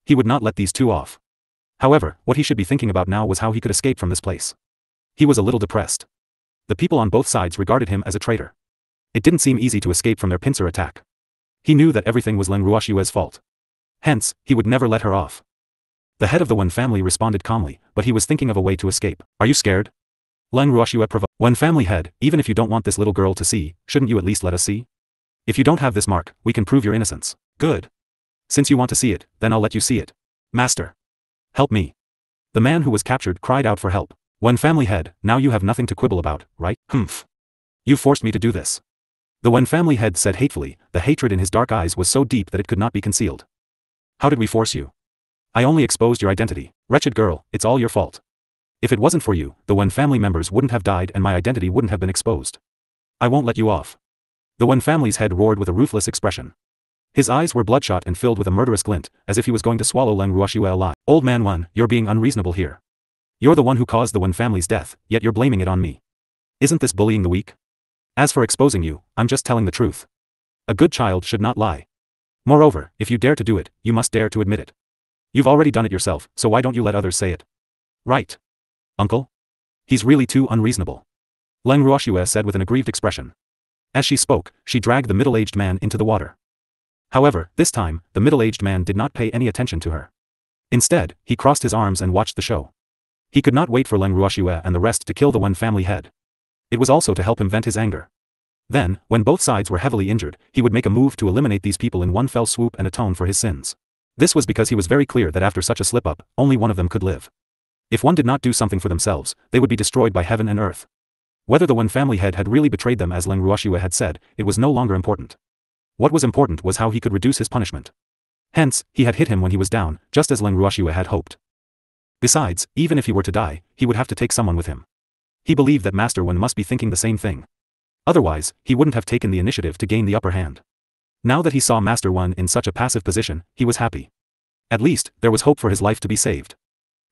He would not let these two off. However, what he should be thinking about now was how he could escape from this place. He was a little depressed. The people on both sides regarded him as a traitor. It didn't seem easy to escape from their pincer attack. He knew that everything was Leng Ruoxue's fault. Hence, he would never let her off. The head of the Wen family responded calmly, but he was thinking of a way to escape. Are you scared? Leng Ruoxue provoked. Wen family head, even if you don't want this little girl to see, shouldn't you at least let us see? If you don't have this mark, we can prove your innocence. Good. Since you want to see it, then I'll let you see it. Master. Help me. The man who was captured cried out for help. Wen family head, now you have nothing to quibble about, right? Humph. You forced me to do this. The Wen family head said hatefully, the hatred in his dark eyes was so deep that it could not be concealed. How did we force you? I only exposed your identity. Wretched girl, it's all your fault. If it wasn't for you, the Wen family members wouldn't have died and my identity wouldn't have been exposed. I won't let you off. The Wen family's head roared with a ruthless expression. His eyes were bloodshot and filled with a murderous glint, as if he was going to swallow Leng Ruoxue alive. Old man Wen, you're being unreasonable here. You're the one who caused the Wen family's death, yet you're blaming it on me. Isn't this bullying the weak? As for exposing you, I'm just telling the truth. A good child should not lie. Moreover, if you dare to do it, you must dare to admit it. You've already done it yourself, so why don't you let others say it? Right. Uncle? He's really too unreasonable. Leng Ruoxue said with an aggrieved expression. As she spoke, she dragged the middle-aged man into the water. However, this time, the middle-aged man did not pay any attention to her. Instead, he crossed his arms and watched the show. He could not wait for Leng Ruoxue and the rest to kill the Wen family head. It was also to help him vent his anger. Then, when both sides were heavily injured, he would make a move to eliminate these people in one fell swoop and atone for his sins. This was because he was very clear that after such a slip-up, only one of them could live. If one did not do something for themselves, they would be destroyed by heaven and earth. Whether the Wen family head had really betrayed them as Leng Ruoxue had said, it was no longer important. What was important was how he could reduce his punishment. Hence, he had hit him when he was down, just as Leng Ruoxue had hoped. Besides, even if he were to die, he would have to take someone with him. He believed that Master Wen must be thinking the same thing. Otherwise, he wouldn't have taken the initiative to gain the upper hand. Now that he saw Master Wen in such a passive position, he was happy. At least, there was hope for his life to be saved.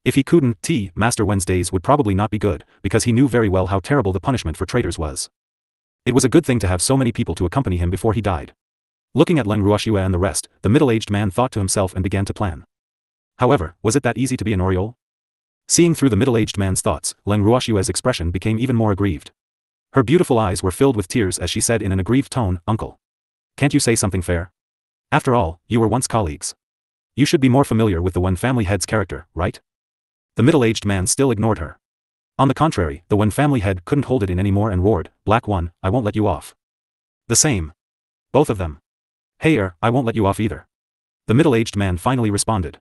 If he couldn't, Master Wen's days would probably not be good, because he knew very well how terrible the punishment for traitors was. It was a good thing to have so many people to accompany him before he died. Looking at Leng Ruoxue and the rest, the middle-aged man thought to himself and began to plan. However, was it that easy to be an Oriole? Seeing through the middle-aged man's thoughts, Leng Ruoxue's expression became even more aggrieved. Her beautiful eyes were filled with tears as she said in an aggrieved tone, Uncle. Can't you say something fair? After all, you were once colleagues. You should be more familiar with the Wen family head's character, right? The middle-aged man still ignored her. On the contrary, the Wen family head couldn't hold it in anymore and roared, Black One, I won't let you off. The same. Both of them. Hey I won't let you off either. The middle-aged man finally responded.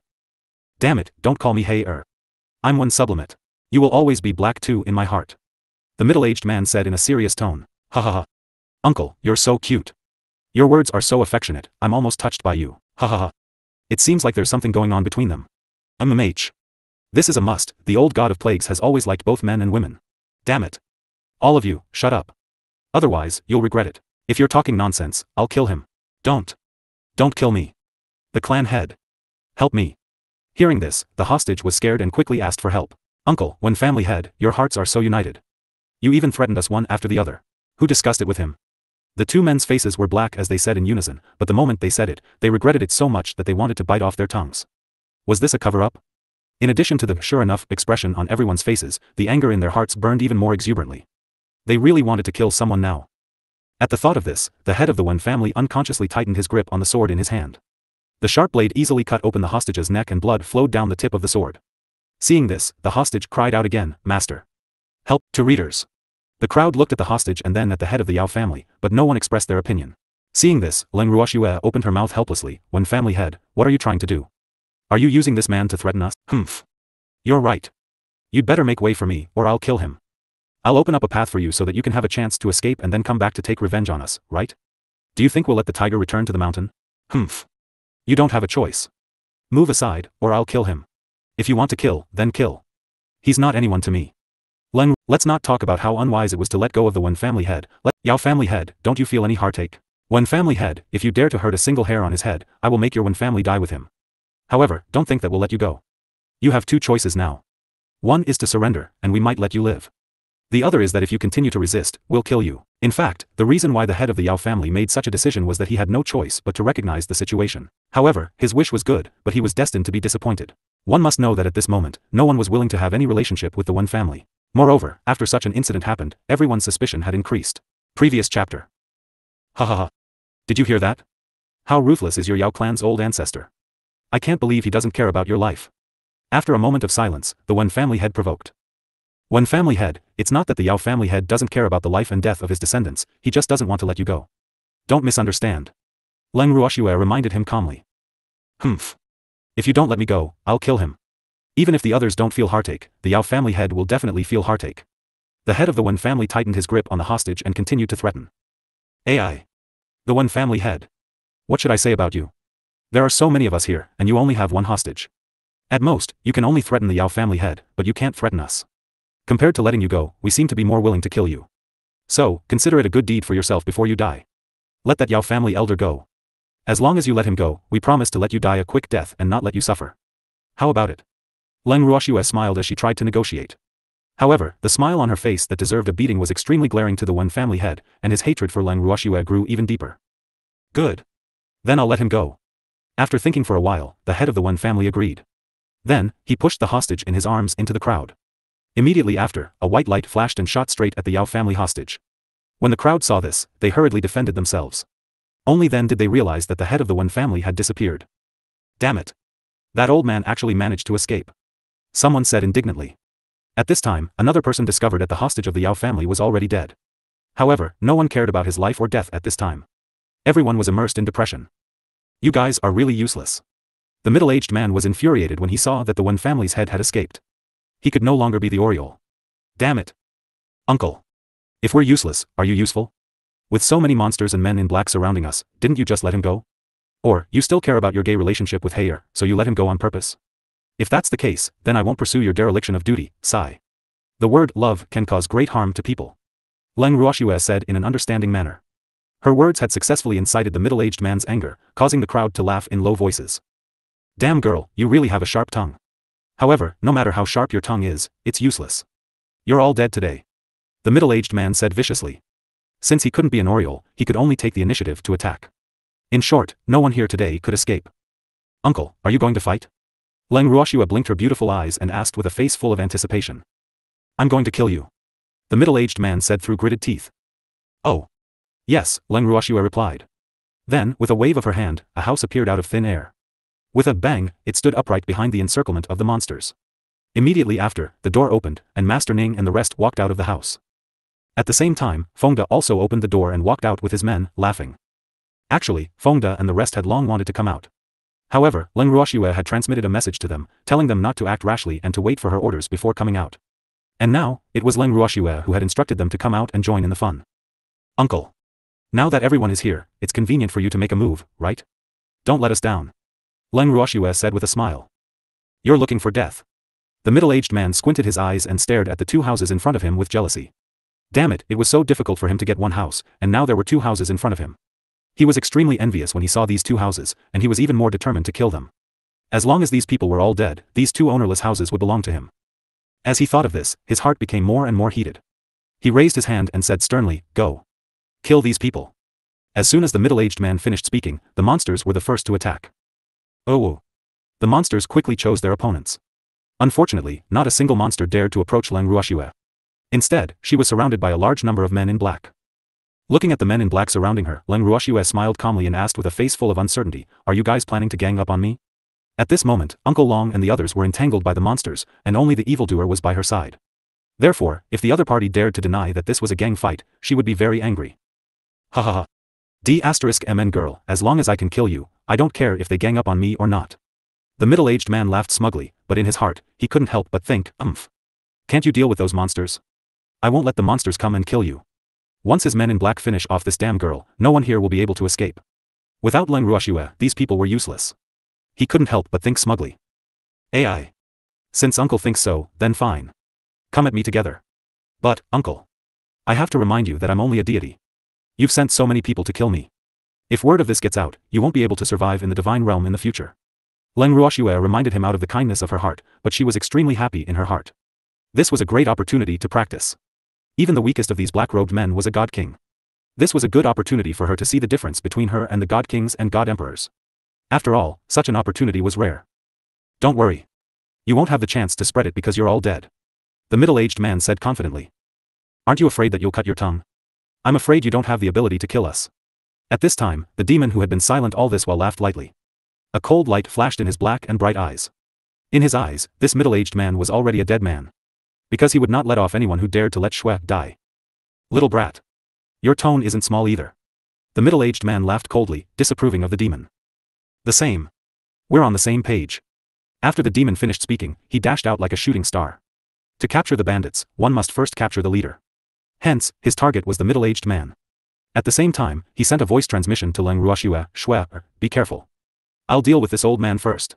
Damn it, don't call me Hey I'm Wen Sublimate. You will always be black too in my heart. The middle-aged man said in a serious tone. Ha ha ha. Uncle, you're so cute. Your words are so affectionate, I'm almost touched by you. Ha ha ha. It seems like there's something going on between them. MMH. This is a must, the old god of plagues has always liked both men and women. Damn it. All of you, shut up. Otherwise, you'll regret it. If you're talking nonsense, I'll kill him. Don't kill me. The clan head. Help me. Hearing this, the hostage was scared and quickly asked for help. Uncle, Wen family head, your hearts are so united. You even threatened us one after the other. Who discussed it with him? The two men's faces were black as they said in unison, but the moment they said it, they regretted it so much that they wanted to bite off their tongues. Was this a cover-up? In addition to the sure enough expression on everyone's faces, the anger in their hearts burned even more exuberantly. They really wanted to kill someone now. At the thought of this, the head of the Wen family unconsciously tightened his grip on the sword in his hand. The sharp blade easily cut open the hostage's neck and blood flowed down the tip of the sword. Seeing this, the hostage cried out again, Master. Help, to readers. The crowd looked at the hostage and then at the head of the Yao family, but no one expressed their opinion. Seeing this, Leng Ruoxue opened her mouth helplessly, Wen family head, what are you trying to do? Are you using this man to threaten us? Humph. You're right. You'd better make way for me, or I'll kill him. I'll open up a path for you so that you can have a chance to escape and then come back to take revenge on us, right? Do you think we'll let the tiger return to the mountain? Humph. You don't have a choice. Move aside, or I'll kill him. If you want to kill, then kill. He's not anyone to me. Leng, let's not talk about how unwise it was to let go of the Wen family head. Yao family head, don't you feel any heartache? Wen family head, if you dare to hurt a single hair on his head, I will make your Wen family die with him. However, don't think that we'll let you go. You have two choices now. One is to surrender, and we might let you live. The other is that if you continue to resist, we'll kill you. In fact, the reason why the head of the Yao family made such a decision was that he had no choice but to recognize the situation. However, his wish was good, but he was destined to be disappointed. One must know that at this moment, no one was willing to have any relationship with the Wen family. Moreover, after such an incident happened, everyone's suspicion had increased. Previous chapter. Ha ha ha. Did you hear that? How ruthless is your Yao clan's old ancestor? I can't believe he doesn't care about your life. After a moment of silence, the Wen family head provoked. Wen family head, it's not that the Yao family head doesn't care about the life and death of his descendants, he just doesn't want to let you go. Don't misunderstand. Leng Ruoxue reminded him calmly. Humph. If you don't let me go, I'll kill him. Even if the others don't feel heartache, the Yao family head will definitely feel heartache. The head of the Wen family tightened his grip on the hostage and continued to threaten. AI. The Wen family head. What should I say about you? There are so many of us here, and you only have one hostage. At most, you can only threaten the Yao family head, but you can't threaten us. Compared to letting you go, we seem to be more willing to kill you. So, consider it a good deed for yourself before you die. Let that Yao family elder go. As long as you let him go, we promise to let you die a quick death and not let you suffer. How about it? Leng Ruoxue smiled as she tried to negotiate. However, the smile on her face that deserved a beating was extremely glaring to the Wen family head, and his hatred for Leng Ruoxue grew even deeper. Good. Then I'll let him go. After thinking for a while, the head of the Wen family agreed. Then, he pushed the hostage in his arms into the crowd. Immediately after, a white light flashed and shot straight at the Yao family hostage. When the crowd saw this, they hurriedly defended themselves. Only then did they realize that the head of the Wen family had disappeared. Damn it. That old man actually managed to escape. Someone said indignantly. At this time, another person discovered that the hostage of the Yao family was already dead. However, no one cared about his life or death at this time. Everyone was immersed in depression. You guys are really useless. The middle-aged man was infuriated when he saw that the Wen family's head had escaped. He could no longer be the Oriole. Damn it. Uncle. If we're useless, are you useful? With so many monsters and men in black surrounding us, didn't you just let him go? Or, you still care about your gay relationship with Heyer, so you let him go on purpose? If that's the case, then I won't pursue your dereliction of duty, sigh. The word love can cause great harm to people. Leng Ruoxue said in an understanding manner. Her words had successfully incited the middle-aged man's anger, causing the crowd to laugh in low voices. Damn girl, you really have a sharp tongue. However, no matter how sharp your tongue is, it's useless. You're all dead today. The middle-aged man said viciously. Since he couldn't be an Oriole, he could only take the initiative to attack. In short, no one here today could escape. Uncle, are you going to fight? Leng Ruoxue blinked her beautiful eyes and asked with a face full of anticipation. I'm going to kill you. The middle-aged man said through gritted teeth. Oh. Yes, Leng Ruoxue replied. Then, with a wave of her hand, a house appeared out of thin air. With a bang, it stood upright behind the encirclement of the monsters. Immediately after, the door opened, and Master Ning and the rest walked out of the house. At the same time, Fengde also opened the door and walked out with his men, laughing. Actually, Fengde and the rest had long wanted to come out. However, Leng Ruoxue had transmitted a message to them, telling them not to act rashly and to wait for her orders before coming out. And now, it was Leng Ruoxue who had instructed them to come out and join in the fun. Uncle. Now that everyone is here, it's convenient for you to make a move, right? Don't let us down. Leng Ruoxue said with a smile. You're looking for death. The middle-aged man squinted his eyes and stared at the two houses in front of him with jealousy. Damn it, it was so difficult for him to get one house, and now there were two houses in front of him. He was extremely envious when he saw these two houses, and he was even more determined to kill them. As long as these people were all dead, these two ownerless houses would belong to him. As he thought of this, his heart became more and more heated. He raised his hand and said sternly, Go. Kill these people. As soon as the middle-aged man finished speaking, the monsters were the first to attack. Oh. The monsters quickly chose their opponents. Unfortunately, not a single monster dared to approach Leng Ruoxue. Instead, she was surrounded by a large number of men in black. Looking at the men in black surrounding her, Leng Ruoxue smiled calmly and asked with a face full of uncertainty, Are you guys planning to gang up on me? At this moment, Uncle Long and the others were entangled by the monsters, and only the evildoer was by her side. Therefore, if the other party dared to deny that this was a gang fight, she would be very angry. Ha ha ha. D*MN girl, as long as I can kill you, I don't care if they gang up on me or not. The middle-aged man laughed smugly, but in his heart, he couldn't help but think, Can't you deal with those monsters? I won't let the monsters come and kill you. Once his men in black finish off this damn girl, no one here will be able to escape. Without Leng Ruoxue, these people were useless. He couldn't help but think smugly. AI. Since Uncle thinks so, then fine. Come at me together. But, Uncle. I have to remind you that I'm only a deity. You've sent so many people to kill me. If word of this gets out, you won't be able to survive in the divine realm in the future. Leng Ruoxue reminded him out of the kindness of her heart, but she was extremely happy in her heart. This was a great opportunity to practice. Even the weakest of these black-robed men was a god king. This was a good opportunity for her to see the difference between her and the god kings and god emperors. After all, such an opportunity was rare. Don't worry. You won't have the chance to spread it because you're all dead. The middle-aged man said confidently. Aren't you afraid that you'll cut your tongue? I'm afraid you don't have the ability to kill us. At this time, the demon who had been silent all this while laughed lightly. A cold light flashed in his black and bright eyes. In his eyes, this middle-aged man was already a dead man. Because he would not let off anyone who dared to let Shui die. Little brat. Your tone isn't small either. The middle-aged man laughed coldly, disapproving of the demon. The same. We're on the same page. After the demon finished speaking, he dashed out like a shooting star. To capture the bandits, one must first capture the leader. Hence, his target was the middle-aged man. At the same time, he sent a voice transmission to Leng Ruoxue, Shui, be careful. I'll deal with this old man first.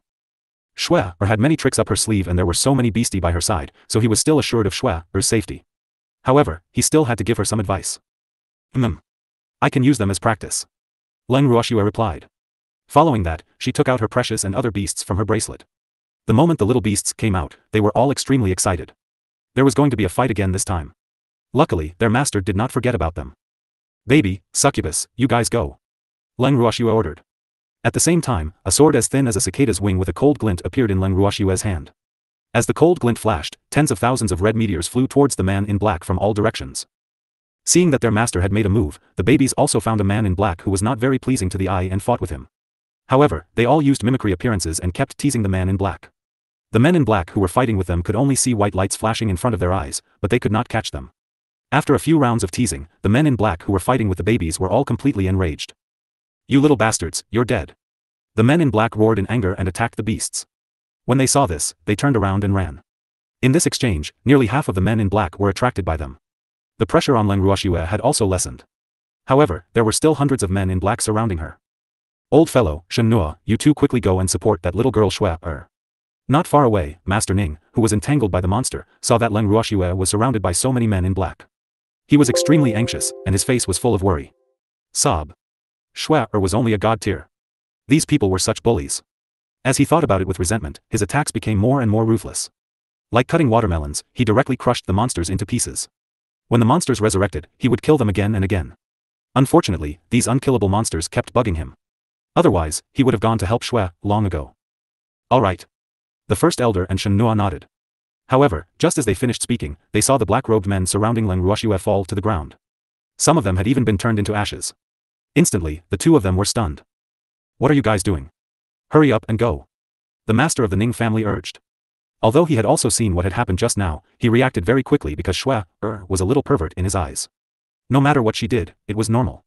Shui had many tricks up her sleeve and there were so many beastie by her side, so he was still assured of Shui's safety. However, he still had to give her some advice. I can use them as practice. Leng Ruoxue replied. Following that, she took out her precious and other beasts from her bracelet. The moment the little beasts came out, they were all extremely excited. There was going to be a fight again this time. Luckily, their master did not forget about them. Baby, succubus, you guys go. Leng Ruoxue ordered. At the same time, a sword as thin as a cicada's wing with a cold glint appeared in Leng Ruoxue's hand. As the cold glint flashed, tens of thousands of red meteors flew towards the man in black from all directions. Seeing that their master had made a move, the babies also found a man in black who was not very pleasing to the eye and fought with him. However, they all used mimicry appearances and kept teasing the man in black. The men in black who were fighting with them could only see white lights flashing in front of their eyes, but they could not catch them. After a few rounds of teasing, the men in black who were fighting with the babies were all completely enraged. You little bastards, you're dead. The men in black roared in anger and attacked the beasts. When they saw this, they turned around and ran. In this exchange, nearly half of the men in black were attracted by them. The pressure on Leng Ruoxue had also lessened. However, there were still hundreds of men in black surrounding her. Old fellow, Shen Nuo, you two quickly go and support that little girl Shui. Not far away, Master Ning, who was entangled by the monster, saw that Leng Ruoxue was surrounded by so many men in black. He was extremely anxious, and his face was full of worry. Sob. Shui was only a god tier. These people were such bullies. As he thought about it with resentment, his attacks became more and more ruthless. Like cutting watermelons, he directly crushed the monsters into pieces. When the monsters resurrected, he would kill them again and again. Unfortunately, these unkillable monsters kept bugging him. Otherwise, he would have gone to help Shui long ago. Alright. The first elder and Shen Nuo nodded. However, just as they finished speaking, they saw the black-robed men surrounding Leng Ruoxue fall to the ground. Some of them had even been turned into ashes. Instantly, the two of them were stunned. What are you guys doing? Hurry up and go. The master of the Ning family urged. Although he had also seen what had happened just now, he reacted very quickly because Shui was a little pervert in his eyes. No matter what she did, it was normal.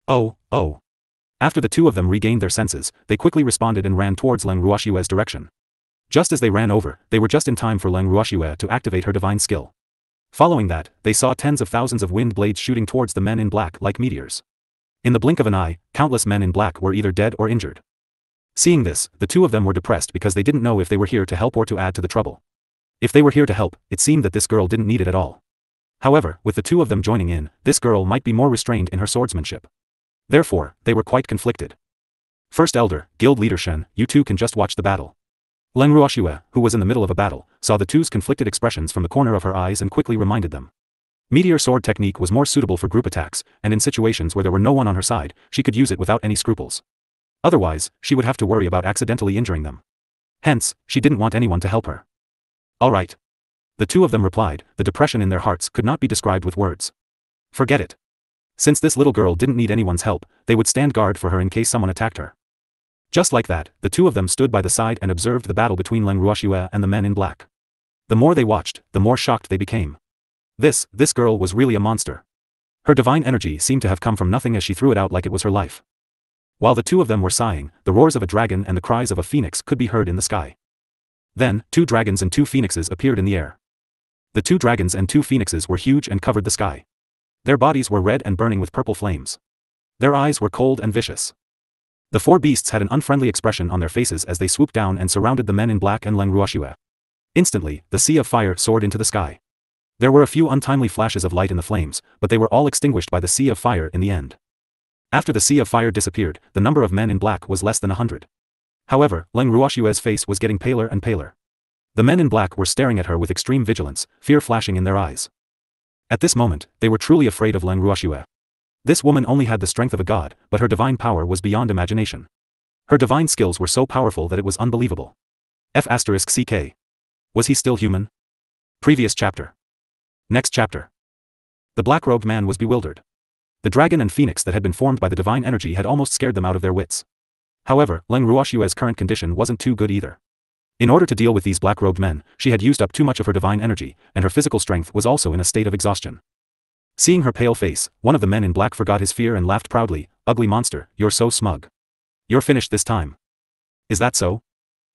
Oh. After the two of them regained their senses, they quickly responded and ran towards Leng Ruoxue's direction. Just as they ran over, they were just in time for Leng Ruoxue to activate her divine skill. Following that, they saw tens of thousands of wind blades shooting towards the men in black like meteors. In the blink of an eye, countless men in black were either dead or injured. Seeing this, the two of them were depressed because they didn't know if they were here to help or to add to the trouble. If they were here to help, it seemed that this girl didn't need it at all. However, with the two of them joining in, this girl might be more restrained in her swordsmanship. Therefore, they were quite conflicted. First Elder, Guild Leader Shen, you two can just watch the battle. Leng Ruoxue, who was in the middle of a battle, saw the two's conflicted expressions from the corner of her eyes and quickly reminded them. Meteor sword technique was more suitable for group attacks, and in situations where there were no one on her side, she could use it without any scruples. Otherwise, she would have to worry about accidentally injuring them. Hence, she didn't want anyone to help her. Alright. The two of them replied, the depression in their hearts could not be described with words. Forget it. Since this little girl didn't need anyone's help, they would stand guard for her in case someone attacked her. Just like that, the two of them stood by the side and observed the battle between Leng Ruoxue and the men in black. The more they watched, the more shocked they became. This girl was really a monster. Her divine energy seemed to have come from nothing as she threw it out like it was her life. While the two of them were sighing, the roars of a dragon and the cries of a phoenix could be heard in the sky. Then, 2 dragons and 2 phoenixes appeared in the air. The 2 dragons and 2 phoenixes were huge and covered the sky. Their bodies were red and burning with purple flames. Their eyes were cold and vicious. The 4 beasts had an unfriendly expression on their faces as they swooped down and surrounded the men in black and Leng Ruoxue. Instantly, the sea of fire soared into the sky. There were a few untimely flashes of light in the flames, but they were all extinguished by the sea of fire in the end. After the sea of fire disappeared, the number of men in black was less than 100. However, Leng Ruoxue's face was getting paler and paler. The men in black were staring at her with extreme vigilance, fear flashing in their eyes. At this moment, they were truly afraid of Leng Ruoxue. This woman only had the strength of a god, but her divine power was beyond imagination. Her divine skills were so powerful that it was unbelievable. F***CK. Was he still human? Previous chapter. Next chapter. The black-robed man was bewildered. The dragon and phoenix that had been formed by the divine energy had almost scared them out of their wits. However, Leng Ruoxue's current condition wasn't too good either. In order to deal with these black-robed men, she had used up too much of her divine energy, and her physical strength was also in a state of exhaustion. Seeing her pale face, one of the men in black forgot his fear and laughed proudly, "Ugly monster, you're so smug. You're finished this time. Is that so?"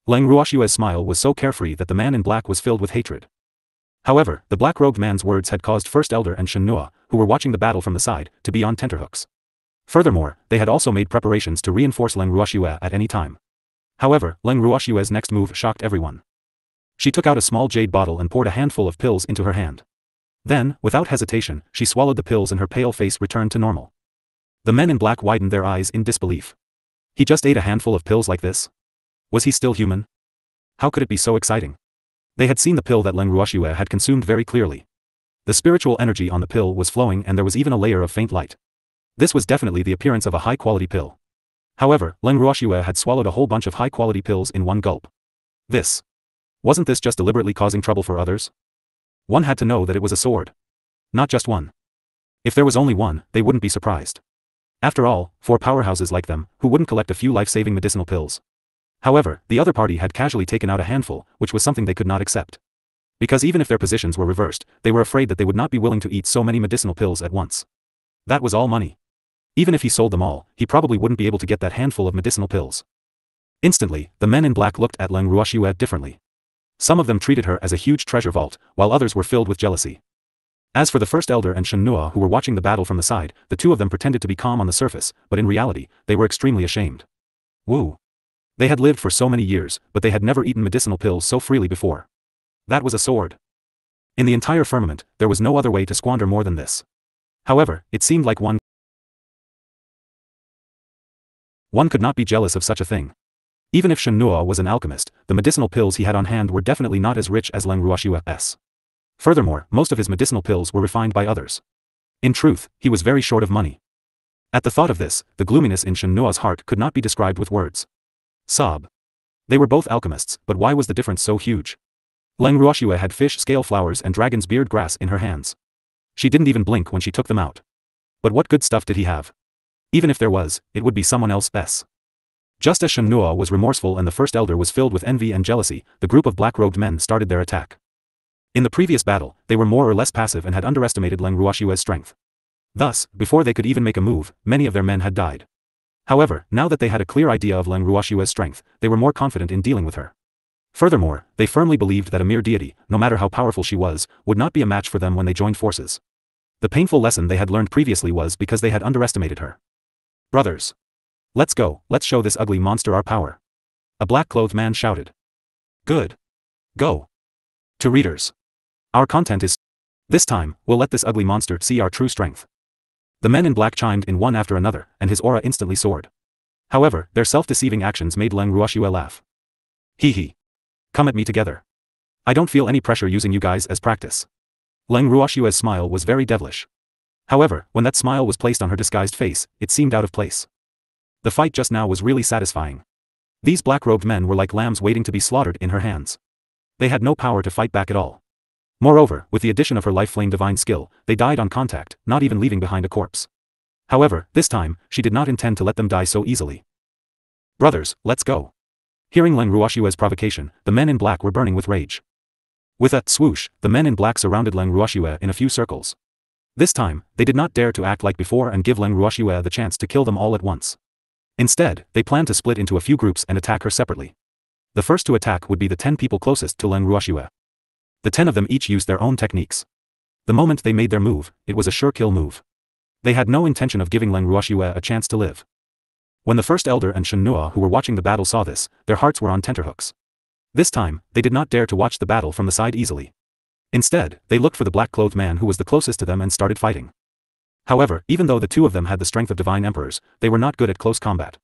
Leng Ruoxue's smile was so carefree that the man in black was filled with hatred. However, the black-robed man's words had caused First Elder and Shenhua, who were watching the battle from the side, to be on tenterhooks. Furthermore, they had also made preparations to reinforce Leng Ruoxue at any time. However, Leng Ruoxue's next move shocked everyone. She took out a small jade bottle and poured a handful of pills into her hand. Then, without hesitation, she swallowed the pills and her pale face returned to normal. The men in black widened their eyes in disbelief. He just ate a handful of pills like this? Was he still human? How could it be so exciting? They had seen the pill that Leng Ruoxue had consumed very clearly. The spiritual energy on the pill was flowing and there was even a layer of faint light. This was definitely the appearance of a high-quality pill. However, Leng Ruoxue had swallowed a whole bunch of high-quality pills in one gulp. Wasn't this just deliberately causing trouble for others? One had to know that it was a sword. Not just one. If there was only one, they wouldn't be surprised. After all, 4 powerhouses like them, who wouldn't collect a few life-saving medicinal pills? However, the other party had casually taken out a handful, which was something they could not accept. Because even if their positions were reversed, they were afraid that they would not be willing to eat so many medicinal pills at once. That was all money. Even if he sold them all, he probably wouldn't be able to get that handful of medicinal pills. Instantly, the men in black looked at Leng Ruoxue differently. Some of them treated her as a huge treasure vault, while others were filled with jealousy. As for the First Elder and Shenhua who were watching the battle from the side, the two of them pretended to be calm on the surface, but in reality, they were extremely ashamed. Woo! They had lived for so many years, but they had never eaten medicinal pills so freely before. That was a sword. In the entire firmament, there was no other way to squander more than this. However, it seemed like one could not be jealous of such a thing. Even if Shenhua was an alchemist, the medicinal pills he had on hand were definitely not as rich as Leng Ruoxue's. Furthermore, most of his medicinal pills were refined by others. In truth, he was very short of money. At the thought of this, the gloominess in Shenhua's heart could not be described with words. Sob. They were both alchemists, but why was the difference so huge? Leng Ruoxue had fish scale flowers and dragon's beard grass in her hands. She didn't even blink when she took them out. But what good stuff did he have? Even if there was, it would be someone else's. Just as Shenhua was remorseful and the First Elder was filled with envy and jealousy, the group of black-robed men started their attack. In the previous battle, they were more or less passive and had underestimated Leng Ruoxue's strength. Thus, before they could even make a move, many of their men had died. However, now that they had a clear idea of Leng Ruoxue's strength, they were more confident in dealing with her. Furthermore, they firmly believed that a mere deity, no matter how powerful she was, would not be a match for them when they joined forces. The painful lesson they had learned previously was because they had underestimated her. Brothers. Let's go, let's show this ugly monster our power. A black-clothed man shouted. Good. Go. To readers. Our content is. This time, we'll let this ugly monster see our true strength. The men in black chimed in one after another, and his aura instantly soared. However, their self-deceiving actions made Leng Ruoxue laugh. Hee hee. Come at me together. I don't feel any pressure using you guys as practice. Leng Ruoxue's smile was very devilish. However, when that smile was placed on her disguised face, it seemed out of place. The fight just now was really satisfying. These black-robed men were like lambs waiting to be slaughtered in her hands. They had no power to fight back at all. Moreover, with the addition of her life flame divine skill, they died on contact, not even leaving behind a corpse. However, this time, she did not intend to let them die so easily. Brothers, let's go. Hearing Leng Ruoxue's provocation, the men in black were burning with rage. With a swoosh, the men in black surrounded Leng Ruoxue in a few circles. This time, they did not dare to act like before and give Leng Ruoxue the chance to kill them all at once. Instead, they planned to split into a few groups and attack her separately. The first to attack would be the 10 people closest to Leng Ruoxue. The 10 of them each used their own techniques. The moment they made their move, it was a sure kill move. They had no intention of giving Leng Ruoxue a chance to live. When the First Elder and Shenhua who were watching the battle saw this, their hearts were on tenterhooks. This time, they did not dare to watch the battle from the side easily. Instead, they looked for the black-clothed man who was the closest to them and started fighting. However, even though the two of them had the strength of divine emperors, they were not good at close combat.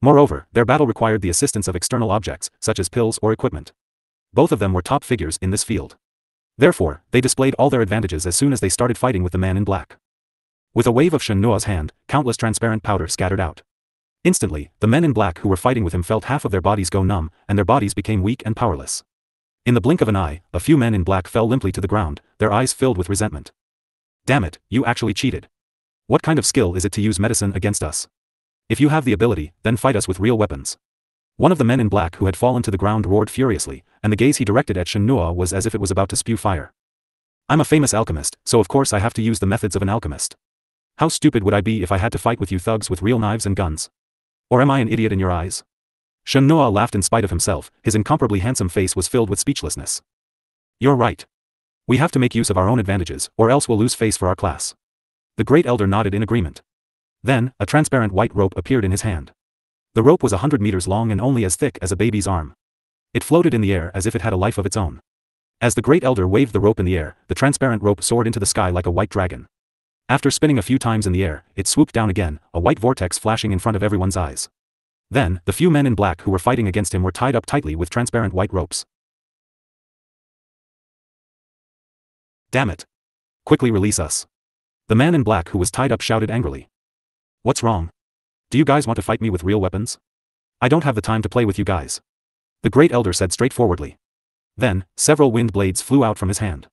Moreover, their battle required the assistance of external objects, such as pills or equipment. Both of them were top figures in this field. Therefore, they displayed all their advantages as soon as they started fighting with the man in black. With a wave of Shenhua's hand, countless transparent powder scattered out. Instantly, the men in black who were fighting with him felt half of their bodies go numb, and their bodies became weak and powerless. In the blink of an eye, a few men in black fell limply to the ground, their eyes filled with resentment. Damn it, you actually cheated. What kind of skill is it to use medicine against us? If you have the ability, then fight us with real weapons. One of the men in black who had fallen to the ground roared furiously, and the gaze he directed at Shenhua was as if it was about to spew fire. I'm a famous alchemist, so of course I have to use the methods of an alchemist. How stupid would I be if I had to fight with you thugs with real knives and guns? Or am I an idiot in your eyes? Shen Noa laughed in spite of himself, his incomparably handsome face was filled with speechlessness. You're right. We have to make use of our own advantages, or else we'll lose face for our class. The great elder nodded in agreement. Then, a transparent white rope appeared in his hand. The rope was 100 meters long and only as thick as a baby's arm. It floated in the air as if it had a life of its own. As the great elder waved the rope in the air, the transparent rope soared into the sky like a white dragon. After spinning a few times in the air, it swooped down again, a white vortex flashing in front of everyone's eyes. Then, the few men in black who were fighting against him were tied up tightly with transparent white ropes. Damn it. Quickly release us. The man in black who was tied up shouted angrily. What's wrong? Do you guys want to fight me with real weapons? I don't have the time to play with you guys. The great elder said straightforwardly. Then, several wind blades flew out from his hand.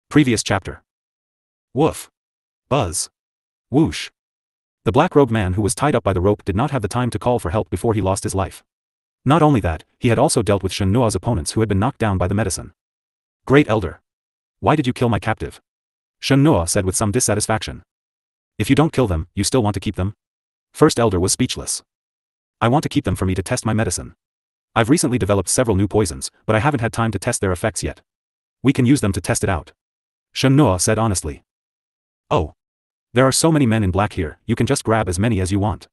Previous chapter. Woof. Buzz. Whoosh. The black-robed man who was tied up by the rope did not have the time to call for help before he lost his life. Not only that, he had also dealt with Shen Noa's opponents who had been knocked down by the medicine. Great elder. Why did you kill my captive? Shen Noa said with some dissatisfaction. If you don't kill them, you still want to keep them? First elder was speechless. I want to keep them for me to test my medicine. I've recently developed several new poisons, but I haven't had time to test their effects yet. We can use them to test it out. Shen Noa said honestly. Oh. There are so many men in black here, you can just grab as many as you want.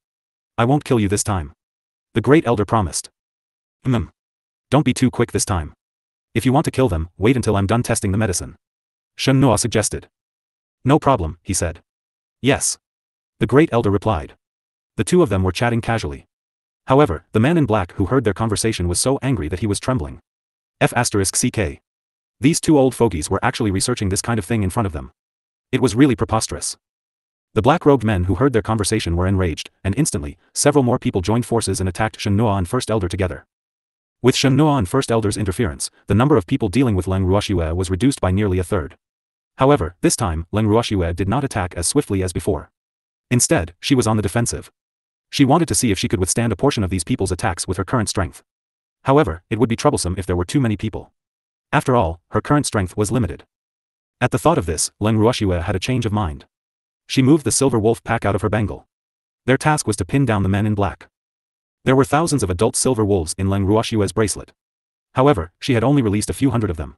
I won't kill you this time. The great elder promised. Don't be too quick this time. If you want to kill them, wait until I'm done testing the medicine. Shen Noa suggested. No problem, he said. Yes. The great elder replied. The two of them were chatting casually. However, the man in black who heard their conversation was so angry that he was trembling. F***ck. These two old fogies were actually researching this kind of thing in front of them. It was really preposterous. The black-robed men who heard their conversation were enraged, and instantly, several more people joined forces and attacked Shen Noa and First Elder together. With Shen Noa and First Elder's interference, the number of people dealing with Leng Ruoxue was reduced by nearly a third. However, this time, Leng Ruoxue did not attack as swiftly as before. Instead, she was on the defensive. She wanted to see if she could withstand a portion of these people's attacks with her current strength. However, it would be troublesome if there were too many people. After all, her current strength was limited. At the thought of this, Leng Ruoxue had a change of mind. She moved the silver wolf pack out of her bangle. Their task was to pin down the men in black. There were thousands of adult silver wolves in Leng Ruoxue's bracelet. However, she had only released a few hundred of them.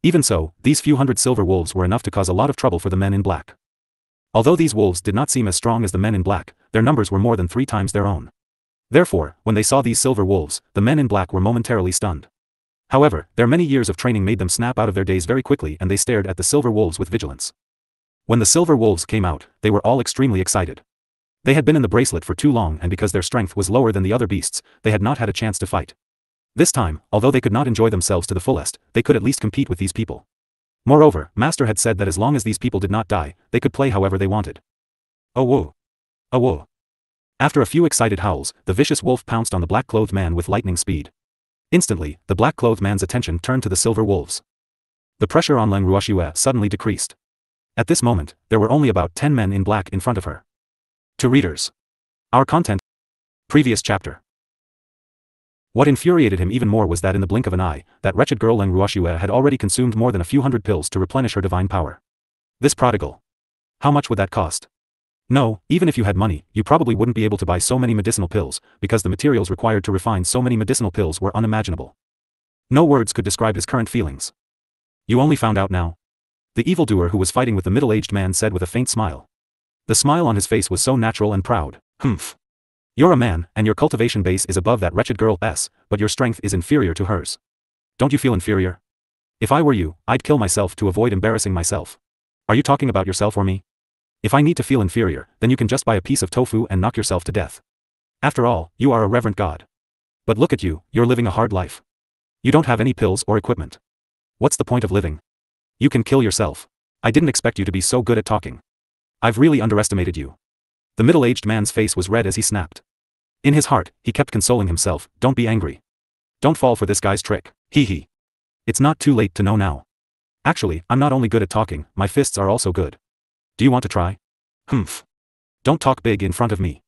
Even so, these few hundred silver wolves were enough to cause a lot of trouble for the men in black. Although these wolves did not seem as strong as the men in black, their numbers were more than 3 times their own. Therefore, when they saw these silver wolves, the men in black were momentarily stunned. However, their many years of training made them snap out of their daze very quickly and they stared at the silver wolves with vigilance. When the silver wolves came out, they were all extremely excited. They had been in the bracelet for too long and because their strength was lower than the other beasts, they had not had a chance to fight. This time, although they could not enjoy themselves to the fullest, they could at least compete with these people. Moreover, Master had said that as long as these people did not die, they could play however they wanted. Oh whoa. Oh whoa. After a few excited howls, the vicious wolf pounced on the black-clothed man with lightning speed. Instantly, the black-clothed man's attention turned to the silver wolves. The pressure on Leng Ruoxue suddenly decreased. At this moment, there were only about 10 men in black in front of her. To readers. Our content. Previous chapter. What infuriated him even more was that in the blink of an eye, that wretched girl Leng Ruoxue had already consumed more than a few hundred pills to replenish her divine power. This prodigal. How much would that cost? No, even if you had money, you probably wouldn't be able to buy so many medicinal pills, because the materials required to refine so many medicinal pills were unimaginable. No words could describe his current feelings. You only found out now? The evildoer who was fighting with the middle-aged man said with a faint smile. The smile on his face was so natural and proud. Humph. You're a man, and your cultivation base is above that wretched girl's, but your strength is inferior to hers. Don't you feel inferior? If I were you, I'd kill myself to avoid embarrassing myself. Are you talking about yourself or me? If I need to feel inferior, then you can just buy a piece of tofu and knock yourself to death. After all, you are a reverent god. But look at you, you're living a hard life. You don't have any pills or equipment. What's the point of living? You can kill yourself. I didn't expect you to be so good at talking. I've really underestimated you. The middle-aged man's face was red as he snapped. In his heart, he kept consoling himself, don't be angry. Don't fall for this guy's trick, hee. It's not too late to know now. Actually, I'm not only good at talking, my fists are also good. Do you want to try? Humph. Don't talk big in front of me.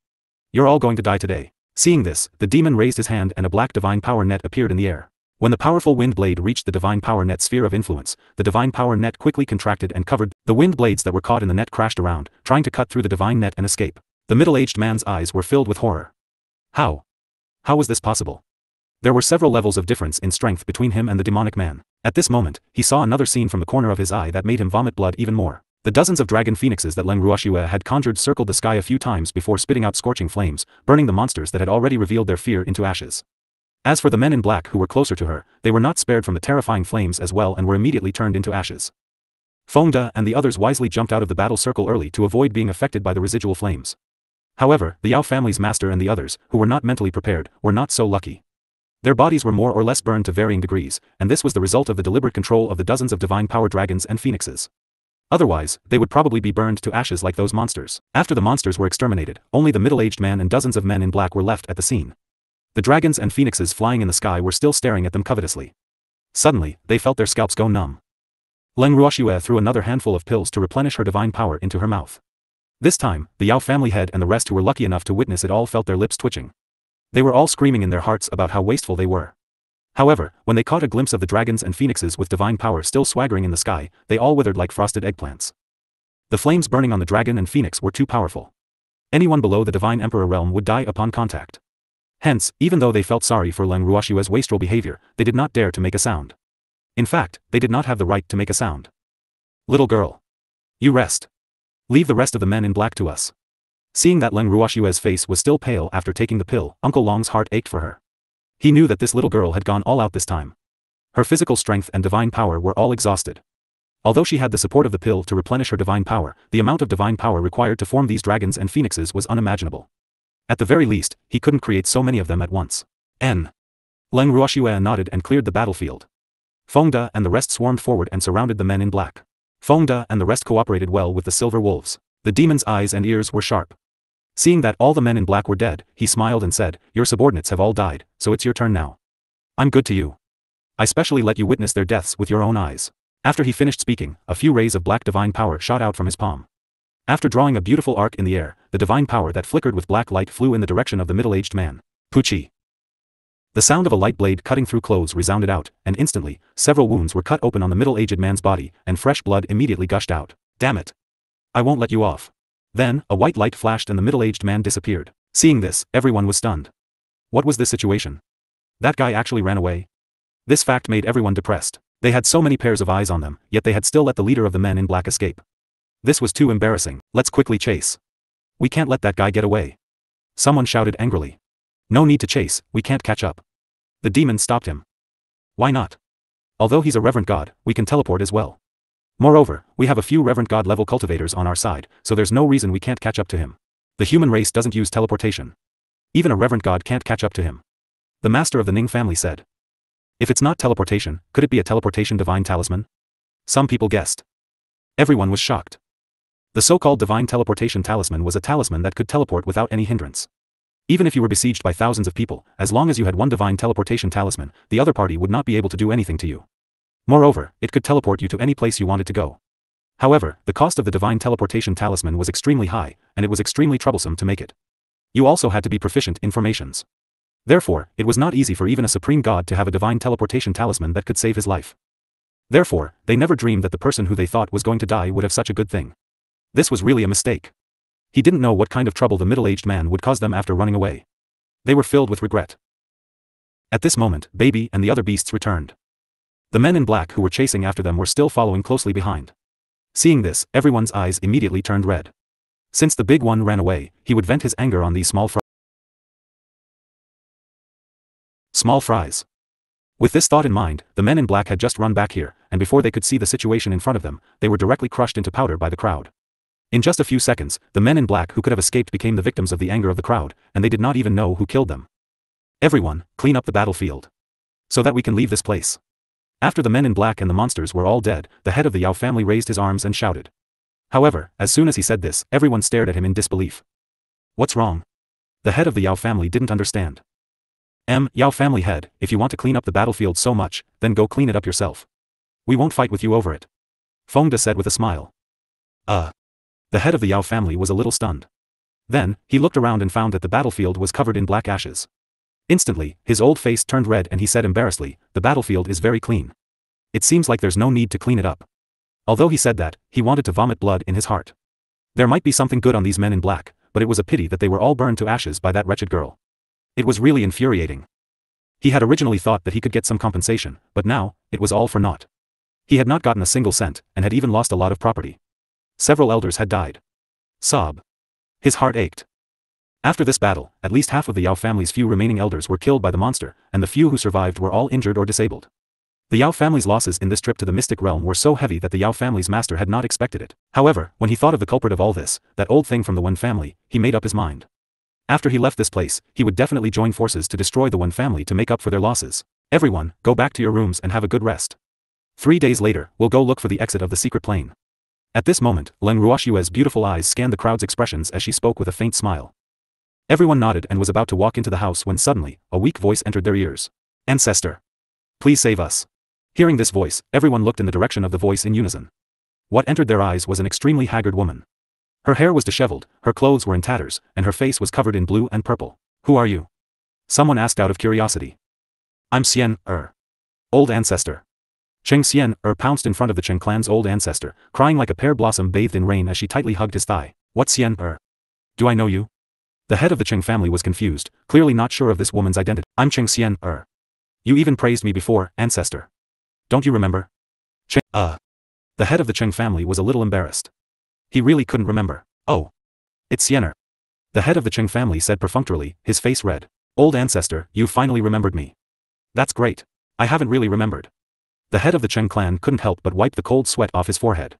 You're all going to die today. Seeing this, the demon raised his hand and a black divine power net appeared in the air. When the powerful wind blade reached the divine power net sphere of influence, the divine power net quickly contracted and covered. The wind blades that were caught in the net crashed around, trying to cut through the divine net and escape. The middle-aged man's eyes were filled with horror. How? How was this possible? There were several levels of difference in strength between him and the demonic man. At this moment, he saw another scene from the corner of his eye that made him vomit blood even more. The dozens of dragon phoenixes that Leng Ruoxue had conjured circled the sky a few times before spitting out scorching flames, burning the monsters that had already revealed their fear into ashes. As for the men in black who were closer to her, they were not spared from the terrifying flames as well and were immediately turned into ashes. Fengde and the others wisely jumped out of the battle circle early to avoid being affected by the residual flames. However, the Yao family's master and the others, who were not mentally prepared, were not so lucky. Their bodies were more or less burned to varying degrees, and this was the result of the deliberate control of the dozens of divine power dragons and phoenixes. Otherwise, they would probably be burned to ashes like those monsters. After the monsters were exterminated, only the middle-aged man and dozens of men in black were left at the scene. The dragons and phoenixes flying in the sky were still staring at them covetously. Suddenly, they felt their scalps go numb. Leng Ruoxue threw another handful of pills to replenish her divine power into her mouth. This time, the Yao family head and the rest who were lucky enough to witness it all felt their lips twitching. They were all screaming in their hearts about how wasteful they were. However, when they caught a glimpse of the dragons and phoenixes with divine power still swaggering in the sky, they all withered like frosted eggplants. The flames burning on the dragon and phoenix were too powerful. Anyone below the divine emperor realm would die upon contact. Hence, even though they felt sorry for Leng Ruoxue's wasteful behavior, they did not dare to make a sound. In fact, they did not have the right to make a sound. Little girl. You rest. Leave the rest of the men in black to us. Seeing that Leng Ruoxue's face was still pale after taking the pill, Uncle Long's heart ached for her. He knew that this little girl had gone all out this time. Her physical strength and divine power were all exhausted. Although she had the support of the pill to replenish her divine power, the amount of divine power required to form these dragons and phoenixes was unimaginable. At the very least, he couldn't create so many of them at once. Leng Ruoxue nodded and cleared the battlefield. Fengde and the rest swarmed forward and surrounded the men in black. Fengde and the rest cooperated well with the silver wolves. The demon's eyes and ears were sharp. Seeing that all the men in black were dead, he smiled and said, "Your subordinates have all died, so it's your turn now. I'm good to you. I specially let you witness their deaths with your own eyes." After he finished speaking, a few rays of black divine power shot out from his palm. After drawing a beautiful arc in the air, the divine power that flickered with black light flew in the direction of the middle-aged man. Puchi. The sound of a light blade cutting through clothes resounded out, and instantly, several wounds were cut open on the middle-aged man's body, and fresh blood immediately gushed out. Damn it. I won't let you off. Then, a white light flashed and the middle-aged man disappeared. Seeing this, everyone was stunned. What was this situation? That guy actually ran away? This fact made everyone depressed. They had so many pairs of eyes on them, yet they had still let the leader of the men in black escape. This was too embarrassing. Let's quickly chase. We can't let that guy get away. Someone shouted angrily. No need to chase, we can't catch up. The demon stopped him. Why not? Although he's a reverend god, we can teleport as well. Moreover, we have a few reverend god level cultivators on our side, so there's no reason we can't catch up to him. The human race doesn't use teleportation. Even a reverend god can't catch up to him. The master of the Ning family said. If it's not teleportation, could it be a teleportation divine talisman? Some people guessed. Everyone was shocked. The so-called divine teleportation talisman was a talisman that could teleport without any hindrance. Even if you were besieged by thousands of people, as long as you had one divine teleportation talisman, the other party would not be able to do anything to you. Moreover, it could teleport you to any place you wanted to go. However, the cost of the divine teleportation talisman was extremely high, and it was extremely troublesome to make it. You also had to be proficient in formations. Therefore, it was not easy for even a supreme god to have a divine teleportation talisman that could save his life. Therefore, they never dreamed that the person who they thought was going to die would have such a good thing. This was really a mistake. He didn't know what kind of trouble the middle-aged man would cause them after running away. They were filled with regret. At this moment, Baby and the other beasts returned. The men in black who were chasing after them were still following closely behind. Seeing this, everyone's eyes immediately turned red. Since the big one ran away, he would vent his anger on these small fries. With this thought in mind, the men in black had just run back here, and before they could see the situation in front of them, they were directly crushed into powder by the crowd. In just a few seconds, the men in black who could have escaped became the victims of the anger of the crowd, and they did not even know who killed them. Everyone, clean up the battlefield. So that we can leave this place. After the men in black and the monsters were all dead, the head of the Yao family raised his arms and shouted. However, as soon as he said this, everyone stared at him in disbelief. What's wrong? The head of the Yao family didn't understand. Yao family head, if you want to clean up the battlefield so much, then go clean it up yourself. We won't fight with you over it. Fengde said with a smile. The head of the Yao family was a little stunned. Then, he looked around and found that the battlefield was covered in black ashes. Instantly, his old face turned red and he said embarrassedly, the battlefield is very clean. It seems like there's no need to clean it up. Although he said that, he wanted to vomit blood in his heart. There might be something good on these men in black, but it was a pity that they were all burned to ashes by that wretched girl. It was really infuriating. He had originally thought that he could get some compensation, but now, it was all for naught. He had not gotten a single cent, and had even lost a lot of property. Several elders had died. Sob. His heart ached. After this battle, at least half of the Yao family's few remaining elders were killed by the monster, and the few who survived were all injured or disabled. The Yao family's losses in this trip to the mystic realm were so heavy that the Yao family's master had not expected it. However, when he thought of the culprit of all this, that old thing from the Wen family, he made up his mind. After he left this place, he would definitely join forces to destroy the Wen family to make up for their losses. Everyone, go back to your rooms and have a good rest. 3 days later, we'll go look for the exit of the secret plane. At this moment, Leng Ruoxue's beautiful eyes scanned the crowd's expressions as she spoke with a faint smile. Everyone nodded and was about to walk into the house when suddenly, a weak voice entered their ears. Ancestor. Please save us. Hearing this voice, everyone looked in the direction of the voice in unison. What entered their eyes was an extremely haggard woman. Her hair was disheveled, her clothes were in tatters, and her face was covered in blue and purple. Who are you? Someone asked out of curiosity. I'm Xian Er. Old ancestor. Cheng Xian Er pounced in front of the Cheng clan's old ancestor, crying like a pear blossom bathed in rain as she tightly hugged his thigh. What Xian Er? Do I know you? The head of the Cheng family was confused, clearly not sure of this woman's identity. I'm Cheng Xian Er. You even praised me before, ancestor. Don't you remember? Cheng. The head of the Cheng family was a little embarrassed. He really couldn't remember. Oh. It's Xian Er. The head of the Cheng family said perfunctorily, his face red. Old ancestor, you finally remembered me. That's great. I haven't really remembered. The head of the Cheng clan couldn't help but wipe the cold sweat off his forehead.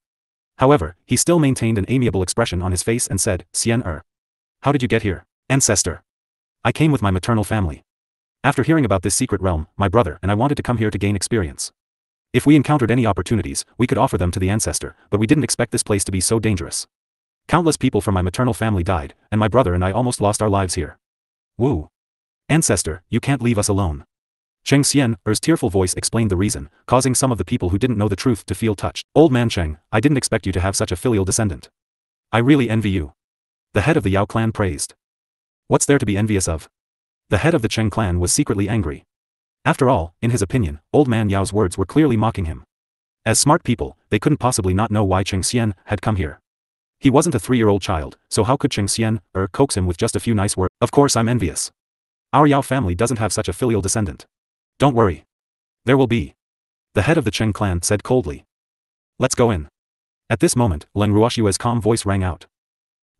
However, he still maintained an amiable expression on his face and said, Xian Er. How did you get here, ancestor? I came with my maternal family. After hearing about this secret realm, my brother and I wanted to come here to gain experience. If we encountered any opportunities, we could offer them to the ancestor, but we didn't expect this place to be so dangerous. Countless people from my maternal family died, and my brother and I almost lost our lives here. Woo. Ancestor, you can't leave us alone. Cheng Xian Er's tearful voice explained the reason, causing some of the people who didn't know the truth to feel touched. Old man Cheng, I didn't expect you to have such a filial descendant. I really envy you. The head of the Yao clan praised. What's there to be envious of? The head of the Cheng clan was secretly angry. After all, in his opinion, old man Yao's words were clearly mocking him. As smart people, they couldn't possibly not know why Cheng Xian had come here. He wasn't a 3-year-old child, so how could Cheng Xian coax him with just a few nice words? Of course I'm envious. Our Yao family doesn't have such a filial descendant. Don't worry. There will be. The head of the Cheng clan said coldly. Let's go in. At this moment, Leng Ruoxue's calm voice rang out.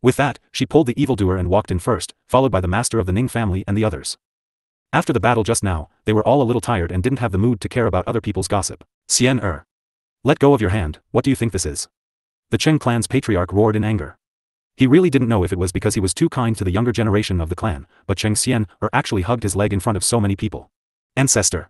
With that, she pulled the evildoer and walked in first, followed by the master of the Ning family and the others. After the battle just now, they were all a little tired and didn't have the mood to care about other people's gossip. Xian Er. Let go of your hand, what do you think this is? The Cheng clan's patriarch roared in anger. He really didn't know if it was because he was too kind to the younger generation of the clan, but Cheng Xian actually hugged his leg in front of so many people. Ancestor.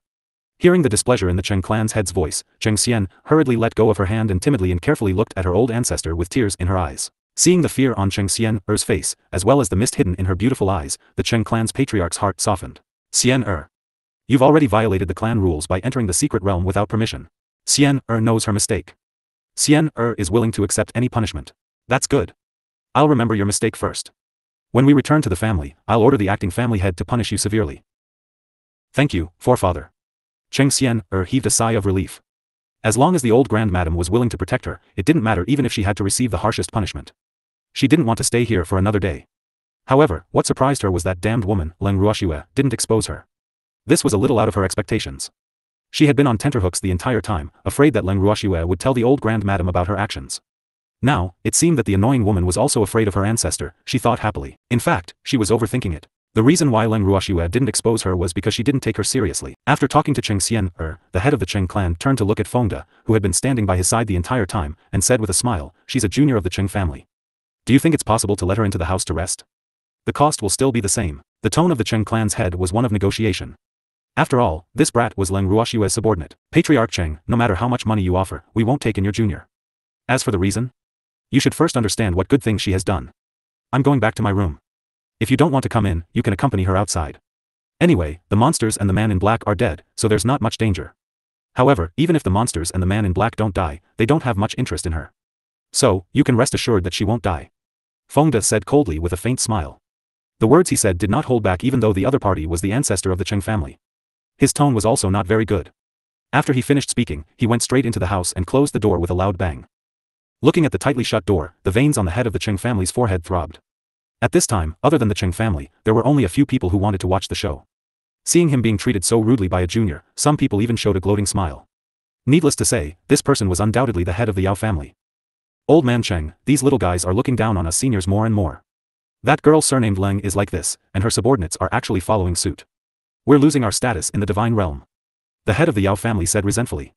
Hearing the displeasure in the Cheng clan's head's voice, Cheng Xian hurriedly let go of her hand and timidly and carefully looked at her old ancestor with tears in her eyes. Seeing the fear on Cheng Xian's face, as well as the mist hidden in her beautiful eyes, the Cheng clan's patriarch's heart softened. Xian you've already violated the clan rules by entering the secret realm without permission. Xian knows her mistake. Xian is willing to accept any punishment. That's good. I'll remember your mistake first. When we return to the family, I'll order the acting family head to punish you severely. Thank you, forefather. Cheng Xian heaved a sigh of relief. As long as the old grandmadam was willing to protect her, it didn't matter even if she had to receive the harshest punishment. She didn't want to stay here for another day. However, what surprised her was that damned woman, Leng Ruoxue, didn't expose her. This was a little out of her expectations. She had been on tenterhooks the entire time, afraid that Leng Ruoxue would tell the old grandmadam about her actions. Now, it seemed that the annoying woman was also afraid of her ancestor, she thought happily. In fact, she was overthinking it. The reason why Leng Ruoxue didn't expose her was because she didn't take her seriously. After talking to Cheng Xian the head of the Cheng clan turned to look at Fengde, who had been standing by his side the entire time, and said with a smile, she's a junior of the Cheng family. Do you think it's possible to let her into the house to rest? The cost will still be the same. The tone of the Cheng clan's head was one of negotiation. After all, this brat was Leng Ruoxue's subordinate. Patriarch Cheng, no matter how much money you offer, we won't take in your junior. As for the reason? You should first understand what good things she has done. I'm going back to my room. If you don't want to come in, you can accompany her outside. Anyway, the monsters and the man in black are dead, so there's not much danger. However, even if the monsters and the man in black don't die, they don't have much interest in her. So, you can rest assured that she won't die. Fengde said coldly with a faint smile. The words he said did not hold back even though the other party was the ancestor of the Cheng family. His tone was also not very good. After he finished speaking, he went straight into the house and closed the door with a loud bang. Looking at the tightly shut door, the veins on the head of the Cheng family's forehead throbbed. At this time, other than the Cheng family, there were only a few people who wanted to watch the show. Seeing him being treated so rudely by a junior, some people even showed a gloating smile. Needless to say, this person was undoubtedly the head of the Yao family. Old man Cheng, these little guys are looking down on us seniors more and more. That girl surnamed Leng is like this, and her subordinates are actually following suit. We're losing our status in the divine realm. The head of the Yao family said resentfully.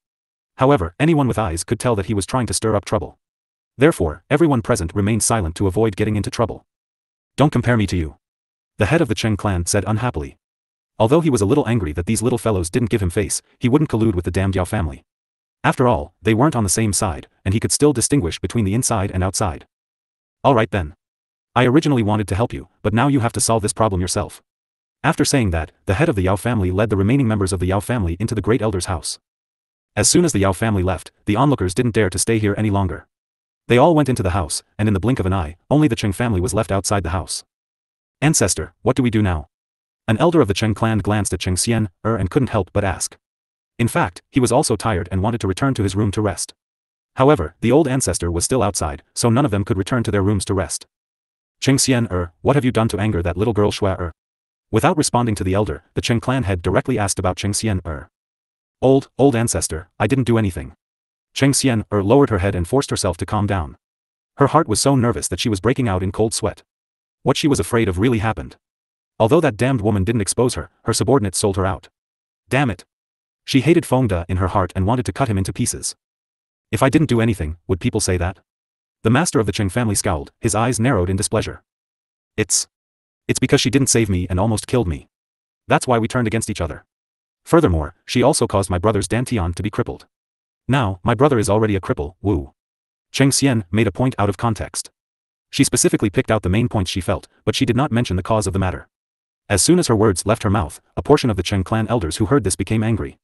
However, anyone with eyes could tell that he was trying to stir up trouble. Therefore, everyone present remained silent to avoid getting into trouble. Don't compare me to you. The head of the Cheng clan said unhappily. Although he was a little angry that these little fellows didn't give him face, he wouldn't collude with the damned Yao family. After all, they weren't on the same side, and he could still distinguish between the inside and outside. Alright then. I originally wanted to help you, but now you have to solve this problem yourself. After saying that, the head of the Yao family led the remaining members of the Yao family into the great elder's house. As soon as the Yao family left, the onlookers didn't dare to stay here any longer. They all went into the house, and in the blink of an eye, only the Cheng family was left outside the house. Ancestor, what do we do now? An elder of the Cheng clan glanced at Cheng Xian, and couldn't help but ask. In fact, he was also tired and wanted to return to his room to rest. However, the old ancestor was still outside, so none of them could return to their rooms to rest. Cheng Xian, what have you done to anger that little girl Shui? Without responding to the elder, the Cheng clan head directly asked about Cheng Xian. Old ancestor, I didn't do anything. Cheng Xian, lowered her head and forced herself to calm down. Her heart was so nervous that she was breaking out in cold sweat. What she was afraid of really happened. Although that damned woman didn't expose her, her subordinates sold her out. Damn it. She hated Feng De in her heart and wanted to cut him into pieces. If I didn't do anything, would people say that? The master of the Cheng family scowled, his eyes narrowed in displeasure. It's because she didn't save me and almost killed me. That's why we turned against each other. Furthermore, she also caused my brother's Dan Tian to be crippled. Now, my brother is already a cripple, woo. Cheng Xian made a point out of context. She specifically picked out the main points she felt, but she did not mention the cause of the matter. As soon as her words left her mouth, a portion of the Cheng clan elders who heard this became angry.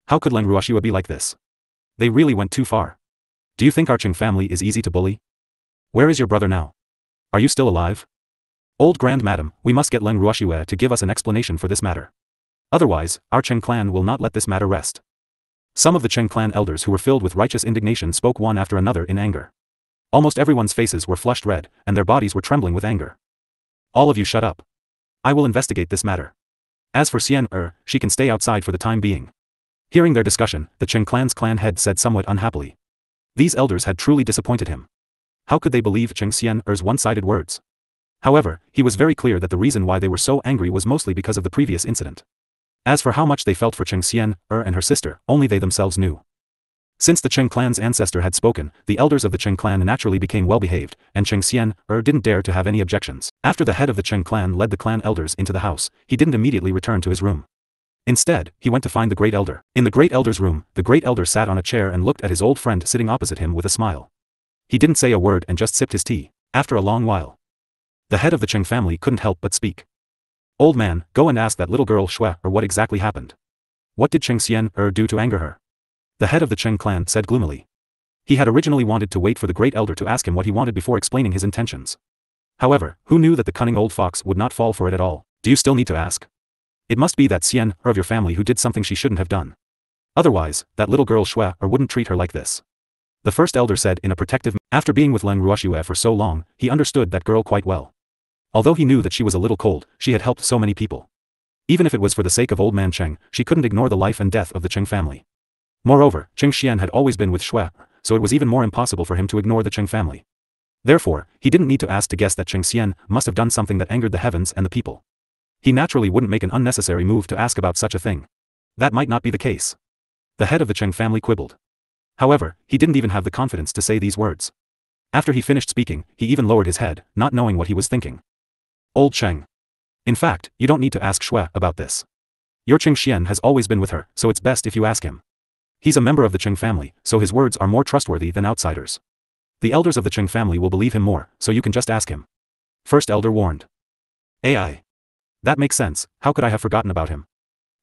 How could Leng Ruoxue be like this? They really went too far. Do you think our Cheng family is easy to bully? Where is your brother now? Are you still alive? Old Grand Madam, we must get Leng Ruoxue to give us an explanation for this matter. Otherwise, our Cheng clan will not let this matter rest. Some of the Cheng clan elders who were filled with righteous indignation spoke one after another in anger. Almost everyone's faces were flushed red, and their bodies were trembling with anger. All of you shut up. I will investigate this matter. As for Xian, she can stay outside for the time being. Hearing their discussion, the Cheng clan's clan head said somewhat unhappily. These elders had truly disappointed him. How could they believe Cheng Xian's one-sided words? However, he was very clear that the reason why they were so angry was mostly because of the previous incident. As for how much they felt for Cheng Xian, and her sister, only they themselves knew. Since the Cheng clan's ancestor had spoken, the elders of the Cheng clan naturally became well-behaved, and Cheng Xian, didn't dare to have any objections. After the head of the Cheng clan led the clan elders into the house, he didn't immediately return to his room. Instead, he went to find the great elder. In the great elder's room, the great elder sat on a chair and looked at his old friend sitting opposite him with a smile. He didn't say a word and just sipped his tea. After a long while, the head of the Cheng family couldn't help but speak. Old man, go and ask that little girl Shui what exactly happened. What did Cheng Xian do to anger her? The head of the Cheng clan said gloomily. He had originally wanted to wait for the great elder to ask him what he wanted before explaining his intentions. However, who knew that the cunning old fox would not fall for it at all? Do you still need to ask? It must be that Xian of your family who did something she shouldn't have done. Otherwise, that little girl Shui wouldn't treat her like this. The first elder said in a protective. After being with Leng Ruoxue for so long, he understood that girl quite well. Although he knew that she was a little cold, she had helped so many people. Even if it was for the sake of old man Cheng, she couldn't ignore the life and death of the Cheng family. Moreover, Cheng Xian had always been with Shui, so it was even more impossible for him to ignore the Cheng family. Therefore, he didn't need to ask to guess that Cheng Xian must have done something that angered the heavens and the people. He naturally wouldn't make an unnecessary move to ask about such a thing. That might not be the case. The head of the Cheng family quibbled. However, he didn't even have the confidence to say these words. After he finished speaking, he even lowered his head, not knowing what he was thinking. Old Cheng. In fact, you don't need to ask Shui about this. Your Cheng Xian has always been with her, so it's best if you ask him. He's a member of the Cheng family, so his words are more trustworthy than outsiders. The elders of the Cheng family will believe him more, so you can just ask him. First elder warned. AI. That makes sense, how could I have forgotten about him?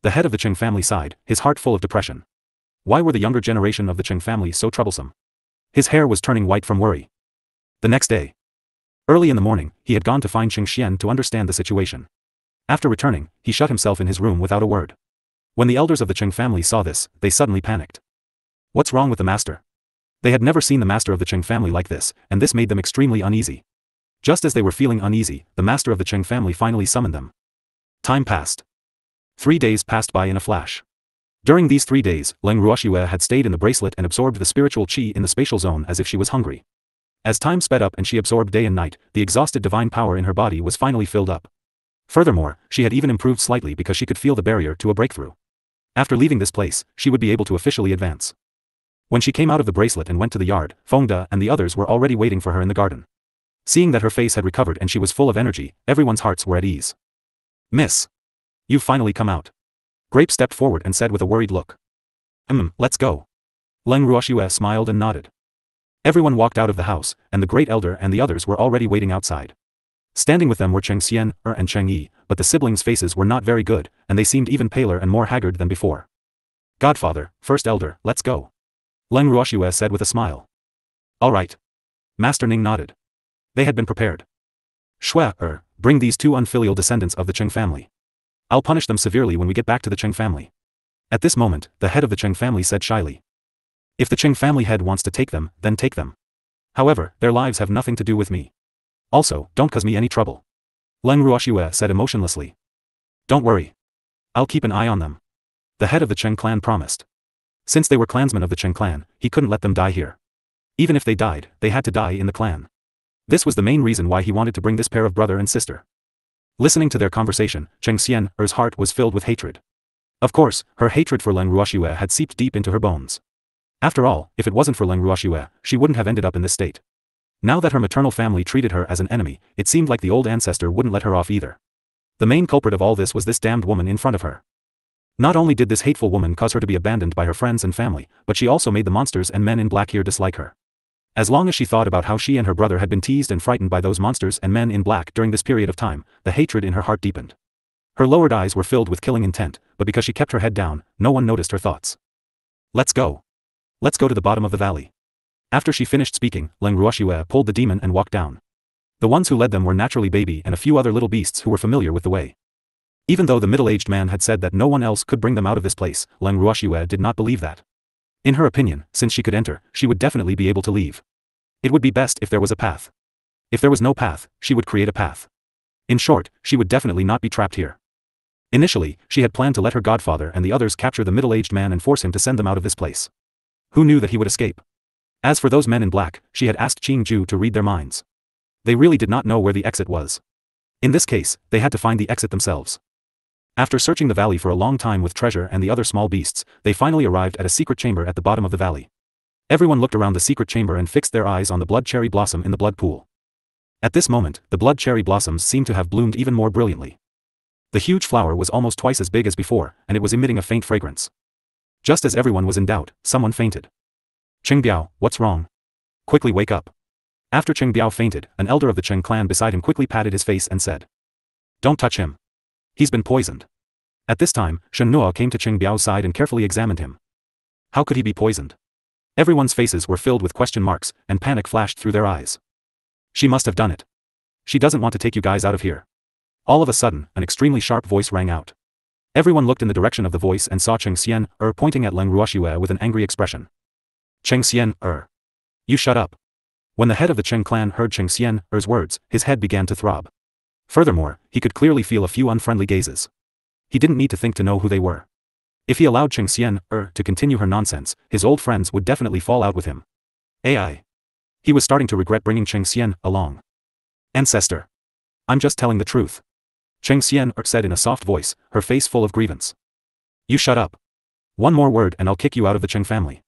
The head of the Cheng family sighed, his heart full of depression. Why were the younger generation of the Cheng family so troublesome? His hair was turning white from worry. The next day. Early in the morning, he had gone to find Cheng Xian to understand the situation. After returning, he shut himself in his room without a word. When the elders of the Cheng family saw this, they suddenly panicked. What's wrong with the master? They had never seen the master of the Cheng family like this, and this made them extremely uneasy. Just as they were feeling uneasy, the master of the Cheng family finally summoned them. Time passed. 3 days passed by in a flash. During these 3 days, Leng Ruoxue had stayed in the bracelet and absorbed the spiritual qi in the spatial zone as if she was hungry. As time sped up and she absorbed day and night, the exhausted divine power in her body was finally filled up. Furthermore, she had even improved slightly because she could feel the barrier to a breakthrough. After leaving this place, she would be able to officially advance. When she came out of the bracelet and went to the yard, Fengde and the others were already waiting for her in the garden. Seeing that her face had recovered and she was full of energy, everyone's hearts were at ease. "Miss. You've finally come out." Grape stepped forward and said with a worried look. Let's go." Leng Ruoxue smiled and nodded. Everyone walked out of the house, and the great elder and the others were already waiting outside. Standing with them were Cheng Xian, and Cheng Yi, but the siblings' faces were not very good, and they seemed even paler and more haggard than before. "Godfather, first elder, let's go," Leng Ruoxue said with a smile. "All right." Master Ning nodded. They had been prepared. "Shui, bring these 2 unfilial descendants of the Cheng family. I'll punish them severely when we get back to the Cheng family." At this moment, the head of the Cheng family said shyly. "If the Cheng family head wants to take them, then take them. However, their lives have nothing to do with me. Also, don't cause me any trouble," Leng Ruoxue said emotionlessly. "Don't worry. I'll keep an eye on them," the head of the Cheng clan promised. Since they were clansmen of the Cheng clan, he couldn't let them die here. Even if they died, they had to die in the clan. This was the main reason why he wanted to bring this pair of brother and sister. Listening to their conversation, Cheng Xian's heart was filled with hatred. Of course, her hatred for Leng Ruoxue had seeped deep into her bones. After all, if it wasn't for Leng Ruoxue, she wouldn't have ended up in this state. Now that her maternal family treated her as an enemy, it seemed like the old ancestor wouldn't let her off either. The main culprit of all this was this damned woman in front of her. Not only did this hateful woman cause her to be abandoned by her friends and family, but she also made the monsters and men in black here dislike her. As long as she thought about how she and her brother had been teased and frightened by those monsters and men in black during this period of time, the hatred in her heart deepened. Her lowered eyes were filled with killing intent, but because she kept her head down, no one noticed her thoughts. "Let's go. Let's go to the bottom of the valley." After she finished speaking, Leng Ruoxue pulled the demon and walked down. The ones who led them were naturally Baby and a few other little beasts who were familiar with the way. Even though the middle-aged man had said that no one else could bring them out of this place, Leng Ruoxue did not believe that. In her opinion, since she could enter, she would definitely be able to leave. It would be best if there was a path. If there was no path, she would create a path. In short, she would definitely not be trapped here. Initially, she had planned to let her godfather and the others capture the middle-aged man and force him to send them out of this place. Who knew that he would escape? As for those men in black, she had asked Qing Ju to read their minds. They really did not know where the exit was. In this case, they had to find the exit themselves. After searching the valley for a long time with treasure and the other small beasts, they finally arrived at a secret chamber at the bottom of the valley. Everyone looked around the secret chamber and fixed their eyes on the blood cherry blossom in the blood pool. At this moment, the blood cherry blossoms seemed to have bloomed even more brilliantly. The huge flower was almost twice as big as before, and it was emitting a faint fragrance. Just as everyone was in doubt, someone fainted. "Cheng Biao, what's wrong? Quickly wake up." After Cheng Biao fainted, an elder of the Cheng clan beside him quickly patted his face and said, "Don't touch him. He's been poisoned." At this time, Shen Nuo came to Cheng Biao's side and carefully examined him. How could he be poisoned? Everyone's faces were filled with question marks, and panic flashed through their eyes. "She must have done it. She doesn't want to take you guys out of here." All of a sudden, an extremely sharp voice rang out. Everyone looked in the direction of the voice and saw Cheng Xian pointing at Leng Ruoxue with an angry expression. "Cheng Xian you shut up." When the head of the Cheng clan heard Cheng Xian's words, his head began to throb. Furthermore, he could clearly feel a few unfriendly gazes. He didn't need to think to know who they were. If he allowed Cheng Xian to continue her nonsense, his old friends would definitely fall out with him. AI. He was starting to regret bringing Cheng Xian along. "Ancestor. I'm just telling the truth," Cheng Xian said in a soft voice, her face full of grievance. "You shut up. One more word and I'll kick you out of the Cheng family,"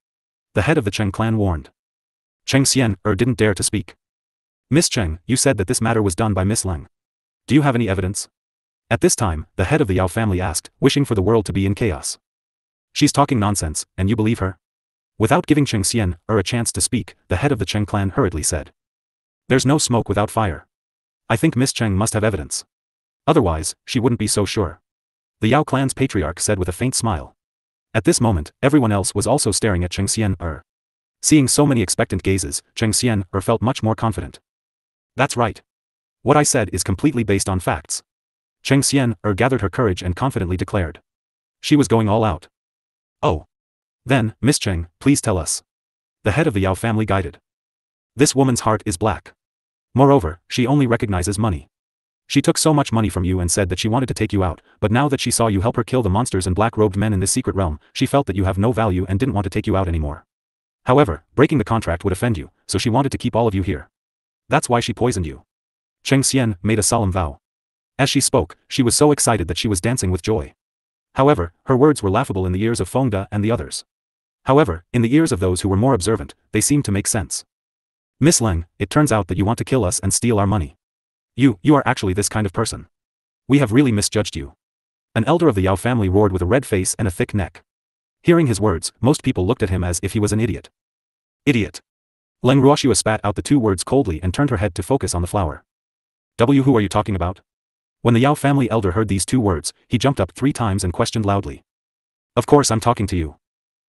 the head of the Cheng clan warned. Cheng Xian didn't dare to speak. "Miss Cheng, you said that this matter was done by Miss Leng. Do you have any evidence?" At this time, the head of the Yao family asked, wishing for the world to be in chaos. "She's talking nonsense, and you believe her?" Without giving Cheng Xian a chance to speak, the head of the Cheng clan hurriedly said. "There's no smoke without fire. I think Miss Cheng must have evidence. Otherwise, she wouldn't be so sure," the Yao clan's patriarch said with a faint smile. At this moment, everyone else was also staring at Cheng Xian Seeing so many expectant gazes, Cheng Xian felt much more confident. "That's right. What I said is completely based on facts," Cheng Xian gathered her courage and confidently declared. She was going all out. "Oh. Then, Miss Cheng, please tell us," the head of the Yao family guided. "This woman's heart is black. Moreover, she only recognizes money. She took so much money from you and said that she wanted to take you out, but now that she saw you help her kill the monsters and black-robed men in this secret realm, she felt that you have no value and didn't want to take you out anymore. However, breaking the contract would offend you, so she wanted to keep all of you here. That's why she poisoned you. Cheng Xian made a solemn vow. As she spoke, she was so excited that she was dancing with joy. However, her words were laughable in the ears of Feng De and the others. However, in the ears of those who were more observant, they seemed to make sense. Miss Leng, it turns out that you want to kill us and steal our money. You are actually this kind of person. We have really misjudged you. An elder of the Yao family roared with a red face and a thick neck. Hearing his words, most people looked at him as if he was an idiot. Idiot. Leng Ruoxue spat out the two words coldly and turned her head to focus on the flower. Who are you talking about? When the Yao family elder heard these two words, he jumped up 3 times and questioned loudly. Of course I'm talking to you.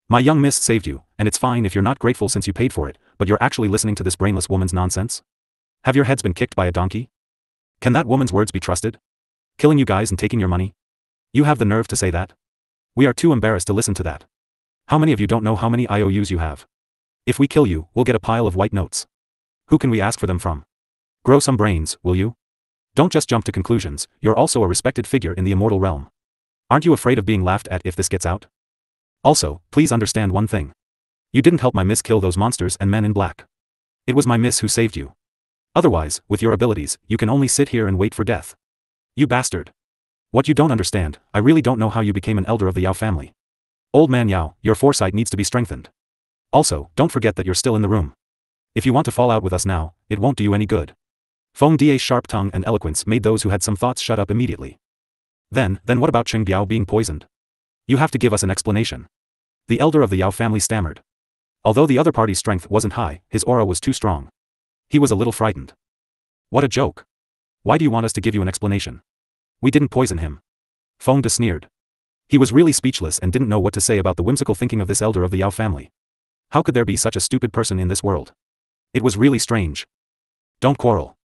My young miss saved you, and it's fine if you're not grateful since you paid for it, but you're actually listening to this brainless woman's nonsense? Have your heads been kicked by a donkey? Can that woman's words be trusted? Killing you guys and taking your money? You have the nerve to say that? We are too embarrassed to listen to that. How many of you don't know how many IOUs you have? If we kill you, we'll get a pile of white notes. Who can we ask for them from? Grow some brains, will you? Don't just jump to conclusions, you're also a respected figure in the immortal realm. Aren't you afraid of being laughed at if this gets out? Also, please understand one thing. You didn't help my miss kill those monsters and men in black. It was my miss who saved you. Otherwise, with your abilities, you can only sit here and wait for death. You bastard. What you don't understand, I really don't know how you became an elder of the Yao family. Old man Yao, your foresight needs to be strengthened. Also, don't forget that you're still in the room. If you want to fall out with us now, it won't do you any good. Feng Die's sharp tongue and eloquence made those who had some thoughts shut up immediately. Then what about Cheng Biao being poisoned? You have to give us an explanation. The elder of the Yao family stammered. Although the other party's strength wasn't high, his aura was too strong. He was a little frightened. What a joke. Why do you want us to give you an explanation? We didn't poison him. Feng De sneered. He was really speechless and didn't know what to say about the whimsical thinking of this elder of the Yao family. How could there be such a stupid person in this world? It was really strange. Don't quarrel.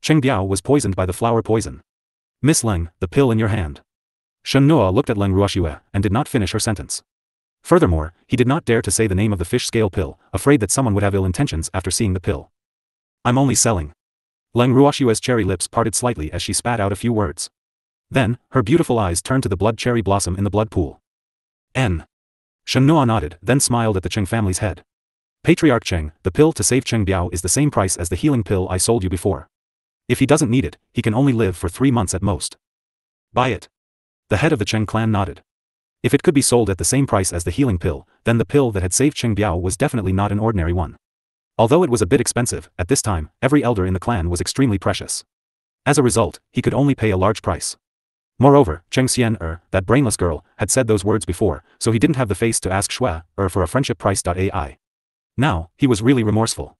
Cheng Biao was poisoned by the flower poison. Miss Leng, the pill in your hand. Shen Nuo looked at Leng Ruoxue and did not finish her sentence. Furthermore, he did not dare to say the name of the fish scale pill, afraid that someone would have ill intentions after seeing the pill. I'm only selling. Leng Ruoxue's cherry lips parted slightly as she spat out a few words. Then, her beautiful eyes turned to the blood cherry blossom in the blood pool. N. Shen Nuo nodded, then smiled at the Cheng family's head. Patriarch Cheng, the pill to save Cheng Biao is the same price as the healing pill I sold you before. If he doesn't need it, he can only live for 3 months at most. Buy it. The head of the Cheng clan nodded. If it could be sold at the same price as the healing pill, then the pill that had saved Cheng Biao was definitely not an ordinary one. Although it was a bit expensive, at this time, every elder in the clan was extremely precious. As a result, he could only pay a large price. Moreover, Cheng Xian that brainless girl, had said those words before, so he didn't have the face to ask Shui for a friendship price. AI. Now, he was really remorseful.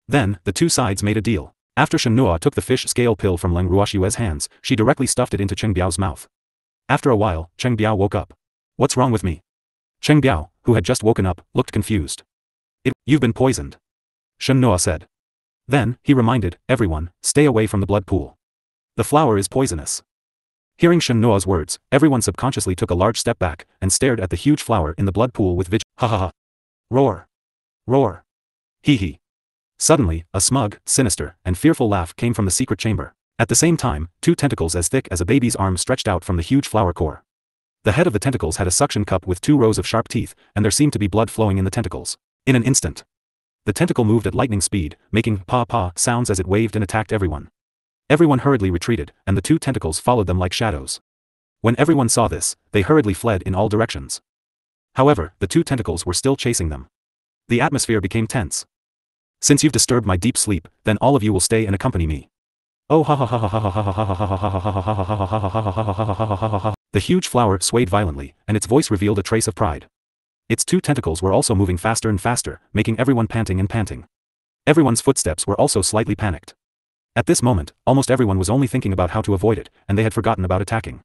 Then, the two sides made a deal. After Shen Nuo took the fish scale pill from Leng Ruoxue's hands, she directly stuffed it into Cheng Biao's mouth. After a while, Cheng Biao woke up. What's wrong with me? Cheng Biao, who had just woken up, looked confused. You've been poisoned. Shen Nuo said. Then, he reminded everyone, stay away from the blood pool. The flower is poisonous. Hearing Shen Nuo's words, everyone subconsciously took a large step back, and stared at the huge flower in the blood pool with Ha ha ha. Roar. Roar. Hee hee. Suddenly, a smug, sinister, and fearful laugh came from the secret chamber. At the same time, 2 tentacles as thick as a baby's arm stretched out from the huge flower core. The head of the tentacles had a suction cup with 2 rows of sharp teeth, and there seemed to be blood flowing in the tentacles. In an instant, the tentacle moved at lightning speed, making pa-pa sounds as it waved and attacked everyone. Everyone hurriedly retreated, and the 2 tentacles followed them like shadows. When everyone saw this, they hurriedly fled in all directions. However, the 2 tentacles were still chasing them. The atmosphere became tense. Since you've disturbed my deep sleep, then all of you will stay and accompany me. Oh ha ha ha ha ha ha ha ha ha ha ha ha ha ha. The huge flower swayed violently, and its voice revealed a trace of pride. Its 2 tentacles were also moving faster and faster, making everyone panting and panting. Everyone's footsteps were also slightly panicked. At this moment, almost everyone was only thinking about how to avoid it, and they had forgotten about attacking.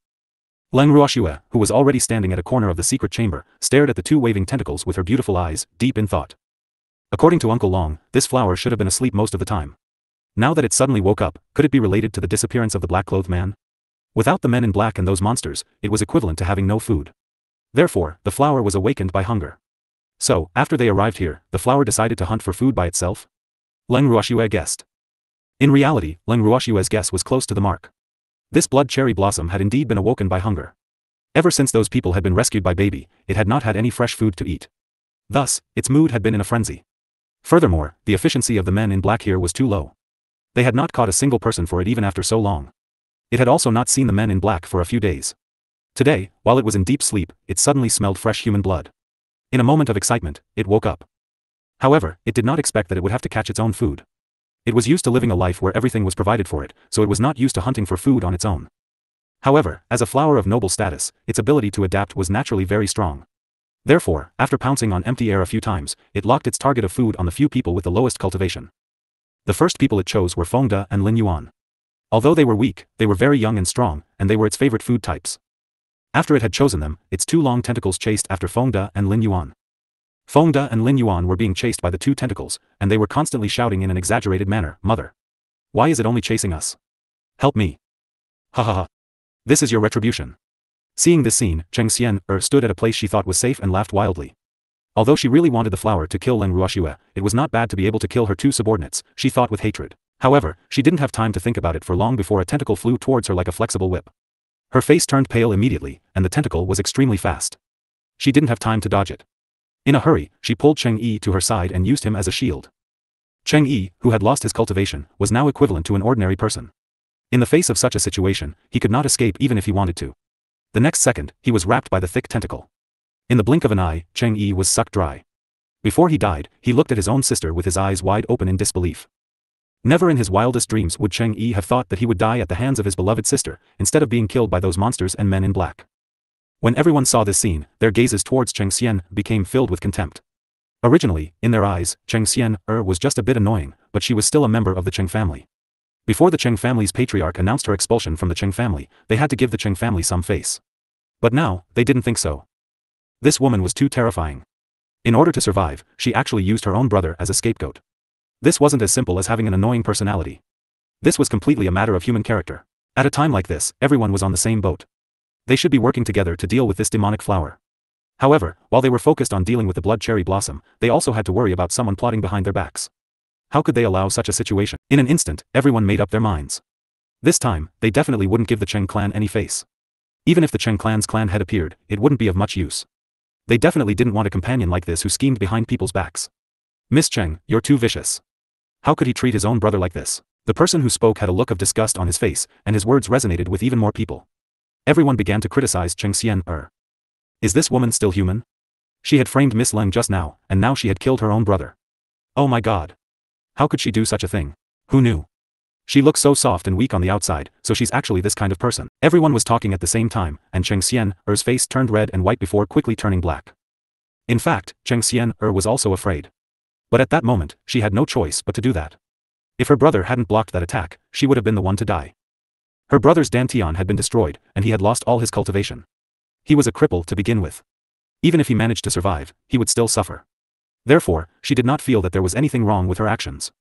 Leng Ruoxue, who was already standing at a corner of the secret chamber, stared at the 2 waving tentacles with her beautiful eyes, deep in thought. According to Uncle Long, this flower should have been asleep most of the time. Now that it suddenly woke up, could it be related to the disappearance of the black-clothed man? Without the men in black and those monsters, it was equivalent to having no food. Therefore, the flower was awakened by hunger. So, after they arrived here, the flower decided to hunt for food by itself? Leng Ruoxue guessed. In reality, Leng Ruoxue's guess was close to the mark. This blood cherry blossom had indeed been awoken by hunger. Ever since those people had been rescued by Baby, it had not had any fresh food to eat. Thus, its mood had been in a frenzy. Furthermore, the efficiency of the men in black here was too low. They had not caught a single person for it even after so long. It had also not seen the men in black for a few days. Today, while it was in deep sleep, it suddenly smelled fresh human blood. In a moment of excitement, it woke up. However, it did not expect that it would have to catch its own food. It was used to living a life where everything was provided for it, so it was not used to hunting for food on its own. However, as a flower of noble status, its ability to adapt was naturally very strong. Therefore, after pouncing on empty air a few times, it locked its target of food on the few people with the lowest cultivation. The first people it chose were Fengde and Lin Yuan. Although they were weak, they were very young and strong, and they were its favorite food types. After it had chosen them, its two long tentacles chased after Fengde and Lin Yuan. Fengde and Lin Yuan were being chased by the two tentacles, and they were constantly shouting in an exaggerated manner, "Mother! Why is it only chasing us? Help me! Ha ha ha! This is your retribution." Seeing this scene, Cheng Xian stood at a place she thought was safe and laughed wildly. Although she really wanted the flower to kill Leng Ruoxue, it was not bad to be able to kill her two subordinates, she thought with hatred. However, she didn't have time to think about it for long before a tentacle flew towards her like a flexible whip. Her face turned pale immediately, and the tentacle was extremely fast. She didn't have time to dodge it. In a hurry, she pulled Cheng Yi to her side and used him as a shield. Cheng Yi, who had lost his cultivation, was now equivalent to an ordinary person. In the face of such a situation, he could not escape even if he wanted to. The next second, he was wrapped by the thick tentacle. In the blink of an eye, Cheng Yi was sucked dry. Before he died, he looked at his own sister with his eyes wide open in disbelief. Never in his wildest dreams would Cheng Yi have thought that he would die at the hands of his beloved sister, instead of being killed by those monsters and men in black. When everyone saw this scene, their gazes towards Cheng Xian became filled with contempt. Originally, in their eyes, Cheng Xian was just a bit annoying, but she was still a member of the Cheng family. Before the Cheng family's patriarch announced her expulsion from the Cheng family, they had to give the Cheng family some face. But now, they didn't think so. This woman was too terrifying. In order to survive, she actually used her own brother as a scapegoat. This wasn't as simple as having an annoying personality. This was completely a matter of human character. At a time like this, everyone was on the same boat. They should be working together to deal with this demonic flower. However, while they were focused on dealing with the blood cherry blossom, they also had to worry about someone plotting behind their backs. How could they allow such a situation? In an instant, everyone made up their minds. This time, they definitely wouldn't give the Cheng clan any face. Even if the Cheng clan's clan head appeared, it wouldn't be of much use. They definitely didn't want a companion like this who schemed behind people's backs. "Miss Cheng, you're too vicious. How could he treat his own brother like this?" The person who spoke had a look of disgust on his face, and his words resonated with even more people. Everyone began to criticize Cheng Xian. Is this woman still human? She had framed Miss Leng just now, and now she had killed her own brother. Oh my god. How could she do such a thing? Who knew? She looks so soft and weak on the outside, so she's actually this kind of person. Everyone was talking at the same time, and Cheng Xian's face turned red and white before quickly turning black. In fact, Cheng Xian was also afraid. But at that moment, she had no choice but to do that. If her brother hadn't blocked that attack, she would have been the one to die. Her brother's dantian had been destroyed, and he had lost all his cultivation. He was a cripple to begin with. Even if he managed to survive, he would still suffer. Therefore, she did not feel that there was anything wrong with her actions.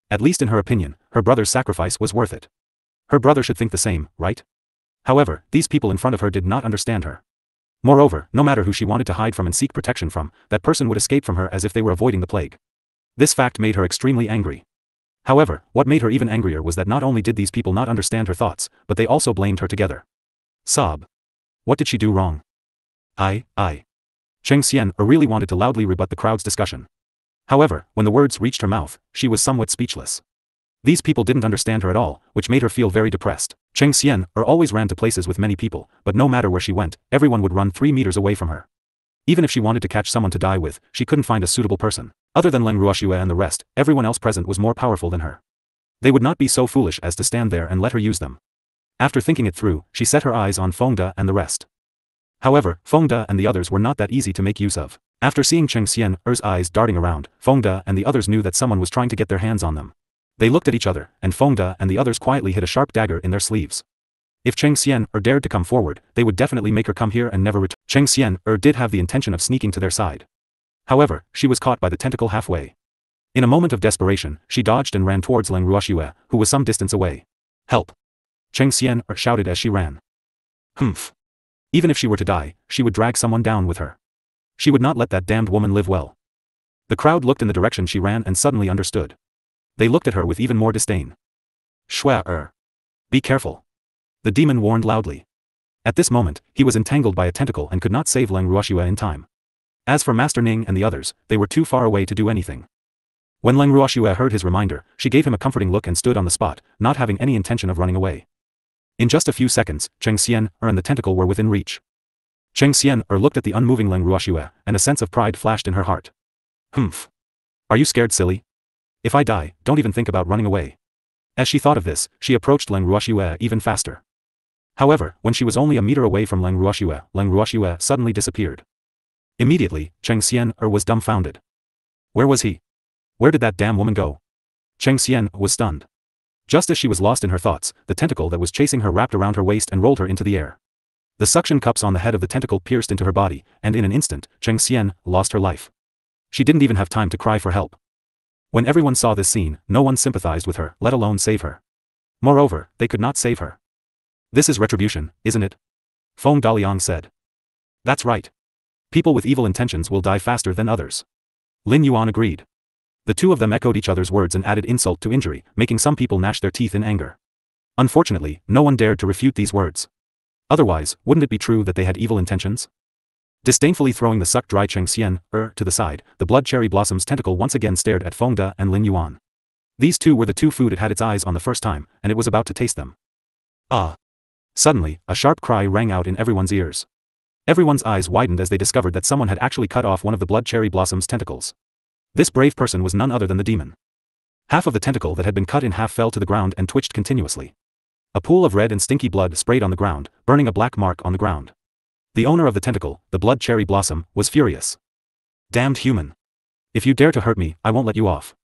At least in her opinion, her brother's sacrifice was worth it. Her brother should think the same, right? However, these people in front of her did not understand her. Moreover, no matter who she wanted to hide from and seek protection from, that person would escape from her as if they were avoiding the plague. This fact made her extremely angry. However, what made her even angrier was that not only did these people not understand her thoughts, but they also blamed her together. Sob. What did she do wrong? I. Cheng Xian really wanted to loudly rebut the crowd's discussion. However, when the words reached her mouth, she was somewhat speechless. These people didn't understand her at all, which made her feel very depressed. Cheng Xian always ran to places with many people, but no matter where she went, everyone would run 3 meters away from her. Even if she wanted to catch someone to die with, she couldn't find a suitable person. Other than Leng Ruoxue and the rest, everyone else present was more powerful than her. They would not be so foolish as to stand there and let her use them. After thinking it through, she set her eyes on Fengde and the rest. However, Fengde and the others were not that easy to make use of. After seeing Cheng Xian's eyes darting around, Fengde and the others knew that someone was trying to get their hands on them. They looked at each other, and Fengde and the others quietly hid a sharp dagger in their sleeves. If Cheng Xian dared to come forward, they would definitely make her come here and never return. Cheng Xian did have the intention of sneaking to their side. However, she was caught by the tentacle halfway. In a moment of desperation, she dodged and ran towards Leng Ruoxue, who was some distance away. Help! Cheng Xian shouted as she ran. Humph! Even if she were to die, she would drag someone down with her. She would not let that damned woman live well. The crowd looked in the direction she ran and suddenly understood. They looked at her with even more disdain. Shua. Be careful. The demon warned loudly. At this moment, he was entangled by a tentacle and could not save Leng Ruoxue in time. As for Master Ning and the others, they were too far away to do anything. When Leng Ruoxue heard his reminder, she gave him a comforting look and stood on the spot, not having any intention of running away. In just a few seconds, Cheng Xian and the tentacle were within reach. Cheng Xian looked at the unmoving Leng Ruoxue, and a sense of pride flashed in her heart. Humph. Are you scared, silly? If I die, don't even think about running away. As she thought of this, she approached Leng Ruoxue even faster. However, when she was only a meter away from Leng Ruoxue suddenly disappeared. Immediately, Cheng Xian was dumbfounded. Where was he? Where did that damn woman go? Cheng Xian was stunned. Just as she was lost in her thoughts, the tentacle that was chasing her wrapped around her waist and rolled her into the air. The suction cups on the head of the tentacle pierced into her body, and in an instant, Cheng Xian lost her life. She didn't even have time to cry for help. When everyone saw this scene, no one sympathized with her, let alone save her. Moreover, they could not save her. This is retribution, isn't it? Feng Daliang said. That's right. People with evil intentions will die faster than others. Lin Yuan agreed. The two of them echoed each other's words and added insult to injury, making some people gnash their teeth in anger. Unfortunately, no one dared to refute these words. Otherwise, wouldn't it be true that they had evil intentions? Disdainfully throwing the sucked-dry Cheng Xian to the side, the blood cherry blossom's tentacle once again stared at Feng De and Lin Yuan. These two were the two food it had its eyes on the first time, and it was about to taste them. Ah! Suddenly, a sharp cry rang out in everyone's ears. Everyone's eyes widened as they discovered that someone had actually cut off one of the blood cherry blossom's tentacles. This brave person was none other than the demon. Half of the tentacle that had been cut in half fell to the ground and twitched continuously. A pool of red and stinky blood sprayed on the ground, burning a black mark on the ground. The owner of the tentacle, the blood cherry blossom, was furious. Damned human! If you dare to hurt me, I won't let you off.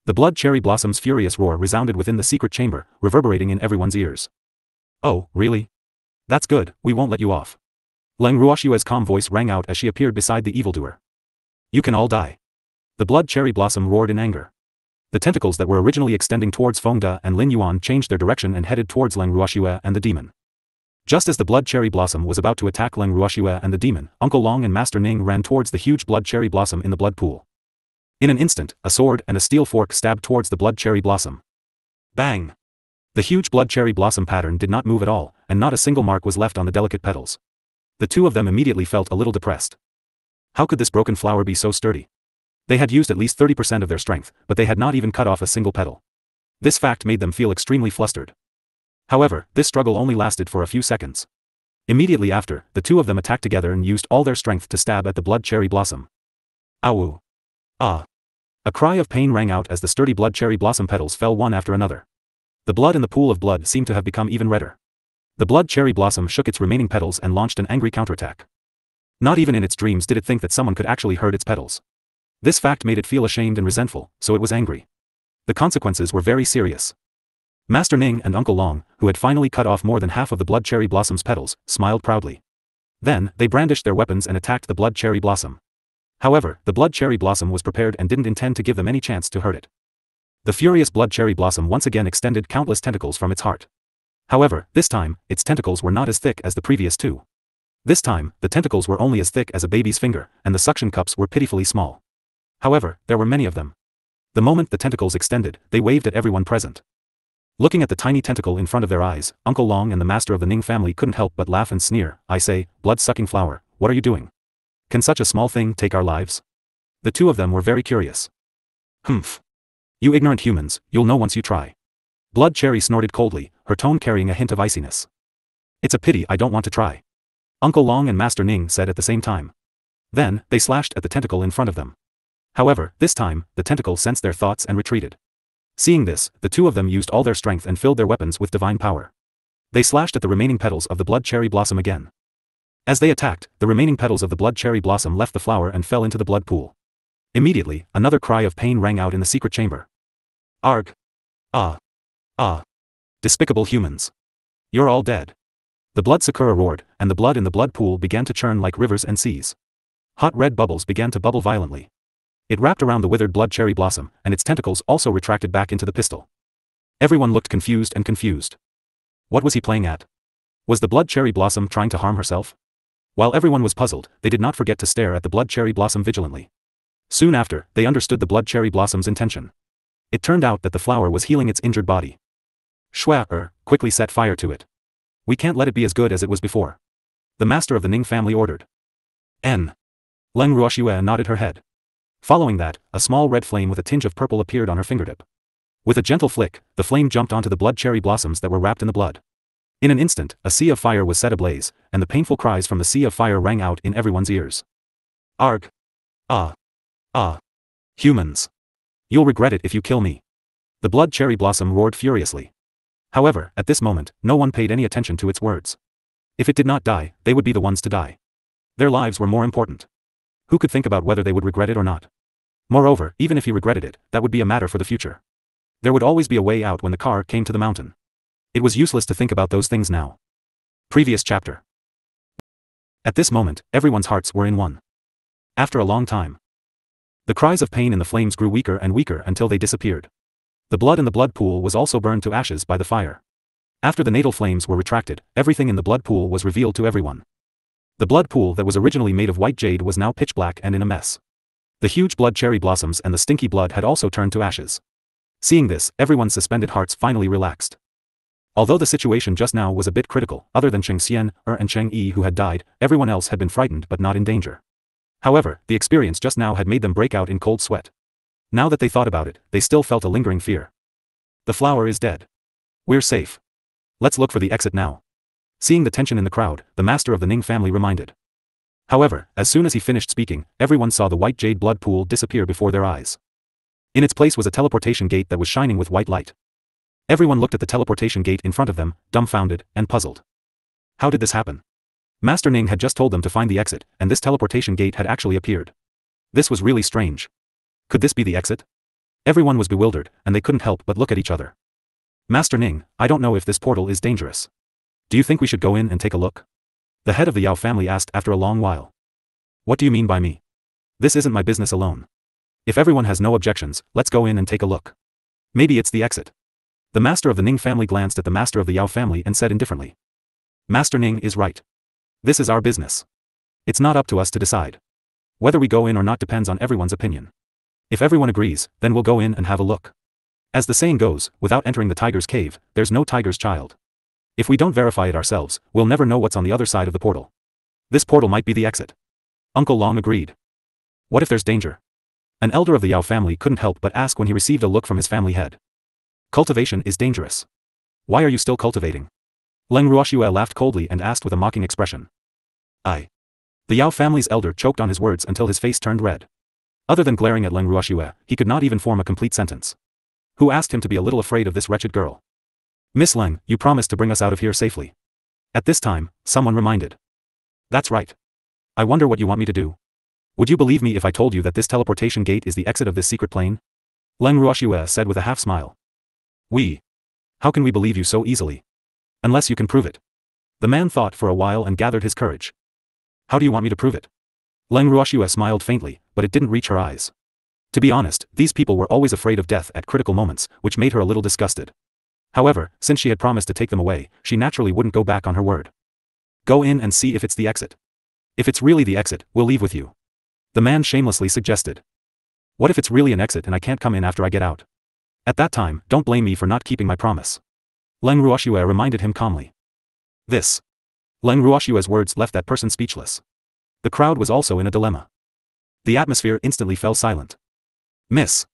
The blood cherry blossom's furious roar resounded within the secret chamber, reverberating in everyone's ears. Oh, really? That's good, we won't let you off. Leng Ruoxue's calm voice rang out as she appeared beside the evildoer. You can all die. The blood cherry blossom roared in anger. The tentacles that were originally extending towards Feng De and Lin Yuan changed their direction and headed towards Leng Ruoxue and the demon. Just as the blood cherry blossom was about to attack Leng Ruoxue and the demon, Uncle Long and Master Ning ran towards the huge blood cherry blossom in the blood pool. In an instant, a sword and a steel fork stabbed towards the blood cherry blossom. Bang! The huge blood cherry blossom pattern did not move at all, and not a single mark was left on the delicate petals. The two of them immediately felt a little depressed. How could this broken flower be so sturdy? They had used at least 30% of their strength, but they had not even cut off a single petal. This fact made them feel extremely flustered. However, this struggle only lasted for a few seconds. Immediately after, the two of them attacked together and used all their strength to stab at the blood cherry blossom. Ow! Ah! A cry of pain rang out as the sturdy blood cherry blossom petals fell one after another. The blood in the pool of blood seemed to have become even redder. The blood cherry blossom shook its remaining petals and launched an angry counterattack. Not even in its dreams did it think that someone could actually hurt its petals. This fact made it feel ashamed and resentful, so it was angry. The consequences were very serious. Master Ning and Uncle Long, who had finally cut off more than half of the blood cherry blossom's petals, smiled proudly. Then, they brandished their weapons and attacked the blood cherry blossom. However, the blood cherry blossom was prepared and didn't intend to give them any chance to hurt it. The furious blood cherry blossom once again extended countless tentacles from its heart. However, this time, its tentacles were not as thick as the previous two. This time, the tentacles were only as thick as a baby's finger, and the suction cups were pitifully small. However, there were many of them. The moment the tentacles extended, they waved at everyone present. Looking at the tiny tentacle in front of their eyes, Uncle Long and the master of the Ning family couldn't help but laugh and sneer. I say, blood-sucking flower, what are you doing? Can such a small thing take our lives? The two of them were very curious. Humph. You ignorant humans, you'll know once you try. Blood Cherry snorted coldly, her tone carrying a hint of iciness. It's a pity I don't want to try. Uncle Long and Master Ning said at the same time. Then, they slashed at the tentacle in front of them. However, this time, the tentacle sensed their thoughts and retreated. Seeing this, the two of them used all their strength and filled their weapons with divine power. They slashed at the remaining petals of the blood cherry blossom again. As they attacked, the remaining petals of the blood cherry blossom left the flower and fell into the blood pool. Immediately, another cry of pain rang out in the secret chamber. Arg! Ah! Ah! Despicable humans! You're all dead. The blood Sakura roared, and the blood in the blood pool began to churn like rivers and seas. Hot red bubbles began to bubble violently. It wrapped around the withered blood cherry blossom, and its tentacles also retracted back into the pistol. Everyone looked confused and confused. What was he playing at? Was the blood cherry blossom trying to harm herself? While everyone was puzzled, they did not forget to stare at the blood cherry blossom vigilantly. Soon after, they understood the blood cherry blossom's intention. It turned out that the flower was healing its injured body. Shui quickly set fire to it. We can't let it be as good as it was before. The master of the Ning family ordered. Leng Ruoxue nodded her head. Following that, a small red flame with a tinge of purple appeared on her fingertip. With a gentle flick, the flame jumped onto the blood cherry blossoms that were wrapped in the blood. In an instant, a sea of fire was set ablaze, and the painful cries from the sea of fire rang out in everyone's ears. Arg! Ah! Ah! Humans! You'll regret it if you kill me. The blood cherry blossom roared furiously. However, at this moment, no one paid any attention to its words. If it did not die, they would be the ones to die. Their lives were more important. Who could think about whether they would regret it or not? Moreover, even if he regretted it, that would be a matter for the future. There would always be a way out when the car came to the mountain. It was useless to think about those things now. Previous chapter. At this moment, everyone's hearts were in one. After a long time, the cries of pain in the flames grew weaker and weaker until they disappeared. The blood in the blood pool was also burned to ashes by the fire. After the natal flames were retracted, everything in the blood pool was revealed to everyone. The blood pool that was originally made of white jade was now pitch black and in a mess. The huge blood cherry blossoms and the stinky blood had also turned to ashes. Seeing this, everyone's suspended hearts finally relaxed. Although the situation just now was a bit critical, other than Cheng Xian, and Cheng Yi who had died, everyone else had been frightened but not in danger. However, the experience just now had made them break out in cold sweat. Now that they thought about it, they still felt a lingering fear. The flower is dead. We're safe. Let's look for the exit now. Seeing the tension in the crowd, the master of the Ning family reminded. However, as soon as he finished speaking, everyone saw the white jade blood pool disappear before their eyes. In its place was a teleportation gate that was shining with white light. Everyone looked at the teleportation gate in front of them, dumbfounded and puzzled. How did this happen? Master Ning had just told them to find the exit, and this teleportation gate had actually appeared. This was really strange. Could this be the exit? Everyone was bewildered, and they couldn't help but look at each other. Master Ning, I don't know if this portal is dangerous. Do you think we should go in and take a look? The head of the Yao family asked after a long while. What do you mean by me? This isn't my business alone. If everyone has no objections, let's go in and take a look. Maybe it's the exit. The master of the Ning family glanced at the master of the Yao family and said indifferently. Master Ning is right. This is our business. It's not up to us to decide. Whether we go in or not depends on everyone's opinion. If everyone agrees, then we'll go in and have a look. As the saying goes, without entering the tiger's cave, there's no tiger's child. If we don't verify it ourselves, we'll never know what's on the other side of the portal. This portal might be the exit. Uncle Long agreed. What if there's danger? An elder of the Yao family couldn't help but ask when he received a look from his family head. Cultivation is dangerous. Why are you still cultivating? Leng Ruoxue laughed coldly and asked with a mocking expression. The Yao family's elder choked on his words until his face turned red. Other than glaring at Leng Ruoxue, he could not even form a complete sentence. Who asked him to be a little afraid of this wretched girl? Miss Leng, you promised to bring us out of here safely. At this time, someone reminded. That's right. I wonder what you want me to do. Would you believe me if I told you that this teleportation gate is the exit of this secret plane? Leng Ruoxue said with a half-smile. How can we believe you so easily? Unless you can prove it. The man thought for a while and gathered his courage. How do you want me to prove it? Leng Ruoxue smiled faintly, but it didn't reach her eyes. To be honest, these people were always afraid of death at critical moments, which made her a little disgusted. However, since she had promised to take them away, she naturally wouldn't go back on her word. Go in and see if it's the exit. If it's really the exit, we'll leave with you. The man shamelessly suggested. What if it's really an exit and I can't come in after I get out? At that time, don't blame me for not keeping my promise. Leng Ruoxue reminded him calmly. Leng Ruoxue's words left that person speechless. The crowd was also in a dilemma. The atmosphere instantly fell silent. Miss.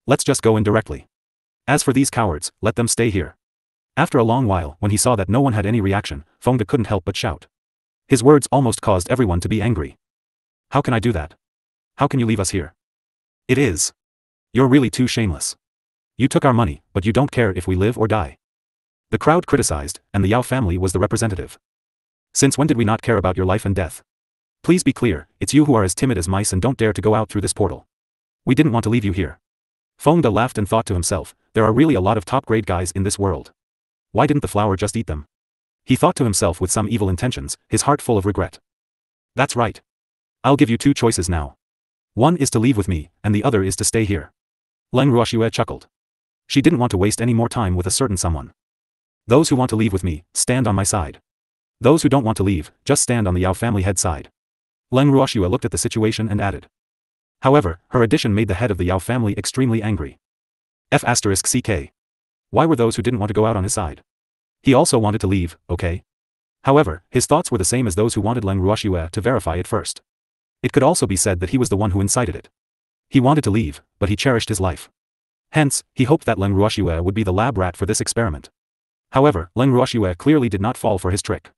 Let's just go in directly. As for these cowards, let them stay here. After a long while, when he saw that no one had any reaction, Fengde couldn't help but shout. His words almost caused everyone to be angry. How can I do that? How can you leave us here? It is. You're really too shameless. You took our money, but you don't care if we live or die. The crowd criticized, and the Yao family was the representative. Since when did we not care about your life and death? Please be clear, it's you who are as timid as mice and don't dare to go out through this portal. We didn't want to leave you here. Fengde laughed and thought to himself, there are really a lot of top-grade guys in this world. Why didn't the flower just eat them? He thought to himself with some evil intentions, his heart full of regret. That's right. I'll give you two choices now. One is to leave with me, and the other is to stay here. Leng Ruoxue chuckled. She didn't want to waste any more time with a certain someone. Those who want to leave with me, stand on my side. Those who don't want to leave, just stand on the Yao family head side. Leng Ruoxue looked at the situation and added. However, her addition made the head of the Yao family extremely angry. F***ck. Why were those who didn't want to go out on his side? He also wanted to leave, okay? However, his thoughts were the same as those who wanted Leng Ruoxue to verify it first. It could also be said that he was the one who incited it. He wanted to leave, but he cherished his life. Hence, he hoped that Leng Ruoxue would be the lab rat for this experiment. However, Leng Ruoxue clearly did not fall for his trick.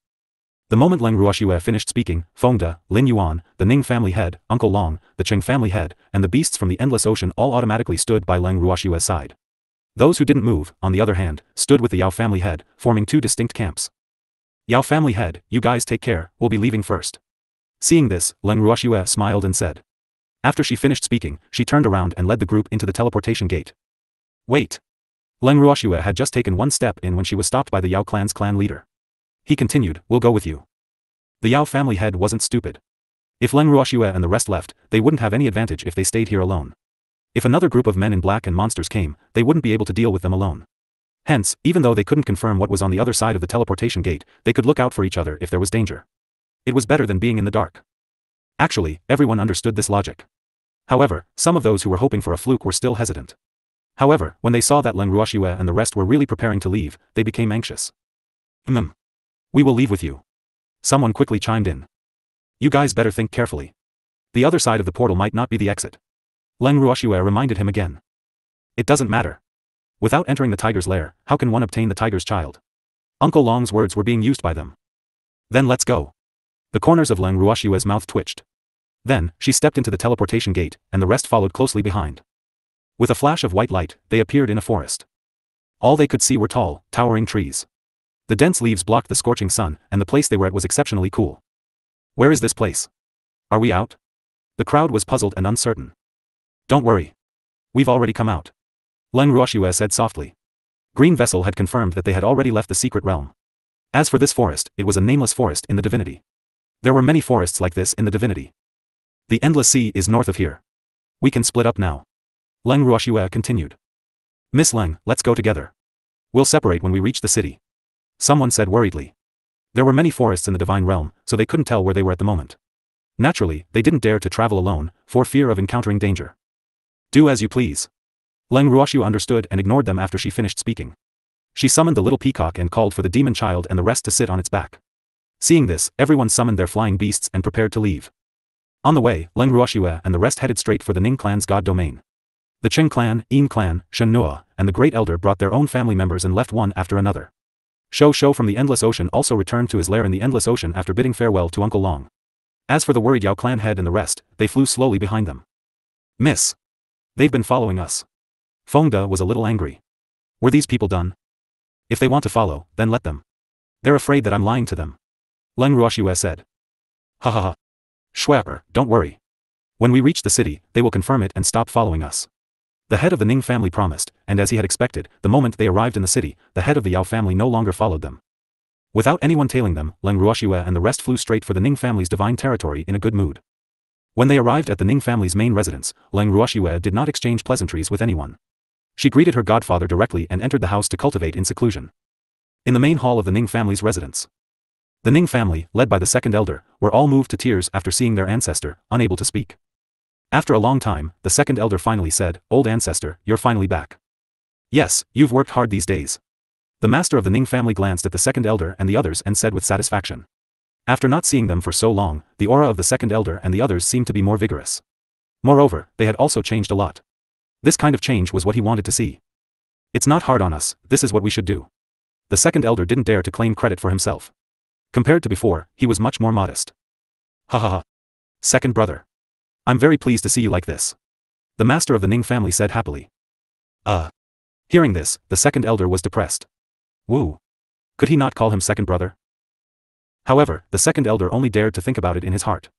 The moment Leng Ruoxue finished speaking, Fengde, Lin Yuan, the Ning family head, Uncle Long, the Cheng family head, and the beasts from the Endless Ocean all automatically stood by Leng Ruoxue's side. Those who didn't move, on the other hand, stood with the Yao family head, forming two distinct camps. Yao family head, you guys take care, we'll be leaving first. Seeing this, Leng Ruoxue smiled and said. After she finished speaking, she turned around and led the group into the teleportation gate. Wait. Leng Ruoxue had just taken one step in when she was stopped by the Yao clan's clan leader. He continued, we'll go with you. The Yao family head wasn't stupid. If Leng Ruoxue and the rest left, they wouldn't have any advantage if they stayed here alone. If another group of men in black and monsters came, they wouldn't be able to deal with them alone. Hence, even though they couldn't confirm what was on the other side of the teleportation gate, they could look out for each other if there was danger. It was better than being in the dark. Actually, everyone understood this logic. However, some of those who were hoping for a fluke were still hesitant. However, when they saw that Leng Ruoxue and the rest were really preparing to leave, they became anxious. We will leave with you. Someone quickly chimed in. You guys better think carefully. The other side of the portal might not be the exit. Leng Ruoxue reminded him again. It doesn't matter. Without entering the tiger's lair, how can one obtain the tiger's child? Uncle Long's words were being used by them. Then let's go. The corners of Leng Ruoxue's mouth twitched. Then, she stepped into the teleportation gate, and the rest followed closely behind. With a flash of white light, they appeared in a forest. All they could see were tall, towering trees. The dense leaves blocked the scorching sun, and the place they were at was exceptionally cool. Where is this place? Are we out? The crowd was puzzled and uncertain. Don't worry. We've already come out. Leng Ruoxue said softly. Green Vessel had confirmed that they had already left the secret realm. As for this forest, it was a nameless forest in the divinity. There were many forests like this in the divinity. The endless sea is north of here. We can split up now. Leng Ruoxue continued. Miss Leng, let's go together. We'll separate when we reach the city. Someone said worriedly. There were many forests in the divine realm, so they couldn't tell where they were at the moment. Naturally, they didn't dare to travel alone, for fear of encountering danger. Do as you please. Leng Ruoxue understood and ignored them after she finished speaking. She summoned the little peacock and called for the demon child and the rest to sit on its back. Seeing this, everyone summoned their flying beasts and prepared to leave. On the way, Leng Ruoxue and the rest headed straight for the Ning clan's god domain. The Cheng clan, Yin clan, Shen Nua, and the Great Elder brought their own family members and left one after another. Shou from the Endless Ocean also returned to his lair in the Endless Ocean after bidding farewell to Uncle Long. As for the worried Yao clan head and the rest, they flew slowly behind them. Miss. They've been following us. Fengde was a little angry. Were these people done? If they want to follow, then let them. They're afraid that I'm lying to them. Leng Ruoxue said. Ha ha ha. Schwepper, don't worry. When we reach the city, they will confirm it and stop following us. The head of the Ning family promised, and as he had expected, the moment they arrived in the city, the head of the Yao family no longer followed them. Without anyone tailing them, Leng Ruoxue and the rest flew straight for the Ning family's divine territory in a good mood. When they arrived at the Ning family's main residence, Leng Ruoxue did not exchange pleasantries with anyone. She greeted her godfather directly and entered the house to cultivate in seclusion. In the main hall of the Ning family's residence. The Ning family, led by the second elder, were all moved to tears after seeing their ancestor, unable to speak. After a long time, the second elder finally said, Old ancestor, you're finally back. Yes, you've worked hard these days. The master of the Ning family glanced at the second elder and the others and said with satisfaction. After not seeing them for so long, the aura of the second elder and the others seemed to be more vigorous. Moreover, they had also changed a lot. This kind of change was what he wanted to see. It's not hard on us, this is what we should do. The second elder didn't dare to claim credit for himself. Compared to before, he was much more modest. Ha ha ha. Second brother. I'm very pleased to see you like this. The master of the Ning family said happily. Hearing this, the second elder was depressed. Woo. Could he not call him second brother? However, the second elder only dared to think about it in his heart.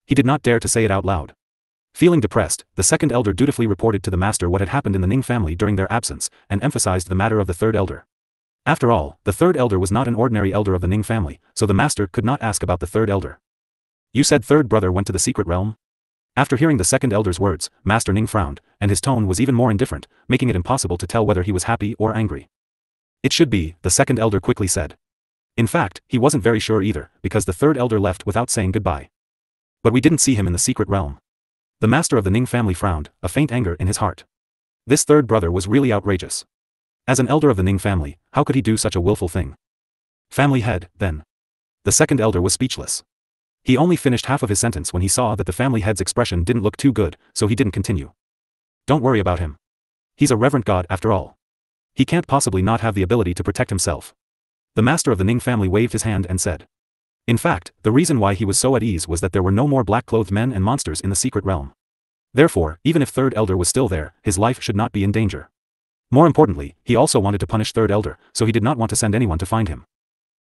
He did not dare to say it out loud. Feeling depressed, the second elder dutifully reported to the master what had happened in the Ning family during their absence, and emphasized the matter of the third elder. After all, the third elder was not an ordinary elder of the Ning family, so the master could not ask about the third elder. You said third brother went to the secret realm? After hearing the second elder's words, Master Ning frowned, and his tone was even more indifferent, making it impossible to tell whether he was happy or angry. It should be, the second elder quickly said. In fact, he wasn't very sure either, because the third elder left without saying goodbye. But we didn't see him in the secret realm. The master of the Ning family frowned, a faint anger in his heart. This third brother was really outrageous. As an elder of the Ning family, how could he do such a willful thing? Family head, then. The second elder was speechless. He only finished half of his sentence when he saw that the family head's expression didn't look too good, so he didn't continue. Don't worry about him. He's a reverent god after all. He can't possibly not have the ability to protect himself. The master of the Ning family waved his hand and said. In fact, the reason why he was so at ease was that there were no more black-clothed men and monsters in the secret realm. Therefore, even if third elder was still there, his life should not be in danger. More importantly, he also wanted to punish third elder, so he did not want to send anyone to find him.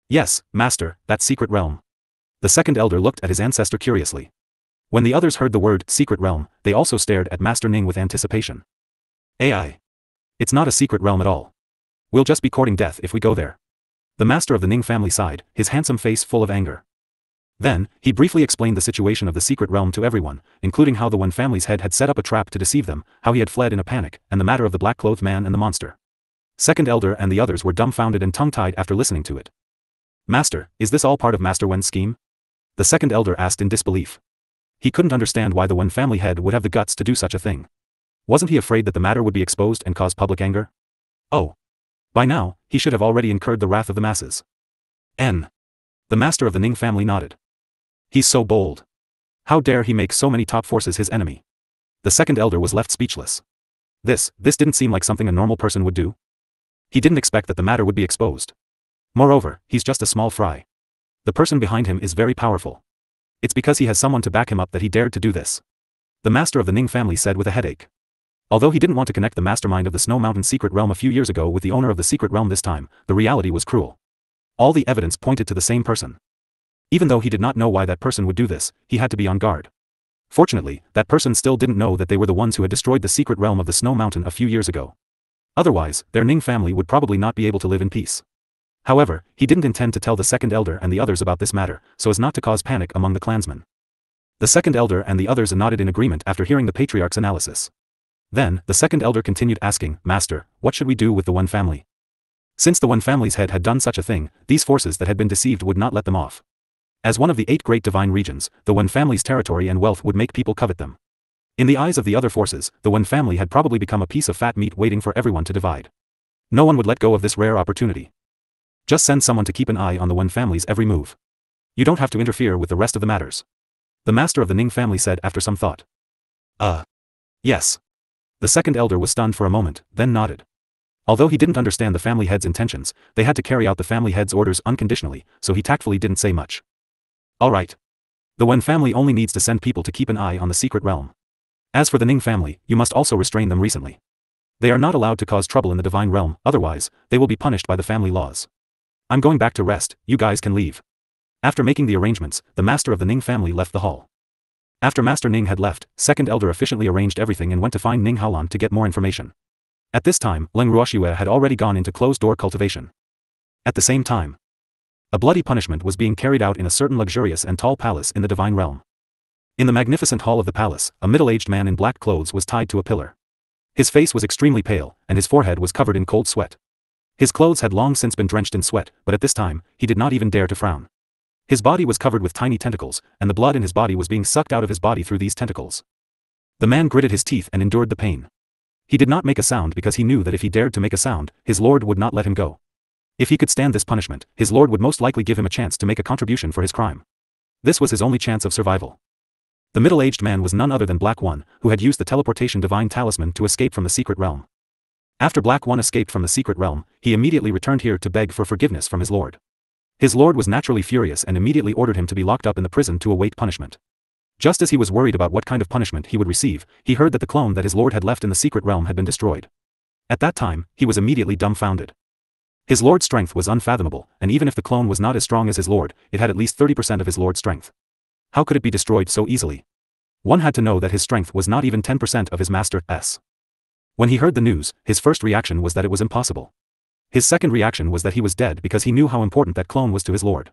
Yes, master, that secret realm. The second elder looked at his ancestor curiously. When the others heard the word secret realm, they also stared at Master Ning with anticipation. AI. It's not a secret realm at all. We'll just be courting death if we go there. The master of the Ning family sighed, his handsome face full of anger. Then, he briefly explained the situation of the secret realm to everyone, including how the Wen family's head had set up a trap to deceive them, how he had fled in a panic, and the matter of the black-clothed man and the monster. Second elder and the others were dumbfounded and tongue-tied after listening to it. Master, is this all part of Master Wen's scheme? The second elder asked in disbelief. He couldn't understand why the Wen family head would have the guts to do such a thing. Wasn't he afraid that the matter would be exposed and cause public anger? Oh. By now, he should have already incurred the wrath of the masses. The master of the Ning family nodded. He's so bold. How dare he make so many top forces his enemy? The second elder was left speechless. This didn't seem like something a normal person would do. He didn't expect that the matter would be exposed. Moreover, he's just a small fry. The person behind him is very powerful. It's because he has someone to back him up that he dared to do this. The master of the Ning family said with a headache. Although he didn't want to connect the mastermind of the Snow Mountain secret realm a few years ago with the owner of the secret realm this time, the reality was cruel. All the evidence pointed to the same person. Even though he did not know why that person would do this, he had to be on guard. Fortunately, that person still didn't know that they were the ones who had destroyed the secret realm of the Snow Mountain a few years ago. Otherwise, their Ning family would probably not be able to live in peace. However, he didn't intend to tell the second elder and the others about this matter, so as not to cause panic among the clansmen. The second elder and the others nodded in agreement after hearing the patriarch's analysis. Then, the second elder continued asking, Master, what should we do with the Wen family? Since the Wen family's head had done such a thing, these forces that had been deceived would not let them off. As one of the 8 great divine regions, the Wen family's territory and wealth would make people covet them. In the eyes of the other forces, the Wen family had probably become a piece of fat meat waiting for everyone to divide. No one would let go of this rare opportunity. Just send someone to keep an eye on the Wen family's every move. You don't have to interfere with the rest of the matters. The master of the Ning family said after some thought. Yes. The second elder was stunned for a moment, then nodded. Although he didn't understand the family head's intentions, they had to carry out the family head's orders unconditionally, so he tactfully didn't say much. Alright. The Wen family only needs to send people to keep an eye on the secret realm. As for the Ning family, you must also restrain them recently. They are not allowed to cause trouble in the divine realm, otherwise, they will be punished by the family laws. I'm going back to rest, you guys can leave. After making the arrangements, the master of the Ning family left the hall. After Master Ning had left, second elder efficiently arranged everything and went to find Ning Haolan to get more information. At this time, Leng Ruoxue had already gone into closed-door cultivation. At the same time, a bloody punishment was being carried out in a certain luxurious and tall palace in the divine realm. In the magnificent hall of the palace, a middle-aged man in black clothes was tied to a pillar. His face was extremely pale, and his forehead was covered in cold sweat. His clothes had long since been drenched in sweat, but at this time, he did not even dare to frown. His body was covered with tiny tentacles, and the blood in his body was being sucked out of his body through these tentacles. The man gritted his teeth and endured the pain. He did not make a sound because he knew that if he dared to make a sound, his lord would not let him go. If he could stand this punishment, his lord would most likely give him a chance to make a contribution for his crime. This was his only chance of survival. The middle-aged man was none other than Black One, who had used the teleportation divine talisman to escape from the secret realm. After Black One escaped from the secret realm, he immediately returned here to beg for forgiveness from his lord. His lord was naturally furious and immediately ordered him to be locked up in the prison to await punishment. Just as he was worried about what kind of punishment he would receive, he heard that the clone that his lord had left in the secret realm had been destroyed. At that time, he was immediately dumbfounded. His lord's strength was unfathomable, and even if the clone was not as strong as his lord, it had at least 30% of his lord's strength. How could it be destroyed so easily? One had to know that his strength was not even 10% of his master's. When he heard the news, his first reaction was that it was impossible. His second reaction was that he was dead because he knew how important that clone was to his lord.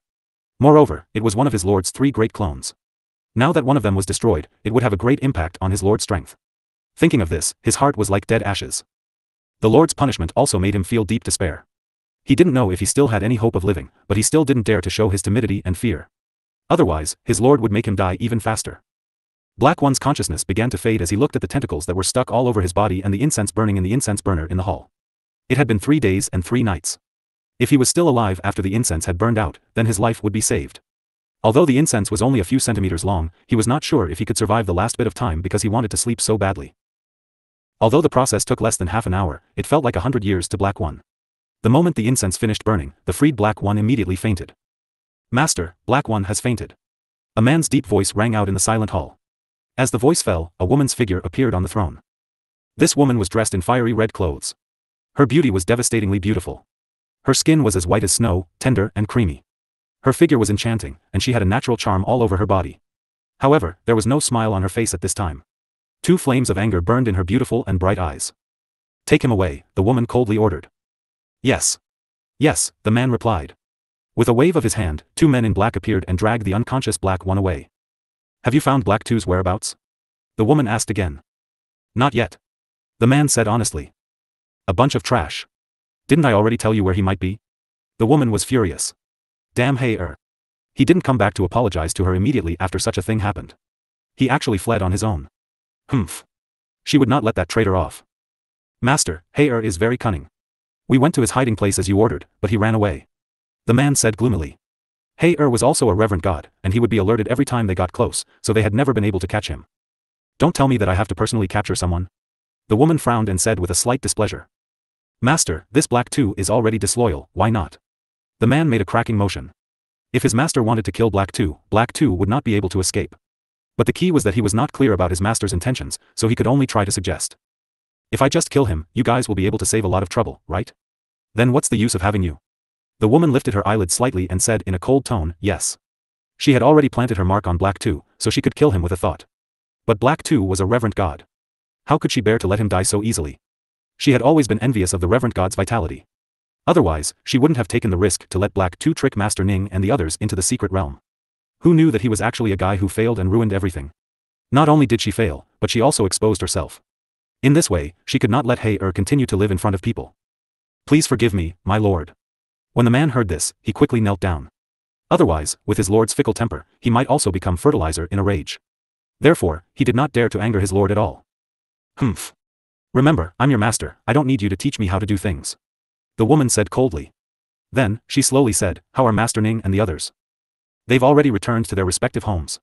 Moreover, it was one of his lord's 3 great clones. Now that one of them was destroyed, it would have a great impact on his lord's strength. Thinking of this, his heart was like dead ashes. The lord's punishment also made him feel deep despair. He didn't know if he still had any hope of living, but he still didn't dare to show his timidity and fear. Otherwise, his lord would make him die even faster. Black One's consciousness began to fade as he looked at the tentacles that were stuck all over his body and the incense burning in the incense burner in the hall. It had been 3 days and 3 nights. If he was still alive after the incense had burned out, then his life would be saved. Although the incense was only a few centimeters long, he was not sure if he could survive the last bit of time because he wanted to sleep so badly. Although the process took less than half an hour, it felt like 100 years to Black One. The moment the incense finished burning, the freed Black One immediately fainted. "Master, Black One has fainted." A man's deep voice rang out in the silent hall. As the voice fell, a woman's figure appeared on the throne. This woman was dressed in fiery red clothes. Her beauty was devastatingly beautiful. Her skin was as white as snow, tender and creamy. Her figure was enchanting, and she had a natural charm all over her body. However, there was no smile on her face at this time. 2 flames of anger burned in her beautiful and bright eyes. "Take him away," the woman coldly ordered. "Yes. Yes," the man replied. With a wave of his hand, 2 men in black appeared and dragged the unconscious Black One away. "Have you found Black Two's whereabouts?" the woman asked again. "Not yet," the man said honestly. "A bunch of trash. Didn't I already tell you where he might be?" The woman was furious. Damn He-er. He didn't come back to apologize to her immediately after such a thing happened. He actually fled on his own. Humph. She would not let that traitor off. "Master, He-er is very cunning. We went to his hiding place as you ordered, but he ran away," the man said gloomily. He-er was also a reverent god, and he would be alerted every time they got close, so they had never been able to catch him. "Don't tell me that I have to personally capture someone." The woman frowned and said with a slight displeasure. "Master, this Black Two is already disloyal, why not?" The man made a cracking motion. If his master wanted to kill Black Two would not be able to escape. But the key was that he was not clear about his master's intentions, so he could only try to suggest. "If I just kill him, you guys will be able to save a lot of trouble, right? Then what's the use of having you?" The woman lifted her eyelids slightly and said in a cold tone, "Yes." She had already planted her mark on Black Two, so she could kill him with a thought. But Black Two was a reverent god. How could she bear to let him die so easily? She had always been envious of the reverent god's vitality. Otherwise, she wouldn't have taken the risk to let Black Two trick Master Ning and the others into the secret realm. Who knew that he was actually a guy who failed and ruined everything? Not only did she fail, but she also exposed herself. In this way, she could not let He-er continue to live in front of people. "Please forgive me, my lord." When the man heard this, he quickly knelt down. Otherwise, with his lord's fickle temper, he might also become fertilizer in a rage. Therefore, he did not dare to anger his lord at all. "Humph. Remember, I'm your master, I don't need you to teach me how to do things," the woman said coldly. Then, she slowly said, "How are Master Ning and the others?" "They've already returned to their respective homes.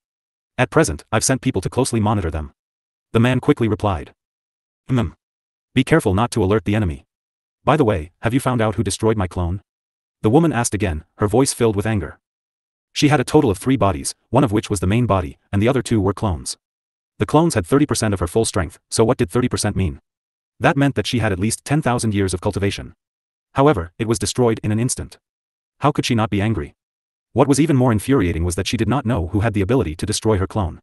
At present, I've sent people to closely monitor them," the man quickly replied. Be careful not to alert the enemy. By the way, have you found out who destroyed my clone?" the woman asked again, her voice filled with anger. She had a total of 3 bodies, one of which was the main body, and the other 2 were clones. The clones had 30% of her full strength, so what did 30% mean? That meant that she had at least 10,000 years of cultivation. However, it was destroyed in an instant. How could she not be angry? What was even more infuriating was that she did not know who had the ability to destroy her clone.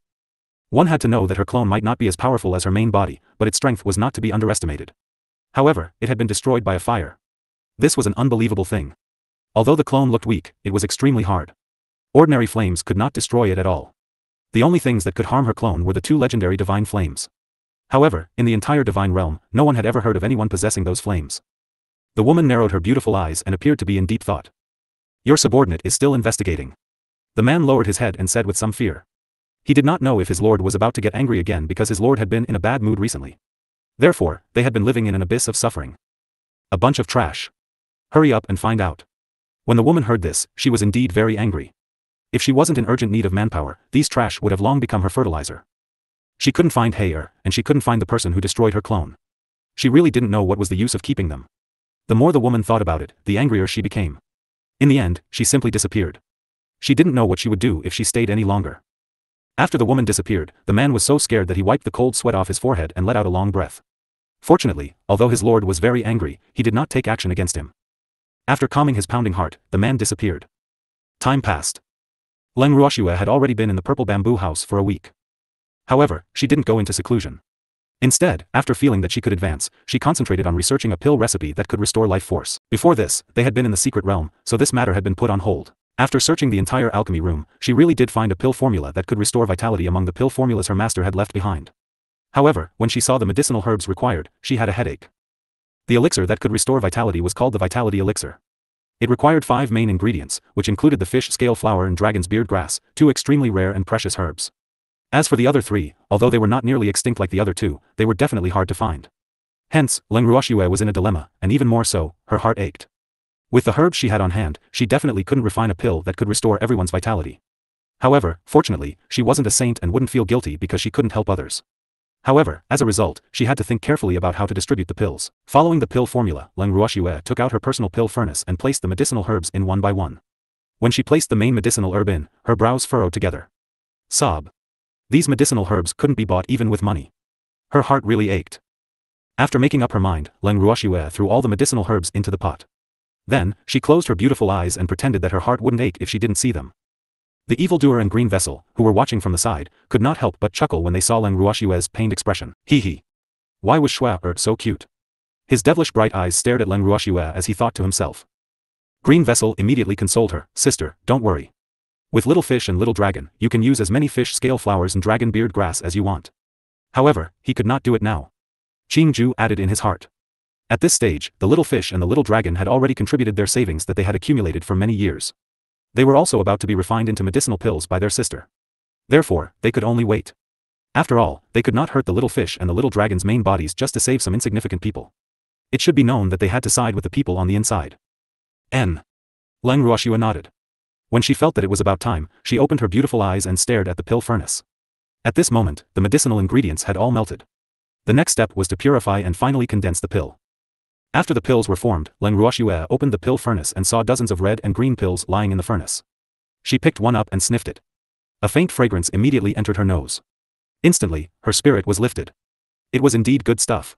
One had to know that her clone might not be as powerful as her main body, but its strength was not to be underestimated. However, it had been destroyed by a fire. This was an unbelievable thing. Although the clone looked weak, it was extremely hard. Ordinary flames could not destroy it at all. The only things that could harm her clone were the 2 legendary divine flames. However, in the entire divine realm, no one had ever heard of anyone possessing those flames. The woman narrowed her beautiful eyes and appeared to be in deep thought. "Your subordinate is still investigating." The man lowered his head and said with some fear. He did not know if his lord was about to get angry again because his lord had been in a bad mood recently. Therefore, they had been living in an abyss of suffering. "A bunch of trash. Hurry up and find out." When the woman heard this, she was indeed very angry. If she wasn't in urgent need of manpower, these trash would have long become her fertilizer. She couldn't find He-er, and she couldn't find the person who destroyed her clone. She really didn't know what was the use of keeping them. The more the woman thought about it, the angrier she became. In the end, she simply disappeared. She didn't know what she would do if she stayed any longer. After the woman disappeared, the man was so scared that he wiped the cold sweat off his forehead and let out a long breath. Fortunately, although his lord was very angry, he did not take action against him. After calming his pounding heart, the man disappeared. Time passed. Leng Ruoxue had already been in the purple bamboo house for a week. However, she didn't go into seclusion. Instead, after feeling that she could advance, she concentrated on researching a pill recipe that could restore life force. Before this, they had been in the secret realm, so this matter had been put on hold. After searching the entire alchemy room, she really did find a pill formula that could restore vitality among the pill formulas her master had left behind. However, when she saw the medicinal herbs required, she had a headache. The elixir that could restore vitality was called the Vitality Elixir. It required 5 main ingredients, which included the fish scale flower and dragon's beard grass, 2 extremely rare and precious herbs. As for the other 3, although they were not nearly extinct like the other 2, they were definitely hard to find. Hence, Leng Ruoxue was in a dilemma, and even more so, her heart ached. With the herbs she had on hand, she definitely couldn't refine a pill that could restore everyone's vitality. However, fortunately, she wasn't a saint and wouldn't feel guilty because she couldn't help others. However, as a result, she had to think carefully about how to distribute the pills. Following the pill formula, Leng Ruoxue took out her personal pill furnace and placed the medicinal herbs in one by one. When she placed the main medicinal herb in, her brows furrowed together. Sob. These medicinal herbs couldn't be bought even with money. Her heart really ached. After making up her mind, Leng Ruoxue threw all the medicinal herbs into the pot. Then, she closed her beautiful eyes and pretended that her heart wouldn't ache if she didn't see them. The evildoer and green vessel, who were watching from the side, could not help but chuckle when they saw Leng Ruoxue's pained expression. Hee hee. Why was Shuai so cute? His devilish bright eyes stared at Leng Ruoxue as he thought to himself. Green vessel immediately consoled her, sister, don't worry. With little fish and little dragon, you can use as many fish scale flowers and dragon beard grass as you want. However, he could not do it now. Qingju added in his heart. At this stage, the little fish and the little dragon had already contributed their savings that they had accumulated for many years. They were also about to be refined into medicinal pills by their sister. Therefore, they could only wait. After all, they could not hurt the little fish and the little dragon's main bodies just to save some insignificant people. It should be known that they had to side with the people on the inside. Leng Ruoxue nodded. When she felt that it was about time, she opened her beautiful eyes and stared at the pill furnace. At this moment, the medicinal ingredients had all melted. The next step was to purify and finally condense the pill. After the pills were formed, Leng Ruoxue opened the pill furnace and saw dozens of red and green pills lying in the furnace. She picked one up and sniffed it. A faint fragrance immediately entered her nose. Instantly, her spirit was lifted. It was indeed good stuff.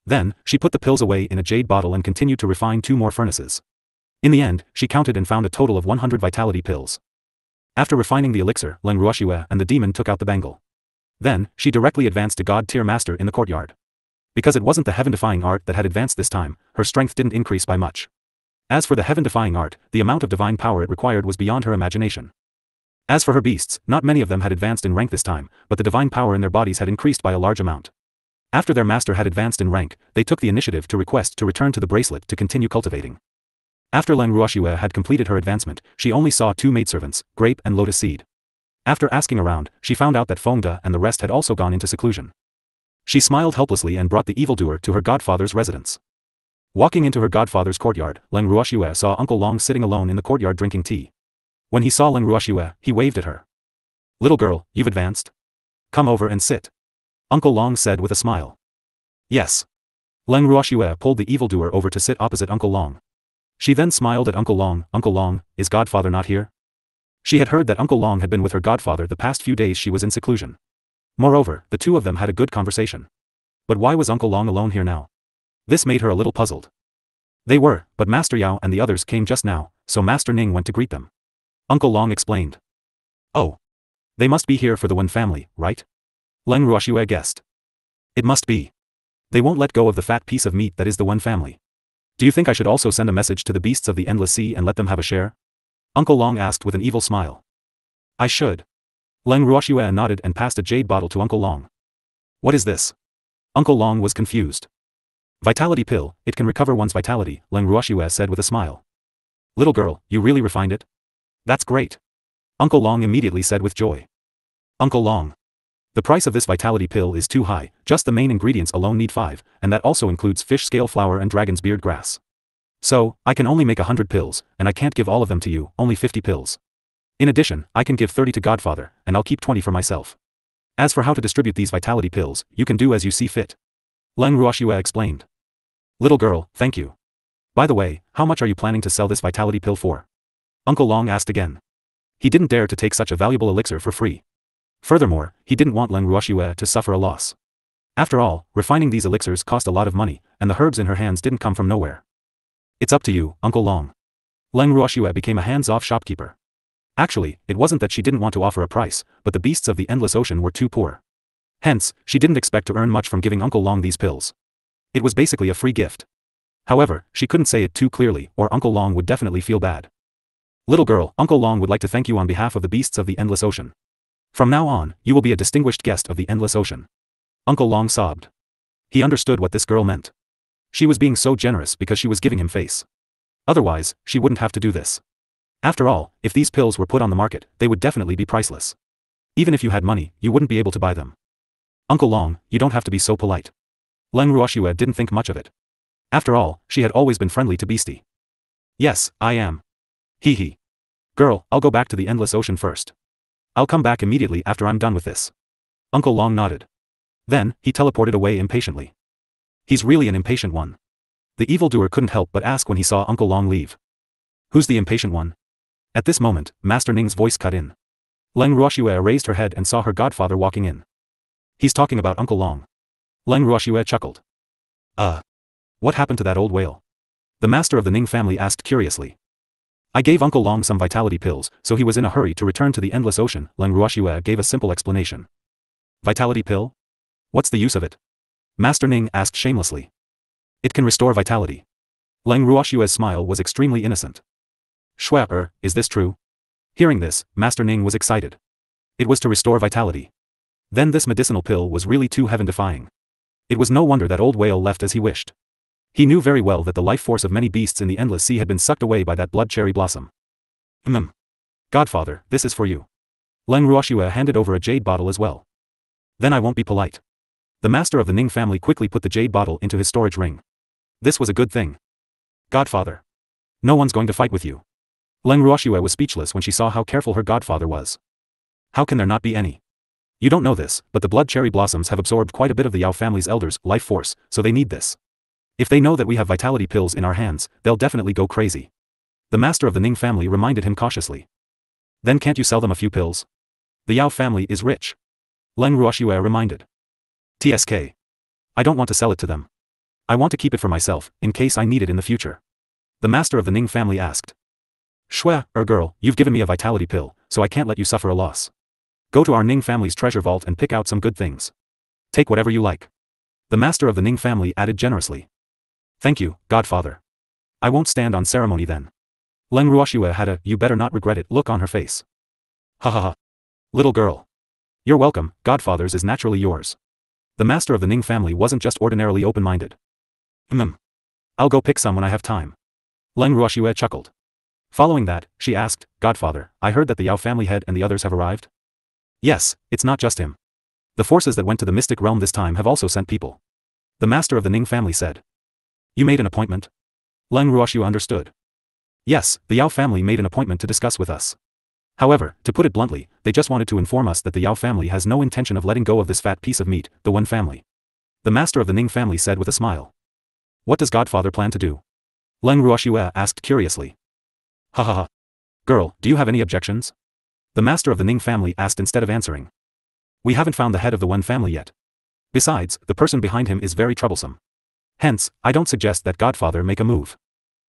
Then, she put the pills away in a jade bottle and continued to refine 2 more furnaces. In the end, she counted and found a total of 100 vitality pills. After refining the elixir, Leng Ruoxue and the demon took out the bangle. Then, she directly advanced to God-tier master in the courtyard. Because it wasn't the heaven-defying art that had advanced this time, her strength didn't increase by much. As for the heaven-defying art, the amount of divine power it required was beyond her imagination. As for her beasts, not many of them had advanced in rank this time, but the divine power in their bodies had increased by a large amount. After their master had advanced in rank, they took the initiative to request to return to the bracelet to continue cultivating. After Leng Ruoxue had completed her advancement, she only saw 2 maidservants, Grape and Lotus Seed. After asking around, she found out that Fengde and the rest had also gone into seclusion. She smiled helplessly and brought the evildoer to her godfather's residence. Walking into her godfather's courtyard, Leng Ruoxue saw Uncle Long sitting alone in the courtyard drinking tea. When he saw Leng Ruoxue, he waved at her. Little girl, you've advanced? Come over and sit. Uncle Long said with a smile. Yes. Leng Ruoxue pulled the evildoer over to sit opposite Uncle Long. She then smiled at Uncle Long. Uncle Long, is Godfather not here? She had heard that Uncle Long had been with her godfather the past few days she was in seclusion. Moreover, the 2 of them had a good conversation. But why was Uncle Long alone here now? This made her a little puzzled. They were, but Master Yao and the others came just now, so Master Ning went to greet them. Uncle Long explained. Oh. They must be here for the Wen family, right? Leng Ruoxue guessed. It must be. They won't let go of the fat piece of meat that is the Wen family. Do you think I should also send a message to the beasts of the Endless Sea and let them have a share? Uncle Long asked with an evil smile. I should. Leng Ruoxue nodded and passed a jade bottle to Uncle Long. What is this? Uncle Long was confused. Vitality pill, it can recover one's vitality, Leng Ruoxue said with a smile. Little girl, you really refined it? That's great. Uncle Long immediately said with joy. Uncle Long. The price of this vitality pill is too high, just the main ingredients alone need 5, and that also includes fish scale flower and dragon's beard grass. So, I can only make 100 pills, and I can't give all of them to you, only 50 pills. In addition, I can give 30 to Godfather, and I'll keep 20 for myself. As for how to distribute these vitality pills, you can do as you see fit. Leng Ruoxue explained. Little girl, thank you. By the way, how much are you planning to sell this vitality pill for? Uncle Long asked again. He didn't dare to take such a valuable elixir for free. Furthermore, he didn't want Leng Ruoxue to suffer a loss. After all, refining these elixirs cost a lot of money, and the herbs in her hands didn't come from nowhere. It's up to you, Uncle Long. Leng Ruoxue became a hands-off shopkeeper. Actually, it wasn't that she didn't want to offer a price, but the beasts of the Endless Ocean were too poor. Hence, she didn't expect to earn much from giving Uncle Long these pills. It was basically a free gift. However, she couldn't say it too clearly, or Uncle Long would definitely feel bad. Little girl, Uncle Long would like to thank you on behalf of the beasts of the Endless Ocean. From now on, you will be a distinguished guest of the Endless Ocean. Uncle Long sobbed. He understood what this girl meant. She was being so generous because she was giving him face. Otherwise, she wouldn't have to do this. After all, if these pills were put on the market, they would definitely be priceless. Even if you had money, you wouldn't be able to buy them. Uncle Long, you don't have to be so polite. Leng Ruoxue didn't think much of it. After all, she had always been friendly to Beastie. Yes, I am. Hee hee. Girl, I'll go back to the endless ocean first. I'll come back immediately after I'm done with this. Uncle Long nodded. Then, he teleported away impatiently. He's really an impatient one. The evildoer couldn't help but ask when he saw Uncle Long leave. Who's the impatient one? At this moment, Master Ning's voice cut in. Leng Ruoxue raised her head and saw her godfather walking in. He's talking about Uncle Long. Leng Ruoxue chuckled. What happened to that old whale? The master of the Ning family asked curiously. I gave Uncle Long some vitality pills, so he was in a hurry to return to the endless ocean. Leng Ruoxue gave a simple explanation. Vitality pill? What's the use of it? Master Ning asked shamelessly. It can restore vitality. Leng Ruoxue's smile was extremely innocent. Shwe, is this true? Hearing this, Master Ning was excited. It was to restore vitality. Then this medicinal pill was really too heaven-defying. It was no wonder that old whale left as he wished. He knew very well that the life force of many beasts in the endless sea had been sucked away by that blood cherry blossom. Godfather, this is for you. Leng Ruoxue handed over a jade bottle as well. Then I won't be polite. The master of the Ning family quickly put the jade bottle into his storage ring. This was a good thing. Godfather. No one's going to fight with you. Leng Ruoxue was speechless when she saw how careful her godfather was. How can there not be any? You don't know this, but the blood cherry blossoms have absorbed quite a bit of the Yao family's elders' life force, so they need this. If they know that we have vitality pills in our hands, they'll definitely go crazy. The master of the Ning family reminded him cautiously. Then can't you sell them a few pills? The Yao family is rich. Leng Ruoxue reminded. TSK. I don't want to sell it to them. I want to keep it for myself, in case I need it in the future. The master of the Ning family asked. Shwe, girl, you've given me a vitality pill, so I can't let you suffer a loss. Go to our Ning family's treasure vault and pick out some good things. Take whatever you like. The master of the Ning family added generously. Thank you, godfather. I won't stand on ceremony then. Leng Ruoxue had a "you better not regret it" look on her face. Ha ha ha. Little girl. You're welcome, godfathers is naturally yours. The master of the Ning family wasn't just ordinarily open-minded. I'll go pick some when I have time. Leng Ruoxue chuckled. Following that, she asked, Godfather, I heard that the Yao family head and the others have arrived? Yes, it's not just him. The forces that went to the mystic realm this time have also sent people. The master of the Ning family said. You made an appointment? Leng Ruoxue understood. Yes, the Yao family made an appointment to discuss with us. However, to put it bluntly, they just wanted to inform us that the Yao family has no intention of letting go of this fat piece of meat, the One family. The master of the Ning family said with a smile. What does Godfather plan to do? Leng Ruoxue asked curiously. Ha ha ha. Girl, do you have any objections? The master of the Ning family asked instead of answering. We haven't found the head of the One family yet. Besides, the person behind him is very troublesome. Hence, I don't suggest that Godfather make a move.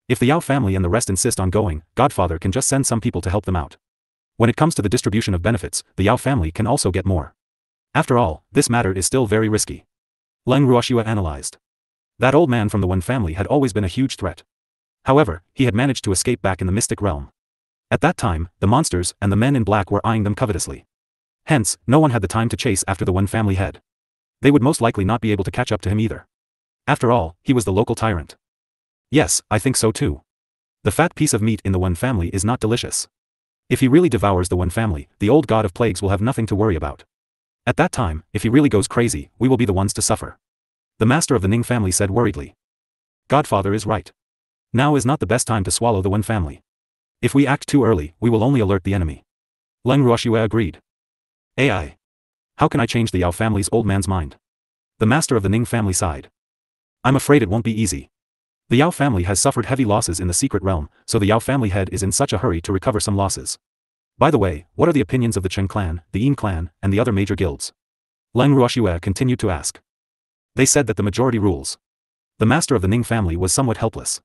If the Yao family and the rest insist on going, Godfather can just send some people to help them out. When it comes to the distribution of benefits, the Yao family can also get more. After all, this matter is still very risky. Leng Ruoxue analyzed. That old man from the One family had always been a huge threat. However, he had managed to escape back in the mystic realm. At that time, the monsters and the men in black were eyeing them covetously. Hence, no one had the time to chase after the One family head. They would most likely not be able to catch up to him either. After all, he was the local tyrant. Yes, I think so too. The fat piece of meat in the One family is not delicious. If he really devours the One family, the old god of plagues will have nothing to worry about. At that time, if he really goes crazy, we will be the ones to suffer. The master of the Ning family said worriedly. Godfather is right. Now is not the best time to swallow the One family. If we act too early, we will only alert the enemy. Leng Ruoxue agreed. AI. How can I change the Yao family's old man's mind? The master of the Ning family sighed. I'm afraid it won't be easy. The Yao family has suffered heavy losses in the secret realm, so the Yao family head is in such a hurry to recover some losses. By the way, what are the opinions of the Chen clan, the Yin clan, and the other major guilds? Leng Ruoxue continued to ask. They said that the majority rules. The master of the Ning family was somewhat helpless.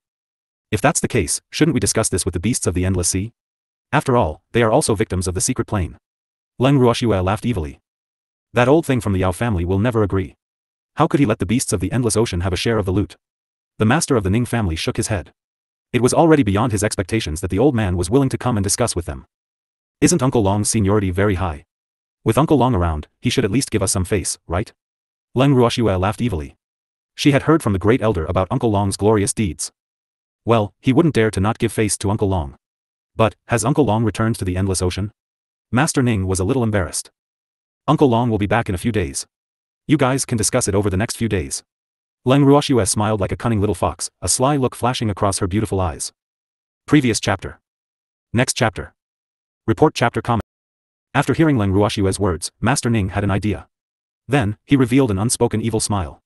If that's the case, shouldn't we discuss this with the beasts of the endless sea? After all, they are also victims of the secret plane. Leng Ruoxue laughed evilly. That old thing from the Yao family will never agree. How could he let the beasts of the endless ocean have a share of the loot? The master of the Ning family shook his head. It was already beyond his expectations that the old man was willing to come and discuss with them. Isn't Uncle Long's seniority very high? With Uncle Long around, he should at least give us some face, right? Leng Ruoxue laughed evilly. She had heard from the great elder about Uncle Long's glorious deeds. Well, he wouldn't dare to not give face to Uncle Long. But, has Uncle Long returned to the endless ocean? Master Ning was a little embarrassed. Uncle Long will be back in a few days. You guys can discuss it over the next few days. Leng Ruoxue smiled like a cunning little fox, a sly look flashing across her beautiful eyes. Previous chapter. Next chapter. Report chapter comment. After hearing Leng Ruoxue's words, Master Ning had an idea. Then, he revealed an unspoken evil smile.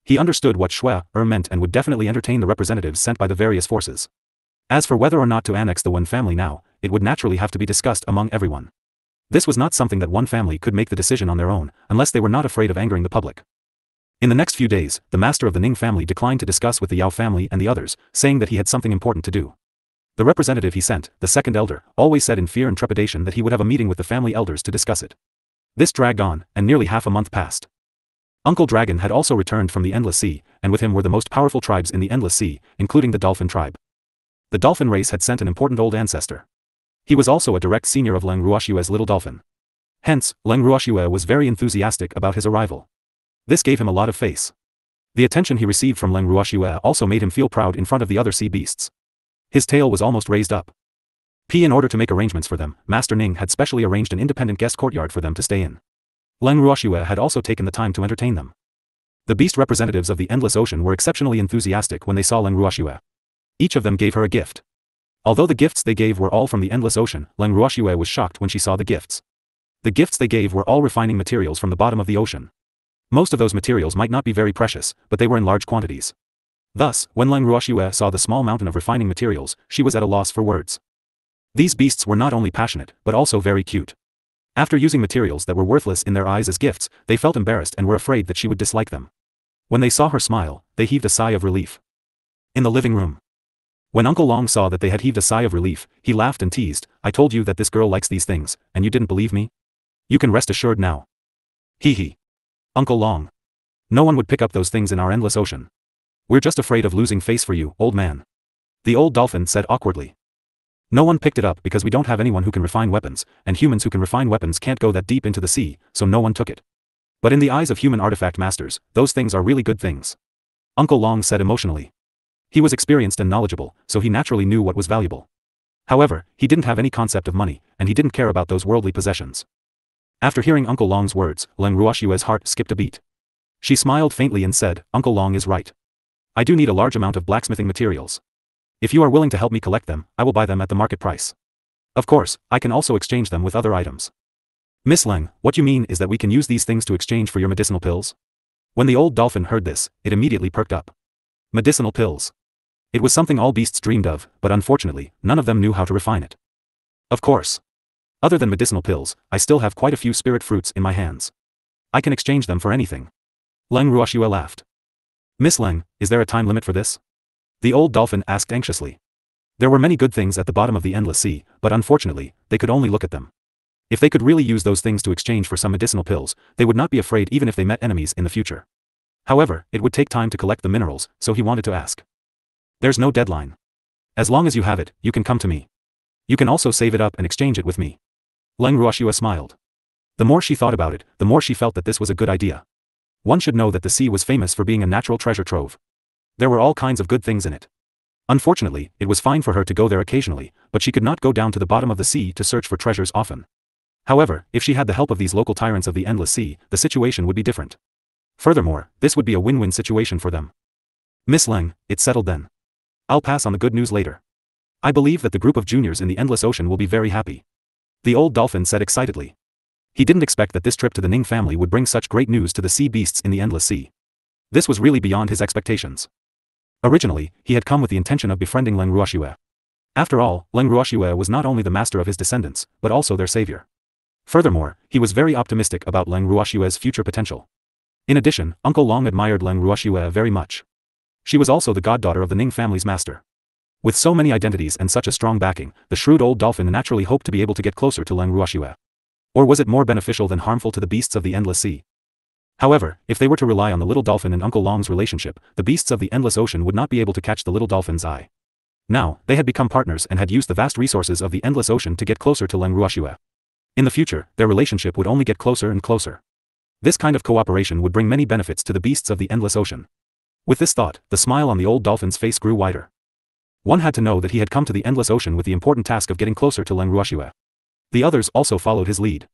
He understood what Xue meant and would definitely entertain the representatives sent by the various forces. As for whether or not to annex the Wen family now, it would naturally have to be discussed among everyone. This was not something that one family could make the decision on their own, unless they were not afraid of angering the public. In the next few days, the master of the Ning family declined to discuss with the Yao family and the others, saying that he had something important to do. The representative he sent, the second elder, always said in fear and trepidation that he would have a meeting with the family elders to discuss it. This dragged on, and nearly half a month passed. Uncle Dragon had also returned from the Endless Sea, and with him were the most powerful tribes in the Endless Sea, including the Dolphin tribe. The Dolphin race had sent an important old ancestor. He was also a direct senior of Leng Ruoxue's little dolphin. Hence, Leng Ruoxue was very enthusiastic about his arrival. This gave him a lot of face. The attention he received from Leng Ruoxue also made him feel proud in front of the other sea beasts. His tail was almost raised up. In order to make arrangements for them, Master Ning had specially arranged an independent guest courtyard for them to stay in. Leng Ruoxue had also taken the time to entertain them. The beast representatives of the Endless Ocean were exceptionally enthusiastic when they saw Leng Ruoxue. Each of them gave her a gift. Although the gifts they gave were all from the Endless Ocean, Leng Ruoxue was shocked when she saw the gifts. The gifts they gave were all refining materials from the bottom of the ocean. Most of those materials might not be very precious, but they were in large quantities. Thus, when Leng Ruoxue saw the small mountain of refining materials, she was at a loss for words. These beasts were not only passionate, but also very cute. After using materials that were worthless in their eyes as gifts, they felt embarrassed and were afraid that she would dislike them. When they saw her smile, they heaved a sigh of relief. In the living room. When Uncle Long saw that they had heaved a sigh of relief, he laughed and teased, "I told you that this girl likes these things, and you didn't believe me? You can rest assured now." Hee hee. Uncle Long. No one would pick up those things in our Endless Ocean. We're just afraid of losing face for you, old man. The old dolphin said awkwardly. No one picked it up because we don't have anyone who can refine weapons, and humans who can refine weapons can't go that deep into the sea, so no one took it. But in the eyes of human artifact masters, those things are really good things. Uncle Long said emotionally. He was experienced and knowledgeable, so he naturally knew what was valuable. However, he didn't have any concept of money, and he didn't care about those worldly possessions. After hearing Uncle Long's words, Leng Ruoxue's heart skipped a beat. She smiled faintly and said, "Uncle Long is right. I do need a large amount of blacksmithing materials. If you are willing to help me collect them, I will buy them at the market price. Of course, I can also exchange them with other items." "Miss Leng, what you mean is that we can use these things to exchange for your medicinal pills?" When the old dolphin heard this, it immediately perked up. Medicinal pills. It was something all beasts dreamed of, but unfortunately, none of them knew how to refine it. Of course. Other than medicinal pills, I still have quite a few spirit fruits in my hands. I can exchange them for anything. Leng Ruoxue laughed. "Miss Leng, is there a time limit for this?" The old dolphin asked anxiously. There were many good things at the bottom of the Endless Sea, but unfortunately, they could only look at them. If they could really use those things to exchange for some medicinal pills, they would not be afraid even if they met enemies in the future. However, it would take time to collect the minerals, so he wanted to ask. "There's no deadline. As long as you have it, you can come to me. You can also save it up and exchange it with me." Leng Ruoxue smiled. The more she thought about it, the more she felt that this was a good idea. One should know that the sea was famous for being a natural treasure trove. There were all kinds of good things in it. Unfortunately, it was fine for her to go there occasionally, but she could not go down to the bottom of the sea to search for treasures often. However, if she had the help of these local tyrants of the Endless Sea, the situation would be different. Furthermore, this would be a win-win situation for them. "Miss Leng, it's settled then. I'll pass on the good news later. I believe that the group of juniors in the Endless Ocean will be very happy." The old dolphin said excitedly. He didn't expect that this trip to the Ning family would bring such great news to the sea beasts in the Endless Sea. This was really beyond his expectations. Originally, he had come with the intention of befriending Leng Ruoxue. After all, Leng Ruoxue was not only the master of his descendants, but also their savior. Furthermore, he was very optimistic about Leng Ruoxue's future potential. In addition, Uncle Long admired Leng Ruoxue very much. She was also the goddaughter of the Ning family's master. With so many identities and such a strong backing, the shrewd old dolphin naturally hoped to be able to get closer to Leng Ruoxue. Or was it more beneficial than harmful to the beasts of the Endless Sea? However, if they were to rely on the little dolphin and Uncle Long's relationship, the beasts of the Endless Ocean would not be able to catch the little dolphin's eye. Now, they had become partners and had used the vast resources of the Endless Ocean to get closer to Leng Ruoxue. In the future, their relationship would only get closer and closer. This kind of cooperation would bring many benefits to the beasts of the Endless Ocean. With this thought, the smile on the old dolphin's face grew wider. One had to know that he had come to the Endless Ocean with the important task of getting closer to Leng Ruoxue. The others also followed his lead.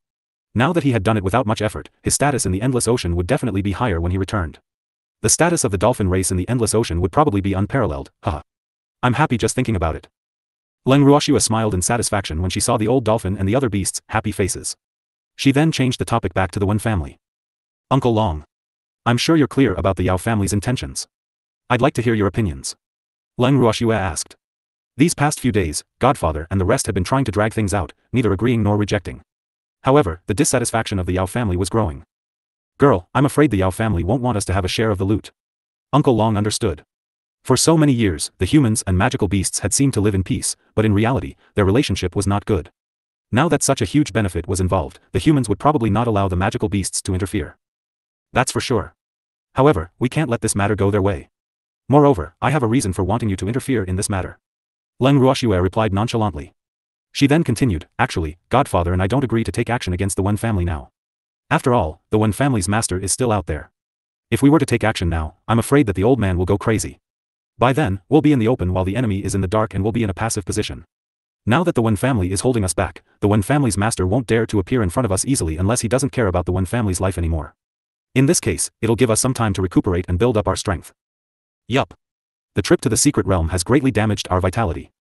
Now that he had done it without much effort, his status in the Endless Ocean would definitely be higher when he returned. The status of the dolphin race in the endless ocean would probably be unparalleled, haha. I'm happy just thinking about it. Leng Ruoxue smiled in satisfaction when she saw the old dolphin and the other beasts' happy faces. She then changed the topic back to the Wen family. Uncle Long. I'm sure you're clear about the Yao family's intentions. I'd like to hear your opinions. Leng Ruoxue asked. These past few days, Godfather and the rest had been trying to drag things out, neither agreeing nor rejecting. However, the dissatisfaction of the Yao family was growing. Girl, I'm afraid the Yao family won't want us to have a share of the loot. Uncle Long understood. For so many years, the humans and magical beasts had seemed to live in peace, but in reality, their relationship was not good. Now that such a huge benefit was involved, the humans would probably not allow the magical beasts to interfere. That's for sure. However, we can't let this matter go their way. Moreover, I have a reason for wanting you to interfere in this matter. Leng Ruoxue replied nonchalantly. She then continued, actually, Godfather and I don't agree to take action against the Wen family now. After all, the Wen family's master is still out there. If we were to take action now, I'm afraid that the old man will go crazy. By then, we'll be in the open while the enemy is in the dark and we'll be in a passive position. Now that the Wen family is holding us back, the Wen family's master won't dare to appear in front of us easily unless he doesn't care about the Wen family's life anymore. In this case, it'll give us some time to recuperate and build up our strength. Yup. The trip to the secret realm has greatly damaged our vitality.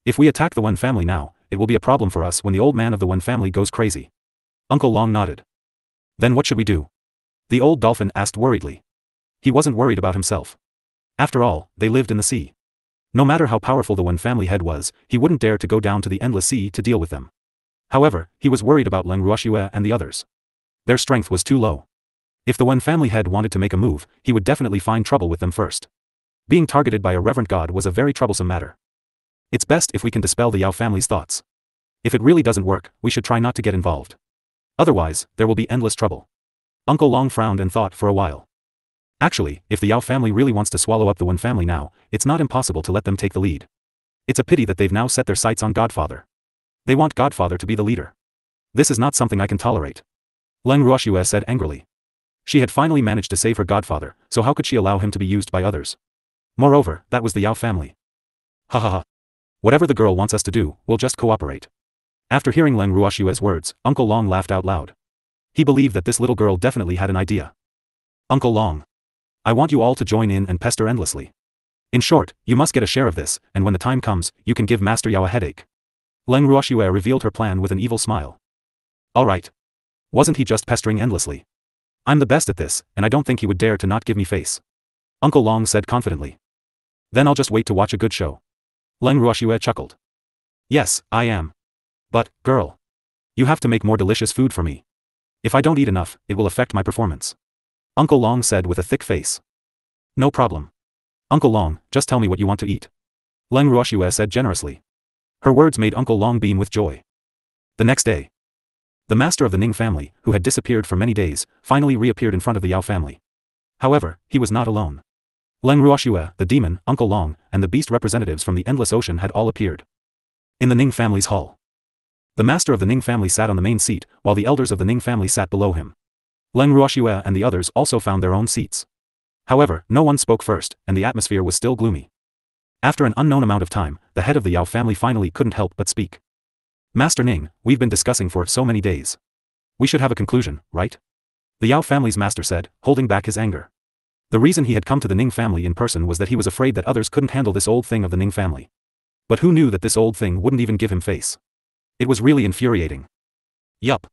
If we attack the Wen family now, it will be a problem for us when the old man of the Wen family goes crazy. Uncle Long nodded. Then what should we do? The old dolphin asked worriedly. He wasn't worried about himself. After all, they lived in the sea. No matter how powerful the Wen family head was, he wouldn't dare to go down to the endless sea to deal with them. However, he was worried about Leng Ruoxue and the others. Their strength was too low. If the Wen family head wanted to make a move, he would definitely find trouble with them first. Being targeted by a reverent god was a very troublesome matter. It's best if we can dispel the Yao family's thoughts. If it really doesn't work, we should try not to get involved. Otherwise, there will be endless trouble. Uncle Long frowned and thought for a while. Actually, if the Yao family really wants to swallow up the Wen family now, it's not impossible to let them take the lead. It's a pity that they've now set their sights on Godfather. They want Godfather to be the leader. This is not something I can tolerate. Leng Ruoxue said angrily. She had finally managed to save her Godfather, so how could she allow him to be used by others? Moreover, that was the Yao family. Ha ha ha. Whatever the girl wants us to do, we'll just cooperate. After hearing Leng Ruoxue's words, Uncle Long laughed out loud. He believed that this little girl definitely had an idea. Uncle Long. I want you all to join in and pester endlessly. In short, you must get a share of this, and when the time comes, you can give Master Yao a headache. Leng Ruoxue revealed her plan with an evil smile. Alright. Wasn't he just pestering endlessly? I'm the best at this, and I don't think he would dare to not give me face. Uncle Long said confidently. Then I'll just wait to watch a good show. Leng Ruoxue chuckled. Yes, I am. But, girl. You have to make more delicious food for me. If I don't eat enough, it will affect my performance. Uncle Long said with a thick face. No problem. Uncle Long, just tell me what you want to eat. Leng Ruoxue said generously. Her words made Uncle Long beam with joy. The next day. The master of the Ning family, who had disappeared for many days, finally reappeared in front of the Yao family. However, he was not alone. Leng Ruoxue, the demon, Uncle Long, and the beast representatives from the endless ocean had all appeared. In the Ning family's hall. The master of the Ning family sat on the main seat, while the elders of the Ning family sat below him. Leng Ruoxue and the others also found their own seats. However, no one spoke first, and the atmosphere was still gloomy. After an unknown amount of time, the head of the Yao family finally couldn't help but speak. Master Ning, we've been discussing for so many days. We should have a conclusion, right? The Yao family's master said, holding back his anger. The reason he had come to the Ning family in person was that he was afraid that others couldn't handle this old thing of the Ning family. But who knew that this old thing wouldn't even give him face? It was really infuriating. Yup.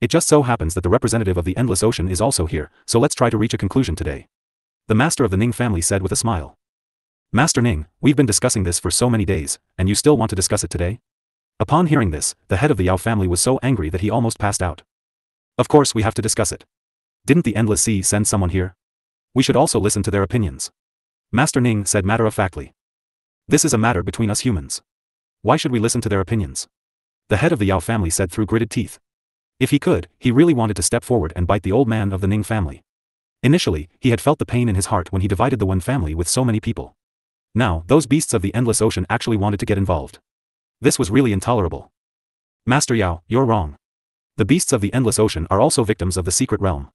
It just so happens that the representative of the Endless Ocean is also here, so let's try to reach a conclusion today. The master of the Ning family said with a smile. Master Ning, we've been discussing this for so many days, and you still want to discuss it today? Upon hearing this, the head of the Yao family was so angry that he almost passed out. Of course we have to discuss it. Didn't the Endless Sea send someone here? We should also listen to their opinions. Master Ning said matter-of-factly. This is a matter between us humans. Why should we listen to their opinions? The head of the Yao family said through gritted teeth. If he could, he really wanted to step forward and bite the old man of the Ning family. Initially, he had felt the pain in his heart when he divided the Wen family with so many people. Now, those beasts of the Endless Ocean actually wanted to get involved. This was really intolerable. Master Yao, you're wrong. The beasts of the Endless Ocean are also victims of the secret realm.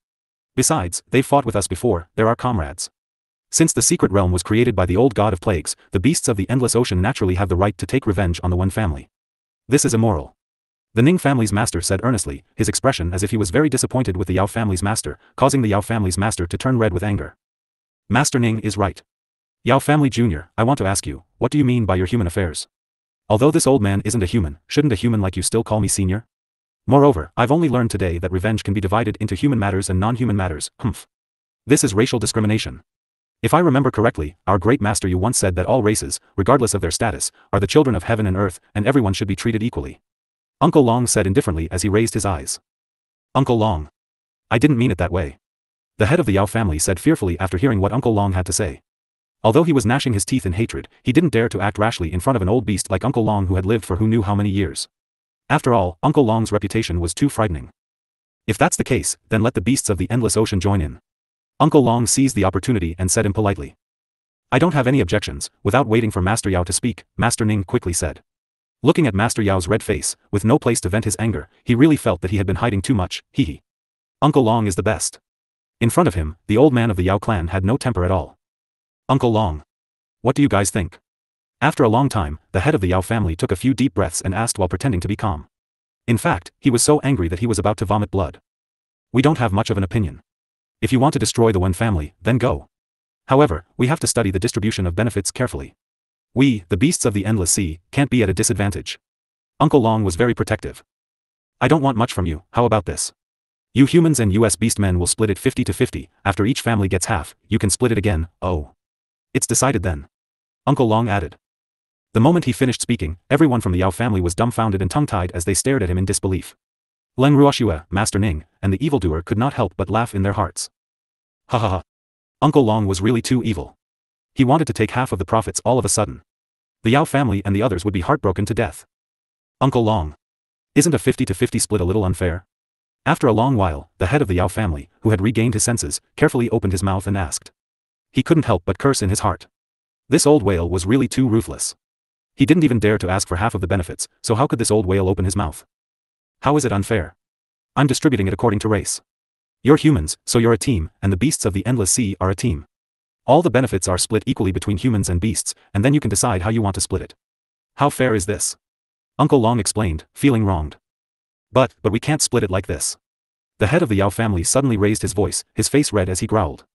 Besides, they've fought with us before, they're our comrades. Since the secret realm was created by the old god of plagues, the beasts of the Endless Ocean naturally have the right to take revenge on the Wen family. This is immoral. The Ning family's master said earnestly, his expression as if he was very disappointed with the Yao family's master, causing the Yao family's master to turn red with anger. Master Ning is right. Yao family Jr., I want to ask you, what do you mean by your human affairs? Although this old man isn't a human, shouldn't a human like you still call me senior? Moreover, I've only learned today that revenge can be divided into human matters and non-human matters, humph. This is racial discrimination. If I remember correctly, our great master you once said that all races, regardless of their status, are the children of heaven and earth, and everyone should be treated equally. Uncle Long said indifferently as he raised his eyes. Uncle Long. I didn't mean it that way. The head of the Yao family said fearfully after hearing what Uncle Long had to say. Although he was gnashing his teeth in hatred, he didn't dare to act rashly in front of an old beast like Uncle Long who had lived for who knew how many years. After all, Uncle Long's reputation was too frightening. If that's the case, then let the beasts of the endless ocean join in. Uncle Long seized the opportunity and said impolitely. I don't have any objections. Without waiting for Master Yao to speak, Master Ning quickly said. Looking at Master Yao's red face, with no place to vent his anger, he really felt that he had been hiding too much, hee. Uncle Long is the best. In front of him, the old man of the Yao clan had no temper at all. Uncle Long. What do you guys think? After a long time, the head of the Yao family took a few deep breaths and asked while pretending to be calm. In fact, he was so angry that he was about to vomit blood. We don't have much of an opinion. If you want to destroy the Wen family, then go. However, we have to study the distribution of benefits carefully. We, the beasts of the endless sea, can't be at a disadvantage. Uncle Long was very protective. I don't want much from you, how about this? You humans and US beast men will split it 50-50, after each family gets half, you can split it again, oh. It's decided then. Uncle Long added. The moment he finished speaking, everyone from the Yao family was dumbfounded and tongue-tied as they stared at him in disbelief. Leng Ruoxue, Master Ning, and the evildoer could not help but laugh in their hearts. Ha ha ha. Uncle Long was really too evil. He wanted to take half of the profits all of a sudden. The Yao family and the others would be heartbroken to death. Uncle Long. Isn't a 50-50 split a little unfair? After a long while, the head of the Yao family, who had regained his senses, carefully opened his mouth and asked. He couldn't help but curse in his heart. This old whale was really too ruthless. He didn't even dare to ask for half of the benefits, so how could this old whale open his mouth? How is it unfair? I'm distributing it according to race. You're humans, so you're a team, and the beasts of the endless sea are a team. All the benefits are split equally between humans and beasts, and then you can decide how you want to split it. How fair is this? Uncle Long explained, feeling wronged. But we can't split it like this. The head of the Yao family suddenly raised his voice, his face red as he growled.